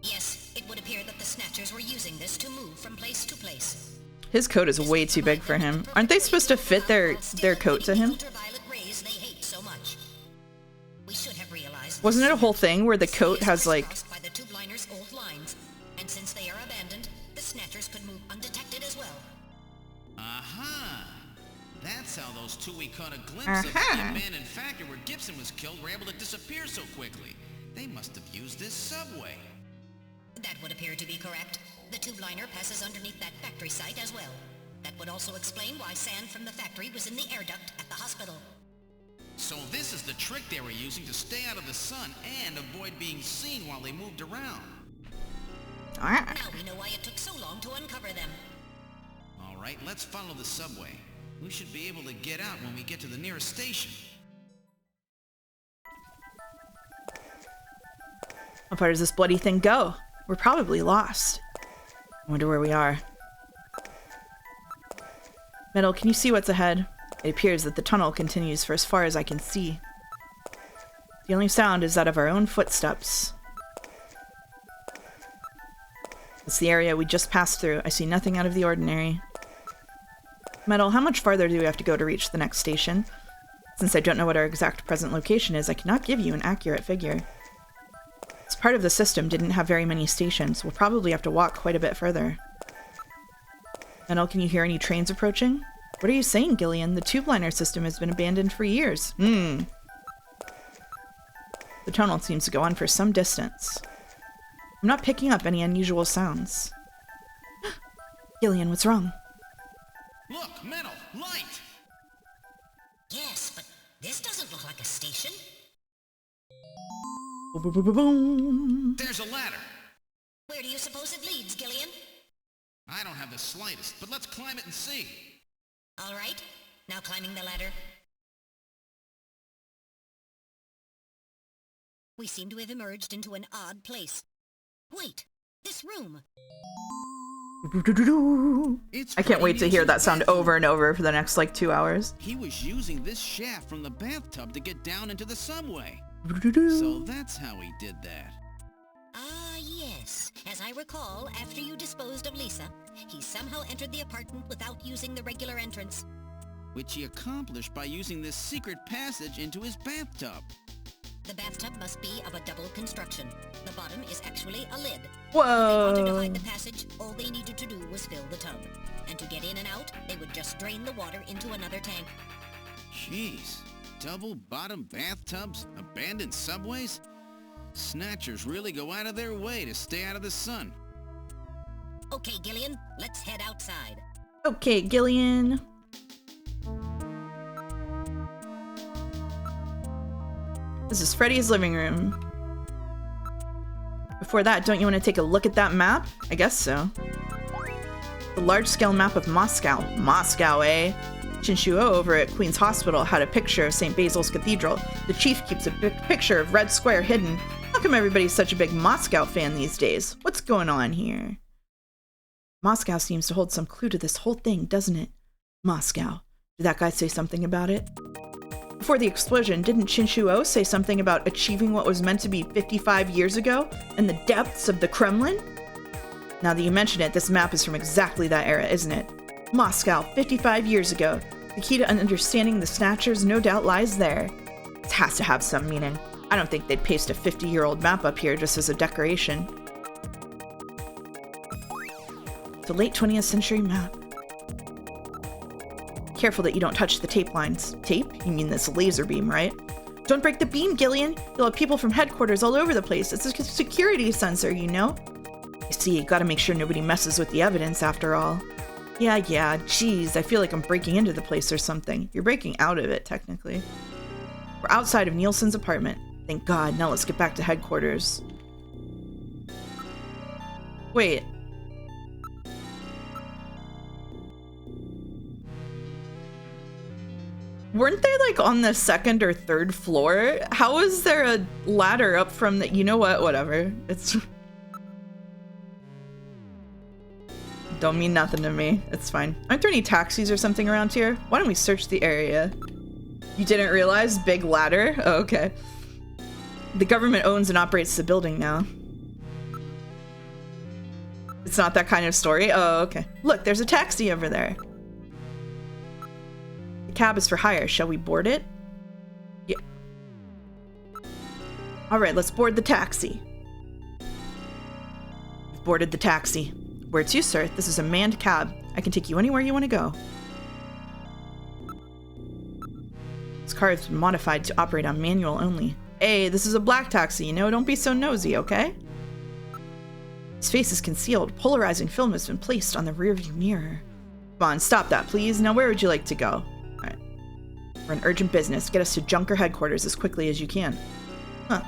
S3: Yes, it would appear that the Snatchers were using this to move from place to place.
S1: His coat is way too big for him. Aren't they supposed to fit their coat to him?
S3: Ultraviolet rays they hate so much. We should have realized.
S1: Wasn't it a whole thing where the coat has like...
S3: by the tube liner's old lines, and since they are abandoned, the Snatchers could move undetected as well.
S4: Aha! That's how those two we caught a glimpse of the abandoned factory where Gibson was killed were able to disappear so quickly. They must have used this subway.
S3: That would appear to be correct. The tube liner passes underneath that factory site as well. That would also explain why sand from the factory was in the air duct at the hospital.
S4: So this is the trick they were using to stay out of the sun and avoid being seen while they moved around.
S3: Now we know why it took so long to uncover them.
S4: All right, let's follow the subway. We should be able to get out when we get to the nearest station.
S1: How far does this bloody thing go? We're probably lost. I wonder where we are. Metal, can you see what's ahead? It appears that the tunnel continues for as far as I can see. The only sound is that of our own footsteps. It's the area we just passed through. I see nothing out of the ordinary. Metal, how much farther do we have to go to reach the next station? Since I don't know what our exact present location is, I cannot give you an accurate figure. This part of the system didn't have very many stations. We'll probably have to walk quite a bit further. Metal, can you hear any trains approaching? What are you saying, Gillian? The tube liner system has been abandoned for years. The tunnel seems to go on for some distance. I'm not picking up any unusual sounds. Gillian, what's wrong?
S4: Look, Metal, light!
S3: Yes, but this doesn't look like a station.
S1: Boom, boom, boom, boom.
S4: There's a ladder.
S3: Where do you suppose it leads, Gillian?
S4: I don't have the slightest, but let's climb it and see.
S3: All right, now climbing the ladder. We seem to have emerged into an odd place. Wait, this room.
S1: I can't wait to hear that sound over and over for the next, like, 2 hours.
S4: He was using this shaft from the bathtub to get down into the subway. So that's how he did that.
S3: Ah, yes. As I recall, after you disposed of Lisa, he somehow entered the apartment without using the regular entrance.
S4: Which he accomplished by using this secret passage into his bathtub.
S3: The bathtub must be of a double construction. The bottom is actually a lid.
S1: Whoa!
S3: If they wanted to hide the passage, all they needed to do was fill the tub. And to get in and out, they would just drain the water into another tank.
S4: Jeez. Double bottom bathtubs? Abandoned subways? Snatchers really go out of their way to stay out of the sun.
S3: Okay, Gillian, let's head outside.
S1: Okay, Gillian. This is Freddy's living room. Before that, don't you want to take a look at that map? I guess so. The large-scale map of Moscow. Moscow, eh? Chinshuo over at Queen's Hospital had a picture of St. Basil's Cathedral. The chief keeps a picture of Red Square hidden. How come everybody's such a big Moscow fan these days? What's going on here? Moscow seems to hold some clue to this whole thing, doesn't it? Moscow. Did that guy say something about it? Before the explosion, didn't Chinshuo say something about achieving what was meant to be 55 years ago in the depths of the Kremlin? Now that you mention it, this map is from exactly that era, isn't it? Moscow, 55 years ago. The key to understanding the Snatchers no doubt lies there. It has to have some meaning. I don't think they'd paste a 50-year-old map up here just as a decoration. It's a late 20th century map. Careful that you don't touch the tape lines. Tape? You mean this laser beam, right? Don't break the beam, Gillian! You'll have people from headquarters all over the place. It's a security sensor, you know? I see, gotta make sure nobody messes with the evidence after all. Yeah, geez, I feel like I'm breaking into the place or something. You're breaking out of it, technically. We're outside of Nielsen's apartment. Thank God, now let's get back to headquarters. Wait. Weren't they like on the second or third floor? How is there a ladder up from the— you know what, whatever. It's— don't mean nothing to me. It's fine. Aren't there any taxis or something around here? Why don't we search the area? You didn't realize? Big ladder? Oh, okay. The government owns and operates the building now. It's not that kind of story? Oh, okay. Look, there's a taxi over there. The cab is for hire. Shall we board it? Yeah. Alright, let's board the taxi. We've boarded the taxi. Where it's you, sir. This is a manned cab. I can take you anywhere you want to go. This car has been modified to operate on manual only. Hey, this is a black taxi, you know? Don't be so nosy, okay? His face is concealed. Polarizing film has been placed on the rearview mirror. Come on, stop that, please. Now, where would you like to go? Alright. We're in urgent business. Get us to Junker headquarters as quickly as you can. Huh.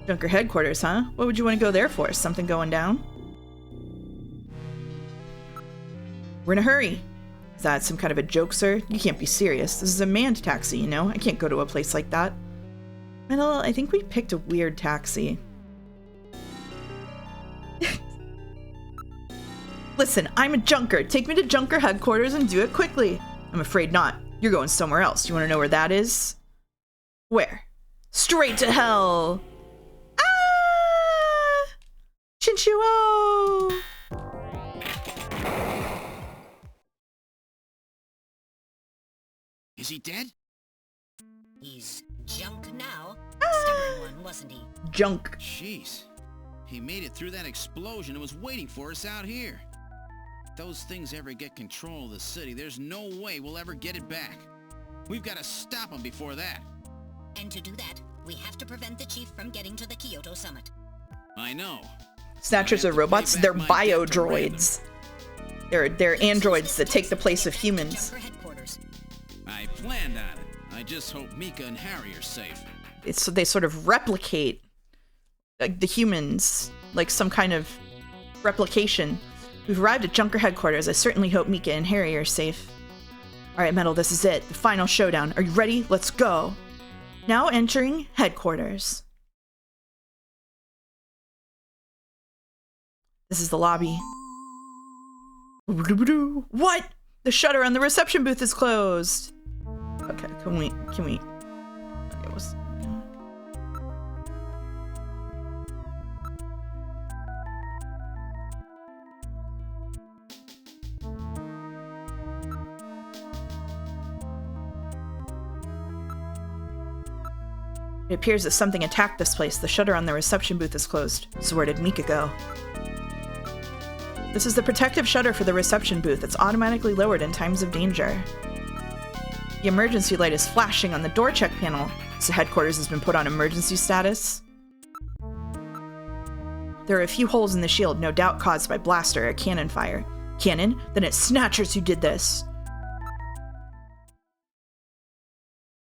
S1: Junker headquarters, huh? What would you want to go there for? Something going down? We're in a hurry. Is that some kind of a joke, sir? You can't be serious. This is a manned taxi, you know? I can't go to a place like that. Metal, I think we picked a weird taxi. Listen, I'm a junker. Take me to Junker headquarters and do it quickly. I'm afraid not. You're going somewhere else. You want to know where that is? Where? Straight to hell! Ah! Chinchuo!
S4: Is he dead?
S3: He's junk now. Stubborn one, wasn't he?
S1: Junk.
S4: Jeez. He made it through that explosion and was waiting for us out here. If those things ever get control of the city, there's no way we'll ever get it back. We've got to stop them before that.
S3: And to do that, we have to prevent the chief from getting to the Kyoto summit.
S4: I know.
S1: Snatchers are robots. They're bio-droids. They're androids that take the place of humans.
S4: I planned on it. I just hope Mika and Harry are safe.
S1: So they sort of replicate like the humans, like some kind of replication. We've arrived at Junker headquarters. I certainly hope Mika and Harry are safe. Alright, Metal, this is it. The final showdown. Are you ready? Let's go. Now entering headquarters. This is the lobby. What? The shutter on the reception booth is closed. Okay, can we? Okay, what's... It appears that something attacked this place. The shutter on the reception booth is closed. So where did Mika go? This is the protective shutter for the reception booth. It's automatically lowered in times of danger. The emergency light is flashing on the door check panel. So headquarters has been put on emergency status. There are a few holes in the shield, no doubt caused by blaster or cannon fire. Cannon? Then it's Snatchers who did this.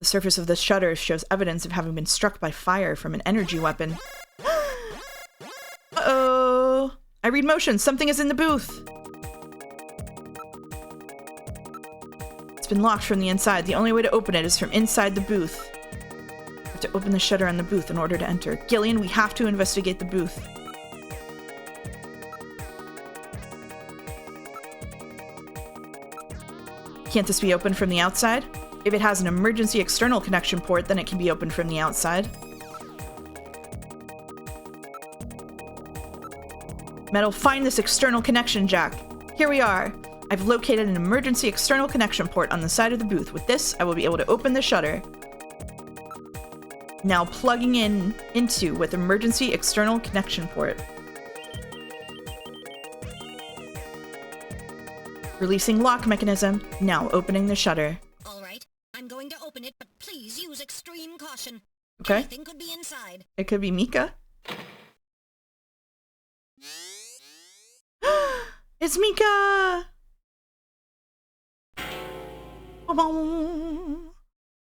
S1: The surface of the shutter shows evidence of having been struck by fire from an energy weapon. Uh-oh! I read motion. Something is in the booth. It's been locked from the inside. The only way to open it is from inside the booth. We have to open the shutter on the booth in order to enter. Gillian, we have to investigate the booth. Can't this be opened from the outside? If it has an emergency external connection port, then it can be opened from the outside. Metal, find this external connection jack. Here we are. I've located an emergency external connection port on the side of the booth. With this, I will be able to open the shutter. Now plugging into with emergency external connection port. Releasing lock mechanism. Now opening the shutter.
S3: All right, I'm going to open it, but please use extreme caution.
S1: Okay.
S3: Anything could be inside.
S1: It could be Mika. It's Mika! Come on.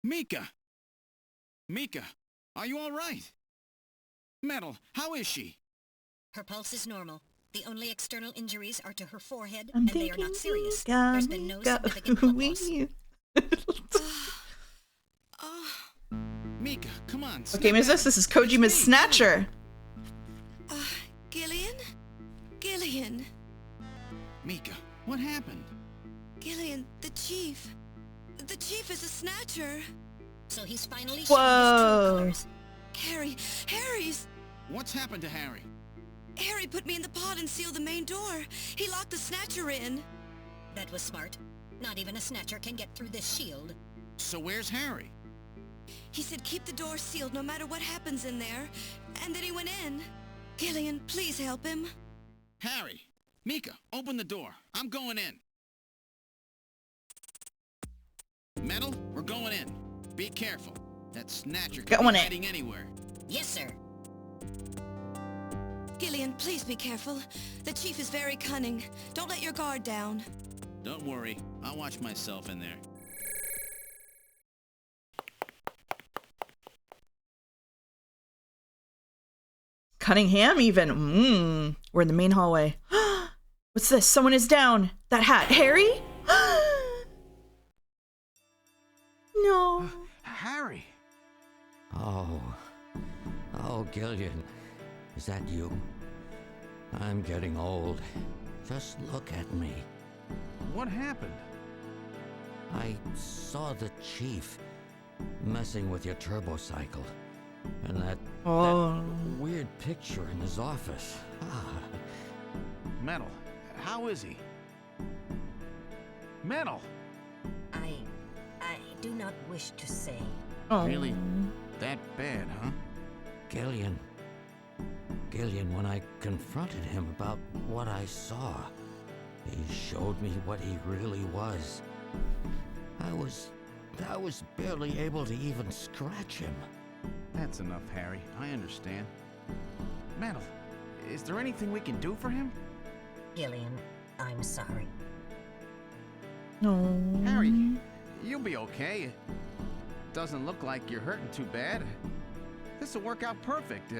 S4: Mika! Mika, are you all right? Metal, how is she?
S3: Her pulse is normal. The only external injuries are to her forehead,
S1: I'm
S3: and they are not serious. There's been no significant blood loss.
S4: Mika, come on.
S1: What game is this? This is Kojima's Snatcher.
S12: Gillian? Gillian.
S4: Mika, what happened?
S12: Gillian, the chief. The chief is a snatcher.
S3: So he's finally
S1: Whoa.
S3: shown his true colors.
S12: Harry's.
S4: What's happened to Harry?
S12: Harry put me in the pod and sealed the main door. He locked the snatcher in.
S3: That was smart. Not even a snatcher can get through this shield.
S4: So where's Harry?
S12: He said keep the door sealed no matter what happens in there. And then he went in. Gillian, please help him.
S4: Harry! Mika, open the door. I'm going in. Metal, we're going in. Be careful. That snatcher could be hiding anywhere.
S3: Yes, sir.
S12: Gillian, please be careful. The chief is very cunning. Don't let your guard down.
S4: Don't worry. I'll watch myself in there.
S1: Cunningham even. We're in the main hallway. What's this? Someone is down. That hat. Harry? No.
S10: Harry.
S11: Oh, Gillian. Is that you? I'm getting old. Just look at me.
S10: What happened?
S11: I saw the chief messing with your turbocycle. And that weird picture in his office.
S10: Metal, how is he? Metal!
S13: I do not wish to say.
S10: Really? That bad, huh?
S11: Gillian, when I confronted him about what I saw, he showed me what he really was. I was barely able to even scratch him.
S10: That's enough, Harry. I understand. Metal, is there anything we can do for him?
S13: Gillian, I'm sorry.
S1: No.
S10: Harry, you'll be okay. It doesn't look like you're hurting too bad. This'll work out perfect.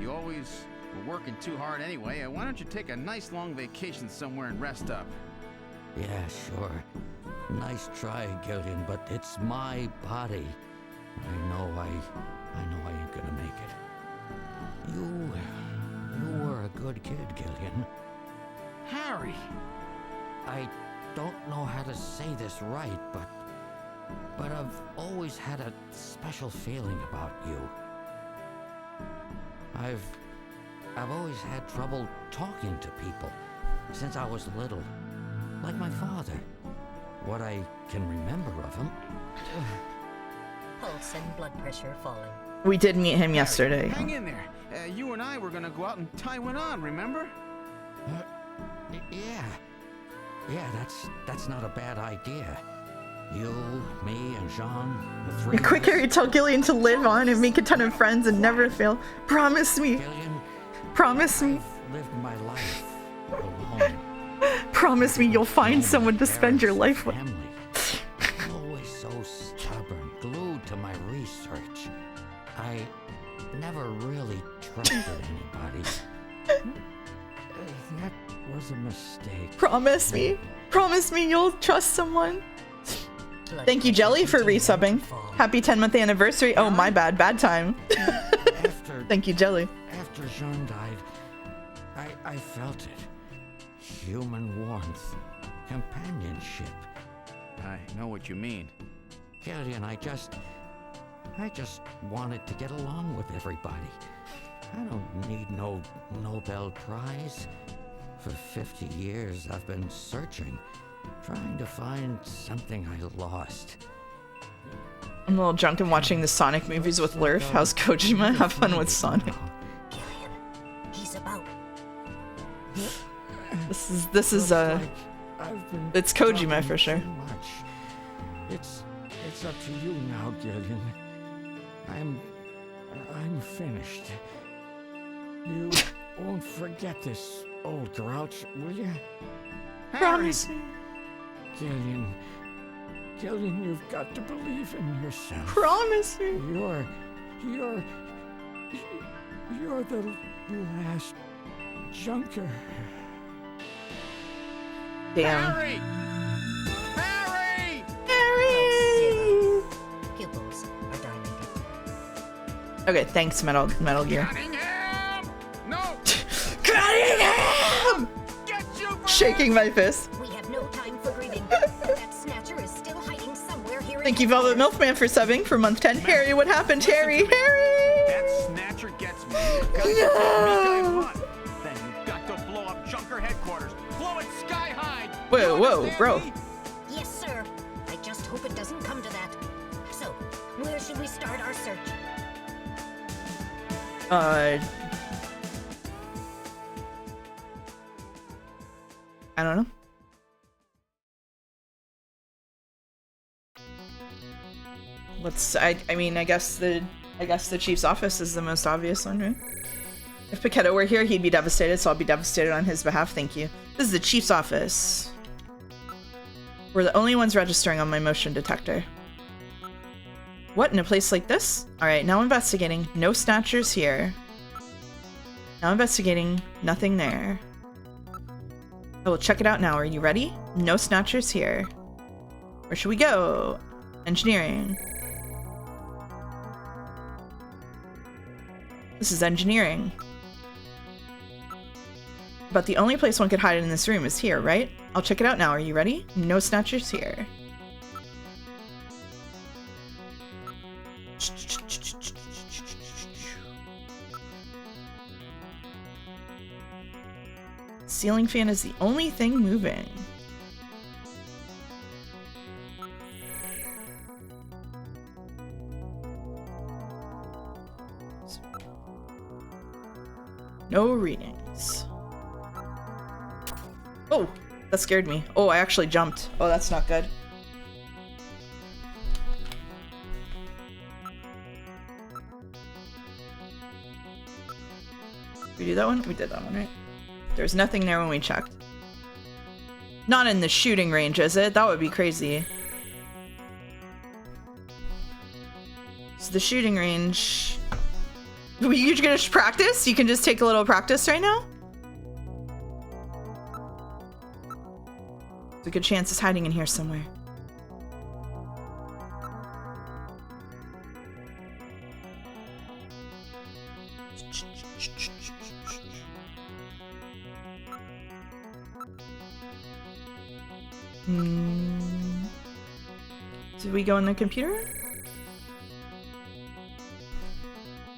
S10: You always were working too hard anyway. Why don't you take a nice long vacation somewhere and rest up?
S11: Yeah, sure. Nice try, Gillian, but it's my body. I know I ain't gonna make it. You were a good kid, Gillian.
S10: Harry!
S11: I don't know how to say this right, but I've always had a special feeling about you. I've always had trouble talking to people since I was little, like my father. What I can remember of him.
S13: Pulse and blood pressure falling.
S1: We did meet him yesterday.
S10: Hang in there. You and I were gonna go out and tie one on, remember?
S11: Yeah, that's not a bad idea. You, me, and Jean, the three.
S1: Quick, Harry, tell Gillian to live on and make a ton of friends and never fail. Promise me.
S11: Gillian,
S1: promise me.
S11: I've lived my life alone.
S1: Promise me you'll find someone to spend your life with.
S11: Always so stubborn, glued to my research. I never really trusted anybody. That was a mistake.
S1: Promise me. Promise me you'll trust someone. Thank you, Jelly, for resubbing. Happy 10-month anniversary. Oh, my bad. Bad time. Thank you, Jelly.
S11: After Jean died, I felt it. Human warmth. Companionship.
S10: I know what you mean.
S11: Gillian, I just wanted to get along with everybody. I don't need no Nobel Prize. For 50 years, I've been searching, trying to find something I lost.
S1: I'm a little drunk and watching the Sonic movies with Lurf. How's Kojima? Have fun with Sonic.
S13: Gillian, he's about.
S1: This is it's Kojima for sure.
S11: It's up to you now, Gillian. I'm finished. won't forget this, old grouch, will you?
S1: Promise me.
S11: Gillian, you've got to believe in yourself.
S1: Promise me.
S11: You're the last junker.
S1: Damn.
S6: Harry! Harry!
S1: Harry!
S13: Pupils are dilated.
S1: Okay, thanks, Metal Gear.
S6: Cunningham! No!
S1: Cunningham!
S6: Get you back!
S1: Shaking my fist.
S13: We have no time for grieving. That Snatcher is still hiding somewhere here.
S1: Thank you, Velvet Milkman, for subbing for month 10. Harry, what happened, Harry? Harry!
S10: That Snatcher gets me. You've got to take me guys on. Then you've got to blow up Junker headquarters. Blow it sky high.
S1: Whoa, bro.
S13: Yes, sir. I just hope it doesn't come to that. So, where should we start our search?
S1: I don't know. I mean, I guess the chief's office is the most obvious one, right? If Paquetto were here, he'd be devastated, so I'll be devastated on his behalf. Thank you. This is the chief's office. We're the only ones registering on my motion detector. What, in a place like this? Alright, now investigating. No Snatchers here. Now investigating. Nothing there. I will check it out now. Are you ready? No Snatchers here. Where should we go? Engineering. This is engineering. But the only place one could hide in this room is here, right? I'll check it out now. Are you ready? No Snatchers here. Ceiling fan is the only thing moving. No readings. Oh, that scared me. Oh, I actually jumped. Oh, that's not good. Did we do that one? We did that one, right? There's nothing there when we checked. Not in the shooting range, is it? That would be crazy. So the shooting range... You gonna practice? You can just take a little practice right now? There's a good chance it's hiding in here somewhere. Did we go in the computer?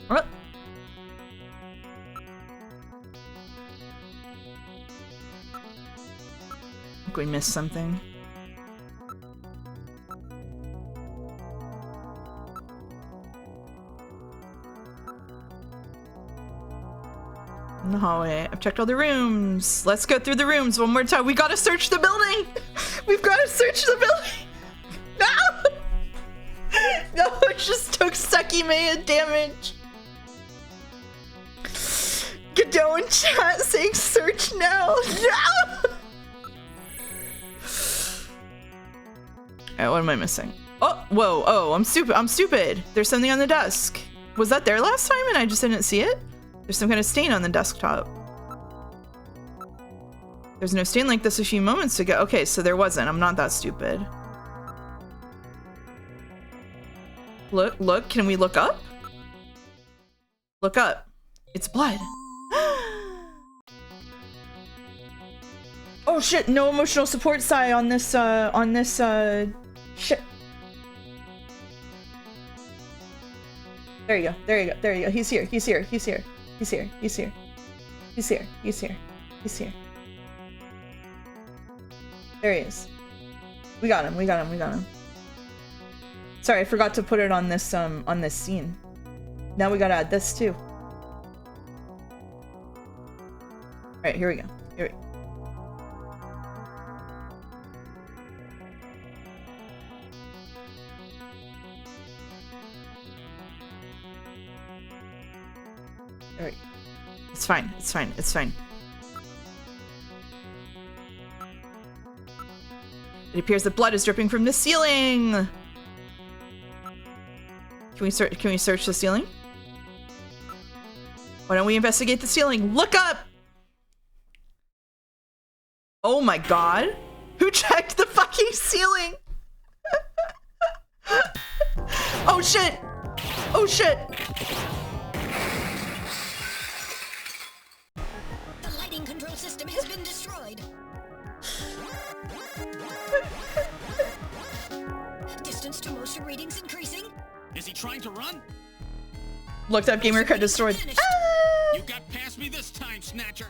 S1: What? I think we missed something. In the hallway. I've checked all the rooms. Let's go through the rooms one more time. We gotta search the building! We've gotta search the building! No! No, it just took Sekime damage. Godot in chat saying search now. No! Alright, what am I missing? Oh, whoa, oh, I'm stupid. There's something on the desk. Was that there last time and I just didn't see it? There's some kind of stain on the desktop. There's no stain like this a few moments ago. Okay, so there wasn't. I'm not that stupid. Look, can we look up? Look up. It's blood. Oh shit, no emotional support Sai on this, shit. There you go. He's here. There he is. We got him. Sorry, I forgot to put it on this scene. Now we gotta add this too. Alright, here we go. Alright. It's fine. It's fine. It's fine. It appears that blood is dripping from the ceiling. Can we search the ceiling? Why don't we investigate the ceiling? Look up! Oh my god. Who checked the fucking ceiling? Oh shit! Oh shit!
S13: The lighting control system has been destroyed. Distance to motion readings increasing.
S4: Is he trying to run?
S1: Looked up gamer card destroyed.
S4: You got past me this time, Snatcher.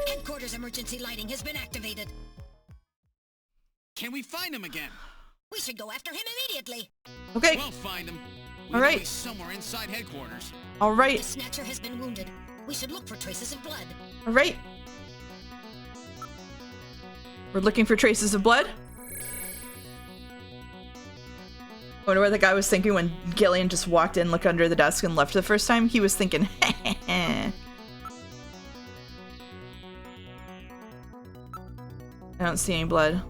S13: Headquarters emergency lighting has been activated.
S4: Can we find him again?
S13: We should go after him immediately.
S1: Okay.
S4: We'll find him.
S1: All right.
S4: He's somewhere inside headquarters.
S1: All right.
S13: The Snatcher has been wounded. We should look for traces of blood.
S1: All right. We're looking for traces of blood. I wonder what the guy was thinking when Gillian just walked in, looked under the desk, and left the first time. He was thinking, I don't see any blood.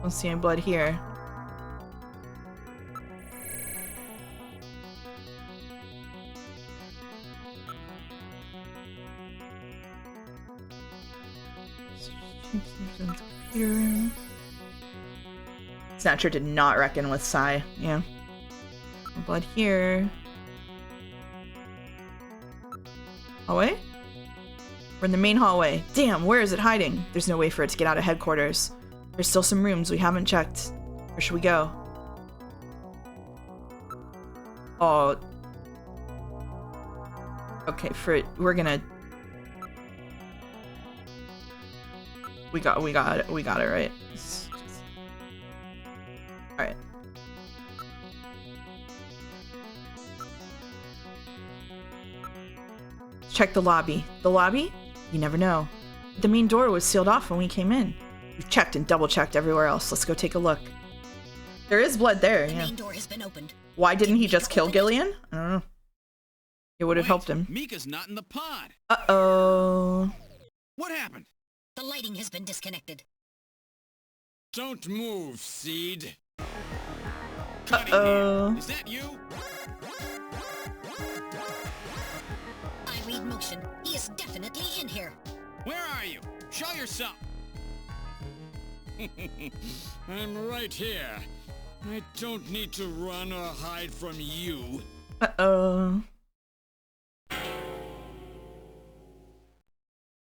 S1: Don't see any blood here. Snatcher did not reckon with Psy. Yeah. No blood here. Hallway? We're in the main hallway. Damn, where is it hiding? There's no way for it to get out of headquarters. There's still some rooms we haven't checked. Where should we go? Oh. Okay, we're gonna... We got it right. Alright. Check the lobby. The lobby? You never know. The main door was sealed off when we came in. We've checked and double-checked everywhere else. Let's go take a look. There is blood there, yeah.
S13: The main door has been opened.
S1: Why didn't he just kill Gillian? I don't know. It would have helped him.
S4: Mika's not in the pod.
S1: Uh-oh.
S4: What happened?
S13: The lighting has been disconnected.
S5: Don't move, Seed.
S1: Uh-oh.
S4: Is that you?
S13: I read motion. He is definitely in here.
S4: Where are you? Show yourself.
S5: I'm right here. I don't need to run or hide from you.
S1: Uh-oh.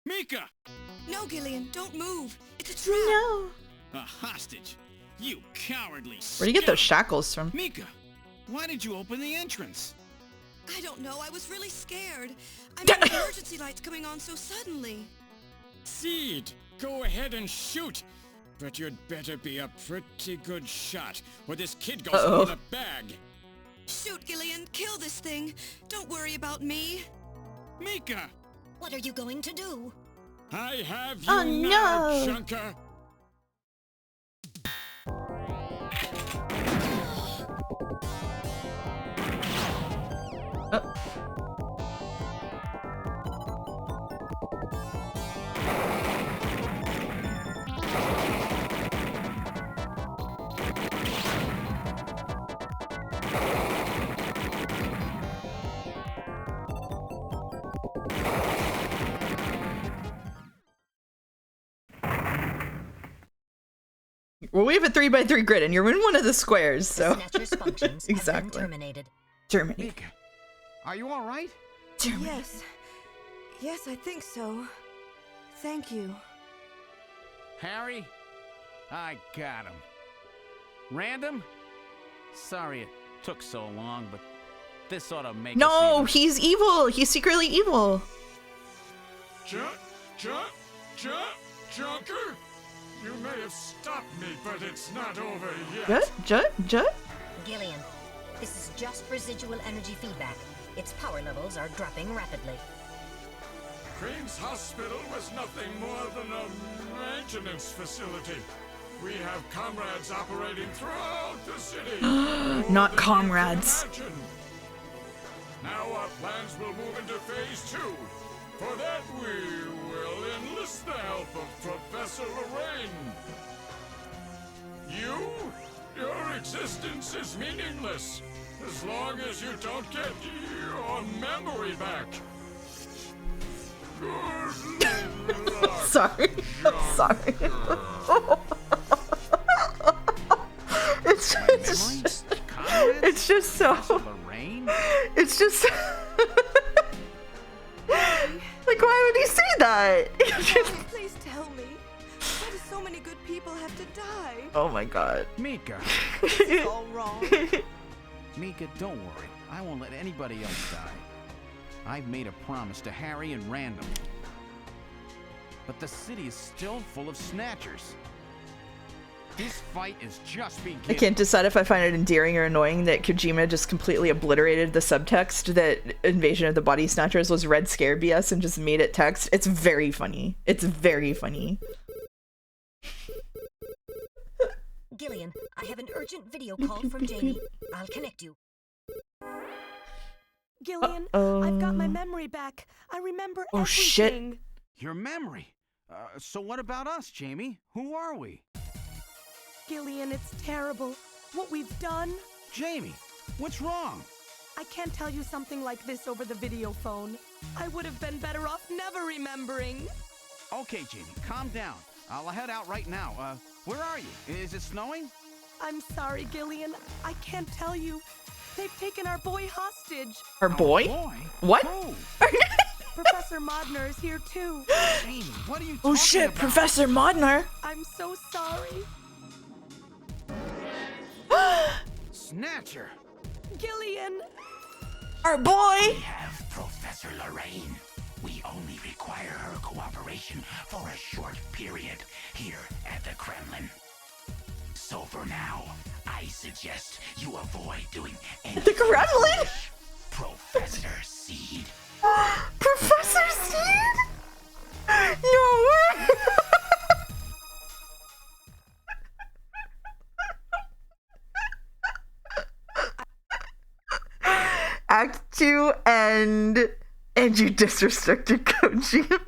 S4: Mika!
S12: No, Gillian, don't move. It's a trap.
S1: No.
S4: A hostage. You cowardly
S1: Where'd you get those shackles from?
S4: Mika, why did you open the entrance?
S12: I don't know. I was really scared. I mean, the emergency lights coming on so suddenly.
S5: Seed, go ahead and shoot. But you'd better be a pretty good shot, or this kid goes home in a bag.
S12: Shoot, Gillian. Kill this thing. Don't worry about me.
S4: Mika!
S13: What are you going to do?
S5: I have you now, Junker.
S1: Well, we have a 3x3 grid, and you're in one of the squares, so...
S13: Snatcher's functions
S1: exactly.
S13: have been terminated.
S1: Terminated.
S10: Mika, are you all right?
S12: Yes. Yes, I think so. Thank you.
S10: Harry? I got him. Random? Sorry it took so long, but this ought to make
S1: No, he's evil! He's secretly evil!
S2: Junker? You may have stopped me, but it's not over yet.
S1: Jut?
S13: Gillian, this is just residual energy feedback. Its power levels are dropping rapidly.
S2: Crane's hospital was nothing more than a maintenance facility. We have comrades operating throughout the city.
S1: Not comrades.
S2: Now our plans will move into phase 2. For that, we will enlist the help of Professor Lorraine. Your existence is meaningless as long as you don't get your memory back. Good luck.
S1: Sorry. I'm sorry. It's just so. It's just. Like, why would he say that?
S12: Please tell me. Why do so many good people have to die?
S1: Oh my god.
S9: Mika.
S12: This is all wrong.
S9: Mika, don't worry. I won't let anybody else die. I've made a promise to Harry and Random. But the city is still full of Snatchers. This fight is just beginning.
S1: I can't decide if I find it endearing or annoying that Kojima just completely obliterated the subtext that Invasion of the Body Snatchers was Red Scare BS and just made it text. It's very funny. It's very funny.
S13: Gillian, I have an urgent video call from Jamie. I'll connect you.
S7: Gillian, I've got my memory back. I remember everything.
S1: Shit.
S9: Your memory? So what about us, Jamie? Who are we?
S7: Gillian, it's terrible. What we've done.
S9: Jamie, what's wrong?
S7: I can't tell you something like this over the video phone. I would have been better off never remembering.
S9: Okay, Jamie, calm down. I'll head out right now. Where are you? Is it snowing?
S7: I'm sorry, Gillian. I can't tell you. They've taken our boy hostage.
S1: Our boy? What?
S7: Professor Modner is here too.
S9: Jamie, what are you talking
S1: Oh shit,
S9: about?
S1: Professor Modner.
S7: I'm so sorry.
S9: Snatcher!
S7: Gillian!
S1: Our boy!
S14: We have Professor Lorraine. We only require her cooperation for a short period here at the Kremlin. So for now, I suggest you avoid doing anything.
S1: The Kremlin?
S14: Professor Seed.
S1: Professor Seed? No way! Act 2 and you disrespected Kojima.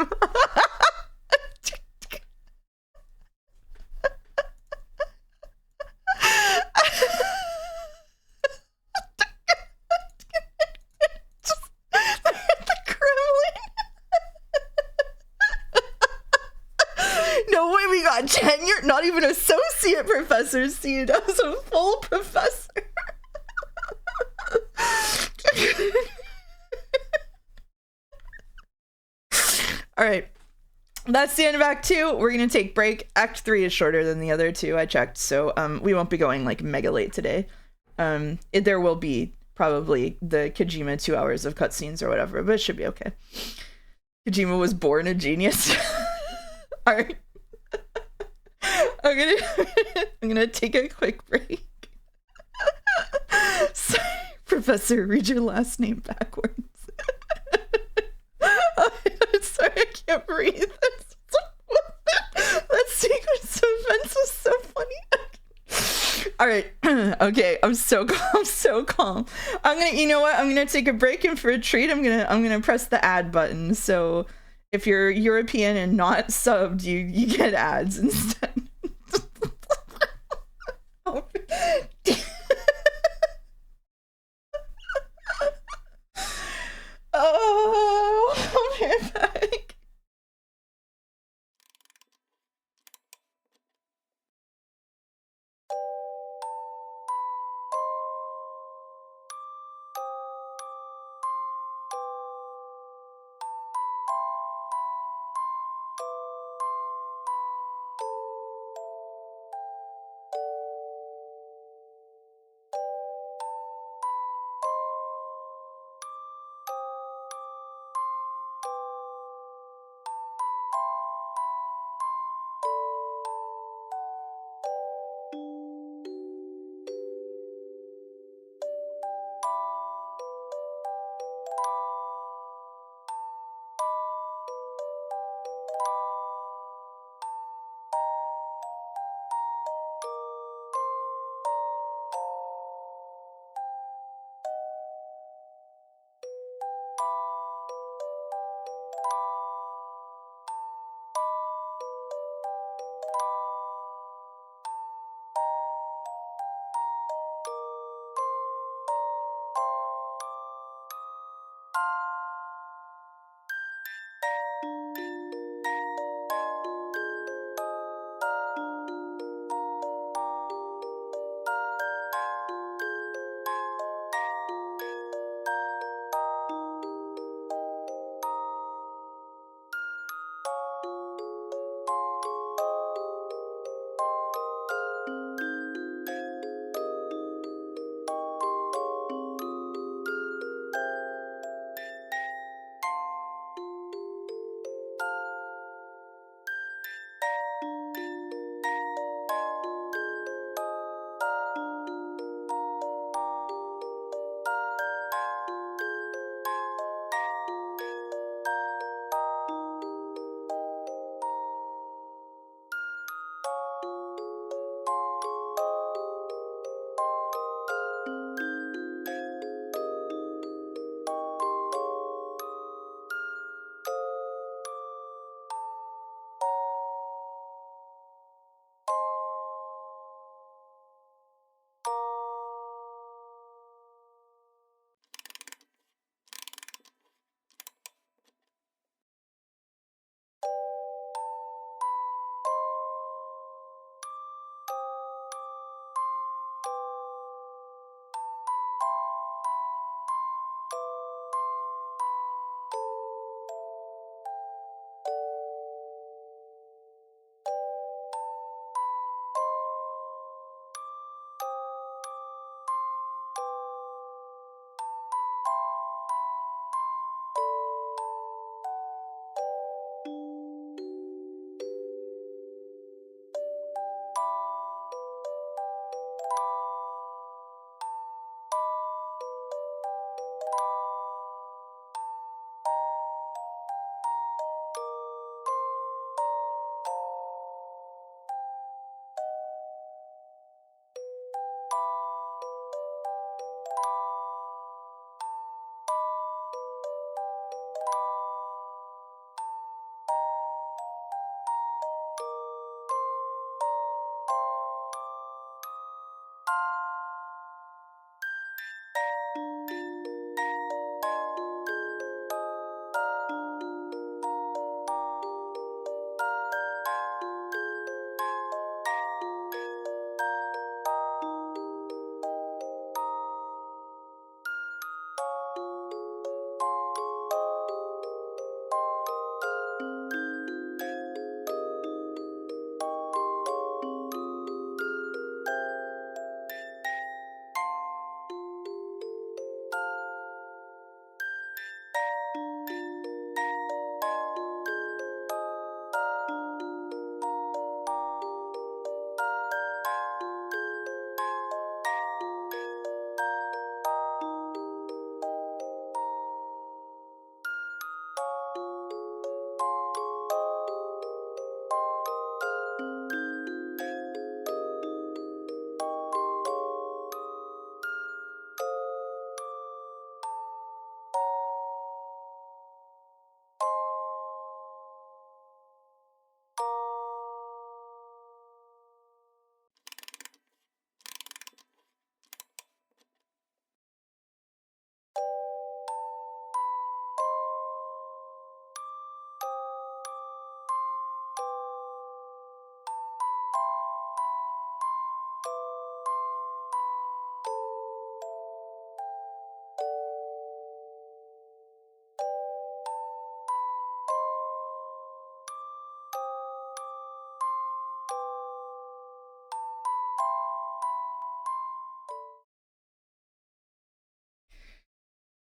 S1: No way, we got tenure, not even associate professor Seed. I was a full professor. All right, that's the end of Act 2. We're gonna take break. Act 3 is shorter than the other two, I checked, so we won't be going like mega late today. There will be probably the Kojima 2 hours of cutscenes or whatever, but it should be okay. Kojima was born a genius. All right, I'm gonna take a quick break. Sorry, Professor, read your last name backwards. I'm sorry, I can't breathe. That sequence of events was so funny. All right, okay, I'm so calm. I'm gonna, you know what? I'm gonna take a break, and for a treat, I'm gonna press the add button. So if you're European and not subbed, you get ads instead. Oh, I'll be back.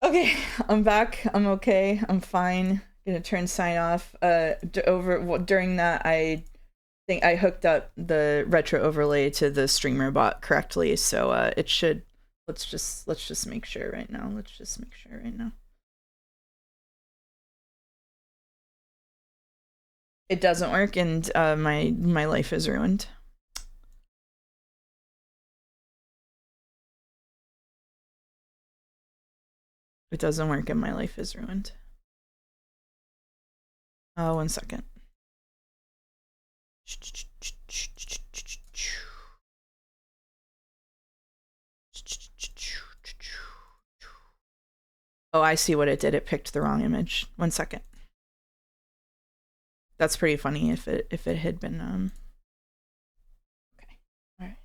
S1: Okay, I'm back. I'm okay. I'm fine. Gonna turn sign off. During that, I think I hooked up the retro overlay to the streamer bot correctly, so it should. Let's just make sure right now. Let's just make sure right now. It doesn't work, and my life is ruined. It doesn't work, and my life is ruined. 1 second. Oh, I see what it did. It picked the wrong image. 1 second. That's pretty funny if it had been okay. All right.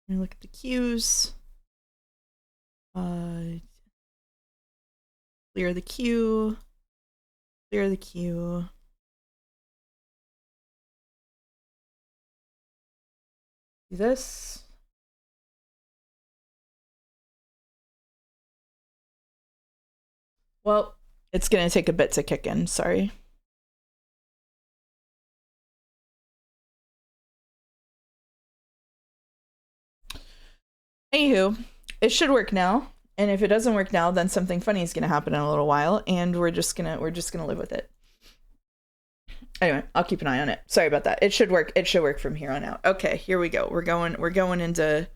S1: Let me look at the cues. Clear the queue. Clear the queue. Do this. Well, it's gonna take a bit to kick in, sorry. Anywho, it should work now. And if it doesn't work now, then something funny is gonna happen in a little while, and we're just gonna live with it. Anyway, I'll keep an eye on it. Sorry about that. It should work. It should work from here on out. Okay, here we go. We're going into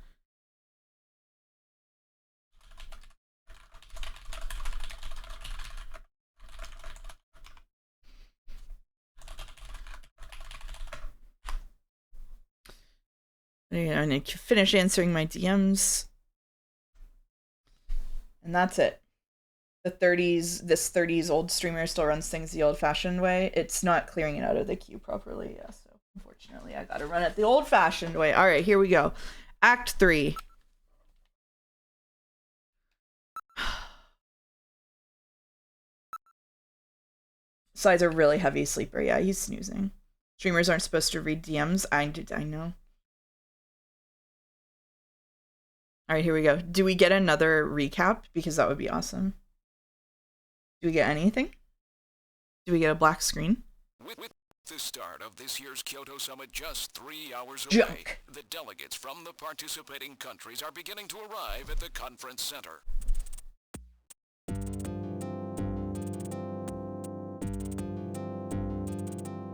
S1: I need to finish answering my DMs. And that's it. This 30s old streamer still runs things the old-fashioned way. It's not clearing it out of the queue properly, yeah, so unfortunately I gotta run it the old-fashioned way. All right, here we go. Act 3. Slide's a really heavy sleeper. Yeah, he's snoozing. Streamers aren't supposed to read DMs. I know. All right, here we go. Do we get another recap? Because that would be awesome. Do we get anything? Do we get a black screen?
S15: With the start of this year's Kyoto Summit just 3 hours away, the delegates from the participating countries are beginning to arrive at the conference center.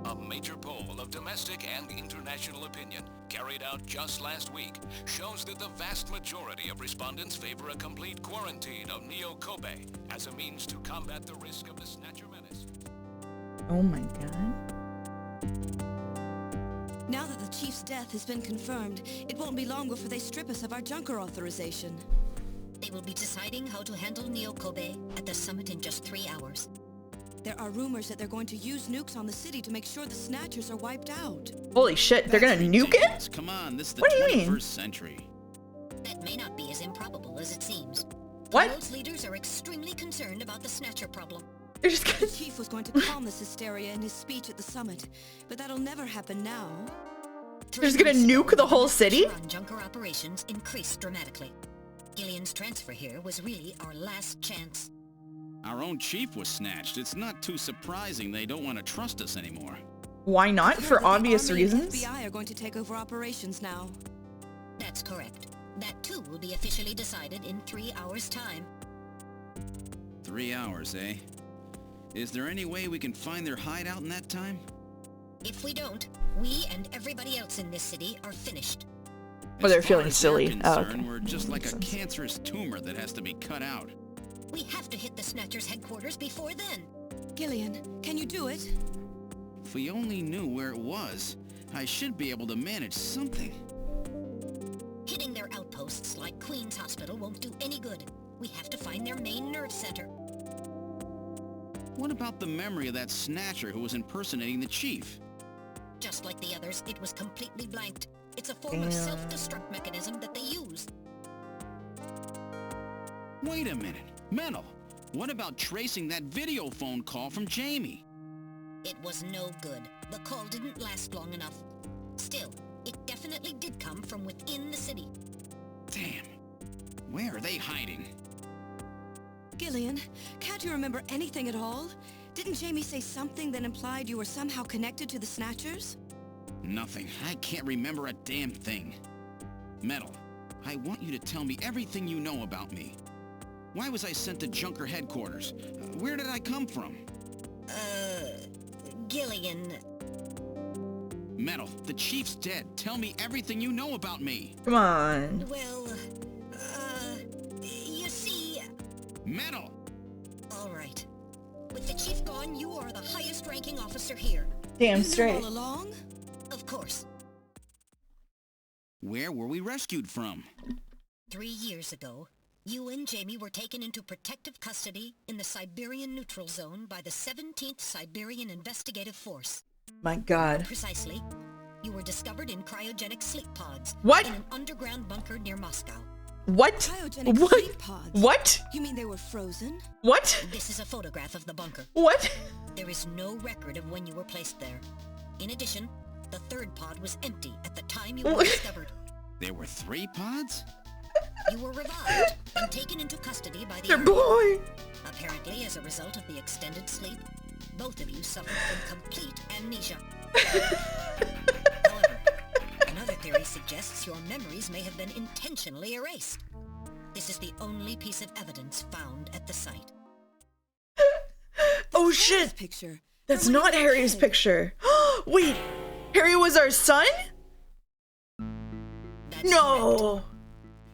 S15: A major poll of domestic and international opinion, carried out just last week, shows that the vast majority of respondents favor a complete quarantine of Neo Kobe as a means to combat the risk of the Snatcher menace.
S1: Oh my god.
S12: Now that the Chief's death has been confirmed, it won't be long before they strip us of our Junker authorization.
S3: They will be deciding how to handle Neo Kobe at the summit in just 3 hours.
S12: There are rumors that they're going to use nukes on the city to make sure the Snatchers are wiped out.
S1: Holy shit, they're gonna nuke it?
S4: Come on, this is the
S1: What do you mean?
S4: 21st century.
S3: That may not be as improbable as it seems.
S1: What?
S3: The world's leaders are extremely concerned about the Snatcher problem.
S1: They're just
S12: The Chief was going to calm this hysteria in his speech at the summit, but that'll never happen now.
S1: They're just gonna nuke the whole city?
S3: On Junker operations increased dramatically. Gillian's transfer here was really our last chance.
S4: Our own chief was snatched. It's not too surprising they don't want to trust us anymore.
S1: Why not? For obvious
S12: The Army and
S1: reasons?
S12: FBI are going to take over operations now.
S3: That's correct. That too will be officially decided in 3 hours' time.
S4: 3 hours, eh? Is there any way we can find their hideout in that time?
S3: If we don't, we and everybody else in this city are finished.
S1: Oh, they're
S4: As far
S1: feeling
S4: as
S1: silly.
S4: they're
S1: Oh,
S4: concerned,
S1: okay.
S4: we're just like
S1: Makes
S4: a
S1: sense.
S4: cancerous tumor that has to be cut out.
S3: We have to hit the Snatchers' headquarters before then.
S12: Gillian, can you do it?
S4: If we only knew where it was, I should be able to manage something.
S3: Hitting their outposts like Queen's Hospital won't do any good. We have to find their main nerve center.
S4: What about the memory of that Snatcher who was impersonating the chief?
S3: Just like the others, it was completely blanked. It's a form of self-destruct mechanism that they use.
S4: Wait a minute. Mental. What about tracing that video phone call from Jamie?
S3: It was no good. The call didn't last long enough. Still, it definitely did come from within the city.
S4: Damn. Where are they hiding?
S12: Gillian, can't you remember anything at all? Didn't Jamie say something that implied you were somehow connected to the Snatchers?
S4: Nothing. I can't remember a damn thing. Metal, I want you to tell me everything you know about me. Why was I sent to Junker headquarters? Where did I come from?
S3: Gillian.
S4: Metal, the chief's dead. Tell me everything you know about me.
S1: Come on.
S3: Well, you see...
S4: Metal!
S3: All right. With the chief gone, you are the highest ranking officer here.
S1: Damn
S12: You
S1: straight.
S12: knew all along?
S3: Of course.
S4: Where were we rescued from?
S3: 3 years ago, you and Jamie were taken into protective custody in the Siberian Neutral Zone by the 17th Siberian Investigative Force.
S1: My god.
S3: Precisely. You were discovered in cryogenic sleep pods.
S1: What?
S3: In an underground bunker near Moscow.
S1: What?
S12: Cryogenic
S1: What?
S12: sleep pods.
S1: What?
S12: You mean they were frozen?
S1: What?
S3: This is a photograph of the bunker.
S1: What?
S3: There is no record of when you were placed there. In addition, the third pod was empty at the time you were discovered.
S4: There were 3 pods?
S3: You were revived and taken into custody by the
S1: Your
S3: Army.
S1: boy!
S3: Apparently, as a result of the extended sleep, both of you suffered from complete amnesia. However, another theory suggests your memories may have been intentionally erased. This is the only piece of evidence found at the site.
S1: Oh shit!
S12: Picture.
S1: That's not Harry's picture. Wait! Harry was our son?
S3: That's
S1: No!
S3: correct.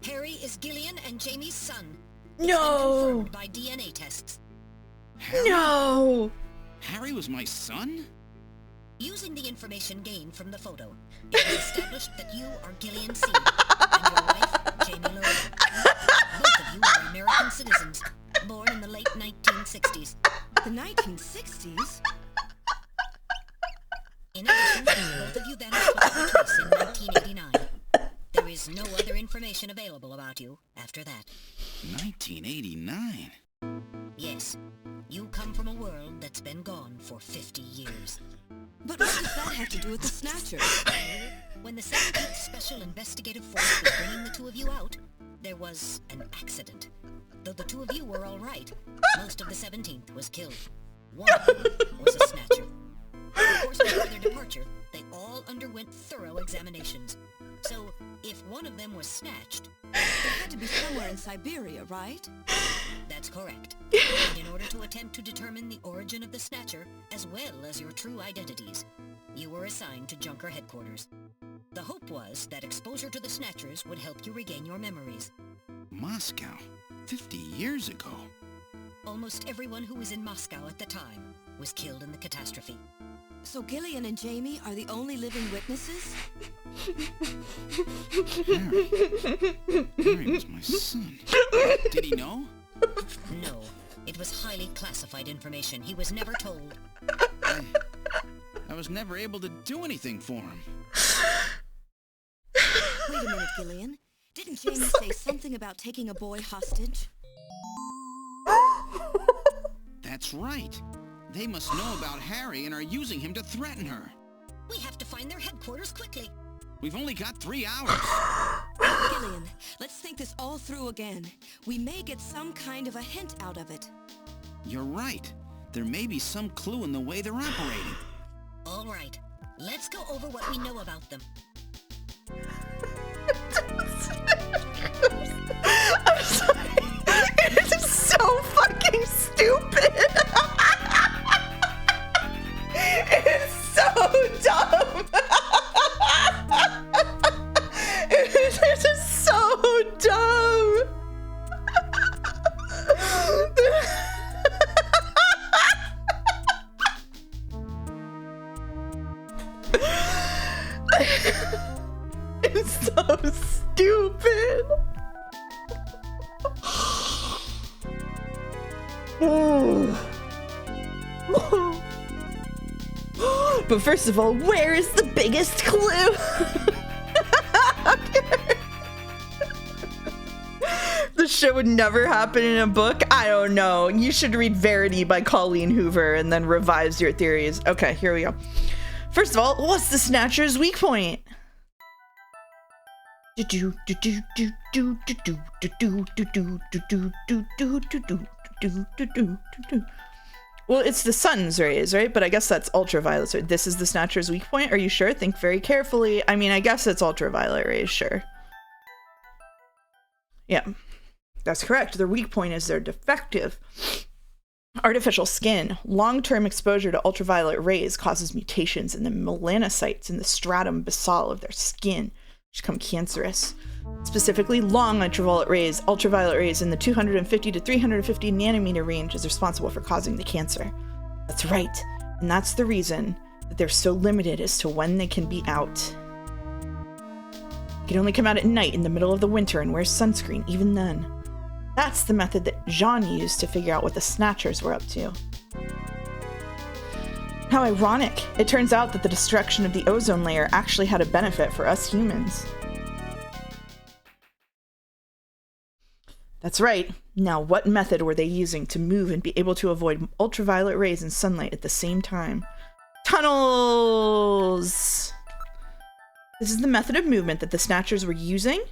S3: Harry is Gillian and Jamie's son.
S1: No!
S3: Confirmed by DNA tests.
S4: Harry?
S1: No!
S4: Harry was my son?
S3: Using the information gained from the photo, it was established that you are Gillian Seed and your wife, Jamie Lorraine. Both of you are American citizens, born in the late 1960s.
S12: The 1960s?
S3: In addition, both of you vanished without a trace in 1989. There is no other information available about you after that.
S4: 1989?
S3: Yes, you come from a world that's been gone for 50 years.
S12: But what does that have to do with the Snatchers?
S3: When the 17th Special Investigative Force was bringing the two of you out, there was an accident. Though the two of you were all right, most of the 17th was killed. One of them was a Snatcher. In the course of their departure, they all underwent thorough examinations. So, if one of them was snatched...
S12: They had to be somewhere in Siberia, right?
S3: That's correct. And in order to attempt to determine the origin of the Snatcher, as well as your true identities, you were assigned to Junker headquarters. The hope was that exposure to the Snatchers would help you regain your memories.
S4: Moscow? 50 years ago?
S3: Almost everyone who was in Moscow at the time was killed in the catastrophe.
S12: So Gillian and Jamie are the only living witnesses?
S4: Harry was my son. Did he know?
S3: No. It was highly classified information. He was never told.
S4: I was never able to do anything for him.
S12: Wait a minute, Gillian. Didn't Jamie say something about taking a boy hostage?
S4: That's right. They must know about Harry and are using him to threaten her.
S3: We have to find their headquarters quickly.
S4: We've only got 3 hours.
S12: Gillian, let's think this all through again. We may get some kind of a hint out of it.
S4: You're right. There may be some clue in the way they're operating.
S3: All right. Let's go over what we know about them.
S1: I'm sorry. It is so fucking stupid. It is so dumb. It is just so dumb. It's so stupid. But first of all, where is the biggest clue? This shit would never happen in a book. I don't know. You should read Verity by Colleen Hoover and then revise your theories. Okay, here we go. First of all, what's the Snatcher's weak point? Well, it's the sun's rays, right? But I guess that's ultraviolet. So this is the Snatcher's weak point. Are you sure? Think very carefully. I mean, I guess it's ultraviolet rays, sure. Yeah, that's correct. Their weak point is their defective artificial skin. Long-term exposure to ultraviolet rays causes mutations in the melanocytes in the stratum basal of their skin, which become cancerous. Specifically, long ultraviolet rays in the 250 to 350 nanometer range is responsible for causing the cancer. That's right, and that's the reason that they're so limited as to when they can be out. They can only come out at night in the middle of the winter and wear sunscreen even then. That's the method that Jean used to figure out what the Snatchers were up to. How ironic. It turns out that the destruction of the ozone layer actually had a benefit for us humans. That's right. Now, what method were they using to move and be able to avoid ultraviolet rays and sunlight at the same time? Tunnels! This is the method of movement that the Snatchers were using?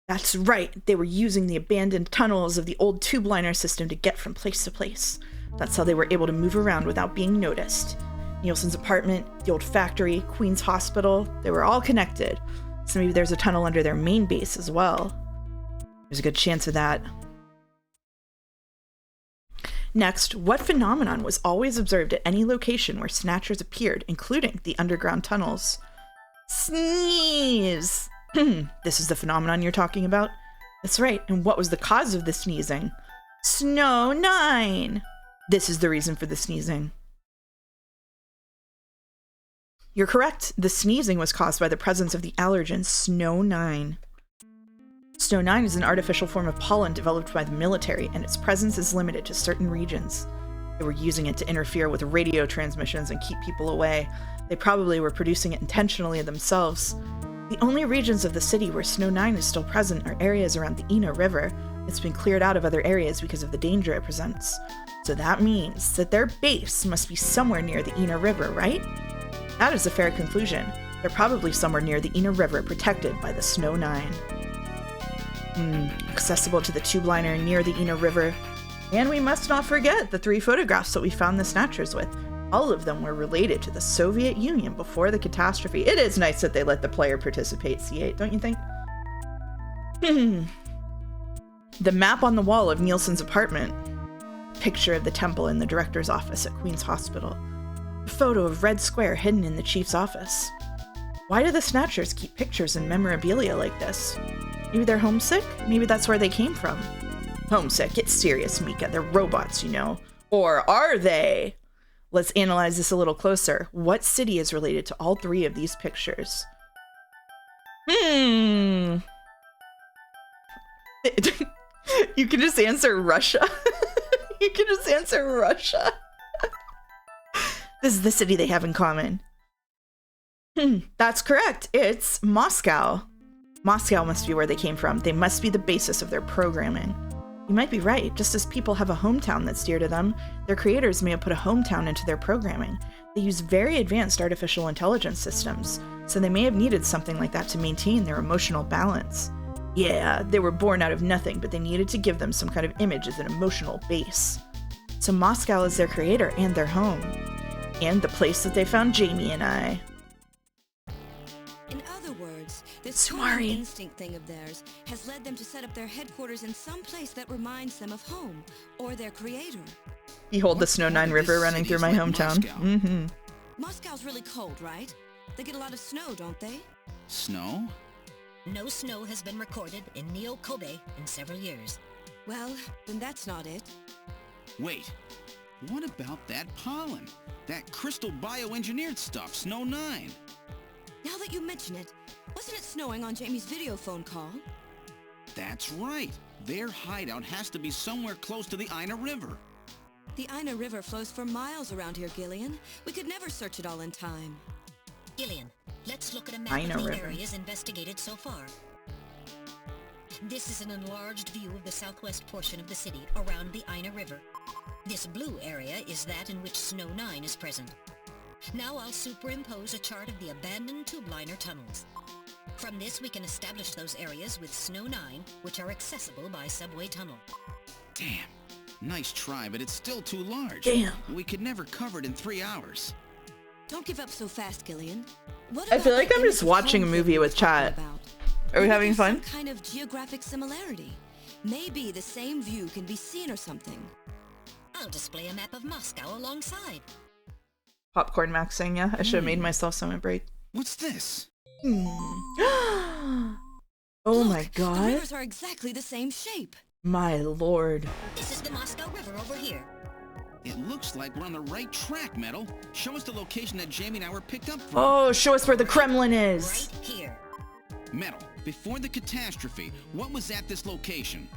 S1: That's right. They were using the abandoned tunnels of the old tube liner system to get from place to place. That's how they were able to move around without being noticed. Nielsen's apartment, the old factory, Queen's Hospital, they were all connected. So maybe there's a tunnel under their main base as well. There's a good chance of that. Next, what phenomenon was always observed at any location where Snatchers appeared, including the underground tunnels? Sneeze! This is the phenomenon you're talking about? That's right, and what was the cause of the sneezing? Snow 9! This is the reason for the sneezing. You're correct. The sneezing was caused by the presence of the allergen Snow 9. Snow 9 is an artificial form of pollen developed by the military, and its presence is limited to certain regions. They were using it to interfere with radio transmissions and keep people away. They probably were producing it intentionally themselves. The only regions of the city where Snow 9 is still present are areas around the Ina River. It's been cleared out of other areas because of the danger it presents. So that means that their base must be somewhere near the Ina River, right? That is a fair conclusion. They're probably somewhere near the Ina River, protected by the Snow 9. Accessible to the tube liner near the Ina River. And we must not forget the 3 photographs that we found the Snatchers with. All of them were related to the Soviet Union before the catastrophe. It is nice that they let the player participate, C8, don't you think? The map on the wall of Nielsen's apartment. Picture of the temple in the director's office at Queen's Hospital. A photo of Red Square hidden in the chief's office. Why do the Snatchers keep pictures and memorabilia like this? Maybe they're homesick? Maybe that's where they came from. Homesick? Get serious, Mika. They're robots, you know. Or are they? Let's analyze this a little closer. What city is related to all three of these pictures? You can just answer Russia. You can just answer Russia. This is the city they have in common. That's correct. It's Moscow. Moscow must be where they came from. They must be the basis of their programming. You might be right. Just as people have a hometown that's dear to them, their creators may have put a hometown into their programming. They use very advanced artificial intelligence systems, so they may have needed something like that to maintain their emotional balance. Yeah, they were born out of nothing, but they needed to give them some kind of image as an emotional base. So Moscow is their creator and their home. And the place that they found Jamie and I.
S12: In other words, this common instinct thing of theirs has led them to set up their headquarters in some place that reminds them of home, or their creator.
S1: Behold the Snow 9 River running through my hometown.
S12: Moscow's really cold, right? They get a lot of snow, don't they?
S4: Snow?
S13: No snow has been recorded in Neo-Kobe in several years.
S12: Well, then that's not it.
S4: Wait, what about that pollen? That crystal bioengineered stuff, Snow 9?
S12: Now that you mention it, wasn't it snowing on Jamie's video phone call?
S4: That's right. Their hideout has to be somewhere close to the Ina River.
S12: The Ina River flows for miles around here, Gillian. We could never search it all in time.
S13: Gillian, let's look at a map of the areas investigated so far. This is an enlarged view of the southwest portion of the city around the Ina River. This blue area is that in which Snow 9 is present. Now I'll superimpose a chart of the abandoned tube liner tunnels. From this we can establish those areas with Snow 9, which are accessible by subway tunnel.
S4: Damn. Nice try, but it's still too large.
S1: Damn.
S4: We could never cover it in 3 hours.
S12: Don't give up so fast, Gillian.
S1: I feel like I'm just watching a movie with chat. Are we having fun?
S12: Some kind of geographic similarity. Maybe the same view can be seen or something.
S13: I'll display a map of Moscow alongside.
S1: Popcorn maxing, yeah. I should have made myself some break.
S4: What's this?
S1: Oh
S12: Look,
S1: my god.
S12: The rivers are exactly the same shape.
S1: My lord.
S13: This is the Moscow River over here.
S4: It looks like we're on the right track, Metal. Show us the location that Jamie and I were picked up from.
S1: Oh, show us where the Kremlin is.
S13: Right here.
S4: Metal, before the catastrophe, what was at this location?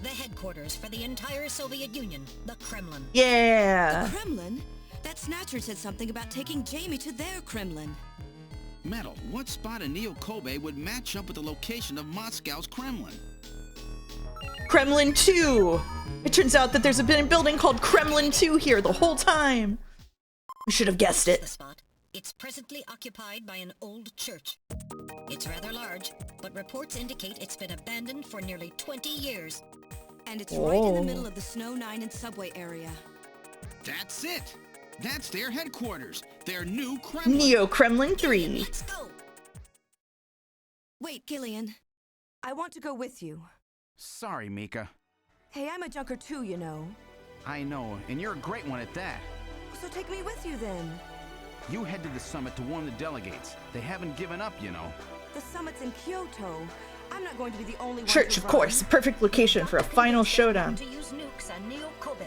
S13: The headquarters for the entire Soviet Union, the Kremlin.
S1: Yeah.
S12: The Kremlin? That Snatcher said something about taking Jamie to their Kremlin.
S4: Metal, what spot in Neo-Kobe would match up with the location of Moscow's Kremlin?
S1: Kremlin 2! It turns out that there's been a building called Kremlin 2 here the whole time. We should have guessed it.
S13: The spot. It's presently occupied by an old church. It's rather large, but reports indicate it's been abandoned for nearly 20 years.
S12: And it's right in the middle of the Snow 9 and subway area.
S4: That's it! That's their headquarters. Their new Kremlin.
S1: Neo-Kremlin 3.
S13: Let's go!
S12: Wait, Gillian. I want to go with you.
S9: Sorry, Mika.
S12: Hey, I'm a junker too, you know.
S9: I know, and you're a great one at that.
S12: So take me with you then.
S9: You head to the summit to warn the delegates. They haven't given up, you know.
S12: The summit's in Kyoto. I'm not going to be the only one.
S1: Church, of course. Perfect location for a final showdown.
S13: To use nukes on Neo-Kobe.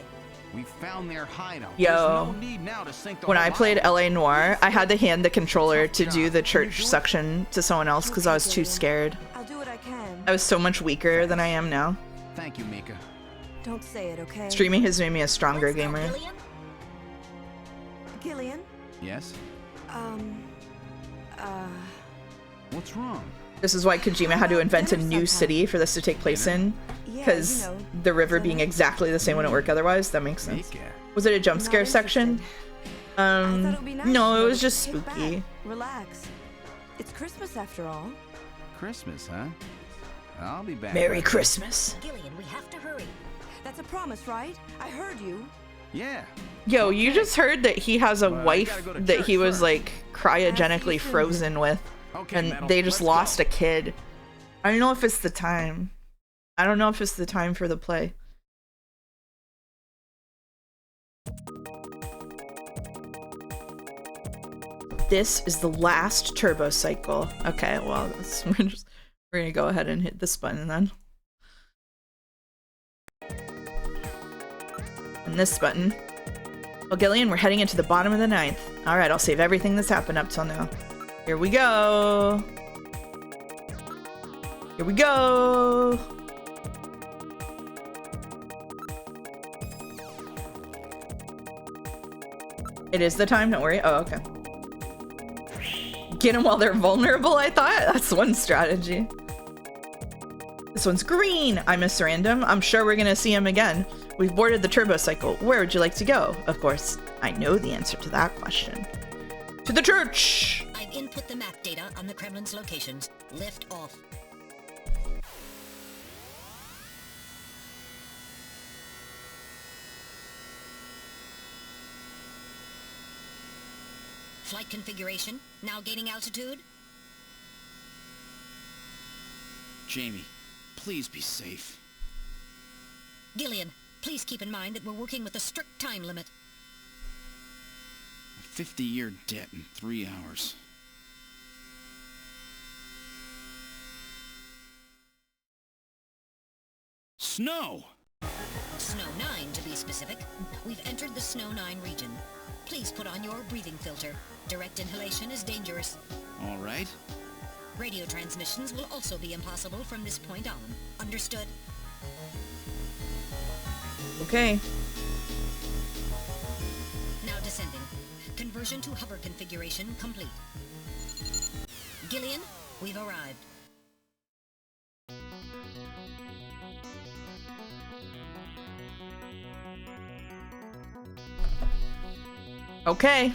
S9: We found their hideout.
S1: Yo.
S9: There's no need now to sink the
S1: When
S9: whole
S1: I played
S9: island.
S1: LA Noire, I had to hand the controller to do the church section to someone else because I was too scared.
S12: I'll do what I can.
S1: I was so much weaker than I am now.
S9: Thank you, Mika.
S12: Don't say it, okay?
S1: Streaming has made me a stronger
S13: Let's go,
S1: gamer.
S13: Gillian.
S12: Gillian?
S9: Yes? What's wrong?
S1: This is why Kojima had to invent a new city for this to take place in. Because the river being exactly the same wouldn't work otherwise. That makes sense.
S9: Mika.
S1: Was it a jump scare section? No, it was just spooky.
S12: Relax. It's Christmas after all.
S9: Christmas, huh? I'll be back.
S1: Merry Christmas.
S13: Gillian, we have to hurry.
S12: That's a promise, right? I heard you.
S9: Yeah.
S1: Yo, you just heard that he has a
S9: But I
S1: wife
S9: gotta go to
S1: that
S9: church
S1: he was
S9: first.
S1: like cryogenically frozen with.
S9: Okay,
S1: And
S9: Metal,
S1: they just
S9: let's
S1: lost
S9: go.
S1: a kid. I don't know if it's the time. I don't know if it's the time for the play. This is the last turbo cycle. Okay, well, we're gonna go ahead and hit this button then. And this button. Well, Gillian, we're heading into the bottom of the 9th. All right, I'll save everything that's happened up till now. Here we go. Here we go. It is the time, don't worry. Oh, okay. Get them while they're vulnerable, I thought. That's one strategy. This one's green. I miss Random. I'm sure we're gonna see him again. We've boarded the turbo cycle. Where would you like to go? Of course, I know the answer to that question. To the church!
S13: I've input the map data on the Kremlin's locations. Lift off. Flight configuration, now gaining altitude.
S4: Jamie, please be safe.
S13: Gillian, please keep in mind that we're working with a strict time limit.
S4: A 50-year debt in 3 hours. Snow!
S13: Snow 9, to be specific. We've entered the Snow 9 region. Please put on your breathing filter. Direct inhalation is dangerous.
S4: All right.
S13: Radio transmissions will also be impossible from this point on. Understood?
S1: Okay.
S13: Now descending. Conversion to hover configuration complete. Gillian, we've arrived.
S1: Okay.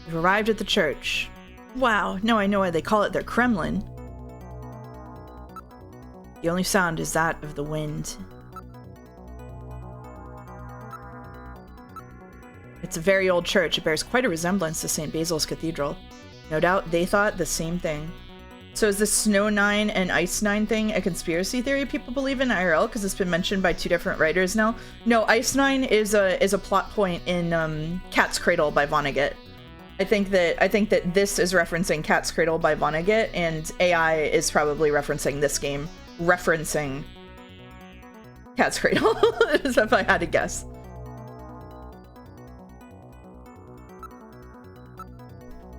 S1: We've arrived at the church. Wow, now I know why they call it their Kremlin. The only sound is that of the wind. It's a very old church. It bears quite a resemblance to St. Basil's Cathedral. No doubt they thought the same thing. So is this Snow 9 and Ice 9 thing a conspiracy theory people believe in IRL? Because it's been mentioned by 2 different writers now. No, Ice 9 is a plot point in Cat's Cradle by Vonnegut. I think that this is referencing Cat's Cradle by Vonnegut, and AI is probably referencing this game, referencing Cat's Cradle, as if I had to guess.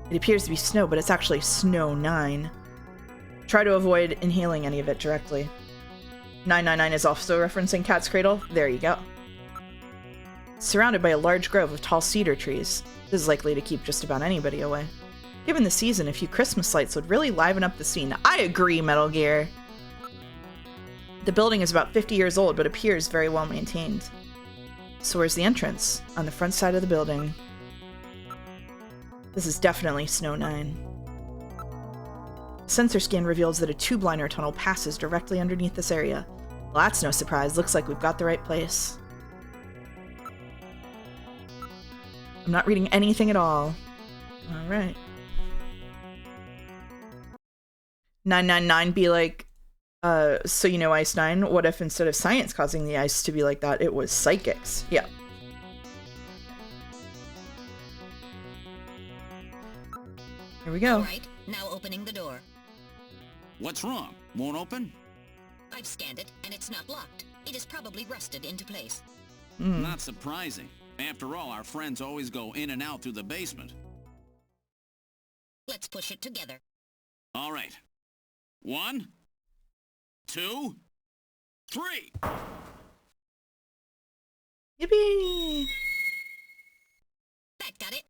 S1: It appears to be snow, but it's actually Snow 9. Try to avoid inhaling any of it directly. 999 is also referencing Cat's Cradle. There you go. Surrounded by a large grove of tall cedar trees. This is likely to keep just about anybody away. Given the season, a few Christmas lights would really liven up the scene. I agree, Metal Gear. The building is about 50 years old, but appears very well maintained. So where's the entrance? On the front side of the building. This is definitely Snow 9. The sensor scan reveals that a tube liner tunnel passes directly underneath this area. Well, that's no surprise. Looks like we've got the right place. I'm not reading anything at all. Alright. 999 be like, so you know Ice 9? What if instead of science causing the ice to be like that, it was psychics? Yeah. Here we go.
S13: Alright, now opening the door.
S4: What's wrong? Won't open?
S13: I've scanned it, and it's not locked. It is probably rusted into place.
S4: Not surprising. After all, our friends always go in and out through the basement.
S13: Let's push it together.
S4: All right. 1, 2, 3!
S1: Yippee!
S13: That got it.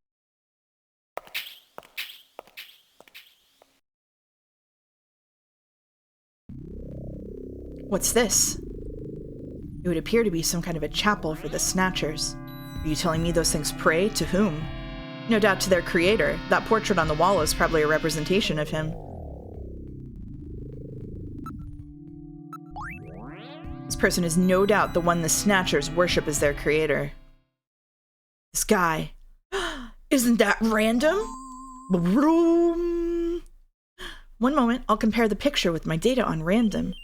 S1: What's this? It would appear to be some kind of a chapel for the Snatchers. Are you telling me those things pray? To whom? No doubt to their creator. That portrait on the wall is probably a representation of him. This person is no doubt the one the Snatchers worship as their creator. This guy. Isn't that random? Vroom. One moment, I'll compare the picture with my data on random.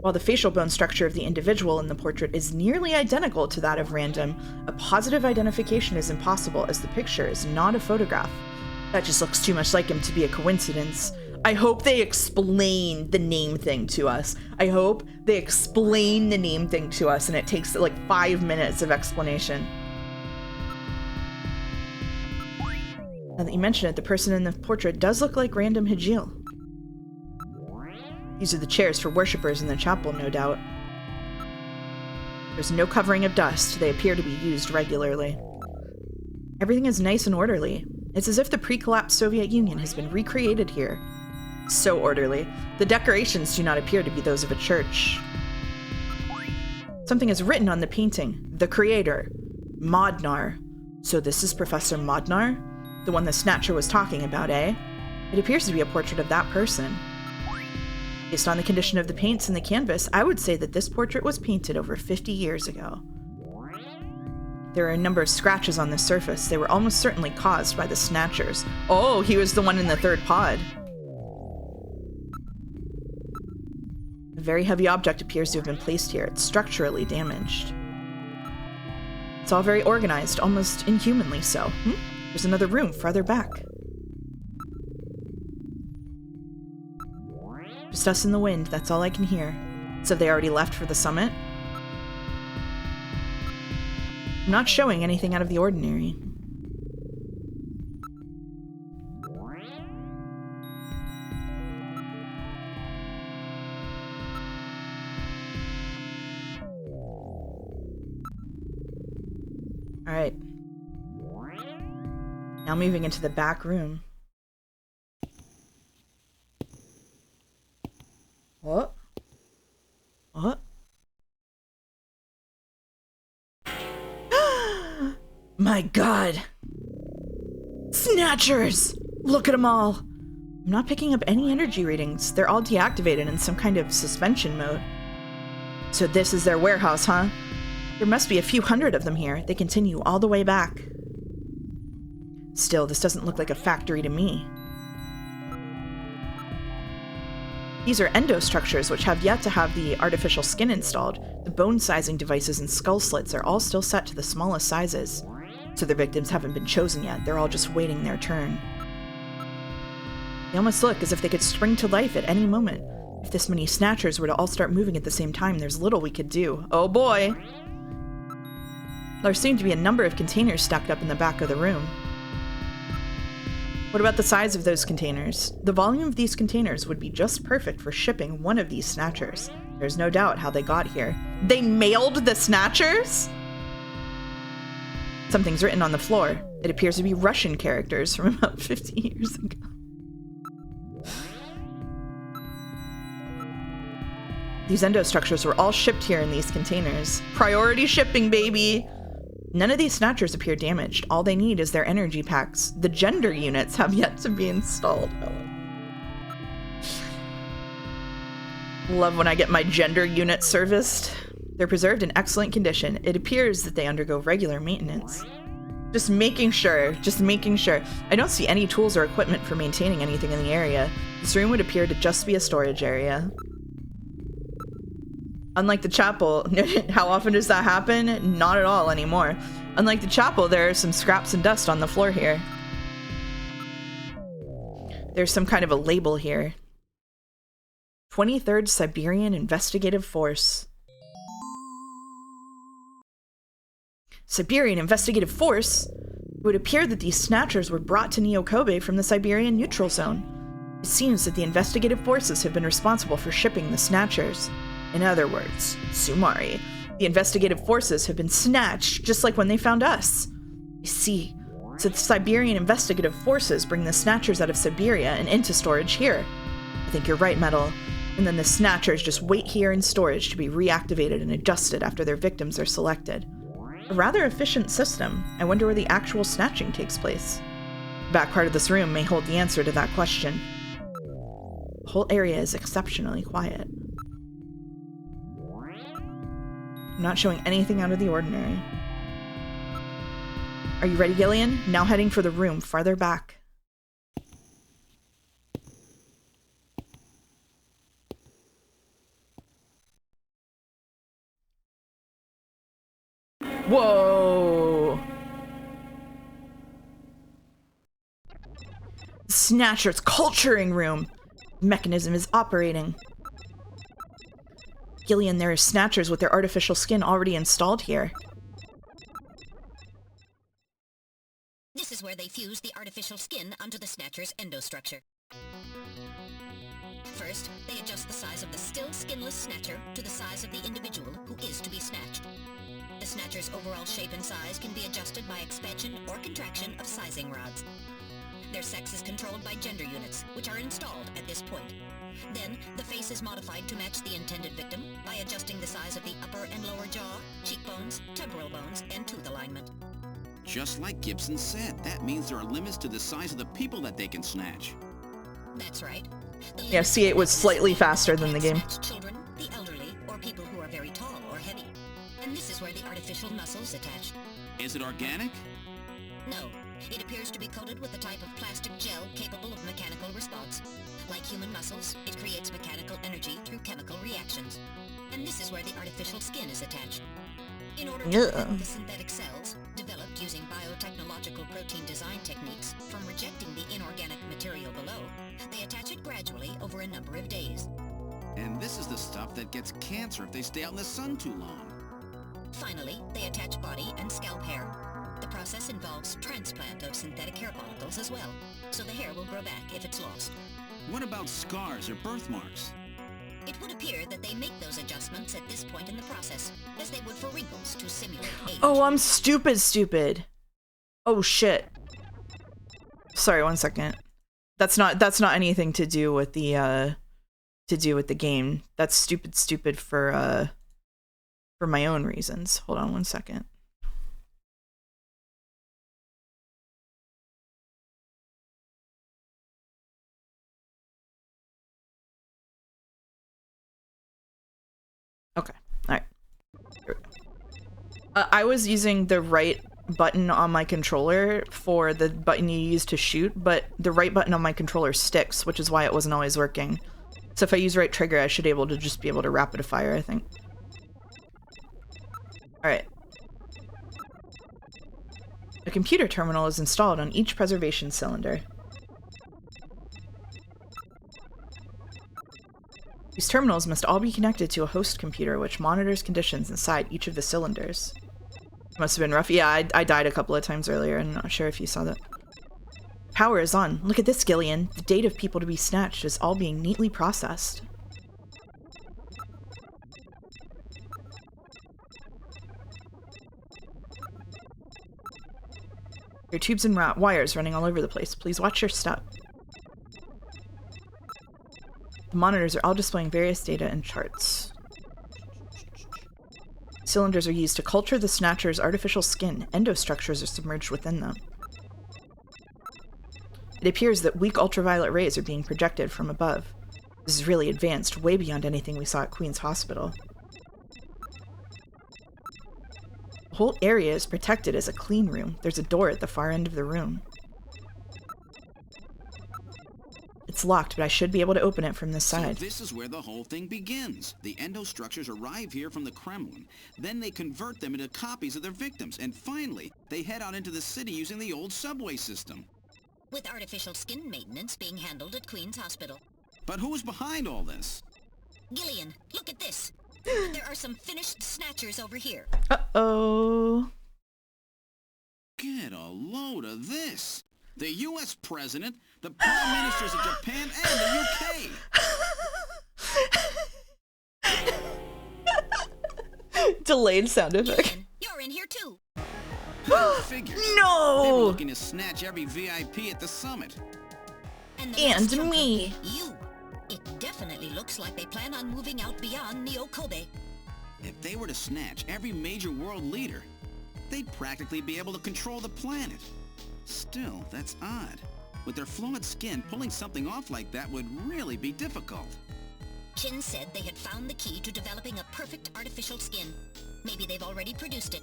S1: While the facial bone structure of the individual in the portrait is nearly identical to that of Random, a positive identification is impossible as the picture is not a photograph. That just looks too much like him to be a coincidence. I hope they explain the name thing to us. I hope they explain the name thing to us and it takes like 5 minutes of explanation. Now that you mention it, the person in the portrait does look like Random Hajil. These are the chairs for worshippers in the chapel, no doubt. There's no covering of dust. They appear to be used regularly. Everything is nice and orderly. It's as if the pre-collapsed Soviet Union has been recreated here. So orderly. The decorations do not appear to be those of a church. Something is written on the painting. The creator. Modnar. So this is Professor Modnar? The one the Snatcher was talking about, eh? It appears to be a portrait of that person. Based on the condition of the paints and the canvas, I would say that this portrait was painted over 50 years ago. There are a number of scratches on the surface. They were almost certainly caused by the Snatchers. Oh, he was the one in the third pod. A very heavy object appears to have been placed here. It's structurally damaged. It's all very organized, almost inhumanly so. There's another room farther back. Just us in the wind, that's all I can hear. So they already left for the summit? I'm not showing anything out of the ordinary. Alright. Now moving into the back room. What? What? My god! Snatchers! Look at them all! I'm not picking up any energy readings. They're all deactivated in some kind of suspension mode. So this is their warehouse, huh? There must be a few hundred of them here. They continue all the way back. Still, this doesn't look like a factory to me. These are endostructures which have yet to have the artificial skin installed. The bone sizing devices and skull slits are all still set to the smallest sizes. So their victims haven't been chosen yet. They're all just waiting their turn. They almost look as if they could spring to life at any moment. If this many Snatchers were to all start moving at the same time, there's little we could do. Oh boy! There seem to be a number of containers stacked up in the back of the room. What about the size of those containers? The volume of these containers would be just perfect for shipping one of these Snatchers. There's no doubt how they got here. They mailed the Snatchers? Something's written on the floor. It appears to be Russian characters from about 50 years ago. These endostructures were all shipped here in these containers. Priority shipping, baby! None of these Snatchers appear damaged. All they need is their energy packs. The gender units have yet to be installed. Love when I get my gender unit serviced. They're preserved in excellent condition. It appears that they undergo regular maintenance. Just making sure. I don't see any tools or equipment for maintaining anything in the area. This room would appear to just be a storage area. Unlike the chapel, how often does that happen? Not at all anymore. Unlike the chapel, there are some scraps and dust on the floor here. There's some kind of a label here. 23rd Siberian Investigative Force. Siberian Investigative Force? It would appear that these Snatchers were brought to Neo Kobe from the Siberian Neutral Zone. It seems that the investigative forces have been responsible for shipping the Snatchers. In other words, Sumari, the investigative forces have been snatched just like when they found us. I see. So the Siberian investigative forces bring the Snatchers out of Siberia and into storage here. I think you're right, Metal. And then the Snatchers just wait here in storage to be reactivated and adjusted after their victims are selected. A rather efficient system. I wonder where the actual snatching takes place. The back part of this room may hold the answer to that question. The whole area is exceptionally quiet. I'm not showing anything out of the ordinary. Are you ready, Gillian? Now heading for the room farther back. Snatcher's culturing room. The mechanism is operating. Gillian, there are Snatchers with their artificial skin already installed here.
S13: This is where they fuse the artificial skin onto the Snatcher's endostructure. First, they adjust the size of the still skinless Snatcher to the size of the individual who is to be snatched. The Snatcher's overall shape and size can be adjusted by expansion or contraction of sizing rods. Their sex is controlled by gender units, which are installed at this point. Then, the face is modified to match the intended victim by adjusting the size of the upper and lower jaw, cheekbones, temporal bones, and tooth alignment.
S4: Just like Gibson said, that means there are limits to the size of the people that they can snatch.
S13: That's right.
S1: Yeah, C8 was slightly faster than the game.
S13: Children, the elderly, or people who are very tall or heavy. And this is where the artificial muscles attach.
S4: Is it organic?
S13: No. It appears to be coated with a type of plastic gel capable of mechanical response. Like human muscles, it creates mechanical energy through chemical reactions. And this is where the artificial skin is attached. In order to prevent the synthetic cells, developed using biotechnological protein design techniques, from rejecting the inorganic material below, they attach it gradually over a number of days.
S4: And this is the stuff that gets cancer if they stay out in the sun too long.
S13: Finally, they attach body and scalp hair. The process involves transplant of synthetic hair follicles as well, so the hair will grow back if it's lost.
S4: What about scars or birthmarks?
S13: It would appear that they make those adjustments at this point in the process, as they would for wrinkles to simulate age.
S1: Oh, I'm stupid. Oh shit. Sorry, 1 second. That's not anything to do with the game. That's stupid for my own reasons. Hold on 1 second. Okay, alright. I was using the right button on my controller for the button you use to shoot, but the right button on my controller sticks, which is why it wasn't always working. So if I use right trigger, I should be able to rapid fire, I think. Alright. A computer terminal is installed on each preservation cylinder. These terminals must all be connected to a host computer which monitors conditions inside each of the cylinders. Must have been rough. Yeah, I died a couple of times earlier. I'm not sure if you saw that. Power is on. Look at this, Gillian. The date of people to be snatched is all being neatly processed. There are tubes and wires running all over the place. Please watch your step. The monitors are all displaying various data and charts. Cylinders are used to culture the Snatcher's artificial skin. Endostructures are submerged within them. It appears that weak ultraviolet rays are being projected from above. This is really advanced, way beyond anything we saw at Queen's Hospital. The whole area is protected as a clean room. There's a door at the far end of the room. It's locked, but I should be able to open it from this side.
S4: So this is where the whole thing begins. The endostructures arrive here from the Kremlin. Then they convert them into copies of their victims. And finally, they head out into the city using the old subway system.
S13: With artificial skin maintenance being handled at Queen's Hospital.
S4: But who's behind all this?
S13: Gillian, look at this. There are some finished Snatchers over here.
S1: Uh-oh.
S4: Get a load of this. The U.S. President, the Prime Ministers of Japan, and the UK.
S1: Delayed sound effect.
S13: Gillian, you're in here too.
S4: Figures.
S1: No!
S4: They were looking to snatch every VIP at the summit.
S1: And me.
S13: You. It definitely looks like they plan on moving out beyond Neo-Kobe.
S4: If they were to snatch every major world leader, they'd practically be able to control the planet. Still, that's odd. With their flawed skin, pulling something off like that would really be difficult.
S13: Chin said they had found the key to developing a perfect artificial skin. Maybe they've already produced it.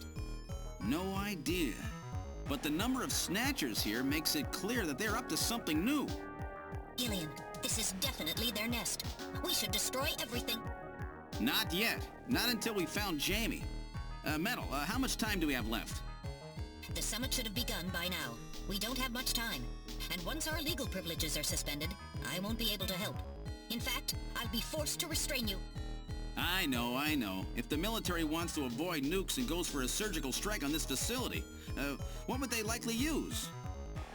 S4: No idea. But the number of Snatchers here makes it clear that they're up to something new.
S13: Gillian, this is definitely their nest. We should destroy everything.
S4: Not yet. Not until we found Jamie. Metal, how much time do we have left?
S13: The summit should have begun by now. We don't have much time. And once our legal privileges are suspended, I won't be able to help. In fact, I'll be forced to restrain you.
S4: I know. If the military wants to avoid nukes and goes for a surgical strike on this facility, what would they likely use?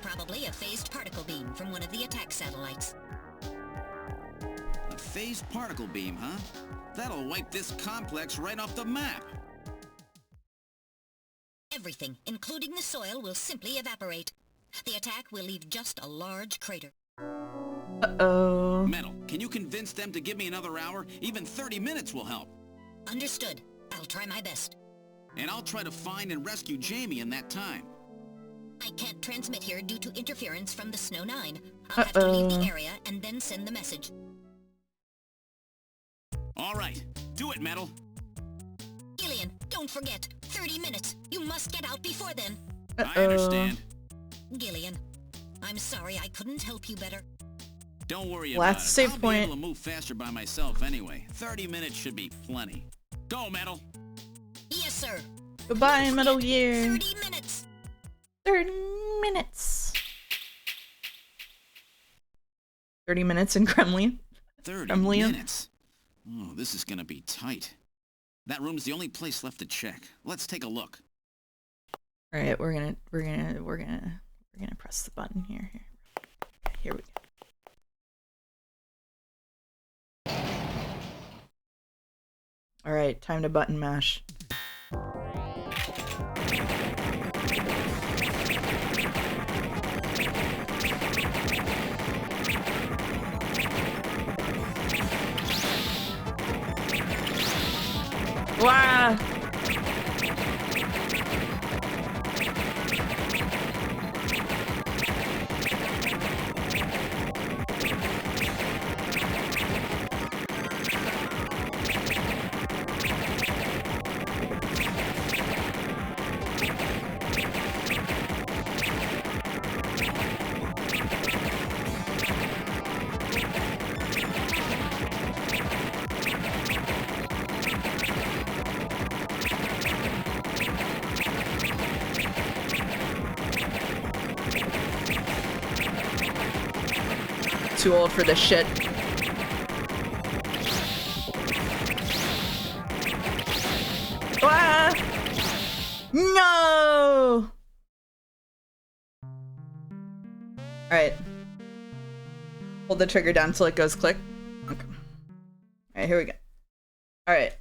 S13: Probably a phased particle beam from one of the attack satellites.
S4: A phased particle beam, huh? That'll wipe this complex right off the map.
S13: Everything, including the soil, will simply evaporate. The attack will leave just a large crater.
S1: Uh-oh.
S4: Metal, can you convince them to give me another hour? Even 30 minutes will help.
S13: Understood. I'll try my best.
S4: And I'll try to find and rescue Jamie in that time.
S13: I can't transmit here due to interference from the Snow 9. I'll have to leave the area and then send the message.
S4: All right. Do it, Metal.
S13: Gillian, don't forget. 30 minutes. You must get out before then.
S4: I understand.
S13: Gillian, I'm sorry I couldn't help you better.
S4: Don't worry about it.
S1: Save
S4: I'll
S1: point.
S4: be able to move faster by myself anyway. 30 minutes should be plenty. Go, Metal.
S13: Yes, sir.
S1: Goodbye, Metal Gear.
S13: 30 minutes.
S1: 30 minutes. 30 minutes in Kremlin.
S4: 30
S1: Kremlin.
S4: minutes. Oh, this is gonna be tight. That room's the only place left to check. Let's take a look.
S1: All right, we're gonna press the button here. Okay, here we go. All right, time to button mash. Wow. Too old for this shit. Ah! No! Alright. Hold the trigger down until it goes click. Okay. Alright, here we go. Alright.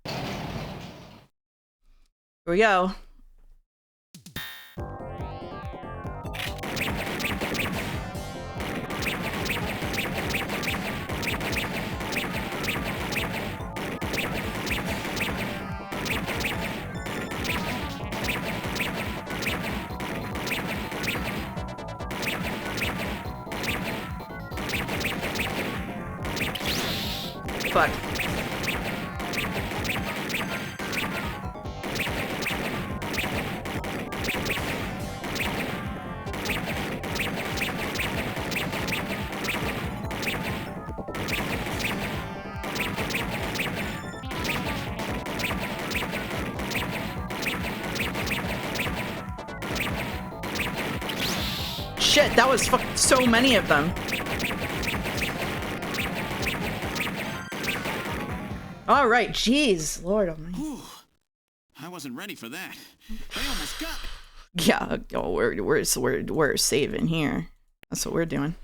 S1: Here we go. Fuck. Shit, that was so many of them. All right, jeez, Lord almighty.
S4: I wasn't ready for that. I almost got it.
S1: Yeah, oh, we're saving here. That's what we're doing.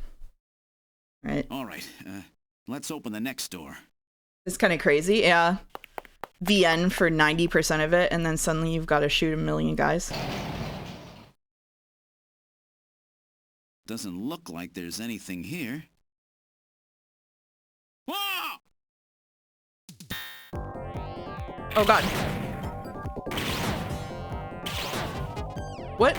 S1: Right.
S4: All right, let's open the next door.
S1: It's kind of crazy, yeah. VN for 90% of it, and then suddenly you've got to shoot a million guys.
S4: Doesn't look like there's anything here. Whoa!
S1: Oh god. What?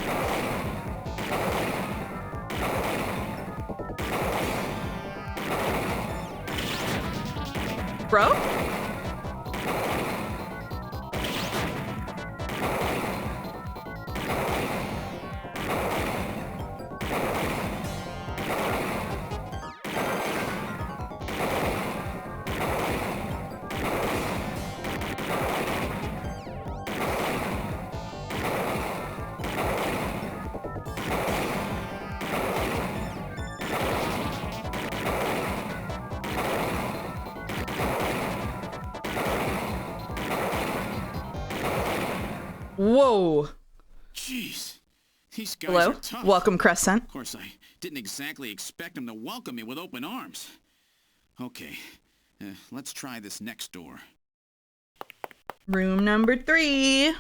S1: Bro? Whoa.
S4: Jeez. These guys
S1: Hello?
S4: are tough.
S1: Welcome, Crescent.
S4: Of course, I didn't exactly expect them to welcome me with open arms. Okay, let's try this next door.
S1: Room number 3.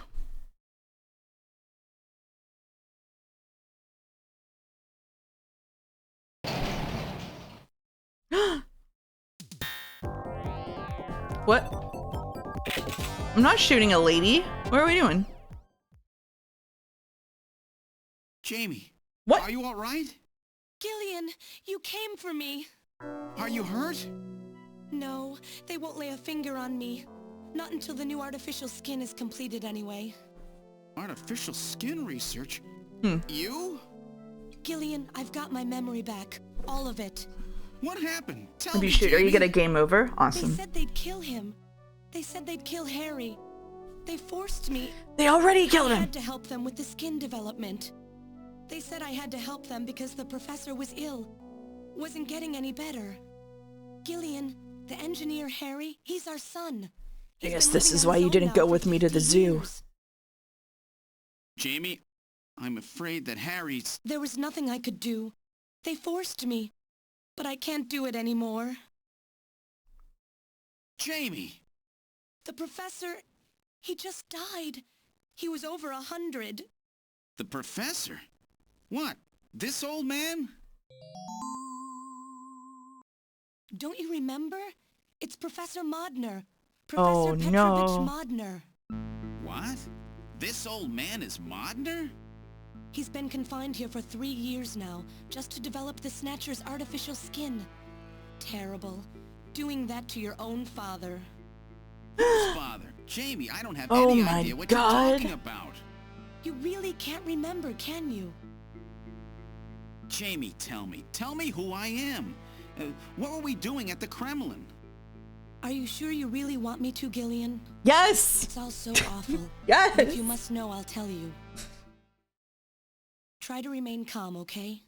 S1: What? I'm not shooting a lady. What are we doing?
S4: Jamie.
S1: What?
S4: Are you all right?
S7: Gillian, you came for me.
S4: Are you hurt?
S7: No, they won't lay a finger on me. Not until the new artificial skin is completed anyway.
S4: Artificial skin research?
S1: Hmm.
S4: You?
S7: Gillian, I've got my memory back. All of it.
S4: What happened? Tell
S1: If
S4: me,
S1: you shoot her, you
S4: Jamie.
S1: get a game over.
S7: They
S1: Awesome.
S7: said they'd kill him. They said they'd kill Harry. They forced me.
S1: They already killed
S7: I
S1: him.
S7: had to help them with the skin development. They said I had to help them because the professor was ill. Wasn't getting any better. Gillian, the engineer Harry, he's our son.
S1: I guess this is why you didn't go with me to the zoo.
S4: Jamie, I'm afraid that Harry's...
S7: There was nothing I could do. They forced me. But I can't do it anymore.
S4: Jamie!
S7: The professor, he just died. He was over 100.
S4: The professor? What? This old man?
S7: Don't you remember? It's Professor Modner.
S1: Oh,
S7: Professor
S1: no.
S7: Petrovich Modner.
S4: What? This old man is Modner?
S7: He's been confined here for 3 years now, just to develop the Snatcher's artificial skin. Terrible. Doing that to your own father.
S4: Whose father? Jamie, I don't have
S1: Oh
S4: any
S1: my
S4: idea what
S1: God.
S4: you're talking about.
S7: You really can't remember, can you?
S4: Jamie, tell me who I am. What were we doing at the Kremlin?
S7: Are you sure you really want me to, Gillian?
S1: Yes!
S7: It's all so awful.
S1: Yes!
S7: If you must know, I'll tell you. Try to remain calm, okay?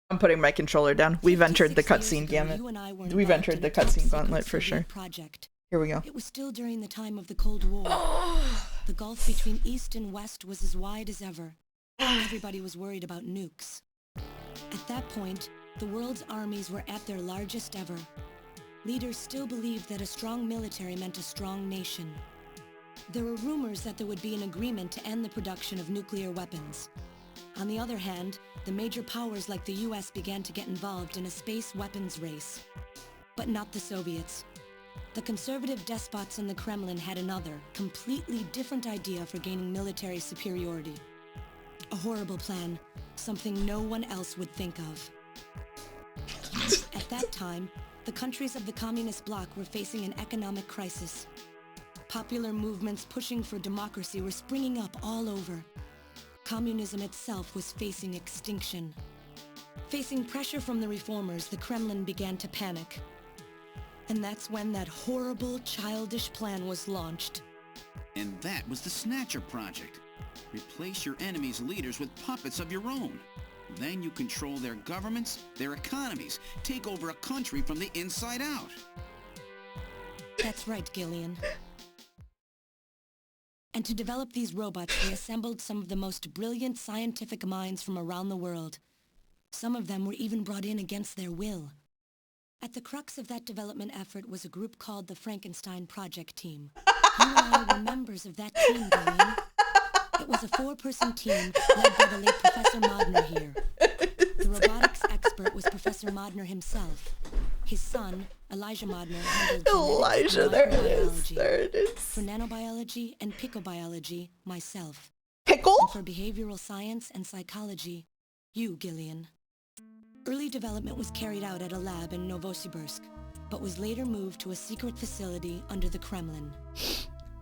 S1: I'm putting my controller down. We've entered the
S7: 56
S1: cutscene
S7: years ago,
S1: gamut.
S7: you and I were
S1: We've
S7: involved
S1: entered
S7: in
S1: the
S7: a top
S1: cutscene
S7: secret
S1: gauntlet for
S7: Soviet
S1: sure.
S7: project.
S1: Here we go.
S7: It was still during the time of the Cold War. The gulf between East and West was as wide as ever. Everybody was worried about nukes. At that point, the world's armies were at their largest ever. Leaders still believed that a strong military meant a strong nation. There were rumors that there would be an agreement to end the production of nuclear weapons. On the other hand, the major powers like the US began to get involved in a space weapons race. But not the Soviets. The conservative despots in the Kremlin had another, completely different idea for gaining military superiority. A horrible plan, something no one else would think of. At that time, the countries of the communist bloc were facing an economic crisis. Popular movements pushing for democracy were springing up all over. Communism itself was facing extinction. Facing pressure from the reformers, the Kremlin began to panic. And that's when that horrible, childish plan was launched.
S4: And that was the Snatcher project. Replace your enemy's leaders with puppets of your own. Then you control their governments, their economies, take over a country from the inside out.
S7: That's right, Gillian. And to develop these robots, they assembled some of the most brilliant scientific minds from around the world. Some of them were even brought in against their will. At the crux of that development effort was a group called the Frankenstein Project Team. You and I were members of that team, Gillian. It was a 4-person team led by the late Professor Modner here. The robotics expert was Professor Modner himself. His son, Elijah Modner, handled
S1: Elijah, there it is. There it is.
S7: For nanobiology and picobiology, myself.
S1: Pickle?
S7: And for behavioral science and psychology, you, Gillian. Early development was carried out at a lab in Novosibirsk, but was later moved to a secret facility under the Kremlin.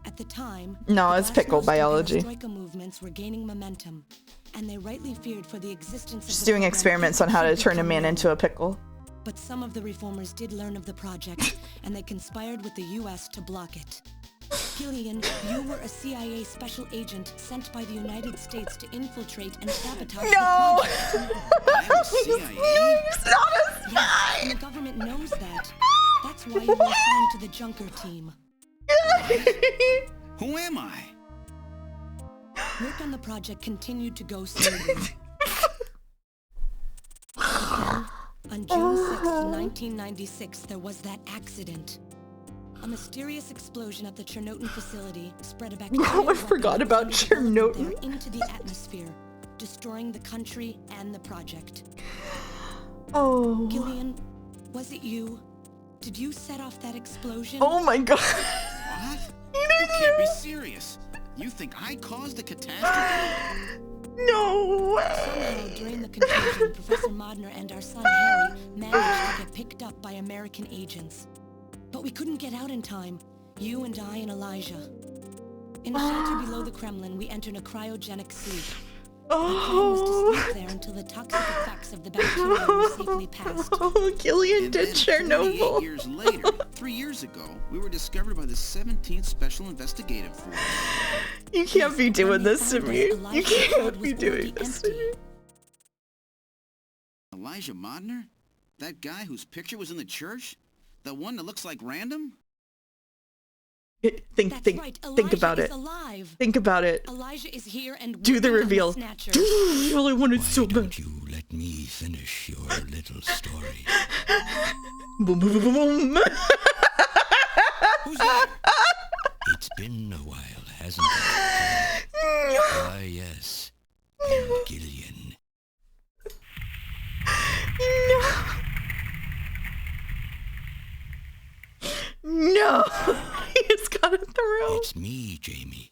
S7: At the time,
S1: No, it's pickle
S7: glasnost and
S1: biology.
S7: perestroika movements were gaining momentum, and they rightly feared for the existence of
S1: Just
S7: the
S1: doing
S7: program
S1: experiments on how to turn a man into a pickle.
S7: But some of the reformers did learn of the project, and they conspired with the US to block it. Gillian, you were a CIA special agent sent by the United States to infiltrate and sabotage
S1: No!
S7: the project.
S1: He's not a
S7: Yes, and the government knows that. That's why you were assigned to the Junker team.
S4: Who am I?
S7: Work on the project continued to go smoothly. On June 6, 1996, there was that accident. A mysterious explosion at the Chernobyl facility spread a bacteria
S1: I forgot about Chernobyl
S7: into the atmosphere, destroying the country and the project.
S1: Oh.
S7: Gillian, was it you? Did you set off that explosion?
S1: Oh my god.
S4: What? You can't be serious. You think I caused the catastrophe?
S1: No way.
S7: Somehow, during the confusion, Professor Modner and our son Harry managed to get picked up by American agents. But we couldn't get out in time. You and I and Elijah. In a shelter below the Kremlin, we entered a cryogenic sleep. Our plan was to sleep there until the toxic effects of the bacteria were safely passed.
S1: Oh, Gillian did Chernobyl.
S4: 28 years later, 3 years ago, we were discovered by the 17th Special Investigative Force.
S1: You can't be doing this to me. You can't be doing this to me.
S4: Elijah Modner? That guy whose picture was in the church? The one that looks like Random?
S1: Think about it.
S7: Alive.
S1: Think about it.
S7: Elijah is here and
S1: do the reveal.
S7: Snatcher.
S1: Do the reveal. I wanted so bad.
S5: You let me finish your little story.
S1: Boom, boom, boom, boom.
S4: Who's that?
S5: It's been a while, hasn't it? Ah, yes. And Gillian.
S1: No. He's got a throat.
S5: It's me, Jamie.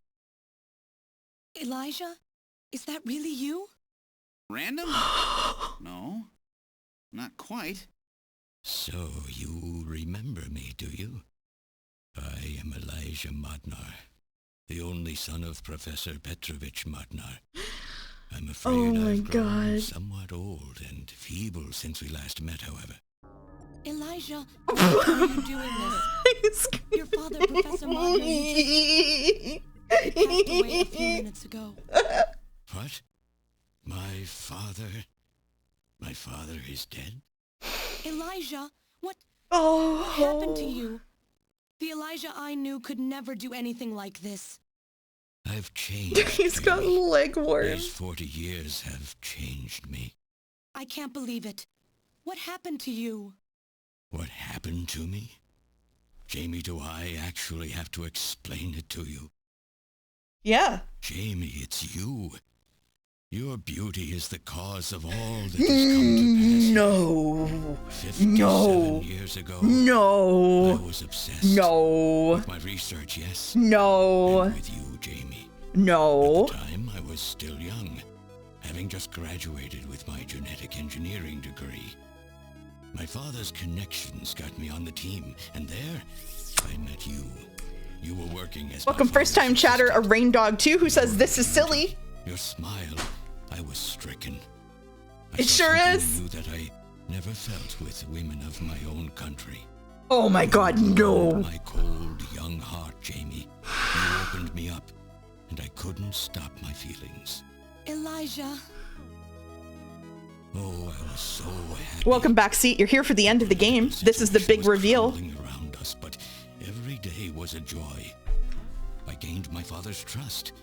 S7: Elijah? Is that really you?
S4: Random? No. Not quite.
S5: So you remember me, do you? I am Elijah Modnar, the only son of Professor Petrovich Modnar. I'm afraid I've grown somewhat old and feeble since we last met, however.
S7: Elijah, why are you doing this? Your father, Professor Modnar, he passed away a few minutes ago.
S5: What? My father is dead?
S7: Elijah, what
S1: Oh.
S7: What happened to you? The Elijah I knew could never do anything like this.
S5: I've changed.
S1: He's got leg worms.
S5: These 40 years have changed me.
S7: I can't believe it. What happened to you?
S5: What happened to me? Jamie, do I actually have to explain it to you?
S1: Yeah.
S5: Jamie, it's you. Your beauty is the cause of all that has come to pass.
S1: No.
S5: 57 years ago.
S1: No.
S5: I was obsessed.
S1: No.
S5: With my research, yes.
S1: No.
S5: And with you, Jamie.
S1: No.
S5: At the time, I was still young, having just graduated with my genetic engineering degree. My father's connections got me on the team, and there, I met you. You were working as
S1: welcome first-time chatter, a rain dog too, who says this is silly.
S5: Your smile, I was stricken.
S1: It sure is.
S5: I knew that I never felt with women of my own country.
S1: Oh my God, no.
S5: My cold, young heart, Jamie. You opened me up, and I couldn't stop my feelings.
S7: Elijah.
S5: Oh, I was so happy.
S1: Welcome back, seat. You're here for the end of the game. This is the big reveal.
S5: Around us, but every day was a joy. I gained my father's trust.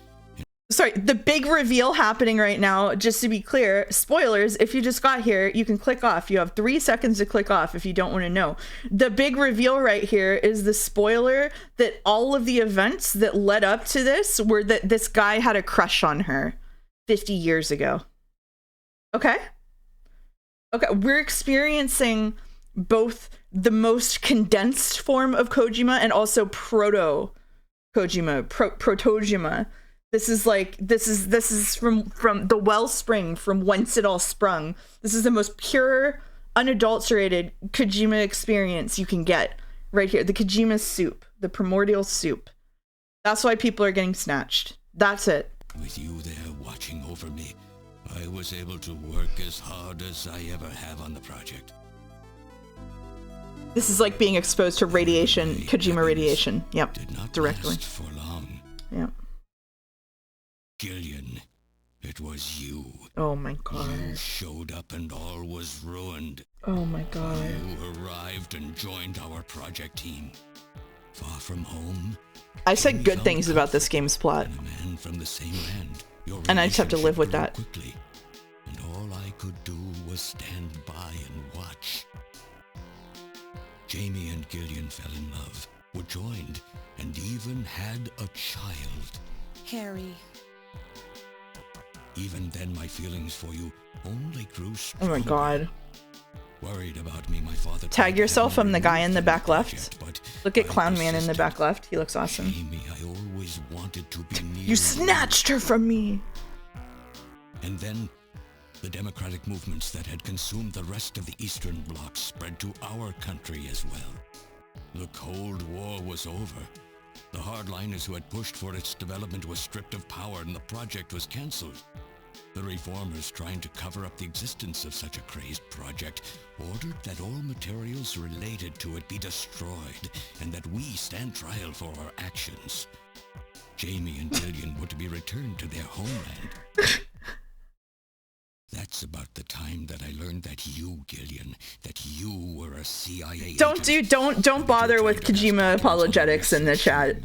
S1: Sorry, the big reveal happening right now, just to be clear, spoilers, if you just got here, you can click off. You have 3 seconds to click off if you don't want to know. The big reveal right here is the spoiler that all of the events that led up to this were that this guy had a crush on her 50 years ago. Okay? Okay, we're experiencing both the most condensed form of Kojima and also protojima. This is like, this is from the wellspring from whence it all sprung. This is the most pure, unadulterated Kojima experience you can get right here. The Kojima soup, the primordial soup. That's why people are getting snatched. That's it.
S5: With you there watching over me, I was able to work as hard as I ever have on the project.
S1: This is like being exposed to radiation, Kojima radiation. Yep,
S5: did not
S1: directly.
S5: Last for long.
S1: Yep.
S5: Gillian, it was you.
S1: Oh my God.
S5: You showed up and all was ruined.
S1: Oh my God.
S5: You arrived and joined our project team. Far from home.
S1: I said good things about this game's plot.
S5: A man from the same land.
S1: And I just have to live with that.
S5: Quickly, and all I could do was stand by and watch. Jamie and Gillian fell in love, were joined, and even had a child.
S7: Harry.
S5: Even then, my feelings for you only grew
S1: Oh
S5: stronger.
S1: my god.
S5: Worried about me, my father...
S1: Tag yourself. I'm the guy in the back left. Look at Clown Man in the back left. He looks awesome.
S5: Jamie, I always wanted to be near
S1: You snatched her from me.
S5: And then, the democratic movements that had consumed the rest of the Eastern Bloc spread to our country as well. The Cold War was over. The hardliners who had pushed for its development were stripped of power and the project was cancelled. The reformers, trying to cover up the existence of such a crazed project, ordered that all materials related to it be destroyed and that we stand trial for our actions. Jamie and Gillian were to be returned to their homeland. That's about the time that I learned that you, Gillian, that you were a CIA agent.
S1: Don't bother with Kojima apologetics in the chat.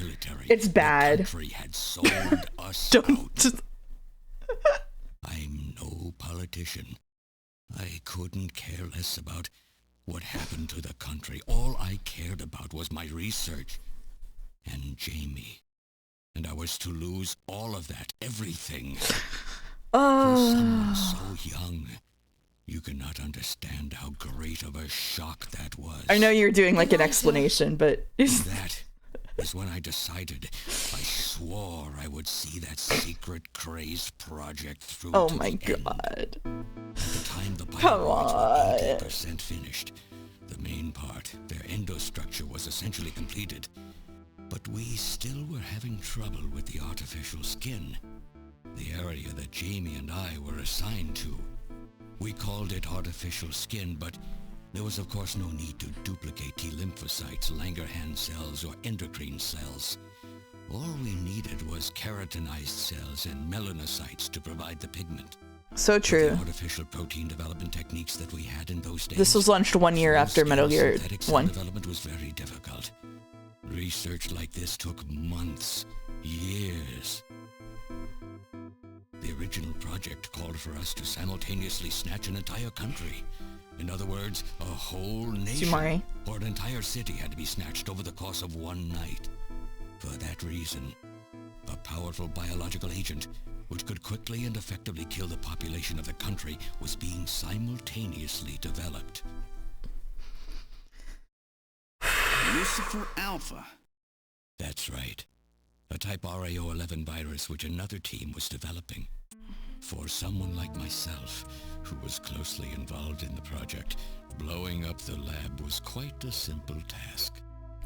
S1: It's bad.
S5: The country had sold us
S1: Don't.
S5: out. I'm no politician. I couldn't care less about what happened to the country. All I cared about was my research and Jamie. And I was to lose all of that, everything. For someone so young, you cannot understand how great of a shock that was.
S1: I know you're doing like an explanation, but
S5: that is when I decided. I swore I would see that secret crazed project through.
S1: Oh
S5: to
S1: my
S5: the end.
S1: god.
S5: At the time the
S1: Come
S5: pirates
S1: on.
S5: were 80% finished. The main part, their endostructure, was essentially completed. But we still were having trouble with the artificial skin. The area that Jamie and I were assigned to. We called it artificial skin, but there was of course no need to duplicate T lymphocytes, Langerhans cells, or endocrine cells. All we needed was keratinized cells and melanocytes to provide the pigment.
S1: So true.
S5: With the artificial protein development techniques that we had in those days.
S1: This was launched 1 year after Metal Gear
S5: synthetic cell
S1: 1.
S5: development was very difficult. Research like this took months, years. The original project called for us to simultaneously snatch an entire country. In other words, a whole nation
S1: Sumari.
S5: or an entire city had to be snatched over the course of one night. For that reason, a powerful biological agent which could quickly and effectively kill the population of the country was being simultaneously developed.
S4: Lucifer Alpha.
S5: That's right. A type RAO11 virus which another team was developing. For someone like myself, who was closely involved in the project, blowing up the lab was quite a simple task.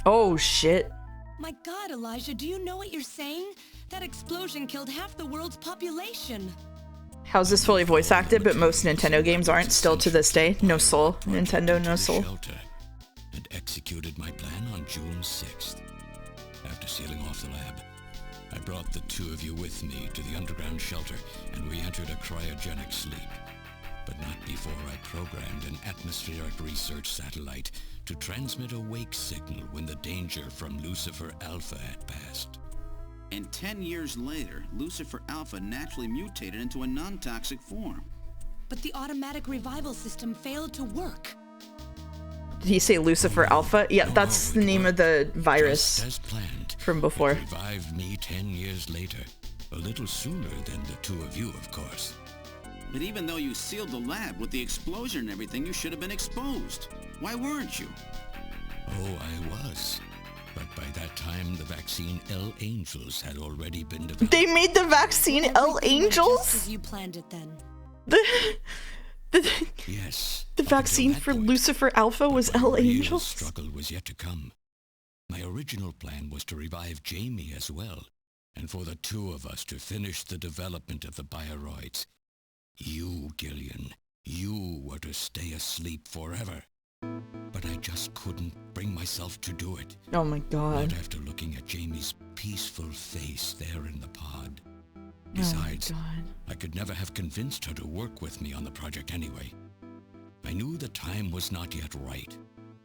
S1: Oh shit.
S7: My god, Elijah, do you know what you're saying? That explosion killed half the world's population.
S1: How's this fully voice acted, but most Nintendo games aren't still to this day? No soul. Nintendo, no soul.
S5: Shelter and executed my plan on June 6th. After sealing off the lab, I brought the two of you with me to the underground shelter, and we entered a cryogenic sleep. But not before I programmed an atmospheric research satellite to transmit a wake signal when the danger from Lucifer Alpha had passed.
S4: And 10 years later, Lucifer Alpha naturally mutated into a non-toxic form.
S7: But the automatic revival system failed to work.
S1: Did he say Lucifer Alpha? Yeah, that's the name of the virus
S5: Just as planned,
S1: from before.
S5: it revived me 10 years later. A little sooner than the two of you, of course.
S4: But even though you sealed the lab with the explosion and everything, you should have been exposed. Why weren't you?
S5: Oh, I was. But by that time, the vaccine L Angels had already been developed.
S1: They made the vaccine L Angels?
S7: Just as you planned it then.
S5: Yes.
S1: The vaccine for Lucifer Alpha was L
S5: The real
S1: Angels?
S5: struggle was yet to come. My original plan was to revive Jamie as well, and for the two of us to finish the development of the bioroids. You, Gillian, you were to stay asleep forever. But I just couldn't bring myself to do it.
S1: Oh my god.
S5: Not after looking at Jamie's peaceful face there in the pod. Besides, I could never have convinced her to work with me on the project anyway. I knew the time was not yet right,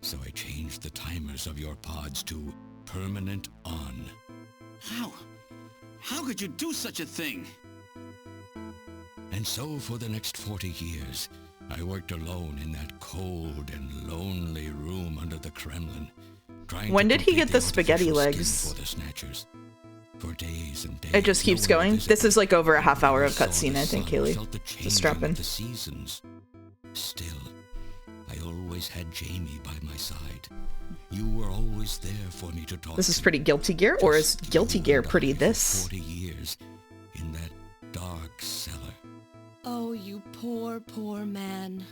S5: so I changed the timers of your pods to permanent on.
S4: How? How could you do such a thing?
S5: And so for the next 40 years, I worked alone in that cold and lonely room under the Kremlin.
S1: When did he get the spaghetti legs?
S5: For the Snatchers. For days and days,
S1: It just keeps going. This is like over a half hour of cutscene, I think, Kaylee. Just strap in.
S5: The seasons. Still, I always had Jamie by my side. You were always there for me to talk.
S1: This is pretty Guilty Gear, or is Guilty Gear pretty this?
S5: 40 years in that dark cellar.
S12: Oh, you poor, poor man.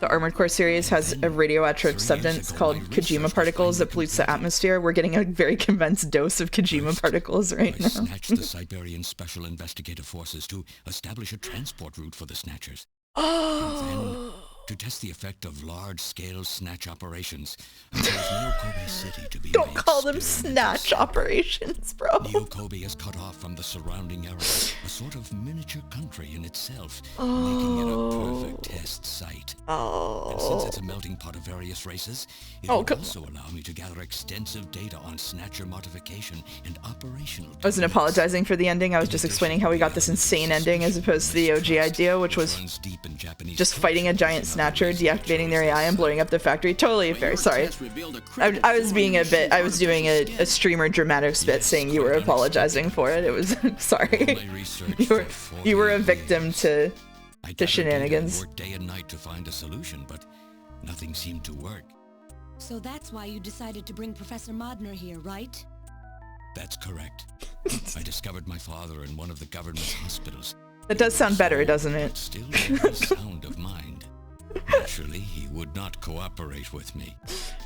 S1: The Armored Core series has a radioactive substance called Kojima particles that pollutes the atmosphere. We're getting a very condensed dose of Kojima particles right now.
S5: I snatched the Siberian Special Investigative Forces to establish a transport route for the Snatchers. And then, to test the effect of large-scale snatch operations, I chose Neo-Kobe City to be
S1: Don't call them snatch operations, bro.
S5: Neo-Kobe is cut off from the surrounding area, a sort of miniature country in itself, making it a perfect test site. And since it's a melting pot of various races, it will also allow me to gather extensive data on Snatcher modification and operational.
S1: I wasn't apologizing for the ending. I was just explaining how we got this insane ending as opposed to the OG idea, which was just fighting a giant Snatcher, deactivating their AI, and blowing up the factory. Totally fair. Sorry. I was being a bit. I was doing a streamer dramatic spit saying you were apologizing for it. It was sorry. You were a victim to shenanigans.
S5: I worked day and night to find a solution, but nothing seemed to work.
S7: So that's why you decided to bring Professor Modner here, right?
S5: That's correct. I discovered my father in one of the government's hospitals.
S1: That does sound better, doesn't it?
S5: Still very sound of mind. Naturally, he would not cooperate with me.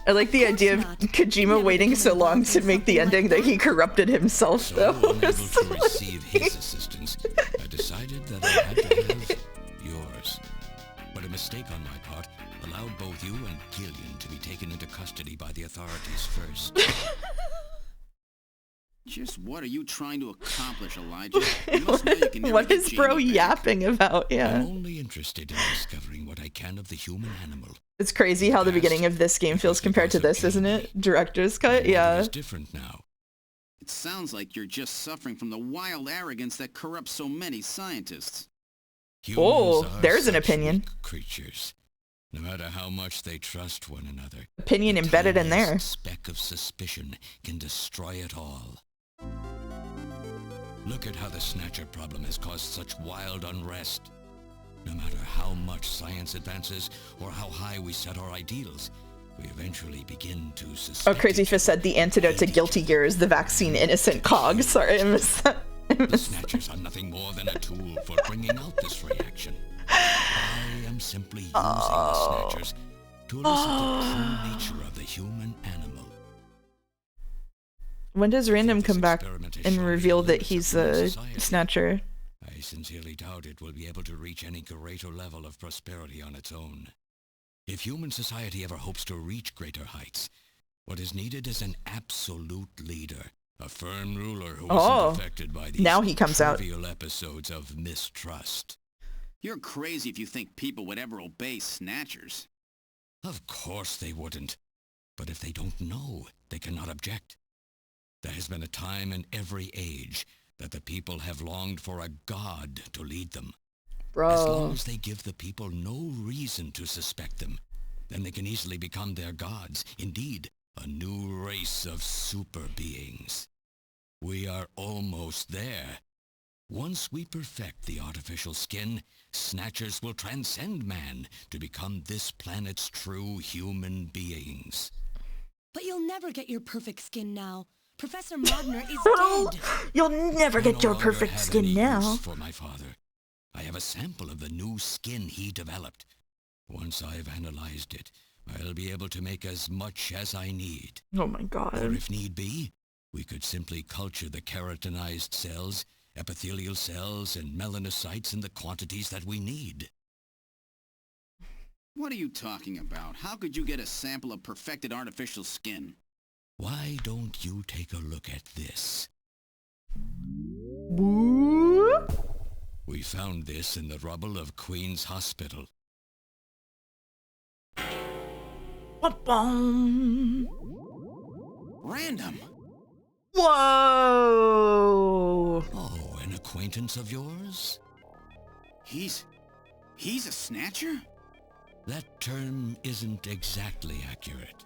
S1: I like the idea of Kojima waiting so long to make the ending that he corrupted himself, though.
S5: Unable to receive his assistance, I decided that I had to have yours. But a mistake on my part allowed both you and Gillian to be taken into custody by the authorities first.
S4: Just what are you trying to accomplish, Elijah? You must know you can never
S1: What
S4: get
S1: is bro
S4: Jamie back.
S1: yapping about? Yeah.
S5: I'm only interested in discovering what I can of the human animal.
S1: It's crazy how the beginning of this game feels compared to this, isn't it? Director's cut? Yeah.
S5: It's different now.
S4: It sounds like you're just suffering from the wild arrogance that corrupts so many scientists.
S1: Oh,
S5: Humans are
S1: there's an
S5: such
S1: opinion.
S5: weak creatures. No matter how much they trust one another.
S1: Opinion embedded in there.
S5: A speck of suspicion can destroy it all. Look at how the Snatcher problem has caused such wild unrest. No matter how much science advances or how high we set our ideals, we eventually begin to suspect.
S1: Oh, Crazy Fist said the antidote to Guilty Gear is the vaccine innocent cog. Sorry, I missed that.
S5: The Snatchers are nothing more than a tool for bringing out this reaction. I am simply using the Snatchers to elicit the true nature of the human animal.
S1: When does Random come back and reveal that he's a Snatcher?
S5: I sincerely doubt it will be able to reach any greater level of prosperity on its own. If human society ever hopes to reach greater heights, what is needed is an absolute leader, a firm ruler who isn't affected by these
S1: now he comes out.
S5: trivial episodes of mistrust.
S4: You're crazy if you think people would ever obey Snatchers.
S5: Of course they wouldn't. But if they don't know, they cannot object. There has been a time in every age that the people have longed for a god to lead them.
S1: Bro.
S5: As long as they give the people no reason to suspect them, then they can easily become their gods. Indeed, a new race of super beings. We are almost there. Once we perfect the artificial skin, Snatchers will transcend man to become this planet's true human beings.
S7: But you'll never get your perfect skin now. Professor Modner is dead.
S1: You'll never get your
S5: I no
S1: perfect
S5: longer have
S1: skin
S5: any
S1: now.
S5: use for my father. I have a sample of the new skin he developed. Once I've analyzed it, I'll be able to make as much as I need.
S1: Oh my god.
S5: Or if need be, we could simply culture the keratinized cells, epithelial cells, and melanocytes in the quantities that we need.
S4: What are you talking about? How could you get a sample of perfected artificial skin?
S5: Why don't you take a look at this? We found this in the rubble of Queen's Hospital.
S4: Random.
S1: Whoa!
S5: Oh, and a acquaintance of yours?
S4: He's a Snatcher?
S5: That term isn't exactly accurate.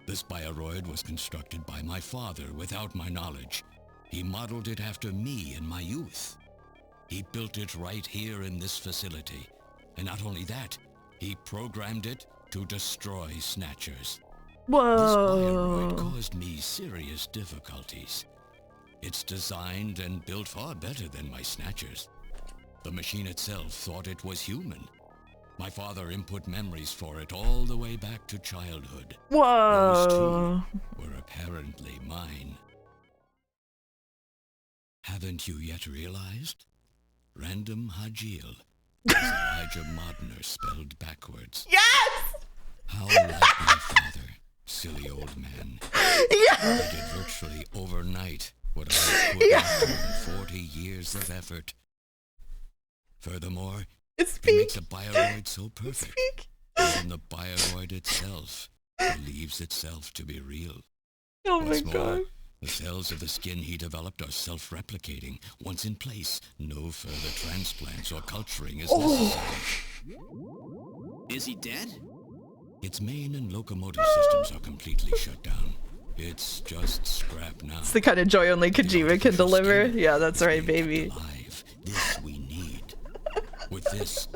S5: This bioroid was constructed by my father without my knowledge. He modeled it after me in my youth. He built it right here in this facility. And not only that, he programmed it to destroy Snatchers.
S1: Whoa.
S5: This bioroid caused me serious difficulties. It's designed and built far better than my Snatchers. The machine itself thought it was human. My father input memories for it all the way back to childhood.
S1: Whoa.
S5: Those two were apparently mine. Haven't you yet realized? Random Hajil. Elijah Modner spelled backwards.
S1: Yes!
S5: How like my father, silly old man.
S1: Yeah.
S5: I did virtually overnight what I put into 40 years of effort. Furthermore, it makes a bioroid so perfect. Even the bioroid itself believes itself to be real.
S1: Oh
S5: What's
S1: my
S5: more,
S1: god.
S5: the cells of the skin he developed are self-replicating. Once in place, no further transplants or culturing is necessary.
S4: Is he dead?
S5: Its main and locomotive systems are completely shut down. It's just scrap now.
S1: It's the kind of joy only Kojima can deliver. Yeah, that's right, baby.
S5: Alive. This we need. With this,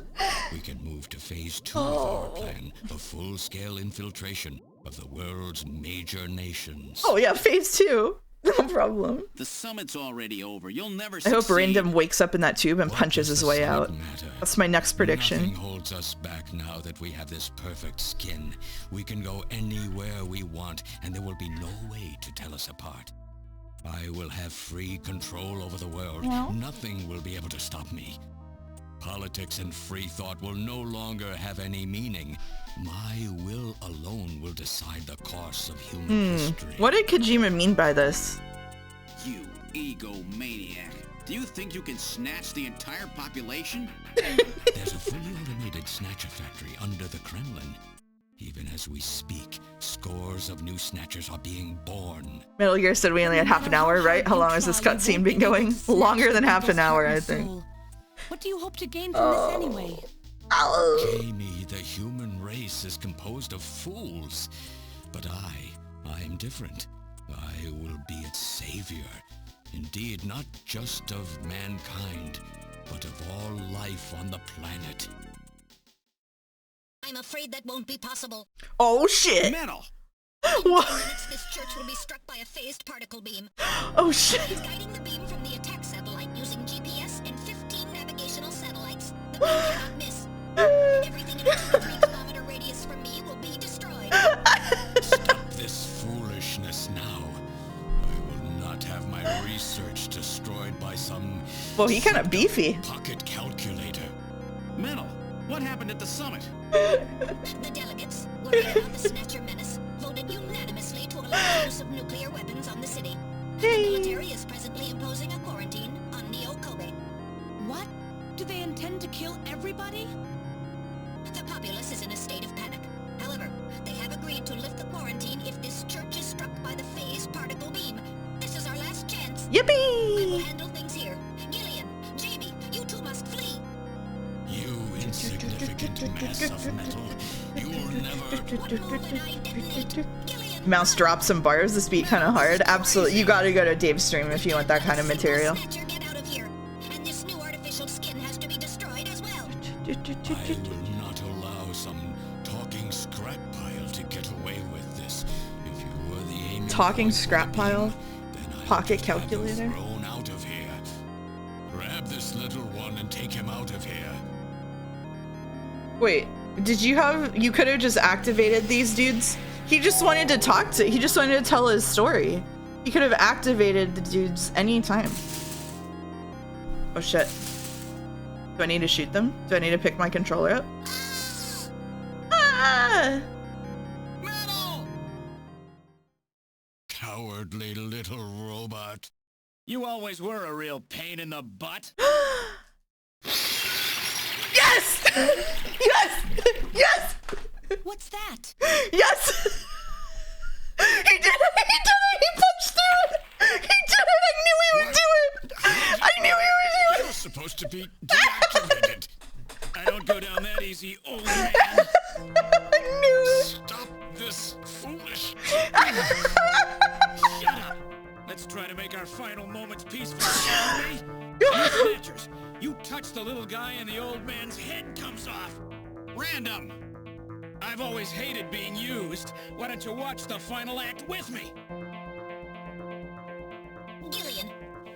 S5: we can move to phase 2 of our plan, a full-scale infiltration of the world's major nations.
S1: Oh yeah, phase 2. No problem.
S4: The summit's already over. You'll never
S1: I
S4: succeed.
S1: hope Random wakes up in that tube and punches his way out. That's my next prediction.
S5: Nothing holds us back now that we have this perfect skin. We can go anywhere we want, and there will be no way to tell us apart. I will have free control over the world. Nothing will be able to stop me. Politics and free thought will no longer have any meaning. My will alone will decide the course of human history.
S1: What did Kojima mean by this?
S4: You egomaniac. Do you think you can snatch the entire population?
S5: There's a fully automated Snatcher factory under the Kremlin. Even as we speak, scores of new Snatchers are being born.
S1: Metal Gear said we only had half an hour, right? How long has this cutscene been going? Longer than half an hour, I think.
S7: What do you hope to gain from this anyway?
S5: Jamie, the human race is composed of fools. But I am different. I will be its savior. Indeed, not just of mankind, but of all life on the planet.
S13: I'm afraid that won't be possible.
S1: Oh shit!
S4: Metal!
S1: What?
S13: This church will be struck by a phased particle beam.
S1: Oh shit!
S13: He's guiding the beam from the attack satellite using GPS and 15 navigational satellites. The beam cannot miss. Everything in a 2 to 3 kilometer radius from me will be destroyed.
S5: Stop this foolishness now. I will not have my research destroyed by some...
S1: Well, he kind of beefy.
S5: Pocket calculator.
S4: Metal, what happened at the summit?
S13: The delegates, worried about the Snatcher menace, voted unanimously to allow the use of nuclear weapons on the city. The military is presently imposing a quarantine on Neo-Kobe.
S7: What? Do they intend to kill everybody?
S13: The populace is in a state of panic. However, they have agreed to lift the quarantine if this church is struck by the phased particle beam. This is our last chance.
S1: Yippee!
S13: I will handle things here. Gillian, Jamie, you two must flee.
S5: You insignificant mass of metal. You'll never...
S1: Mouse drops some bars. This beat kind of hard. Absolutely. You gotta go to Dave's stream if you want that kind of material.
S13: Get out of here. And this new artificial skin has to be destroyed as well.
S5: I will not allow some talking scrap pile to get away with this. If you were the aim
S1: Talking scrap pile? Pocket calculator?
S5: Thrown out of here. Grab this little one and take him out of here.
S1: Wait, did you have... You could have just activated these dudes? He just wanted to talk to... He just wanted to tell his story. He could have activated the dudes anytime. Oh shit. Do I need to shoot them? Do I need to pick my controller up? Ah!
S5: Cowardly little robot.
S10: You always were a real pain in the butt.
S1: Yes! Yes! Yes!
S7: What's that?
S1: Yes! He did it! He did it! He punched through it! He did it! I knew he would do it! I knew he would
S5: supposed to be deactivated. I don't go down that easy, old man. Stop this foolish. Shut up. Let's try to make our final moments peaceful, shall we? You Snatchers, you touch the little guy and the old man's head comes off. Random. I've always hated being used. Why don't you watch the final act with me?
S13: Gillian,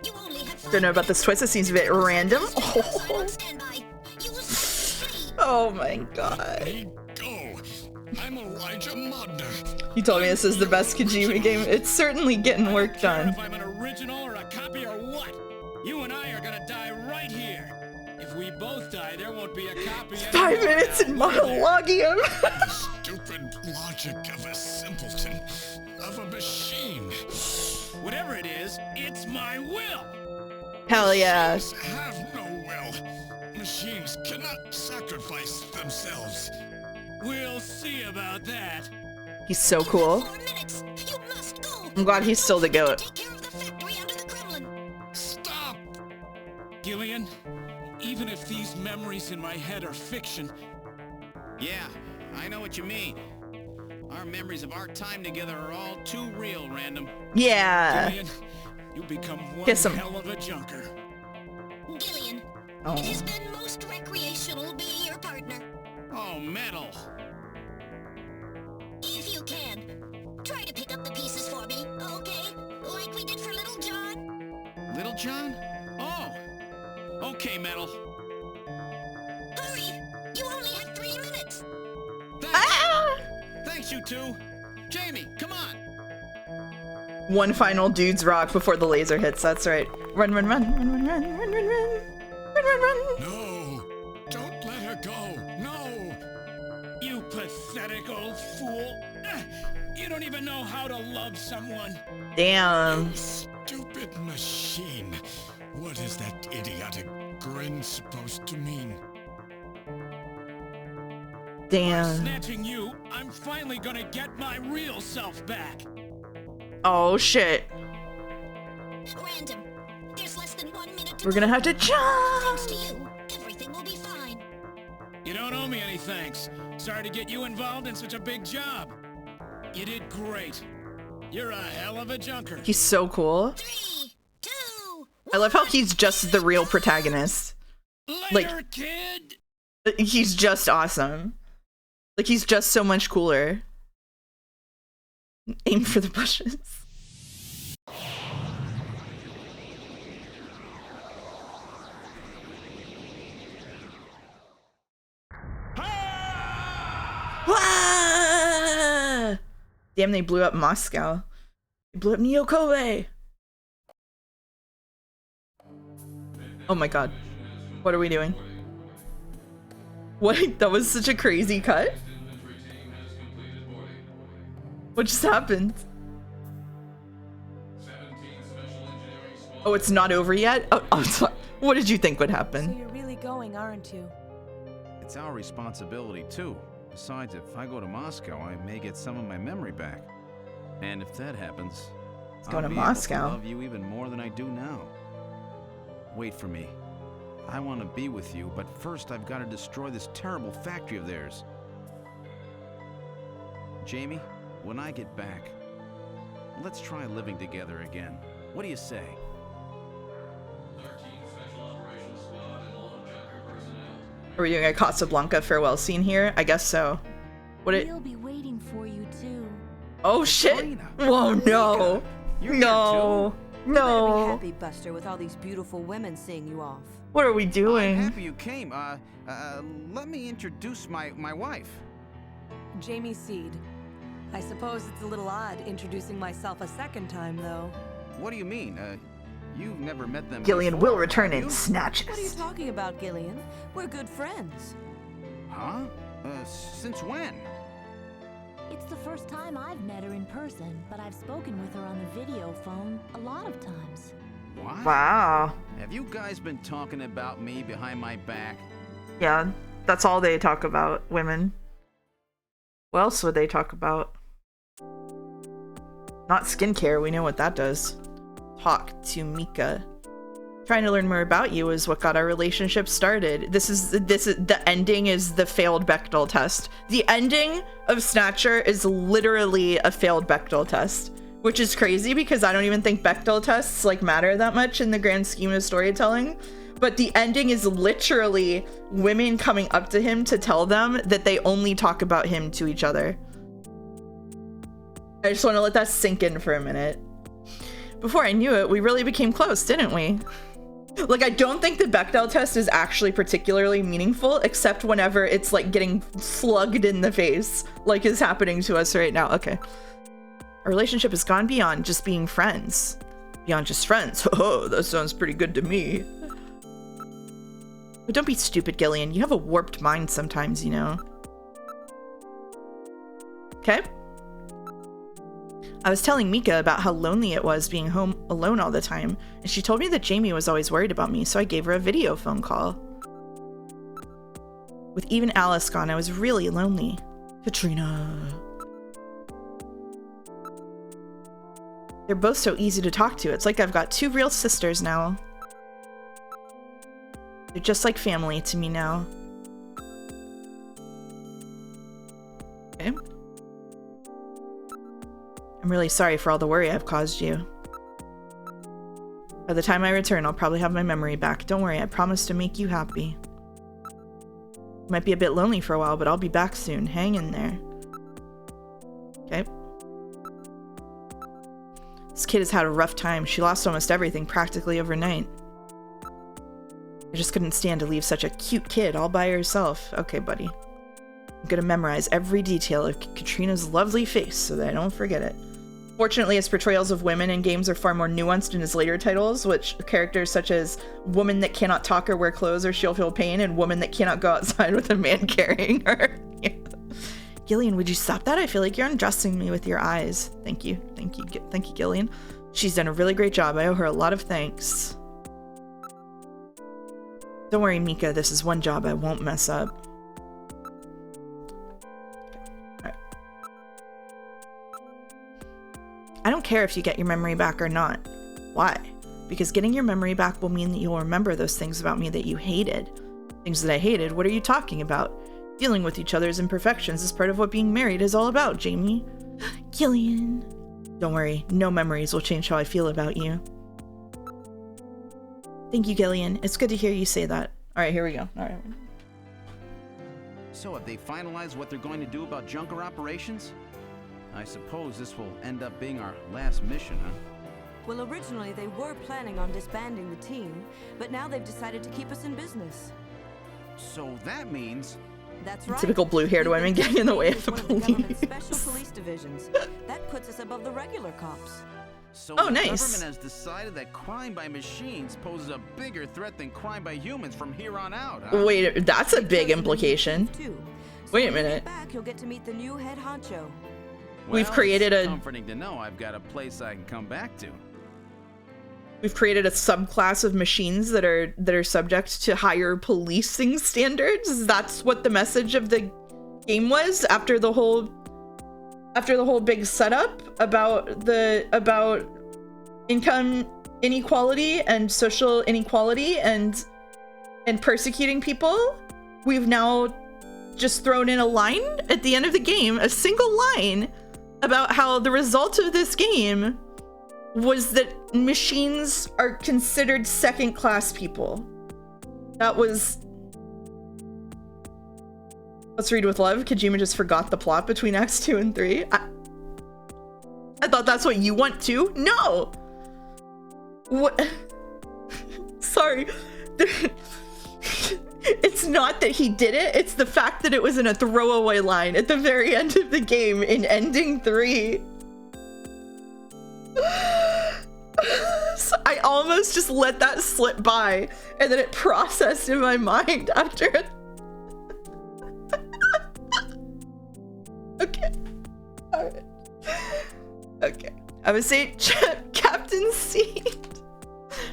S13: you only have 5
S1: Don't know about this twist. It seems a bit random. Oh my god.
S5: Go. I'm Elijah Modner.
S1: You told me this is the best Kojima game. It's certainly getting work done.
S5: If I'm an original or a copy or what, you and I are gonna die right here. If we both die, there won't be a copy.
S1: 5 minutes in monologium.
S5: The stupid logic of a simpleton, of a machine. Whatever it is, it's my will.
S1: Hell yeah.
S5: Machines have no will. Machines cannot sacrifice themselves. We'll see about that.
S1: He's so cool. I'm glad he's still the goat.
S5: Stop! Gillian, even if these memories in my head are fiction...
S4: Yeah, I know what you mean. Our memories of our time together are all too real, Random.
S1: Yeah.
S5: Gillian, you become one
S1: Kiss him.
S5: hell of a junker.
S13: Gillian,
S1: Oh.
S13: it has been most recreational being your partner.
S4: Oh, metal.
S13: If you can, try to pick up the pieces for me, okay? Like we did for Little John.
S4: Little John? Oh. Okay, Metal.
S13: Hurry! You only have 3 minutes.
S4: Thanks, you two. Jamie, come on.
S1: One final dude's rock before the laser hits. That's right. Run, run, run, run, run, run, run, run, run, run, run, run.
S5: No! Don't let her go! No! You pathetic old fool! You don't even know how to love someone!
S1: Damn.
S5: Stupid machine! What is that idiotic grin supposed to mean? By
S1: Damn.
S5: snatching you, I'm finally gonna get my real self back!
S1: Oh shit.
S13: Random, there's less than 1 minute to
S1: We're gonna have to
S13: Thanks
S1: jump.
S13: to you, everything will be fine.
S5: You don't owe me any thanks. Sorry to get you involved in such a big job. You did great. You're a hell of a junker.
S1: He's so cool. I love how he's just the real protagonist.
S5: Later, kid!
S1: He's just awesome. Like, he's just so much cooler. Aim for the bushes. Wah! Damn, they blew up Moscow. They blew up Neo Kobe. Oh my god. What are we doing? What? That was such a crazy cut? What just happened? Oh, it's not over yet? Oh, I'm sorry. What did you think would
S7: So
S1: happen?
S7: you're really going, aren't you?
S9: It's our responsibility, too. Besides, if I go to Moscow, I may get some of my memory back. And if that happens,
S1: go to
S9: I'll be
S1: Moscow.
S9: able to love you even more than I do now. Wait for me. I want to be with you, but first I've got to destroy this terrible factory of theirs. Jamie, when I get back, let's try living together again. What do you say?
S1: Are we doing a Casablanca farewell scene here? I guess so. What it?
S16: We'll be waiting for you too.
S1: Oh shit! Whoa, no! No!
S17: You better be
S1: No!
S17: happy, Buster, with all these beautiful women seeing you off.
S1: What are we
S9: I'm
S1: doing?
S9: happy you came. Let me introduce my wife.
S7: Jamie Seed. I suppose it's a little odd introducing myself a second time, though.
S9: What do you mean? You've never met them
S1: Gillian
S9: before,
S1: will return
S9: have
S1: in
S9: you?
S1: snatches.
S17: What are you talking about, Gillian? We're good friends.
S9: Huh? Since when?
S16: It's the first time I've met her in person, but I've spoken with her on the video phone a lot of times.
S9: What?
S1: Wow.
S9: Have you guys been talking about me behind my back?
S1: Yeah, that's all they talk about, women. What else would they talk about? Not skincare, we know what that does. Talk to Mika. Trying to learn more about you is what got our relationship started. This is the ending is the failed Bechdel test. The ending of Snatcher is literally a failed Bechdel test, which is crazy because I don't even think Bechdel tests like matter that much in the grand scheme of storytelling. But the ending is literally women coming up to him to tell them that they only talk about him to each other. I just want to let that sink in for a minute. Before I knew it, we really became close, didn't we? Like, I don't think the Bechdel test is actually particularly meaningful, except whenever it's like getting slugged in the face, like is happening to us right now. Okay. Our relationship has gone beyond just being friends. Beyond just friends. Oh, that sounds pretty good to me. But don't be stupid, Gillian. You have a warped mind sometimes, you know. Okay. I was telling Mika about how lonely it was being home alone all the time, and she told me that Jamie was always worried about me, so I gave her a video phone call. With even Alice gone, I was really lonely. Katrina. They're both so easy to talk to. It's like I've got two real sisters now. They're just like family to me now. Okay. I'm really sorry for all the worry I've caused you. By the time I return, I'll probably have my memory back. Don't worry, I promise to make you happy. You might be a bit lonely for a while, but I'll be back soon. Hang in there. Okay. This kid has had a rough time. She lost almost everything practically overnight. I just couldn't stand to leave such a cute kid all by herself. Okay, buddy. I'm gonna memorize every detail of Katrina's lovely face so that I don't forget it. Fortunately, his portrayals of women in games are far more nuanced in his later titles, which characters such as woman that cannot talk or wear clothes or she'll feel pain, and woman that cannot go outside with a man carrying her. Yeah. Gillian, would you stop that? I feel like you're undressing me with your eyes. Thank you. Thank you. Thank you, Gillian. She's done a really great job. I owe her a lot of thanks. Don't worry, Mika. This is one job I won't mess up. I don't care if you get your memory back or not. Why? Because getting your memory back will mean that you'll remember those things about me that you hated. Things that I hated? What are you talking about? Dealing with each other's imperfections is part of what being married is all about, Jamie. Gillian. Don't worry, no memories will change how I feel about you. Thank you, Gillian. It's good to hear you say that. Alright, here we go. Alright.
S9: So have they finalized what they're going to do about Junker operations? I suppose this will end up being our last mission, huh?
S17: Well, originally they were planning on disbanding the team, but now they've decided to keep us in business.
S9: So that means...
S17: That's right.
S1: Typical blue-haired women getting in the way of the police.
S17: Special police divisions. That puts us above the regular cops.
S9: So
S1: oh,
S9: the
S1: nice.
S9: government has decided that crime by machines poses a bigger threat than crime by humans from here on out, huh?
S1: Wait, that's a big implication. Wait a minute.
S17: Back, you'll get to meet the new head honcho.
S1: We've created
S9: it's
S1: a
S9: comforting to know I've got a place I can come back to.
S1: We've created a subclass of machines that are subject to higher policing standards. That's what the message of the game was after the whole big setup about income inequality and social inequality and persecuting people. We've now just thrown in a line at the end of the game, a single line about how the result of this game was that machines are considered second-class people. That was... Let's read with love. Kojima just forgot the plot between Acts 2 and 3. I thought that's what you want too? No! What? Sorry. It's not that he did it, it's the fact that it was in a throwaway line at the very end of the game in Ending 3. So I almost just let that slip by, and then it processed in my mind after it. Okay. Alright. Okay. I would say Captain Seed.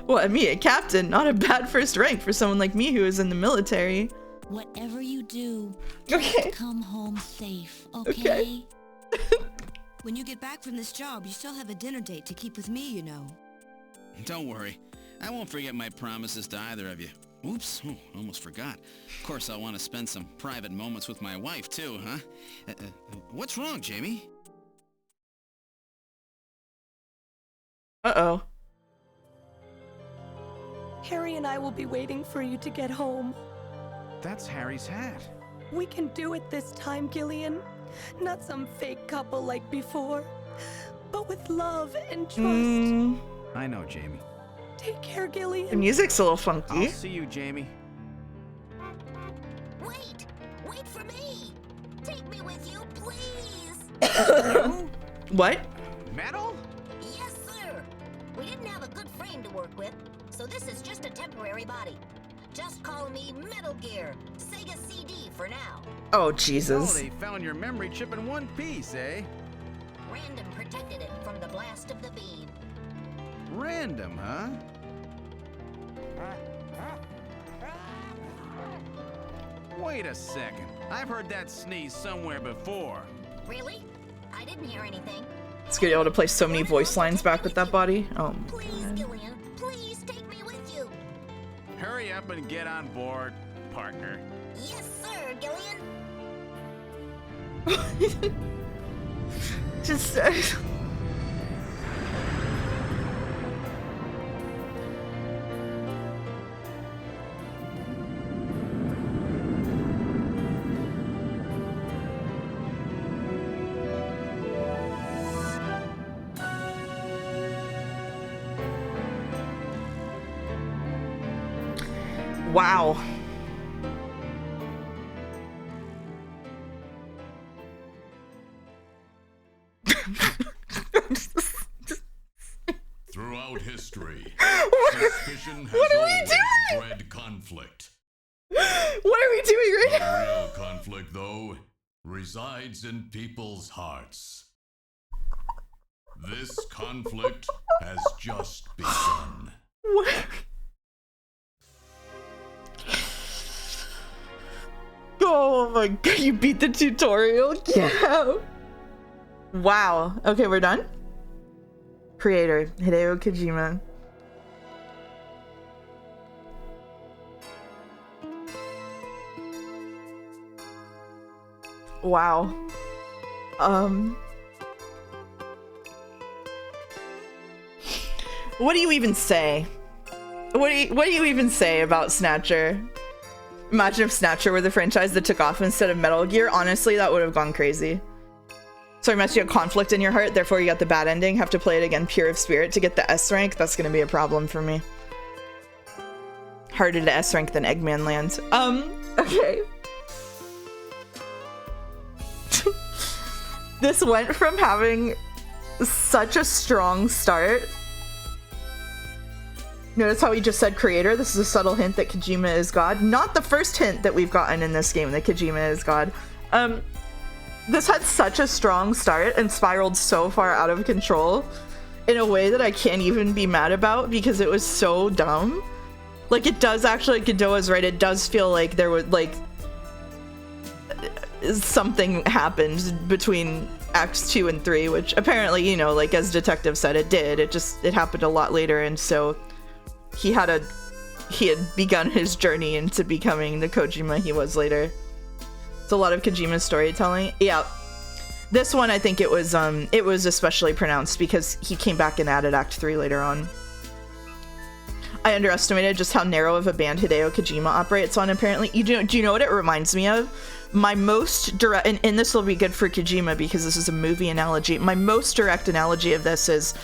S1: Well, I mean, a captain, not a bad first rank for someone like me who is in the military.
S13: Whatever you do,
S1: okay.
S13: Come home safe, okay?
S12: When you get back from this job, you still have a dinner date to keep with me, you know.
S4: Don't worry. I won't forget my promises to either of you. Oops, almost forgot. Of course, I'll want to spend some private moments with my wife, too, huh? What's wrong, Jamie?
S1: Uh-oh.
S7: Harry and I will be waiting for you to get home.
S9: That's Harry's hat.
S7: We can do it this time, Gillian. Not some fake couple like before, but with love and trust.
S9: I know, Jamie.
S7: Take care, Gillian.
S1: The music's a little funky.
S9: I'll see you, Jamie.
S13: Wait! Wait for me! Take me with you, please!
S1: What?
S9: Metal?
S13: Yes, sir! We didn't have a good frame to work with, so this is just a temporary body. Just call me Metal Gear, SegaCD for now.
S1: Oh, Jesus.
S9: Oh, they found your memory chip in one piece, eh?
S13: Random protected it from the blast of the beam.
S9: Random, huh? Wait a second. I've heard that sneeze somewhere before.
S13: Really? I didn't hear anything.
S1: It's good able to play so many voice lines back with that body. Oh.
S13: Please, Gillian, please take me with you.
S9: Hurry up and get on board, partner.
S13: Yes, sir, Gillian.
S1: Just wow.
S2: Throughout history,
S1: What
S2: suspicion has
S1: are we
S2: always
S1: doing?
S2: bred conflict.
S1: What are we doing right now?
S2: The real conflict, though, resides in people's hearts. This conflict has just begun.
S1: What? Oh my god, you beat the tutorial? Yeah. Wow. Okay, we're done? Creator, Hideo Kojima. Wow. What do you even say? What do you even say about Snatcher? Imagine if Snatcher were the franchise that took off instead of Metal Gear. Honestly, that would have gone crazy. Sorry, Matt, you got conflict in your heart, therefore you got the bad ending. Have to play it again pure of spirit to get the S rank. That's gonna be a problem for me. Harder to S rank than Eggman Land. Okay. This went from having such a strong start. Notice how he just said creator? This is a subtle hint that Kojima is God. Not the first hint that we've gotten in this game that Kojima is God. This had such a strong start and spiraled so far out of control in a way that I can't even be mad about because it was so dumb. Like, it does actually, like Godot right, it does feel like there was, like, something happened between acts 2 and 3, which apparently, you know, like, as Detective said, it did. It happened a lot later, and so he had begun his journey into becoming the Kojima he was later. It's a lot of Kojima's storytelling. Yeah. This one, I think it was especially pronounced because he came back and added Act 3 later on. I underestimated just how narrow of a band Hideo Kojima operates on, apparently. Do you know what it reminds me of? My most direct, and this will be good for Kojima because this is a movie analogy. My most direct analogy of this is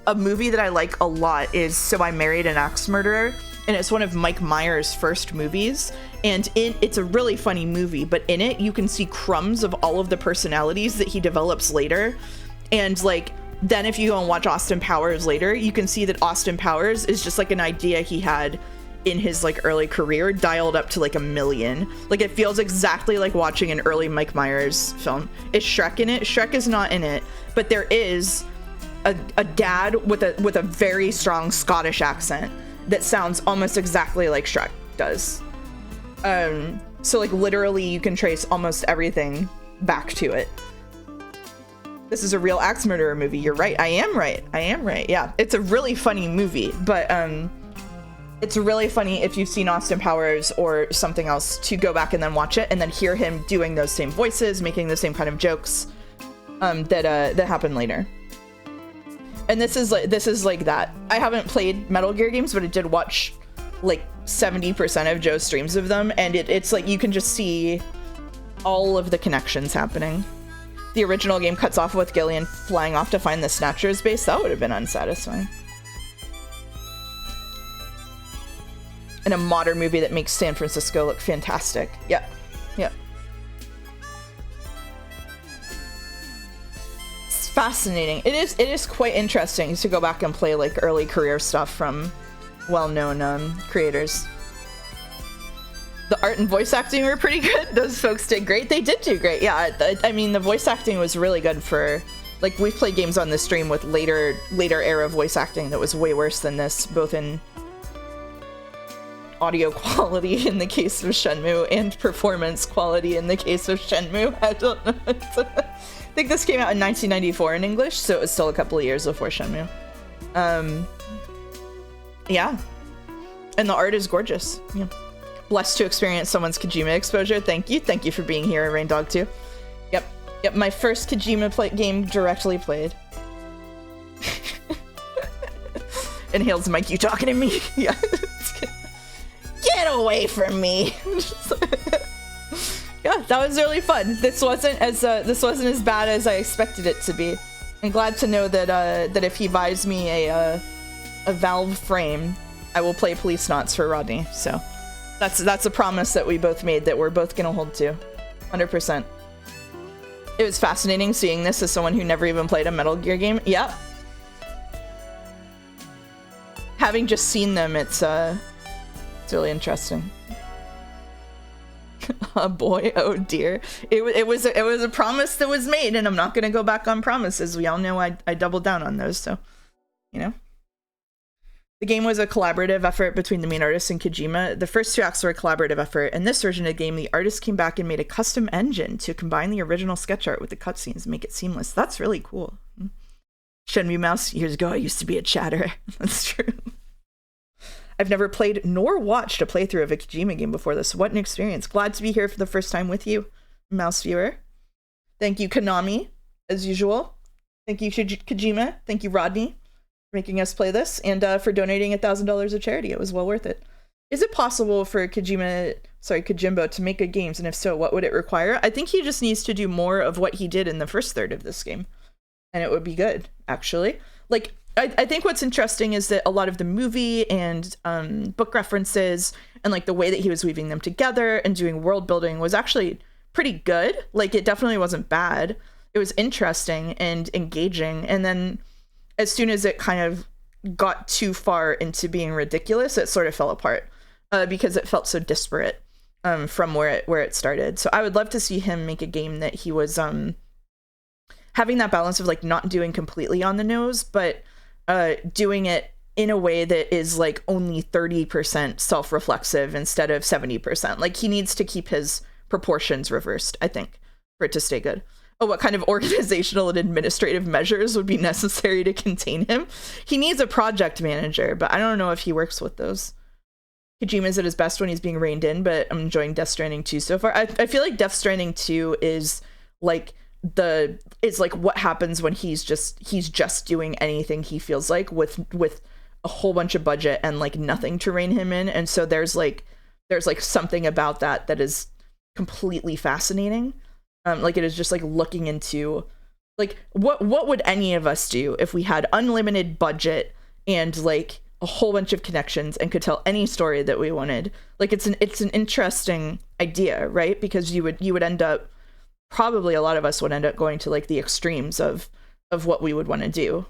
S1: a movie that I like a lot is So I Married an Axe Murderer, and it's one of Mike Myers' first movies. And it's a really funny movie, but in it you can see crumbs of all of the personalities that he develops later. And like, then if you go and watch Austin Powers later, you can see that Austin Powers is just like an idea he had in his like early career dialed up to like 1 million. Like, it feels exactly like watching an early Mike Myers film. Is Shrek in it? Shrek is not in it, but there is a dad with a very strong Scottish accent that sounds almost exactly like Shrek does. So like literally you can trace almost everything back to it. This is a real axe murderer movie. You're right. I am right. Yeah, it's a really funny movie, but It's really funny if you've seen Austin Powers or something else to go back and then watch it and then hear him doing those same voices, making the same kind of jokes that happen later. And this is like that. I haven't played Metal Gear games, but I did watch like 70% of Joe's streams of them, and it's like you can just see all of the connections happening. The original game cuts off with Gillian flying off to find the Snatcher's base. That would have been unsatisfying. And a modern movie that makes San Francisco look fantastic. Yep. Yep. It's fascinating. It is quite interesting to go back and play like early career stuff from well-known creators. The art and voice acting were pretty good. Those folks did great. They did do great. Yeah, I mean, the voice acting was really good for, like, we've played games on this stream with later era voice acting that was way worse than this, both in audio quality in the case of Shenmue and performance quality in the case of Shenmue. I don't know. I think this came out in 1994 in English, so it was still a couple of years before Shenmue. Yeah. And the art is gorgeous. Yeah. Blessed to experience someone's Kojima exposure. Thank you. Thank you for being here, Rain Dog 2. Yep. Yep, my first Kojima game directly played. And Hale's Mike, you talking to me? Yeah. Get away from me. Yeah, that was really fun. This wasn't as bad as I expected it to be. I'm glad to know that that if he buys me a Valve frame, I will play Police Knots for Rodney. So that's a promise that we both made that we're both gonna hold to, 100%. It was fascinating seeing this as someone who never even played a Metal Gear game. Yep. Having just seen them, it's really interesting. Oh boy, oh dear. It was a promise that was made, and I'm not gonna go back on promises. We all know I doubled down on those, so you know. The game was a collaborative effort between the main artist and Kojima. The first two acts were a collaborative effort. In this version of the game, the artist came back and made a custom engine to combine the original sketch art with the cutscenes and make it seamless. That's really cool. Shenmue Mouse, years ago, I used to be a chatter. That's true. I've never played nor watched a playthrough of a Kojima game before this. What an experience. Glad to be here for the first time with you, Mouse viewer. Thank you, Konami, as usual. Thank you, Kojima. Thank you, Rodney, for making us play this, and for donating $1,000 of charity. It was well worth it. Is it possible for Kojimbo to make good games, and if so, what would it require? I think he just needs to do more of what he did in the first third of this game, and it would be good, actually. Like, I think what's interesting is that a lot of the movie and book references and like the way that he was weaving them together and doing world building was actually pretty good. Like, it definitely wasn't bad. It was interesting and engaging. And then as soon as it kind of got too far into being ridiculous, it sort of fell apart because it felt so disparate from where it started. So I would love to see him make a game that he was having that balance of like not doing completely on the nose, but doing it in a way that is like only 30% self-reflexive instead of 70%. Like, he needs to keep his proportions reversed, I think, for it to stay good. Oh, what kind of organizational and administrative measures would be necessary to contain him? He needs a project manager, but I don't know if he works with those. Kojima's at his best when he's being reined in, but I'm enjoying Death Stranding 2 so far. I feel like Death Stranding 2 is like what happens when he's just doing anything he feels like with a whole bunch of budget and like nothing to rein him in. And so there's something about that is completely fascinating. Like, it is just like looking into like what would any of us do if we had unlimited budget and like a whole bunch of connections and could tell any story that we wanted. Like, it's an interesting idea, right? Because you would end up, probably a lot of us would end up going to like the extremes of what we would want to do.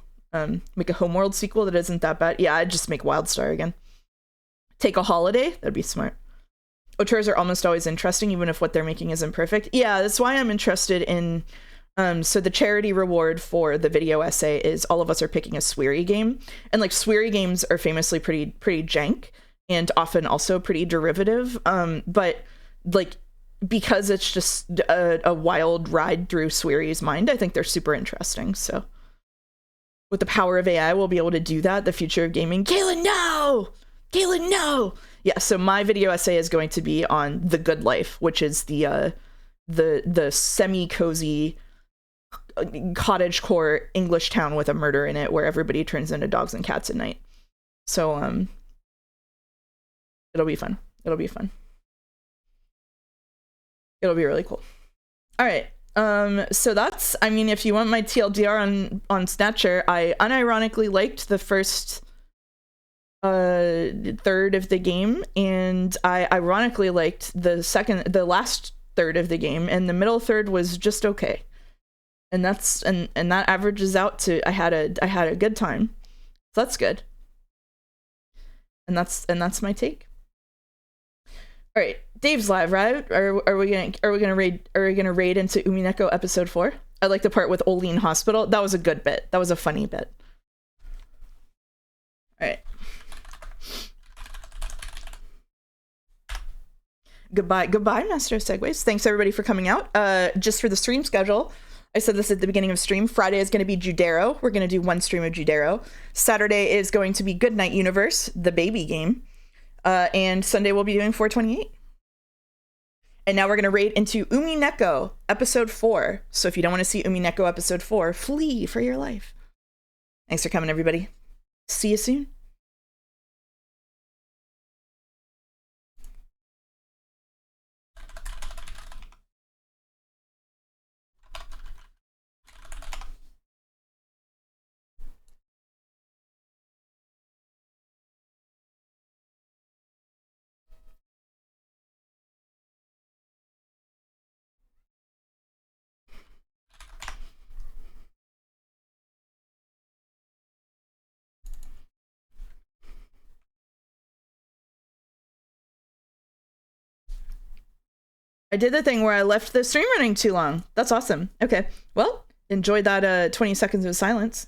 S1: Make a Homeworld sequel that isn't that bad. Yeah, I'd just make WildStar again. Take a holiday. That'd be smart. Auteurs are almost always interesting, even if what they're making isn't perfect. Yeah, that's why I'm interested in... so the charity reward for the video essay is all of us are picking a Sweary game. And like, Sweary games are famously pretty jank and often also pretty derivative. But like, because it's just a wild ride through Sweary's mind, I think they're super interesting. So with the power of AI, we'll be able to do that. The future of gaming. Kaylin, no! Galen, no! Yeah, so my video essay is going to be on The Good Life, which is the semi-cozy cottagecore English town with a murder in it where everybody turns into dogs and cats at night. So, it'll be fun. It'll be fun. It'll be really cool. All right. So that's, I mean, if you want my TLDR on Snatcher, I unironically liked the first third of the game, and I ironically liked the last third of the game, and the middle third was just okay. And that's and that averages out to I had a good time. So that's good. And that's my take. All right, Dave's live, right? Are we gonna raid into Umineko episode 4? I like the part with Olean Hospital. That was a good bit. That was a funny bit. All right. Goodbye, Master of Segways. Thanks everybody for coming out. Just for the stream schedule, I said this at the beginning of stream. Friday is going to be Judero. We're going to do one stream of Judero. Saturday is going to be Goodnight Universe, the baby game. And Sunday we'll be doing 428. And now we're going to raid into Umineko episode 4. So if you don't want to see Umineko episode 4, flee for your life. Thanks for coming, everybody. See you soon. I did the thing where I left the stream running too long. That's awesome. Okay, well, enjoy that 20 seconds of silence.